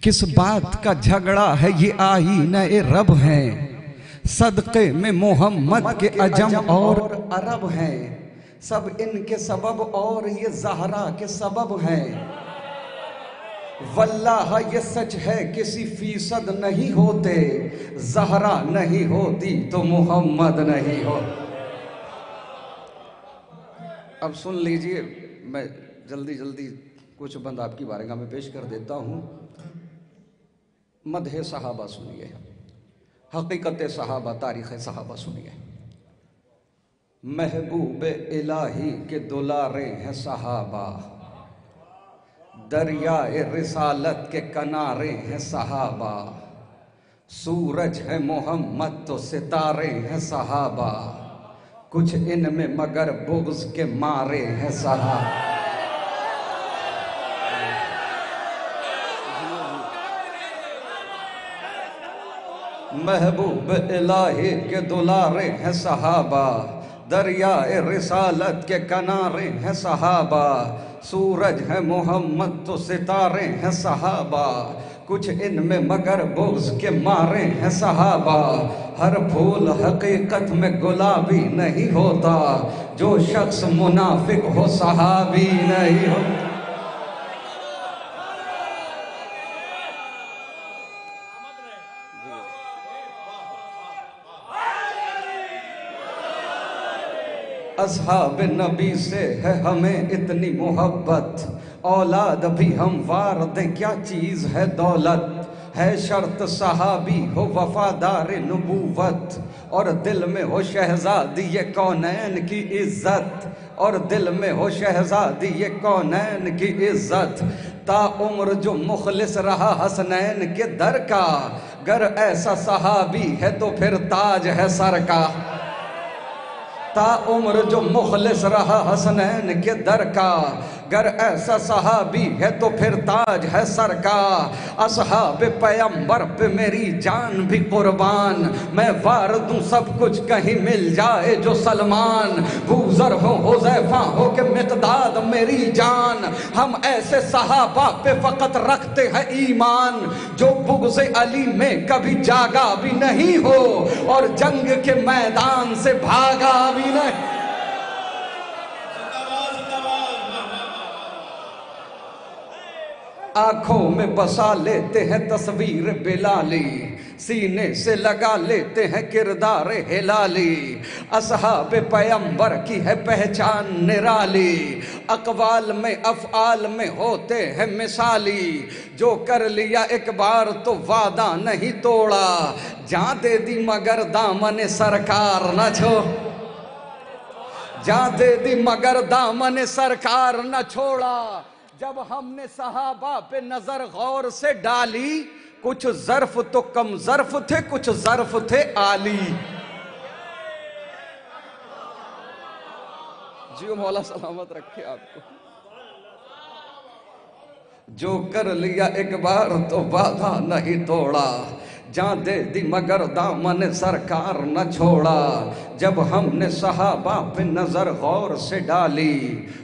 किस बात का झगड़ा है ये आईना ए रब है। सदक़े में मोहम्मद के अजम और अरब हैं, सब इनके सबब और ये ज़हरा के सबब हैं। वल्लाह ये सच है किसी फीसद नहीं होते, ज़हरा नहीं होती तो मोहम्मद नहीं हो। अब सुन लीजिए, मैं जल्दी जल्दी कुछ बंद आपकी बारगाह में पेश कर देता हूँ। मदह सहाबा सुनिए, हकीकत सहाबा, तारीख़ सहाबा सुनिए। महबूब इलाही के दुलारे हैं सहाबा, दरियाए रिसालत के किनारे हैं सहाबा। सूरज है मोहम्मद तो सितारे हैं सहाबा, कुछ इनमें मगर बुग़्ज़ के मारे हैं सहाबा। महबूब इलाही के दुलारे हैं सहाबा, दरियाए रिसालत के किनारे हैं सहाबा। सूरज है मोहम्मद तो सितारे हैं सहाबा, कुछ इनमें मगर बुग़्ज़ के मारे हैं सहाबा। हर फूल हकीकत में गुलाबी नहीं होता, जो शख्स मुनाफिक हो सहाबी नहीं होता। असहाब नबी से है हमें इतनी मोहब्बत, औलाद भी हम वार दें क्या चीज़ है दौलत। है शर्त सहाबी हो वफादार नबूवत, और दिल में हो शहजादी ये कौनैन की इज्जत, और दिल में हो शहजादी ये कौनैन की इज्जत। ताउम्र जो मुखलिस रहा हसनैन के दर का, गर ऐसा सहाबी है तो फिर ताज है सर का। ताउम्र जो मुखलिस रहा हसनैन के दर का, गर ऐसा सहाबी है तो फिर ताज है सर का। असहाब पैगंबर पे मेरी जान भी कुर्बान, मैं वार दूं सब कुछ कहीं मिल जाए जो सलमान। बूज़र हो हुज़ैफा हो के मिक़दाद मेरी जान, हम ऐसे सहाबा पे फ़कत रखते हैं ईमान, जो बुग़्ज़ अली में कभी जागा भी नहीं हो, और जंग के मैदान से भागा भी नहीं। आंखों में बसा लेते हैं तस्वीर बिलाली, सीने से लगा लेते हैं किरदार हिलाली। असहाब पैगंबर की है पहचान निराली, अकवाल में अफ़आल में होते हैं मिसाली। जो कर लिया एक बार तो वादा नहीं तोड़ा, जान दे दी मगर दामन सरकार न छोड़, जान दे दी मगर दामन सरकार न छोड़ा। जब हमने सहाबा पे नजर गौर से डाली, कुछ ज़र्फ तो कम ज़र्फ थे, कुछ ज़र्फ थे आली। जियो मौला सलामत रखे आपको। जो कर लिया एक बार तो वादा नहीं तोड़ा, जान दे दी मगर दामन सरकार न छोड़ा। जब हमने सहाबा पे नजर गौर से डाली,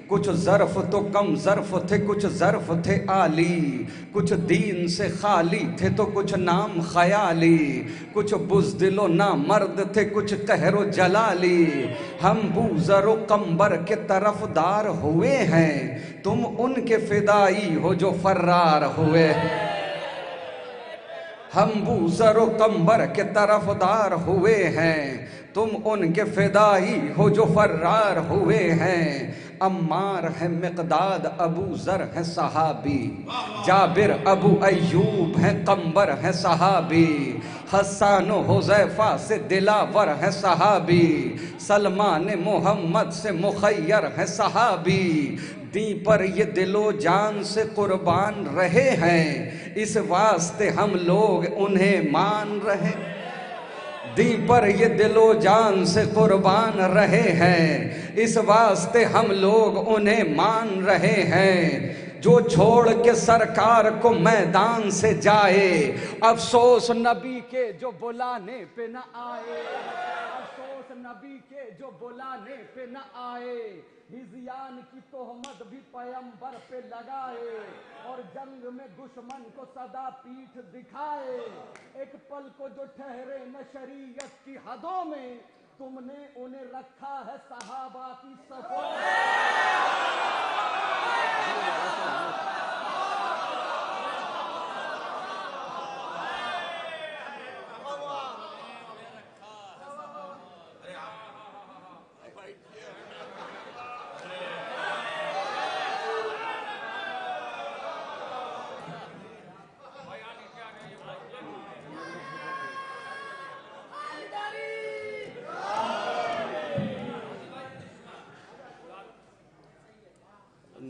कुछ ज़र्फ तो कम ज़र्फ थे, कुछ ज़र्फ थे आली। कुछ दीन से खाली थे तो कुछ नाम ख़याली, कुछ बुज़दिलो ना मर्द थे, कुछ कहरो जलाली। हम बूज़रो कंबर के तरफदार हुए हैं, तुम उनके फिदाई हो जो फर्रार हुए। हम बूज़रो कंबर के तरफदार हुए हैं, तुम उनके फिदाई हो जो फर्रार हुए हैं। अम्मार है मिक़दाद, अबू ज़र है सहाबी, जाबिर अबू अय्यूब है कंबर है सहाबी। हसन हुज़ैफ़ा से दिलावर है सहाबी, सलमान मोहम्मद से मुखय्यर है सहाबी। दी पर ये दिलो जान से कुर्बान रहे हैं, इस वास्ते हम लोग उन्हें मान रहे। दी पर ये दिलो जान से कुर्बान रहे हैं, इस वास्ते हम लोग उन्हें मान रहे हैं। जो छोड़ के सरकार को मैदान से जाए, अफसोस नबी के जो बुलाने पे न आए, अफसोस नबी के जो बुलाने पे न आए। हिज़यान की तोहमत भी पैगंबर पे लगाए, और जंग में दुश्मन को सदा पीठ दिखाए। एक पल को जो ठहरे न शरीयत की हदों में, तुमने उन्हें रखा है सहाबा की सफ़ों में।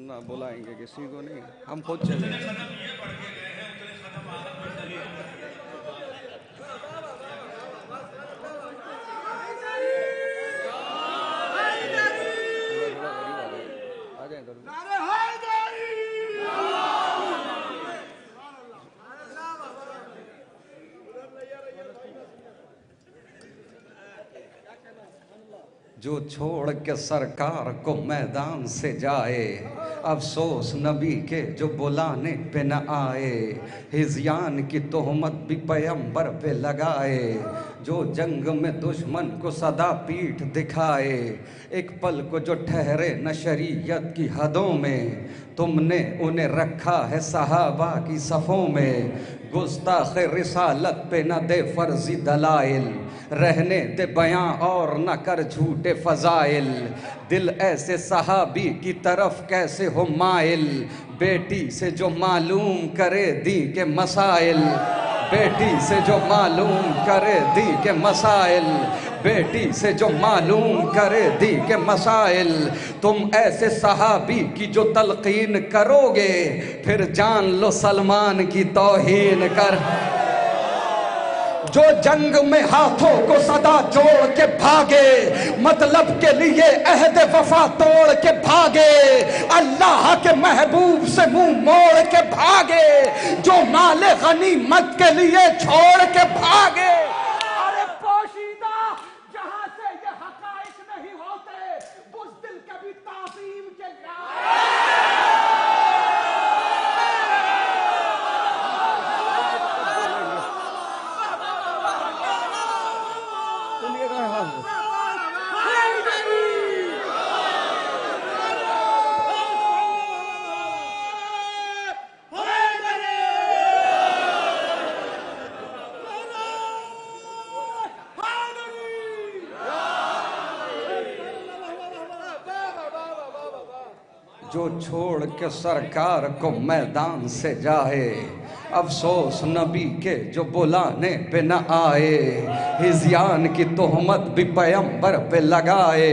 ना बुलाएंगे किसी को नहीं, हम खुद चले। जो छोड़ के सरकार को मैदान से जाए, अफसोस नबी के जो बुलाने पे न आए। हिज़यान की तोहमत भी पैगंबर पे लगाए, जो जंग में दुश्मन को सदा पीठ दिखाए। एक पल को जो ठहरे न शरीयत की हदों में, तुमने उन्हें रखा है सहाबा की सफ़ों में। गुस्ताख़ रिसालत पे न दे फर्जी दलाइल, रहने दे बयां और न कर झूठे फ़ज़ाइल। दिल ऐसे सहाबी की तरफ कैसे हो माइल, बेटी से जो मालूम करे दी के मसाइल। बेटी से जो मालूम करे दी के मसाइल, बेटी से जो मालूम करे दी के मसाइल। तुम ऐसे सहाबी की जो तलकीन करोगे, फिर जान लो सलमान की तौहीन कर। जो जंग में हाथों को सदा जोड़ के भागे, मतलब के लिए अहद वफा तोड़ के भागे। अल्लाह के महबूब से मुंह मोड़ के भागे, जो माले गनीमत के लिए छोड़ के भागे। अरे पोशीदा जहां से ये हकाइक नहीं होते, बुज़दिल कभी ताज़ीम के जो छोड़ के सरकार को मैदान से जाए, अफसोस नबी के जो बुलाने पे न आए। हिज़यान की तोहमत भी पैगंबर पे लगाए,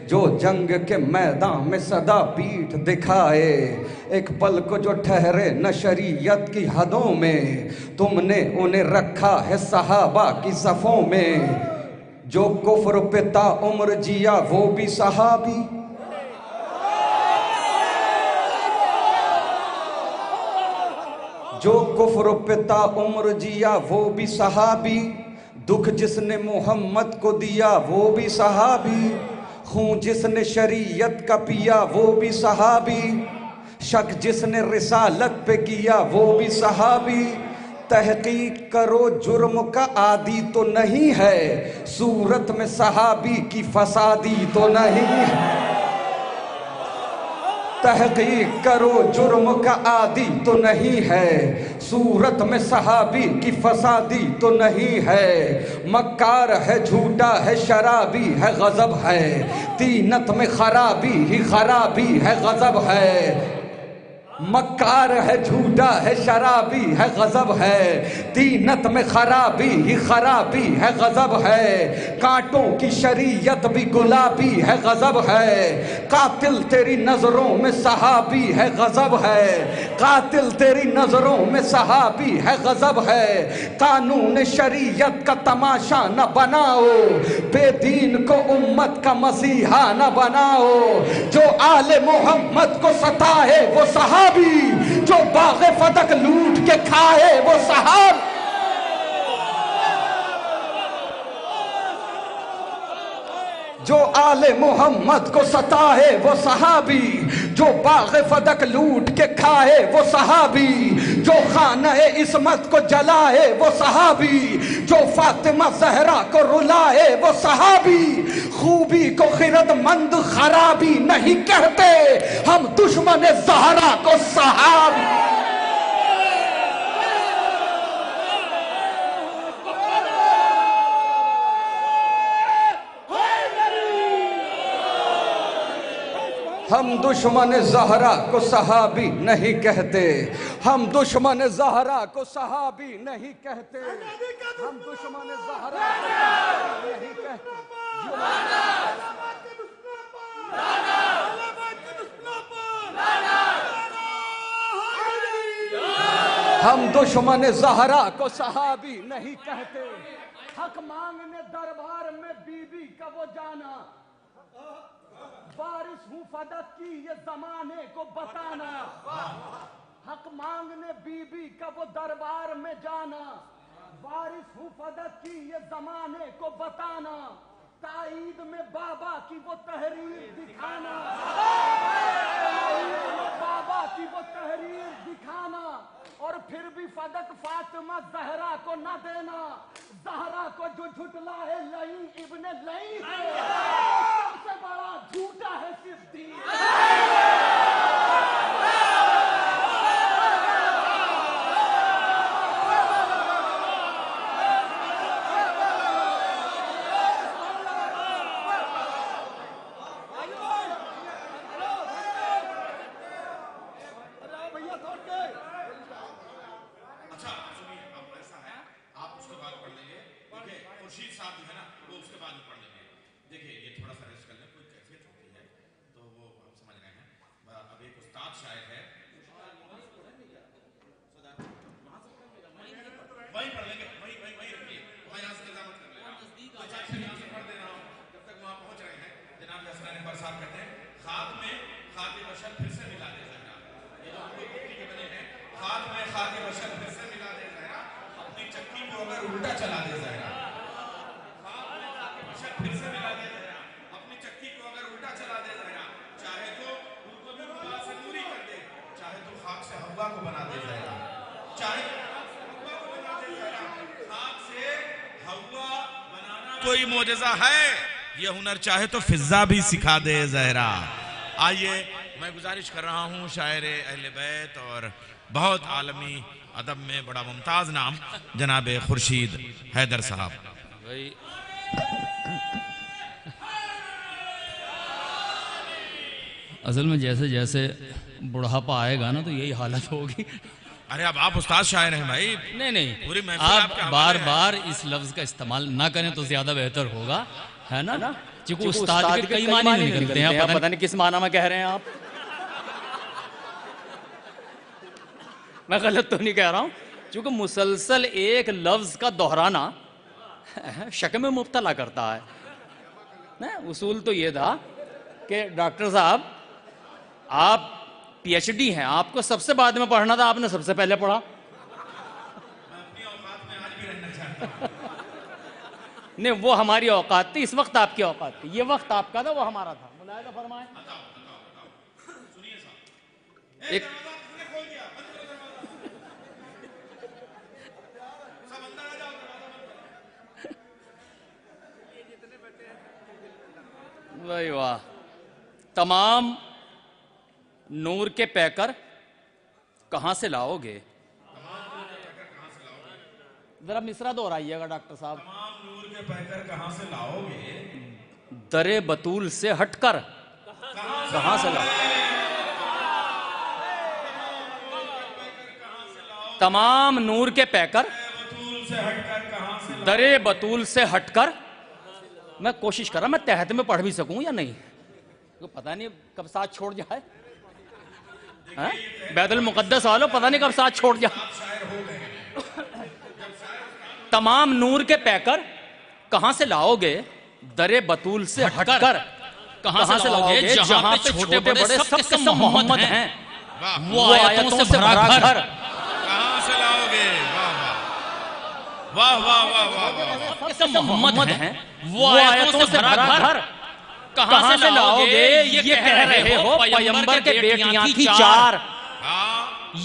जो जंग के मैदान में सदा पीठ दिखाए। एक पल को जो ठहरे न शरीयत की हदों में, तुमने उन्हें रखा है सहाबा की सफ़ों में। जो कुफ्र पे ता उम्र जिया वो भी सहाबी, जो कुफ्र पे ता उम्र जिया वो भी सहाबी। दुख जिसने मोहम्मद को दिया वो भी सहाबी, खून जिसने शरीयत का पिया वो भी सहाबी, शक जिसने रिसालत पे किया वो भी सहाबी। तहकीक करो जुर्म का आदी तो नहीं है, सूरत में सहाबी की फसादी तो नहीं है। तहकीक करो जुर्म का आदी तो नहीं है, सूरत में सहाबी की फसादी तो नहीं है। मक्कार है, झूठा है, शराबी है, गजब है, तीनत में खराबी ही खराबी है, गजब है। मक्कार है, झूठा है, शराबी है, गजब है, तीनत में खराबी ही खराबी है, गजब है। कांटों की शरीयत भी गुलाबी है, गजब है, कातिल तेरी नजरों में सहाबी है, गजब है, कातिल तेरी नजरों में सहाबी है, गजब है। कानून शरीयत का तमाशा न बनाओ, बेदीन को उम्मत का मसीहा न बनाओ। जो आले मोहम्मद को सताए वो सहाबी, जो बाग़े फदक लूट के खाए वो सहाब। जो आले मोहम्मद को सताए वो सहाबी, जो बाग़े फदक लूट के खाए वो सहाबी, जो खाने इस्मत को जलाए वो सहाबी, जो फातिमा ज़हरा को रुलाए वो सहाबी। खूबी को खिरदमंद खराबी नहीं कहते, हम दुश्मन ज़हरा को सहाबी। हम दुश्मन ज़हरा को सहाबी नहीं कहते, हम दुश्मन ज़हरा को सहाबी नहीं कहते, हम दुश्मन ज़हरा को नहीं कहते। हम दुश्मन ज़हरा को सहाबी नहीं कहते। हक मांगने दरबार में बीबी का वो जाना, बारिश हूँ फदक की ये जमाने को बताना। हक मांगने बीबी का वो दरबार में जाना, बारिश हूँ फदक की ये जमाने को बताना। ताईद में बाबा की वो तहरीर दिखाना, ताईद में बाबा की वो तहरीर दिखाना। और फिर भी फदक फातिमा ज़हरा को न देना, ज़हरा को जो झुटला है लई इब्ने लई है, सबसे बड़ा झूठा है सिद्दीक। कोई मोजज़ा है, ये हुनर चाहे तो फिजा भी सिखा दे ज़हरा। आइए मैं गुजारिश कर रहा हूँ शायर अहले बैत और बहुत आलमी अदब में बड़ा मुमताज़ नाम जनाब खुर्शीद हैदर साहब। असल में जैसे जैसे बुढ़ापा आएगा ना तो यही हालत होगी। अरे अब आप उस्ताद शायर हैं भाई। नहीं पूरी महफिल आप आपके हवाले बार है। बार इस लफ्ज का इस्तेमाल ना करें तो ज्यादा बेहतर होगा, है ना? क्योंकि उस्ताद के कई माने निकलते हैं, पता नहीं किस माना में कह रहे हैं आप। मैं गलत तो नहीं कह रहा हूं, क्योंकि मुसलसल एक लफ्ज का दोहराना शक में मुब्तला करता है ना। उसूल तो ये था कि डॉक्टर साहब आप पीएचडी हैं, आपको सबसे बाद में पढ़ना था, आपने सबसे पहले पढ़ा। नहीं, वो हमारी औकात थी, इस वक्त आपकी औकात थी, ये वक्त आपका था, वो हमारा था। मुलाहिजा फरमाएं। एक वाह वाह, तमाम नूर के पैकर कहां से लाओगे? जरा मिसरा दोहराइएगा डॉक्टर साहब। तमाम नूर के पैकर कहां से लाओगे? दरे बतूल से हटकर कहां से लाओगे? तमाम नूर के पैकर दरे बतूल से हटकर। मैं कोशिश कर रहा मैं तहत में पढ़ भी सकूं या नहीं, तो पता नहीं कब साथ छोड़ जाए। बैतुल मुकद्दस वालों, पता नहीं कब साथ छोड़ जाए। तमाम नूर के पैकर कहां से लाओगे? दरे बतूल से हटकर कहां से लाओगे? जहां पे छोटे बड़े सब किस्म मोहम्मद हैं, वो आयतों से भरा घर कहां से लाओगे? वाह वाह वाह वाह वाह वाह। मोहम्मद हैं, वो आयतों से भरा घर कहां से लाओगे? ये कह रहे हो पैगंबर के बेटियां थी चार।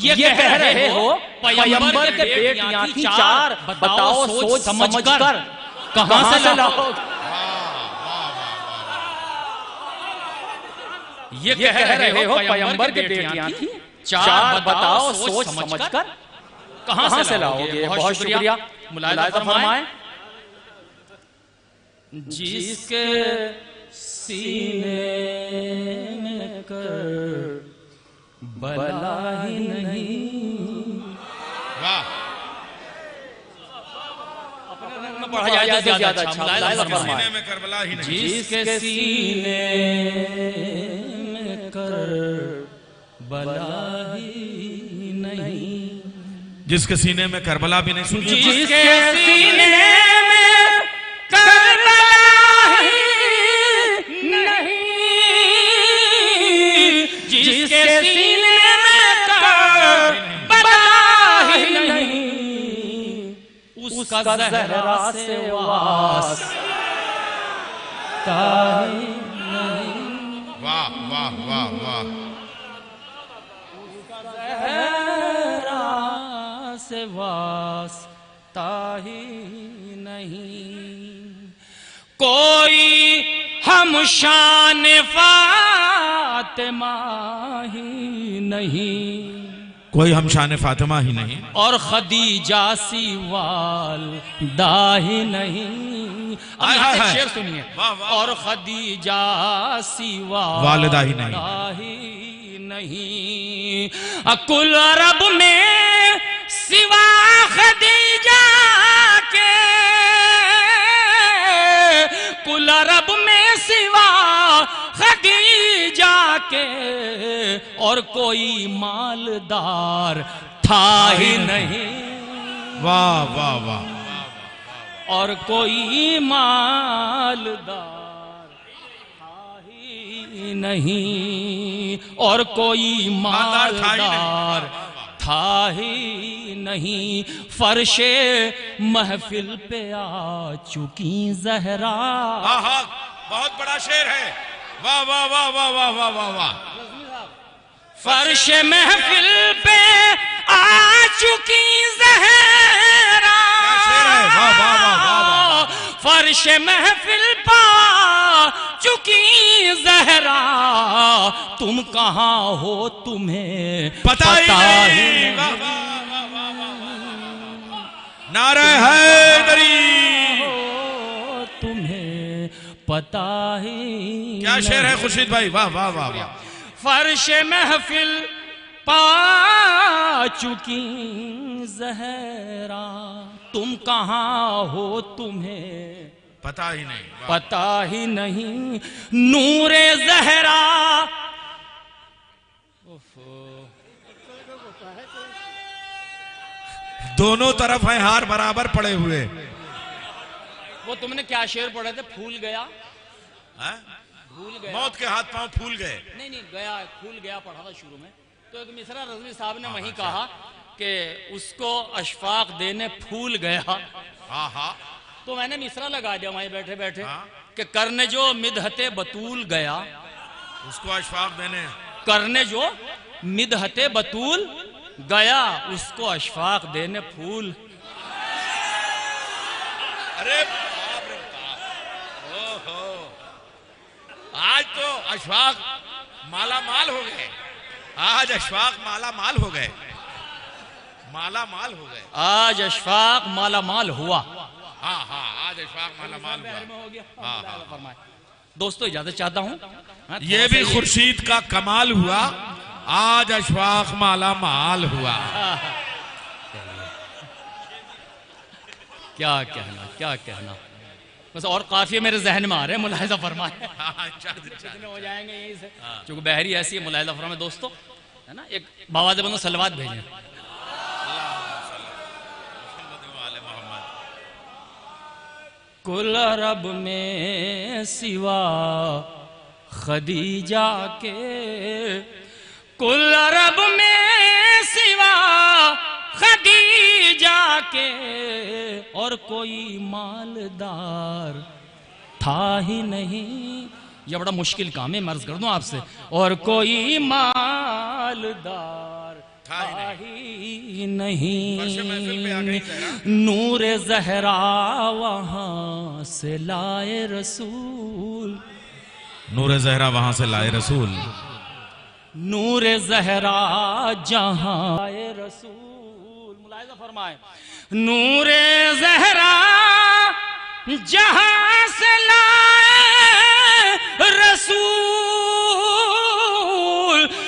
ये कह रहे हो पैगंबर के बेटियां थी चार। बताओ सोच समझकर कहां से लाओगे? ये कह रहे हो पैगंबर के बेटियां थी चार। बताओ सोच समझकर कहां से लाओगे? बहुत शुक्रिया। मुलाहिजा फरमाएं। जिसके सीने में कर बला ही नहीं। वाह, पढ़ा जाए तो ज्यादा अच्छा। सीने में करबला ही नहीं। जिसके सीने में कर बला ही नहीं। जिसके सीने में करबला भी नहीं। सुनिए, जिसके सीने में करबला ही नहीं। जिसके सीने में करबला ही नहीं। उसका ज़हरा से वास्ता ही नहीं। वाह वाह वाह वाह। से वास्ता ही नहीं। कोई हम शान फातिमा ही नहीं। कोई हम शान फातिमा ही नहीं। और खदीजा सी वालदा ही नहीं। शेर सुनिए। और खदीजा सी वालदा ही नहीं। नहीं कुल अरब में सिवा खदीजा के। कुल अरब में सिवा खदीजा के और कोई मालदार था ही नहीं। वाह वाह वाह। और कोई मालदार नहीं। और कोई मालदार था ही नहीं। फर्शे महफिल पे आ चुकी जहरा। बहुत बड़ा शेर है। वाह वाह वाह वाह वाह वाह वाह वाह। फर्शे महफिल पे आ चुकी जहरा। वाह वाह वाह वाह। फर्श महफिल पा चुकी जहरा। तुम कहाँ हो तुम्हें पता ही नहीं। नारे हैदरी। तुम्हें पता ही क्या शेर है खुर्शीद भाई। वाह वाह वाह वाह। फर्श महफिल पा चुकी जहरा, तुम कहाँ हो तुम्हें पता ही नहीं, पता ही नहीं, नूरे जहरा। दोनों तरफ हैं हार बराबर पड़े हुए। वो तुमने क्या शेर पढ़े थे? फूल गया, भूल गया, मौत के हाथ पांव फूल गए। नहीं नहीं, गया फूल गया पढ़ा था शुरू में। तो एक मिसरा रज़वी साहब ने वही कहा कि उसको अशफाक देने फूल गया। हाँ, तो मैंने मिसरा लगा दिया वहीं बैठे बैठे कि करने जो मिदहते बतूल गया, उसको अशफाक देने, करने जो मिदहते बतूल गया, उसको अशफाक देने फूल। अरे बाप रे बाप, ओहो, आज तो अशफाक माला माल हो गए। आज अशफाक माला माल हो गए, माला माल हो गए। आज अशफाक माला माल हुआ। हाँ, आज अशफाक माला माल हुआ। हाँ। दोस्तों इजाजत चाहता हूँ। ये भी खुर्शीद का कमाल हुआ, आज अशफाक माला माल हुआ। क्या कहना, क्या कहना। बस और काफी मेरे जहन में आ रहे हैं, मुलाहिजा फरमाए। कितने हो जाएंगे यहीं से, क्योंकि बहरी ऐसी है। मुलाहिजा फरमाए दोस्तों, है ना। एक बावाज़ बंदो सलवात भेजें। कुल अरब में सिवा खदीजा के, कुल अरब में सिवा खदीजा के और कोई मालदार था ही नहीं। यह बड़ा मुश्किल काम है, मर्ज कर दूं आपसे। और कोई मालदार था ही नहीं, नूर ज़हरा वहां से लाए रसूल, नूर ज़हरा वहां से लाए रसूल, नूर ज़हरा जहां लाए रसूल। मुलाहिजा फरमाए, नूर ज़हरा जहां से लाए रसूल,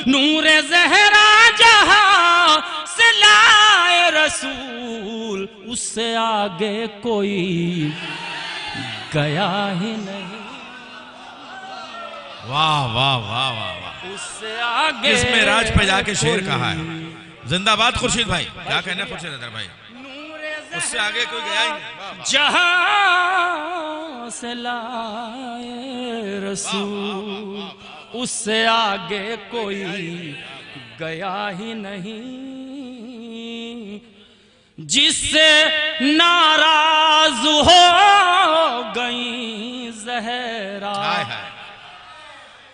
नूर ज़हरा जहां से लाए रसूल, उससे आगे कोई गया ही नहीं। वाह वाह वाह वाह वाह। उससे आगे किस मेराज पे जाके शेर कहा है। जिंदाबाद खुर्शीद भाई, क्या कहना है खुर्शीद हैदर भाई? उससे आगे कोई गया ही नहीं। जहां से लाए रसूल, उससे आगे कोई गया ही नहीं। जिससे नाराज हो गई ज़हरा,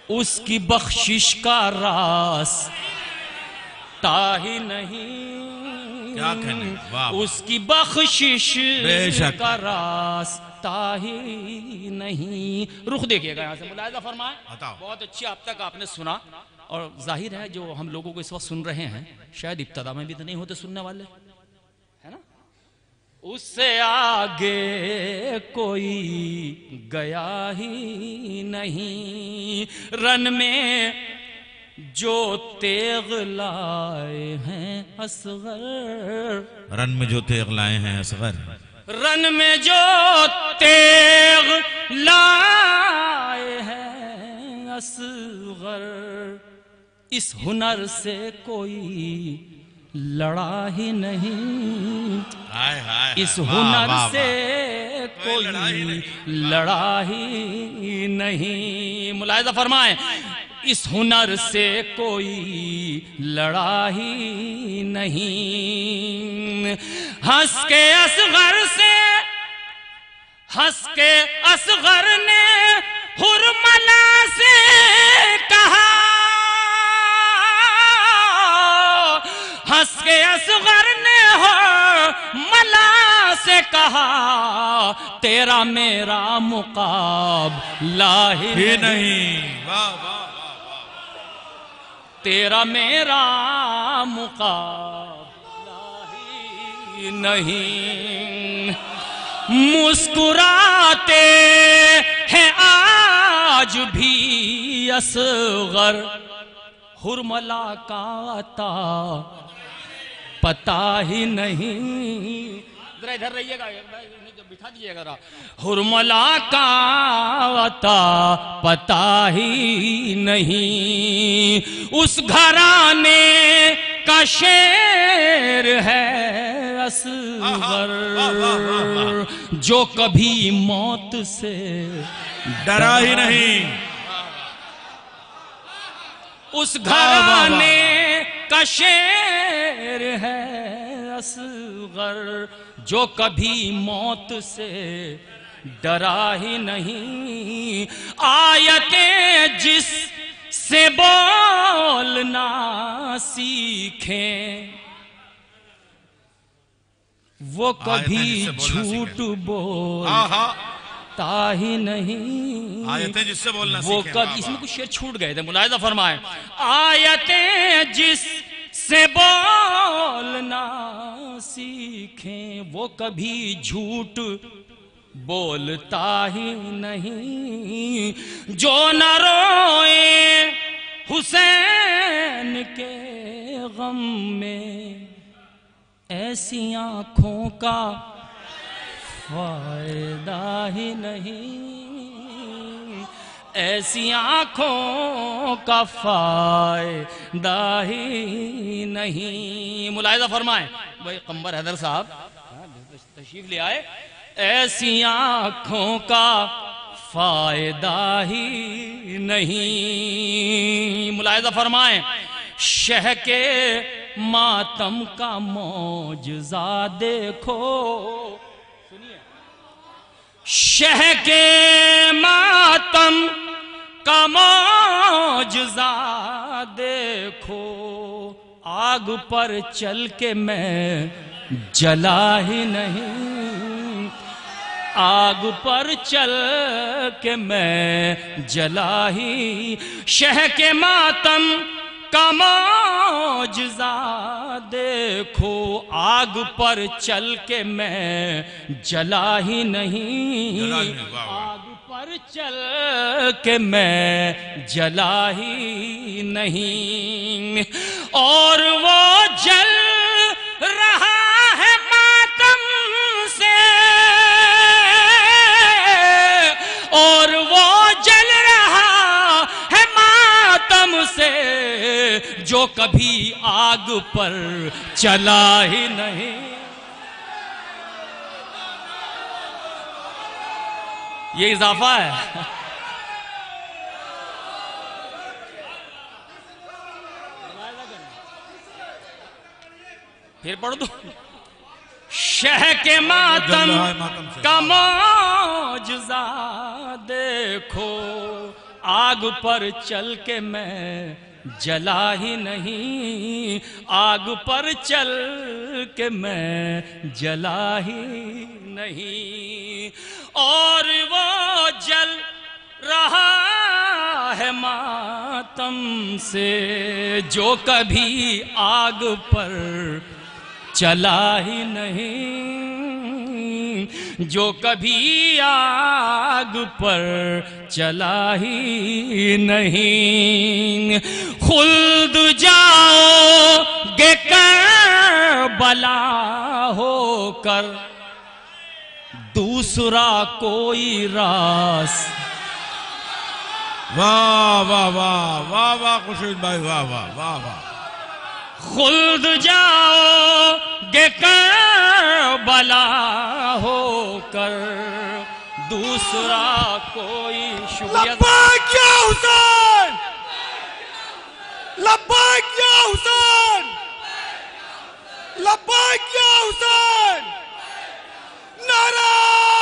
उसकी बख्शिश का रास्ता ही नहीं। क्या कहने, वाह, उसकी बख्शिश बेशक का रास्ता ही नहीं। रुख देखिएगा यहाँ से, मुलाहिजा फरमाए। बहुत अच्छी अब तक आपने सुना, और जाहिर है जो हम लोगों को इस वक्त सुन रहे हैं शायद इब्तदा में भी तो नहीं होते सुनने वाले, है ना। उससे आगे कोई गया ही नहीं। रन में जो तेग लाए हैं असगर, रन में जो तेग लाए हैं असगर, रन में जो तेग लाए हैं असगर, इस हुनर से कोई लड़ा ही नहीं। हाय हाय, इस हुनर से कोई लड़ा ही नहीं। मुलाहिजा फरमाए, इस हुनर से कोई लड़ा ही नहीं। हंस के असगर से, हंस के असगर ने हुरमला से कहा, हंस के असगर ने हुरमला से कहा, तेरा मेरा मुकाबला ही नहीं। वाह वाह, तेरा मेरा मुकाबला ही नहीं। मुस्कुराते हैं आज भी असगर, हुरमला का अता पता ही नहीं। जरा इधर रहिएगा, बिठा दीजिएगा जरा। हुरमला का अता पता ही नहीं, उस घराने का शेर है असगर, जो कभी मौत से डरा ही नहीं। उस घराने का शेर है असगर, जो कभी मौत से डरा ही नहीं। आयतें जिस से बोलना सीखें, वो कभी झूठ बोलता ही नहीं। आयतें जिससे बोलना वो कभी, इसमें कुछ शेर छूट गए थे, मुलाहिजा फरमाएं। आयतें जिस से बोलना सीखें, वो कभी झूठ बोलता ही नहीं। जो न रोए हुसैन के गम में, ऐसी आंखों का फायदा ही नहीं, ऐसी आंखों का फायदा ही नहीं। मुलाहिजा फरमाएं भाई कमर हैदर साहब तशरीफ ले आए। ऐसी आंखों का फायदा ही नहीं। मुलाहिजा फरमाएं शह के मातम का मौजज़ा देखो, सुनिए। शह के मातम का मौजज़ा देखो, आग पर चल के मैं जला ही नहीं, आग पर चल के मैं जला ही। शह के मातम का मौजज़ा देखो, आग पर चल के मैं जला ही नहीं, आग पर चल के मैं जला ही नहीं। और वो जल रहा है मातम से, और वो जल रहा है मातम से, जो कभी आग पर चला ही नहीं। ये इजाफा है। फिर पढ़ दो। शह के मातम का मौजज़ा देखो, आग पर चल के मैं जला ही नहीं, आग पर चल के मैं जला ही नहीं। और वो जल रहा है मातम से, जो कभी आग पर चला ही नहीं, जो कभी आग पर चला ही नहीं। खुल्द जाओगे करबला होकर, दूसरा कोई रास। वाह वाह वाह वाह वाह खुर्शीद भाई, वाह वाह वाह वाह। खुल्द जाओगे करबला होकर, दूसरा कोई। शुक्रिया। लब्बैक या हुसैन, लब्बैक या हुसैन, लब्बैक या हुसैन, नारा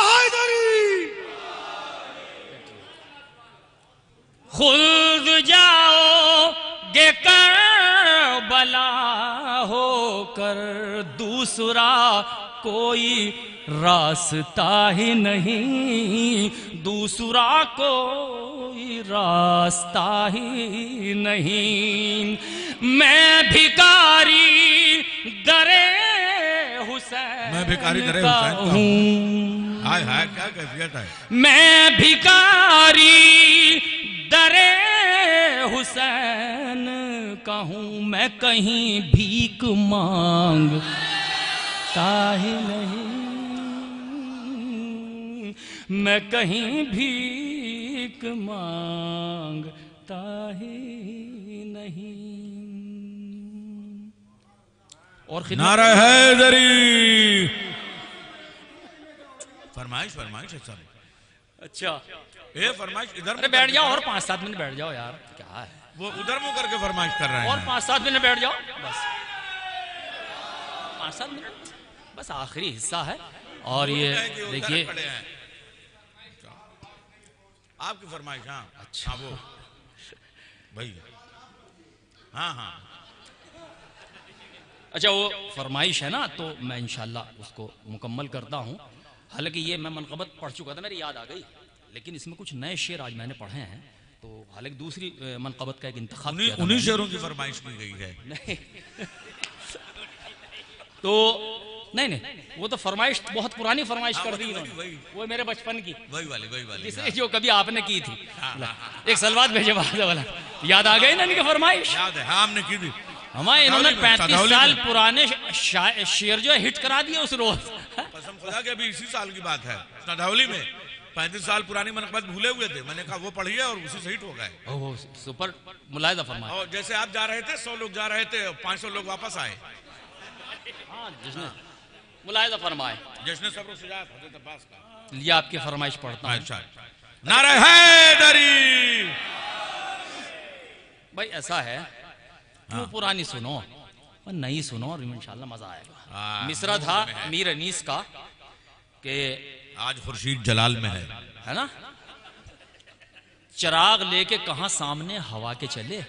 हैदरी। खुल्द जाओगे करबला होकर, दूसरा कोई रास्ता ही नहीं, दूसरा कोई रास्ता ही नहीं। मैं भिखारी दरे हुसैन, मैं भिखारी दरे हुसैन हूँ। हाय हाय क्या कैफियत है। मैं भिखारी दरे हुसैन का हूँ मैं कहीं भीख मांगता ही नहीं, मैं कहीं भीख मांगता ही नहीं। और नारा हैदरी। फरमाइश फरमाइश है सब। अच्छा ए फरमाइश इधर अरे बैठ जाओ और 5-7 मिनट बैठ जाओ यार, क्या है वो उधर मुंह करके फरमाइश कर रहे हैं। और 5-7 मिनट बैठ जाओ बस, 5-7 मिनट बस, आखिरी हिस्सा है। और ये देखिए आपकी फरमाइश। हाँ अच्छा वो भाई हाँ हाँ अच्छा वो फरमाइश है ना, तो मैं इंशाल्लाह उसको मुकम्मल करता हूँ। हालांकि ये मैं मनक़बत पढ़ चुका था, मेरी याद आ गई, लेकिन इसमें कुछ नए शेर आज मैंने पढ़े हैं, तो हालांकि दूसरी मनक़बत का एक इंतखाब किया था। उन्हीं शेरों की फरमाइश की गई है। नहीं तो नहीं वो तो फरमाइश बहुत पुरानी फरमाइश कर दी इन्होंने, वो मेरे बचपन की वही वाली जिसे जो कभी आपने की थी। एक सलवात भेजे वाला याद आ गई ना इनकी फरमाइश? याद है, हाँ हमने की थी। हमारे इन्होंने 35 साल पुराने शेर जो है हिट करा दिए उस रोज। कसम खुदा के अभी इसी साल की बात है, सदावली में 35 साल पुरानी मनक़बत भूले हुए थे, मैंने कहा वो पढ़िए और उसी से हिट हो गए। ओह सुपर मुलाहिज़ा फरमाया। और जैसे आप जा रहे थे 100 लोग जा रहे थे, 500 लोग वापस आए। हाँ जश्न मुलाहिज़ा फरमाए, जश्न सब्र सुजात हज़रत अब्बास का। लिए आपकी फरमाइश पढ़ता हूं। नारा हैदरी। भाई ऐसा है क्यों पुरानी सुनो और नई सुनो और इंशाल्लाह मजा आएगा। मिसरा था मीर अनीस का कि आज खुर्शीद जलाल में है ना, चिराग लेके कहां सामने हवा के चले,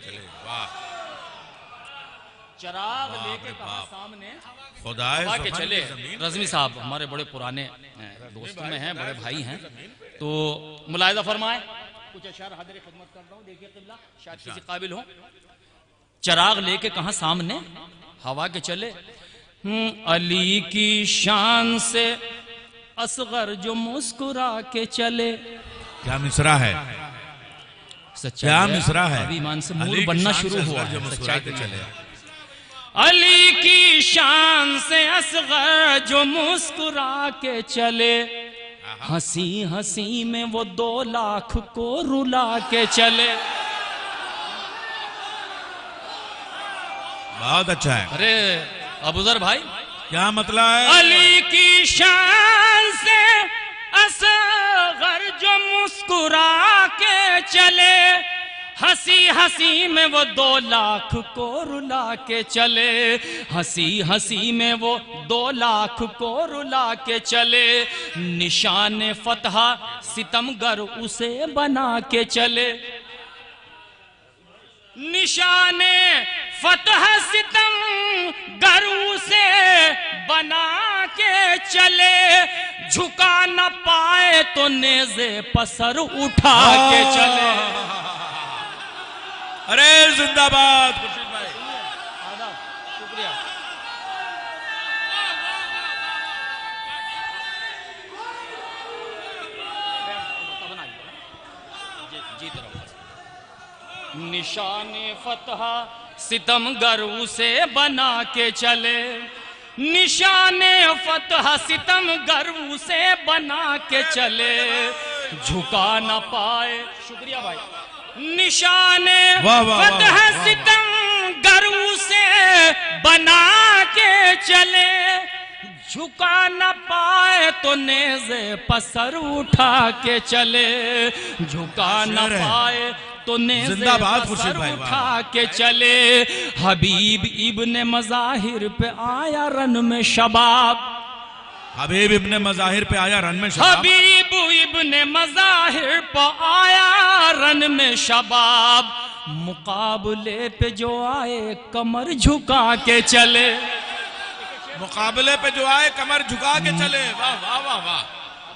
चिराग लेके कहां सामने हवा के चले। रज़मी साहब हमारे बड़े पुराने दोस्त में हैं, बड़े भाई हैं, तो मुलाहिज़ा फरमाए कुछ अशार हाज़िर खिदमत कर रहा हूं, देखिए क़िबला शायद किसी काबिल हो। चिराग लेके कहां सामने हवा के चले, अली की शान से असगर जो मुस्कुरा के चले। क्या मिसरा है, क्या मिसरा है, अभी ईमान से मूड बनना शुरू हुआ है। सच्चाई के चले। अली की शान से असगर जो मुस्कुरा के चले, हंसी हंसी में वो 2 लाख को रुला के चले। बहुत अच्छा है। अरे अबूजर भाई क्या मतलब है? अली की शान से असगर जो मुस्कुरा के चले, हंसी हंसी में वो 2 लाख को रुला के चले, हंसी हंसी में वो 2 लाख को रुला के चले। निशान फतह सितमगर उसे बना के चले, निशाने फतह सितम गरू से बना के चले। झुका न पाए तो नेज़े पसर उठा के चले। अरे जिंदाबाद खुर्शीद भाई, शुक्रिया। निशाने फतह सितम गरू से बना के चले, निशाने फतह सितम गरू से बना के चले। झुका न पाए, शुक्रिया भाई, निशाने फतह सितम गरू से बना के चले। झुका न पाए तो नेज़े पसर उठा के चले, झुका न पाए तो नेज़े पसर उठा के चले। हबीब इब्ने मज़ाहिर पे आया रन में शबाब, हबीब इब्ने मज़ाहिर पे आया रन में शबाब, हबीब इब्ने मज़ाहिर पे आया रन में शबाब। मुकाबले पे जो आए कमर झुका के चले, मुकाबले पे जो आए कमर झुका के चले। वाह वाह वाह वाह,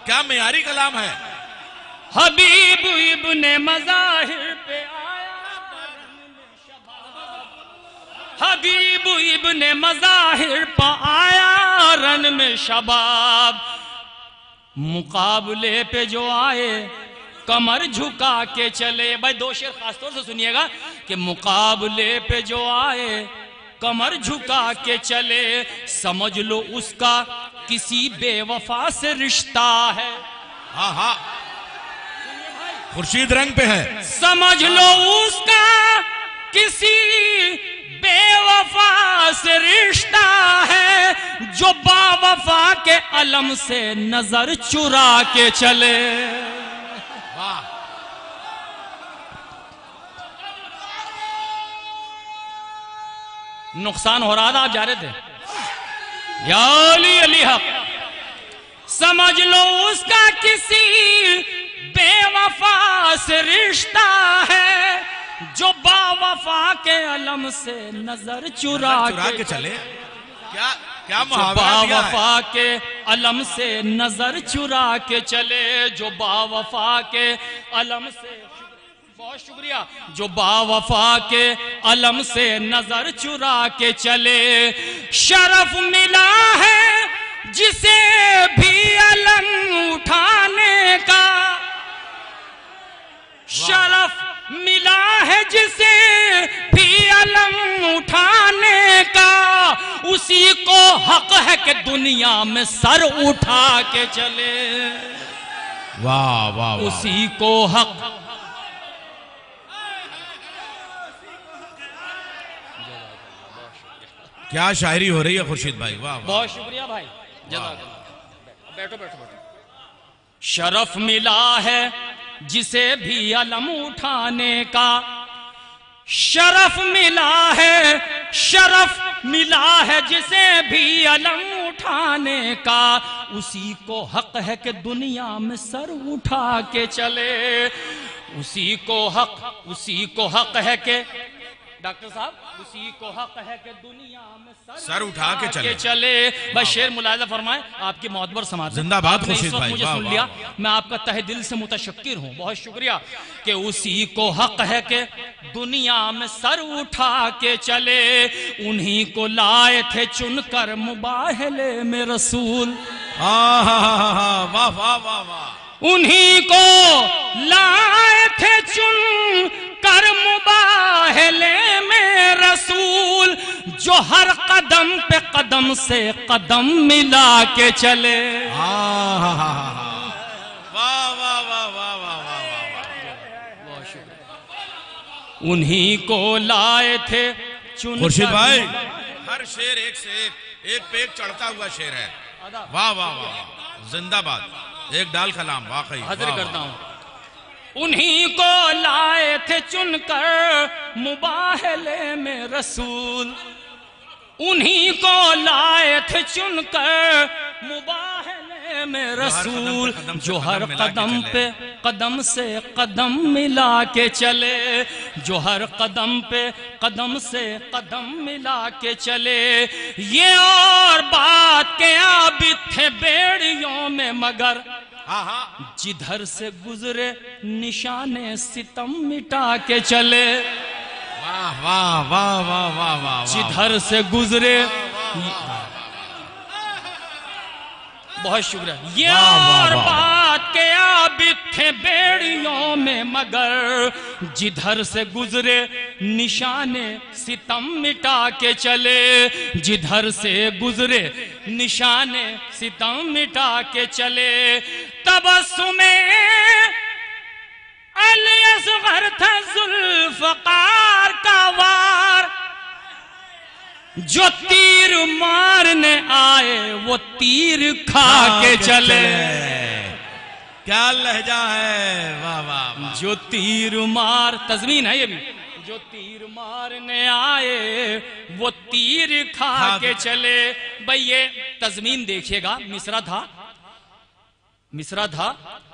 क्या मेयारी कलाम है। हबीब इब्ने मज़ाहिर पे आया, हबीब इब्ने मज़ाहिर पे आया रन में शबाब। मुकाबले पे जो आए कमर झुका के चले। भाई 2 शेर खासतौर से सुनिएगा, कि मुकाबले पे जो आए कमर झुका के चले, समझ लो उसका किसी बेवफा से रिश्ता है। हाँ हाँ, खुर्शीद रंग पे है। समझ लो उसका किसी बेवफा से रिश्ता है, जो बावफा के अलम से नजर चुरा के चले। वाह, नुकसान हो रहा था, आप जा रहे थे। या अली अली हक, समझ लो उसका किसी बेवफा से रिश्ता है, जो बावफा के अलम से नजर चुरा के चले। क्या क्या जो बावफा के अलम से नजर चुरा के चले, जो बावफा के अलम से, बहुत शुक्रिया, जो बावफा के अलम से नजर चुरा के चले। शरफ मिला है जिसे भी अलम उठाने का, शरफ मिला है जिसे भी अलम उठाने का, उसी को हक है कि दुनिया में सर उठा के चले। वाह वाह, उसी को हक, क्या शायरी हो रही है खुर्शीद भाई, वाह वाह। बहुत शुक्रिया भाई, जज़ाकल्लाह। बैठो बैठो बैठो। शरफ मिला है जिसे भी अलम उठाने का, शरफ मिला है, शरफ मिला है जिसे भी अलम उठाने का, उसी को हक है कि दुनिया में सर उठा के चले। उसी को हक है कि, डॉक्टर साहब, उसी को हक है कि दुनिया में सर उठा के चले। बस शेर मुलाहिजा फरमाए, आपकी मोहब्बर समाज। जिंदाबाद खुर्शीद भाई, मुझे सुन लिया, मैं आपका तहे दिल से मुतशक्किर हूँ, बहुत शुक्रिया। कि उसी को हक है कि दुनिया में सर उठा के चले, उन्हीं को लाए थे चुनकर मुबाहले में रसूल। वाह वाह वाह वाह, उन्हीं को लाए थे चुन कर मुबाहले में रसूल, जो हर कदम पे कदम से कदम मिला के चले। वाह वाह वाह वाह वाह वाह, बहुत शुक्रिया। उन्हीं को लाए थे चुन। खुर्शीद भाई, हर शेर एक से एक पे एक चढ़ता हुआ शेर है। वाह वाह वाह, जिंदाबाद, एक डाल कलाम, वाकई हाजिर करता हूँ। उन्हीं को लाए थे चुनकर मुबाहले में रसूल, उन्हीं को लाए थे चुनकर मुबाहले में रसूल, जो हर कदम पे कदम से कदम मिला के चले, जो हर कदम पे कदम से कदम मिला के चले। ये और बात के आबिद थे बेड़ियों में, मगर जिधर से गुजरे निशाने सितम मिटा के चले। वाह वाह वाह वाह वाह वाह, जिधर से गुजरे, बहुत शुक्रिया। ये और बात के आबिद थे बेड़ियों में, मगर जिधर से गुजरे निशाने सितम मिटा के चले, जिधर से गुजरे निशाने सितम मिटा के चले। तबस्सुमे अली असगर था जुल्फ़कार का वार, जो तीर मारने आए वो तीर खा के चले। क्या लहजा है, वाह वाह। जो तीर मार, तज़मीन है ये भी, जो तीर मारने आए वो तीर खा के चले। भाई ये तज़मीन देखिएगा, मिसरा था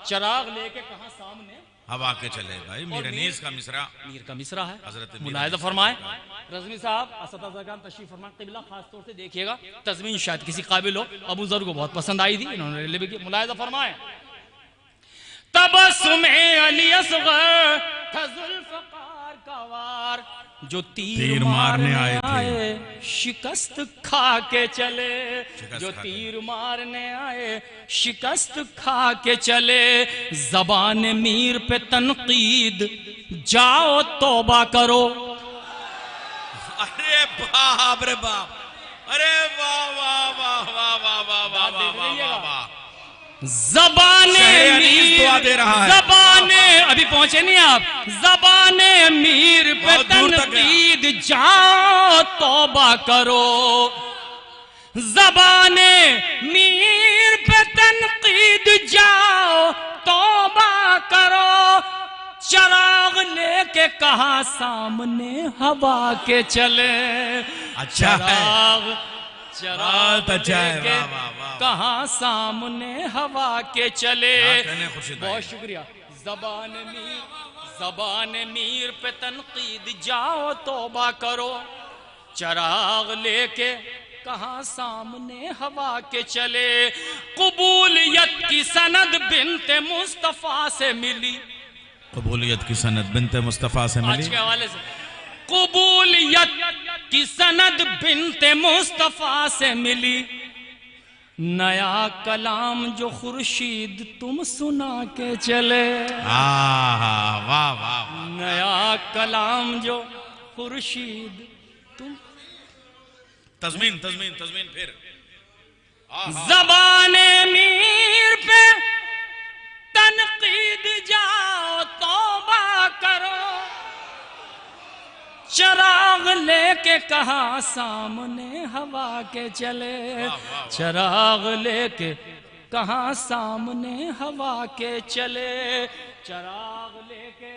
चराग लेके कहा सामने हवा के चले। भाई मीर अनीस का मिसरा, मीर का मिसरा है, हजरत मुलाहिजा फरमाए। रज़मी साहब असदाज़ागान तशरीफ फरमाए, क़िबला खास तौर से देखिएगा, तज़मीन शायद किसी काबिल हो, अबू ज़र को बहुत पसंद आई थी, इन्होंने ले भी मुलाहिजा फरमाए। तबस्सुमे अली असगर था जुल्फ़कार का वार, जो तीर मारने आए थे शिकस्त खा के चले, जो तीर मारने आए शिकस्त खा के चले। ज़बान मीर पे तनकीद जाओ तौबा करो, बाप रे बाप, अरे वाह वाह वाह वाह वाह वाह वाह वाह वाह वाह वाह। ज़बाने दुआ दे रहा है। ज़बाने अभी पहुंचे नहीं आप। ज़बाने मीर पे तनकीद जाओ तौबा करो, ज़बाने मीर पे तनकीद जाओ तौबा करो। चराग लेके कहा सामने हवा के चले, अच्छा चराग लेके कहा सामने हवा के चले। बहुत शुक्रिया। ज़बान मीर पे तनकीद जाओ तौबा करो, चराग लेके कहा सामने हवा के चले। कबूलियत की सनद बिन्ते मुस्तफा से मिली, कबूलियत की सनद बिन्ते मुस्तफा से मिली। आज के हवाले से कबूलियत की सनद बिन्ते मुस्तफा से मिली। नया कलाम जो खुर्शीद तुम सुना के चले, वाह वाह वाह। नया कलाम जो खुर्शीद तुम। तज़मीन तज़मीन तज़मीन फिर। ज़बाने मीर पे तनकीद जाओ तौबा करो, चराग लेके कहा सामने हवा के चले, चराग लेके कहा सामने हवा के चले, चराग लेके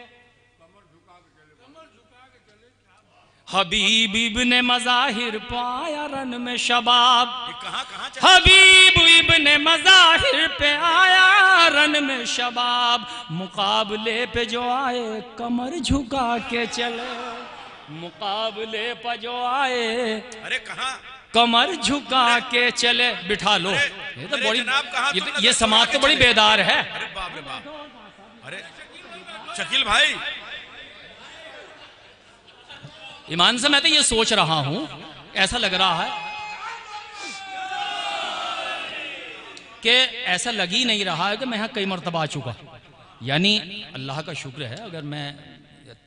हबीब इब्ने मज़ाहिर पाया रन में शबाब। हबीब इब्ने मज़ाहिर पे आया रन में शबाब। मुकाबले पे जो आए कमर झुका के चले, मुकाबले पे जो आए अरे कहाँ कमर झुका के चले। बिठा लो, ये तो बड़ी ये समाज तो बड़ी बेदार है। अरे बाप रे बाप, अरे शकील भाई, ईमान से मैं तो ये सोच रहा हूं, ऐसा लग रहा है कि ऐसा लग ही नहीं रहा है कि मैं यहाँ कई मरतबा आ चुका। यानी अल्लाह का शुक्र है अगर मैं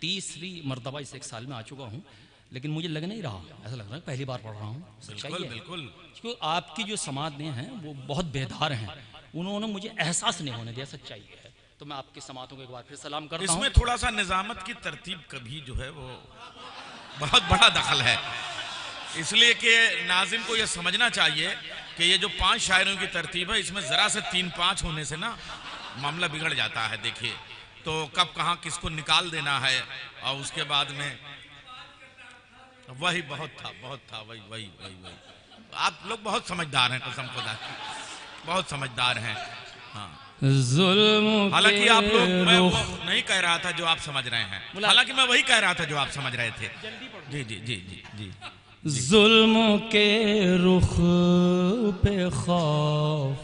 तीसरी मरतबा इस एक साल में आ चुका हूँ, लेकिन मुझे लग नहीं रहा, ऐसा लग रहा है पहली बार पढ़ रहा हूँ। बिल्कुल बिल्कुल, क्योंकि आपकी जो समातें हैं वो बहुत बेदार हैं, उन्होंने मुझे एहसास नहीं होने दिया सच्चाई है। तो मैं आपकी समातों को एक बार फिर सलाम करता हूँ। इसमें थोड़ा सा निजामत की तरतीब कभी जो है वो बहुत बड़ा दखल है, इसलिए कि नाज़िम को यह समझना चाहिए कि ये जो 5 शायरों की तरतीब है, इसमें जरा से 3-5 होने से ना मामला बिगड़ जाता है। देखिए तो कब कहाँ किसको निकाल देना है, और उसके बाद में वही बहुत था वही वही वही वही। आप लोग बहुत समझदार हैं, कसम खुदा की बहुत समझदार हैं। हाँ, हालांकि आप लोग, मैं वो नहीं कह रहा था जो आप समझ रहे हैं, हालांकि मैं वही कह रहा था जो आप समझ रहे थे। जी जी जी जी जी। जुल्म के रुख पे खौफ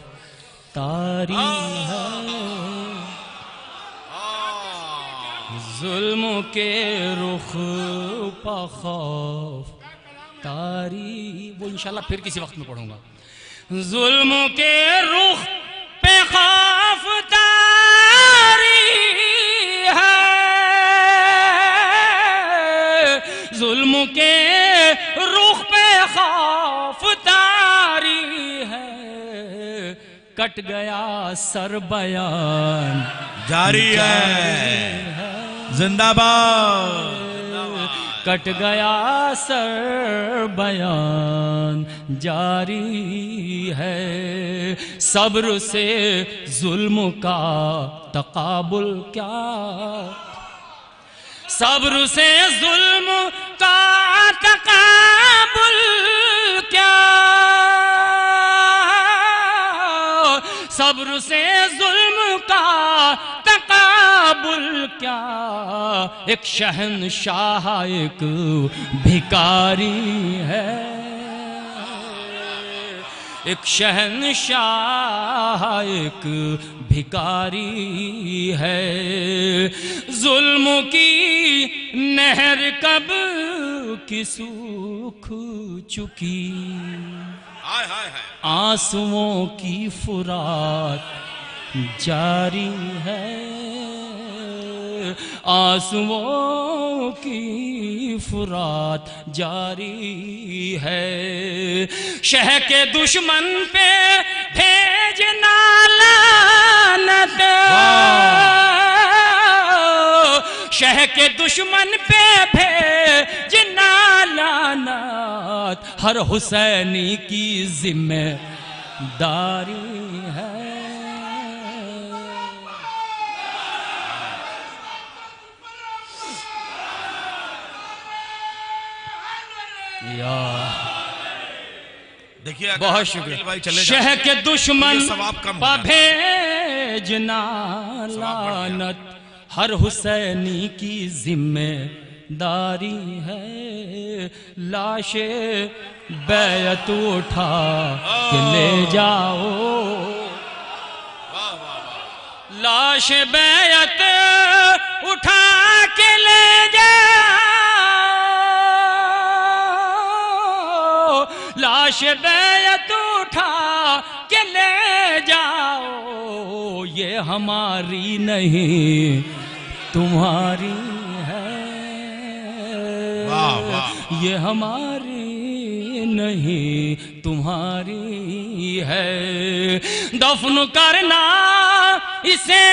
तारी है, जुल्म के रुख पे खौफ तारी, वो इंशाल्लाह फिर किसी वक्त में पढ़ूंगा। जुल्म के रुख पे खौफ तारी है, जुल्म के रुख पे खौफ तारी है, कट गया सर बयान जारी है, जिंदाबाद, कट गया सर बयान जारी है, सब्र से जुल्म का तकाबुल क्या, सब्र से जुल्म का तकाबुल क्या, सब्र से जुल्म का तकाबुल क्या, एक शहंशाह एक भिकारी है, एक शहंशाह एक भिकारी है, जुल्म की नहर कब की सूख चुकी, आंसुओं की फुरात जारी है, आंसुओं की फुरात जारी है। शह के दुश्मन पे भेजना लानत, शह के दुश्मन पे भेजना लानत, हर हुसैनी की जिम्मेदारी है। देखिए बहुत शुक्रिया। शह के दुश्मन पर भेजना लानत, हर हुसैनी की जिम्मेदारी है। लाशे बैत उठा के ले जाओ, लाश बैत उठा के ले जाओ, लाश बैत उठा के ले जाओ। ये हमारी नहीं तुम्हारी है, ये हमारी नहीं तुम्हारी है। दफन करना इसे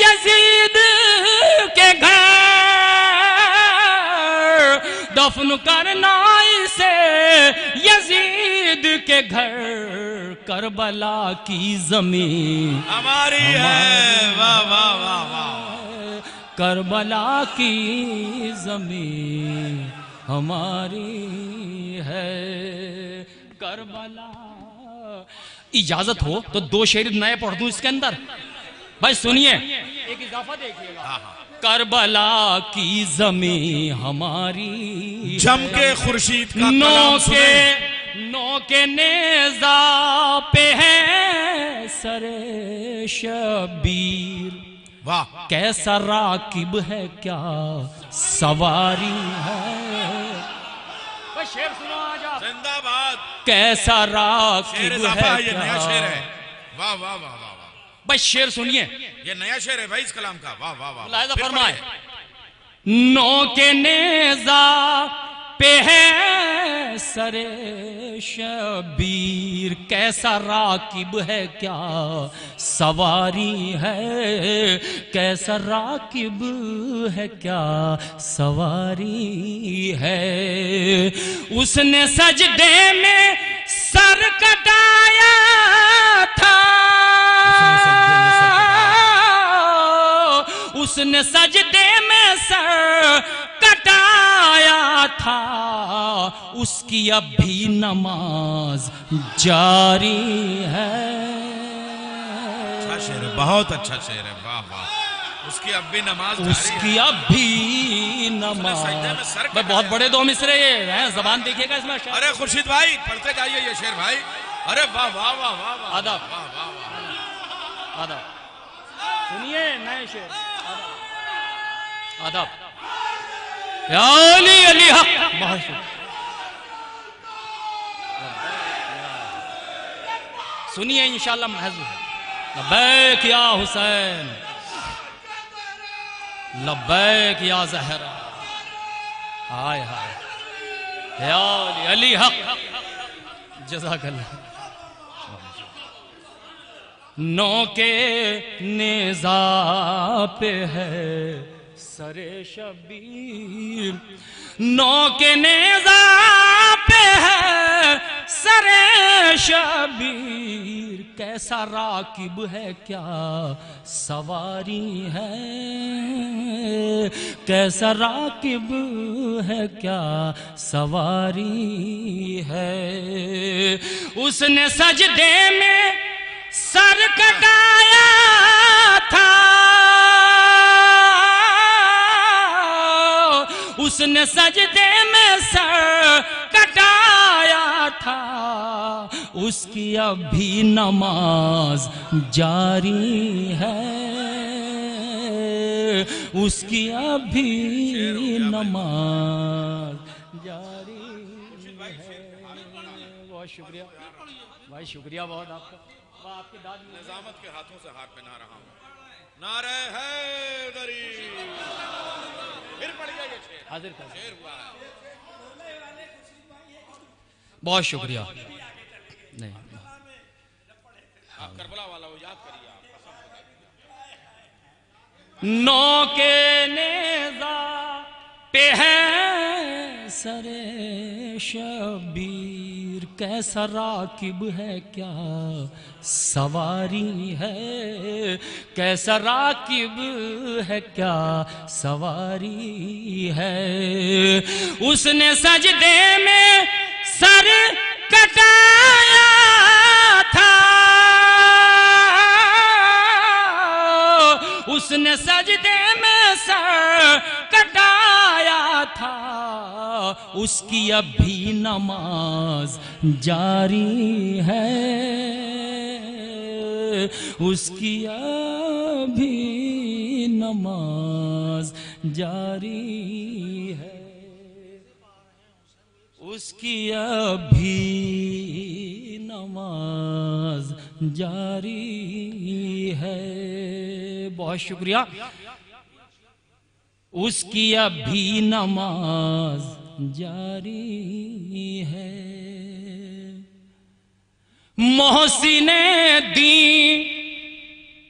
यजीद के घर, दफन करना इसे यजीद के घर। करबला की जमीन हमारी है, वाह वाह वाह वाह। करबला की जमीन हमारी है, करबला। इजाजत हो तो 2 शेर नए पढ़ दूं इसके अंदर। भाई सुनिए, एक इजाफा देखिएगा। करबला की जमीन हमारी, जम के खुर्शीद का नो के नेजा पे है सरे शबीर। वाह, कैसा राकिब है क्या सवारी है। शेर सुनो आज आप। जिंदाबाद। कैसा राकिब है ये नया शेर है। वाह वाह वाह वाह। भाई शेर सुनिए, ये नया शेर है भाई इस कलाम का। वाह वाह वाह। लायदा फरमाए। नो के नेजा पे है सरे शबीर, कैसा राकिब है क्या सवारी है। कैसा राकिब है क्या सवारी है। उसने सजदे में सर कटाया था, उसने सजदे में सर कटाया था। उसकी अब भी नमाज जारी है। अच्छा शेर है, बहुत अच्छा शेर है। वाह वाह। उसकी अब भी नमाज, उसकी अब भी नमाज। भाई बहुत बड़े 2 मिसरे ये हैं, जबान देखिएगा इसमें। अरे खुर्शीद भाई पढ़ते जाइए ये शेर भाई। अरे वाह वाह वाह वाह वाह। आदाब, वाह वाह वाह। आदाब सुनिए नए शेर। आदाब। या अली अली हक। बहुत सुनिए इंशाअल्लाह महज़। लब्बैक या हुसैन, लब्बैक या ज़हरा। हाय हाय या अली हक। जज़ाकल्लाह। नो के नेज़ा पे है सरे शबीर, नो के नेज़ा पे है सरे शबीर। कैसा राकिब है क्या सवारी है। कैसा राकिब है क्या सवारी है। उसने सजदे में सर कटाया था, उसने सजदे में सर कटाया था। उसकी अब भी नमाज जारी है। उसकी अब भी नमाज जारी है। बहुत शुक्रिया भाई, शुक्रिया बहुत आपका। निजामत के हाथों से हाथ पहना रहा हूँ। नारे हैदरी। फिर पड़ गया ये शेर। हाजिर शेर हुआ है। बहुत शुक्रिया। नहीं आप करबला वाला वो याद करिए आप। नौ के नेजा पे है सरे शबीर, कैसा राकिब है क्या सवारी है, कैसा राकिब है क्या सवारी है। उसने सजदे में सर कटाया था, उसने सजदे में सर कटाया था, उसकी अब भी नमाज जारी है, उसकी अब भी नमाज जारी है, उसकी अब भी नमाज जारी है। बहुत शुक्रिया। उसकी अब भी नमाज जारी है। मोहसिने दी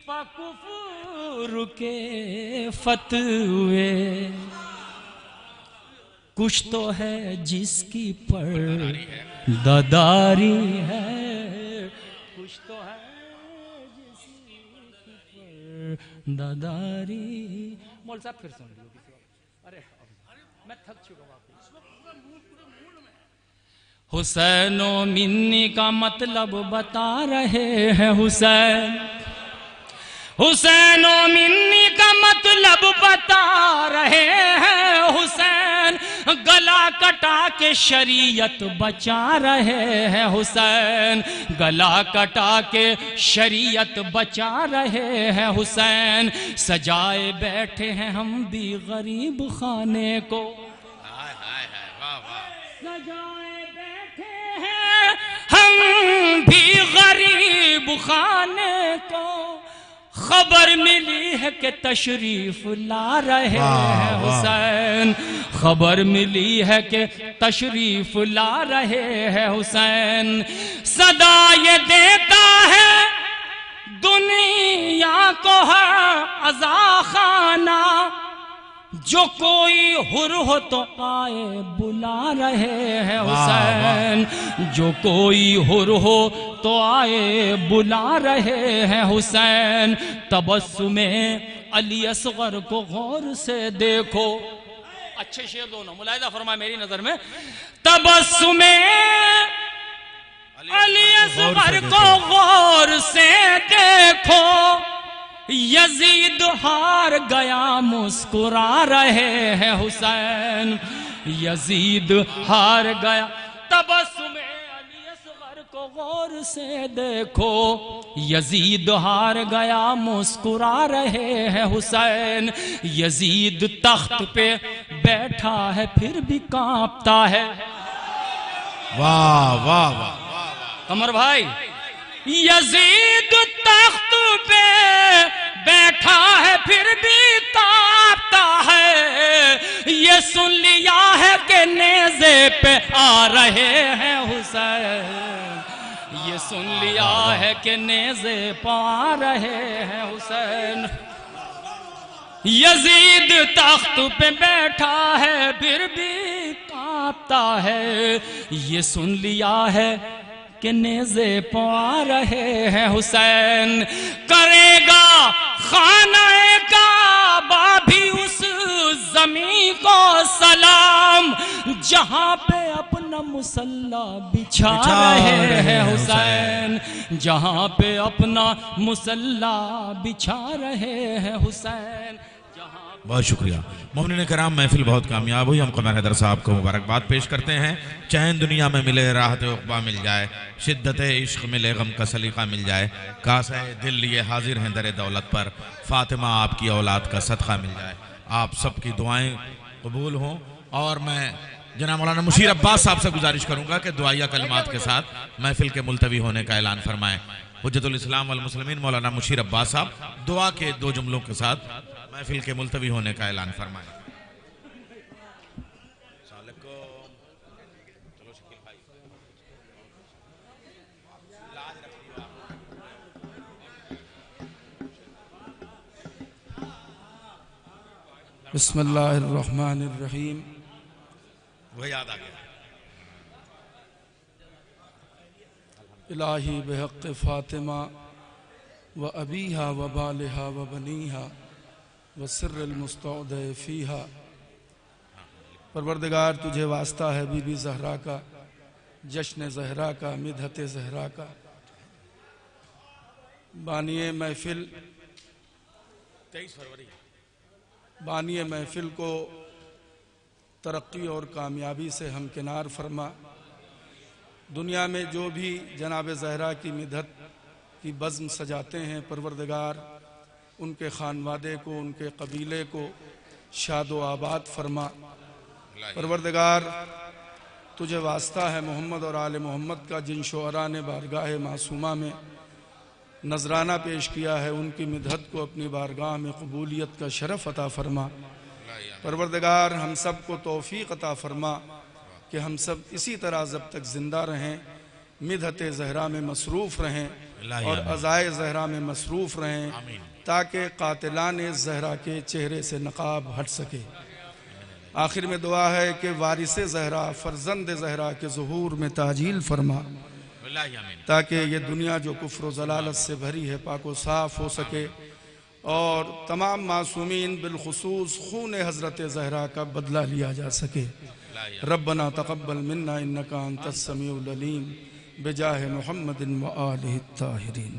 कुफ्र के फतवे, कुछ तो है जिसकी पर्दादारी है, कुछ तो है जिसकी पर्दादारी। मौल साहब फिर सुन लो। अरे मैं थक चुका हूँ। हुसैनो मिन्नी का मतलब बता रहे हैं हुसैन, हुसैनो मिन्नी का मतलब बता रहे हैं हुसैन, गला कटा के शरीयत बचा रहे हैं हुसैन, गला कटा के शरीयत बचा रहे हैं हुसैन। सजाए बैठे हैं हम भी गरीब खाने को, सजाए बैठे हैं हम भी गरीब खाने को, खबर मिली है कि तशरीफ ला रहे हैं हुसैन, खबर मिली है कि तशरीफ ला रहे हैं हुसैन। सदा ये देता है दुनिया को है अज़ा खाना, जो कोई हुर हो तो आए बुला रहे हैं हुसैन, जो कोई हुर हो तो आए बुला रहे हैं हुसैन। तबस्सुमे अली असगर को गौर से देखो। अच्छे शेर दोनों मुलाहिजा फरमाए मेरी नजर में। तबस्सुमे अली असगर को गौर से देखो, यजीद हार गया मुस्कुरा रहे हैं हुसैन, यजीद हार गया। तबस्सुमे अली असगर को गौर से देखो, यजीद हार गया मुस्कुरा रहे हैं हुसैन। यजीद तख्त पे बैठा है फिर भी कांपता है। वाह वाह वाह कमर भाई, यजीद तख्त पे बैठा है फिर भी कांपता है, ये सुन लिया है कि नेज़े पे आ रहे हैं हुसैन, ये सुन लिया है कि नेज़े पे आ रहे हैं हुसैन। यजीद तख्त पे बैठा है फिर भी कांपता है, ये सुन लिया है कि नेज़े पा रहे हैं हुसैन। करेगा खाना काबा भी उस जमीन को सलाम, जहाँ पे अपना मुसल्ला बिछा रहे हैं हुसैन, जहाँ पे अपना मुसल्ला बिछा रहे हैं हुसैन। बहुत शुक्रिया मोमिनीन कराम, महफिल बहुत कामयाब हुई। हम कमर हैदर साहब को मुबारकबाद पेश करते हैं। चैन दुनिया में मिले, राहत उक़बा मिल जाए, शिद्दत इश्क मिले, गम का सलीका मिल जाए, कासा दिल लिए हाजिर हैं दर दौलत पर, फातिमा आपकी औलाद का सदका मिल जाए। आप सबकी दुआएं कबूल हों। और मैं जनाब मौलाना मुशीर अब्बास साहब से गुजारिश करूंगा कि दुआया कलमात के साथ महफिल के मुलतवी होने का ऐलान फरमाएं। हुज्जतुल इस्लाम वल मुस्लिमीन मौलाना मुशीर अब्बास साहब दुआ के 2 जुमलों के साथ महफिल के मुलतवी होने का ऐलान फरमाएं। बिस्मिल्लाहिर्रहमानिर्रहीम। वह याद आ गया। इलाही बेहक़ फ़ातिमा व अबीहा व बालिहा व बनीहा व सिर्रिल मुस्तौदे फ़ीहा। परवरदिगार तुझे वास्ता है बीबी ज़हरा का, जश्न ज़हरा का, मिदहत ज़हरा का। बानिए महफिल 23 फरवरी बानिए महफिल को तरक्की और कामयाबी से हमकिनार फरमा। दुनिया में जो भी जनाब ज़हरा की मिदहत की बज़्म सजाते हैं, परवरदिगार उनके खानवादे को, उनके कबीले को शाद व आबाद फरमा। परवरदिगार तुझे वास्ता है मोहम्मद और आले मोहम्मद का, जिन शुअरा ने बारगाह मासूमा में नजराना पेश किया है, उनकी मिदहत को अपनी बारगाह में कबूलियत का शरफ अता फरमा। परवरदिगार हम सब को तौफीक अता फरमा कि हम सब इसी तरह जब तक जिंदा रहें मिदहत ज़हरा में मसरूफ़ रहें और अज़ाए ज़हरा में मसरूफ़ रहें, ताकि कातिलान ज़हरा के चेहरे से नकाब हट सके। आखिर में दुआ है कि वारिस ज़हरा फ़र्जंद ज़हरा के ज़ुहूर में ताजील फरमा, ताकि ये दुनिया जो कुफ्र व ज़लालत से भरी है पाको साफ़ हो सके और तमाम मासूमीन बिलखुसूस खून हज़रत ज़हरा का बदला लिया जा सके। रब्बना तक़ब्बल मिन्ना इन्नका अंतस समीउल अलीम बिजाह मुहम्मदिन व आलिहि ताहिरीन।